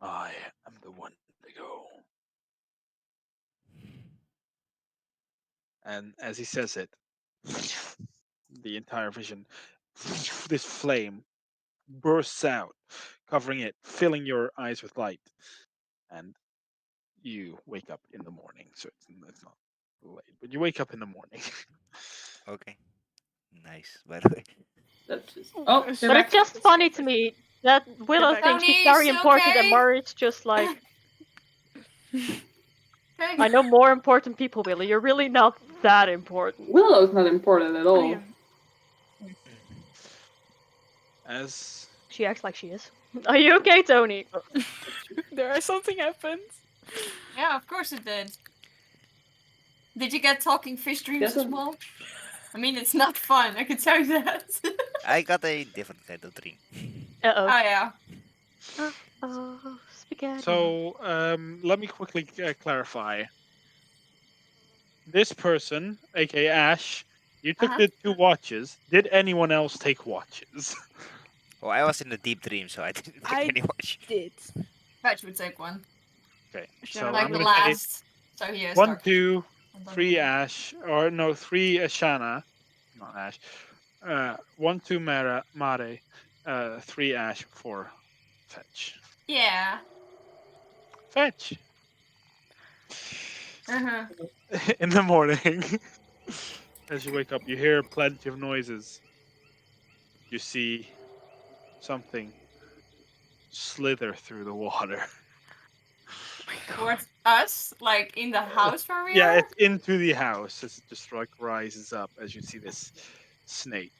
I am the one to go. And as he says it, the entire vision, this flame bursts out, covering it, filling your eyes with light. And you wake up in the morning. So it's not late, but you wake up in the morning. Okay. Nice, by the way. That's just. Oh, Oh, it's they're But back. it's just funny to me that Willow back. thinks she's Tony, very still important and okay? Murray's just like, Okay. I know more important people, Willow. You're really not that important. Willow's not important at all. Oh, yeah. As She acts like she is. Are you okay, Tony? There something happened. Yeah, of course it did. Did you get talking fish dreams as well? I mean, it's not fun, I can tell you that. I got a different kind of dream. Uh-oh. Oh, yeah. Oh, spaghetti. so, let me quickly clarify. This person, aka Ash, you took Uh-huh. the 2 watches. Did anyone else take watches? Well, I was in a deep dream, so I didn't take I any watch. did. Fetch would take one. Okay, Sure, so Like I'm the gonna say last. So he has 1, dark 2, vision. 3 Ash, or no, 3 Ashana, not Ash. 1, 2 Mare, 3 Ash, 4 Fetch. Yeah. Fetch. Uh-huh. In the morning, as you wake up, you hear plenty of noises. You see something slither through the water. Towards us, like in the house where we Yeah, are. it's into the house as it just like rises up as you see this snake.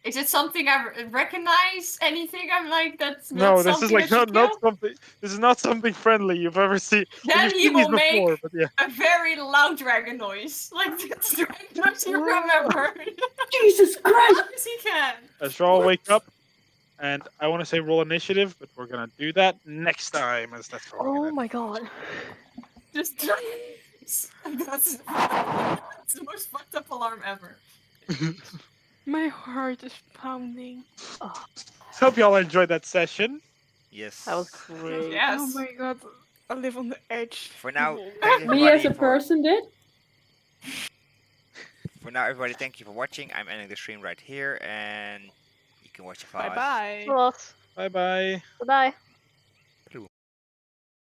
Is it something I recognize? Anything I'm like, that's not No, this is something I like should not kill? something. This is not something friendly you've ever seen. Like, Then you've he seen these will make before, but yeah. a very loud dragon noise. Like the dragon noise you remember. Jesus Christ! As he can. Let's all wake up. And I want to say roll initiative, but we're gonna do that next time, as that's what we're Oh gonna my god. Just dragons. That's the most fucked up alarm ever. My heart is pounding. Oh, So hope y'all enjoyed that session. Yes. that was great. Yes. Oh my god, I live on the edge. For now, thank you Me as everybody a for. person did. For now, everybody, thank you for watching. I'm ending the stream right here, and you can watch the Bye five. bye. Lost. Bye bye. Bye bye.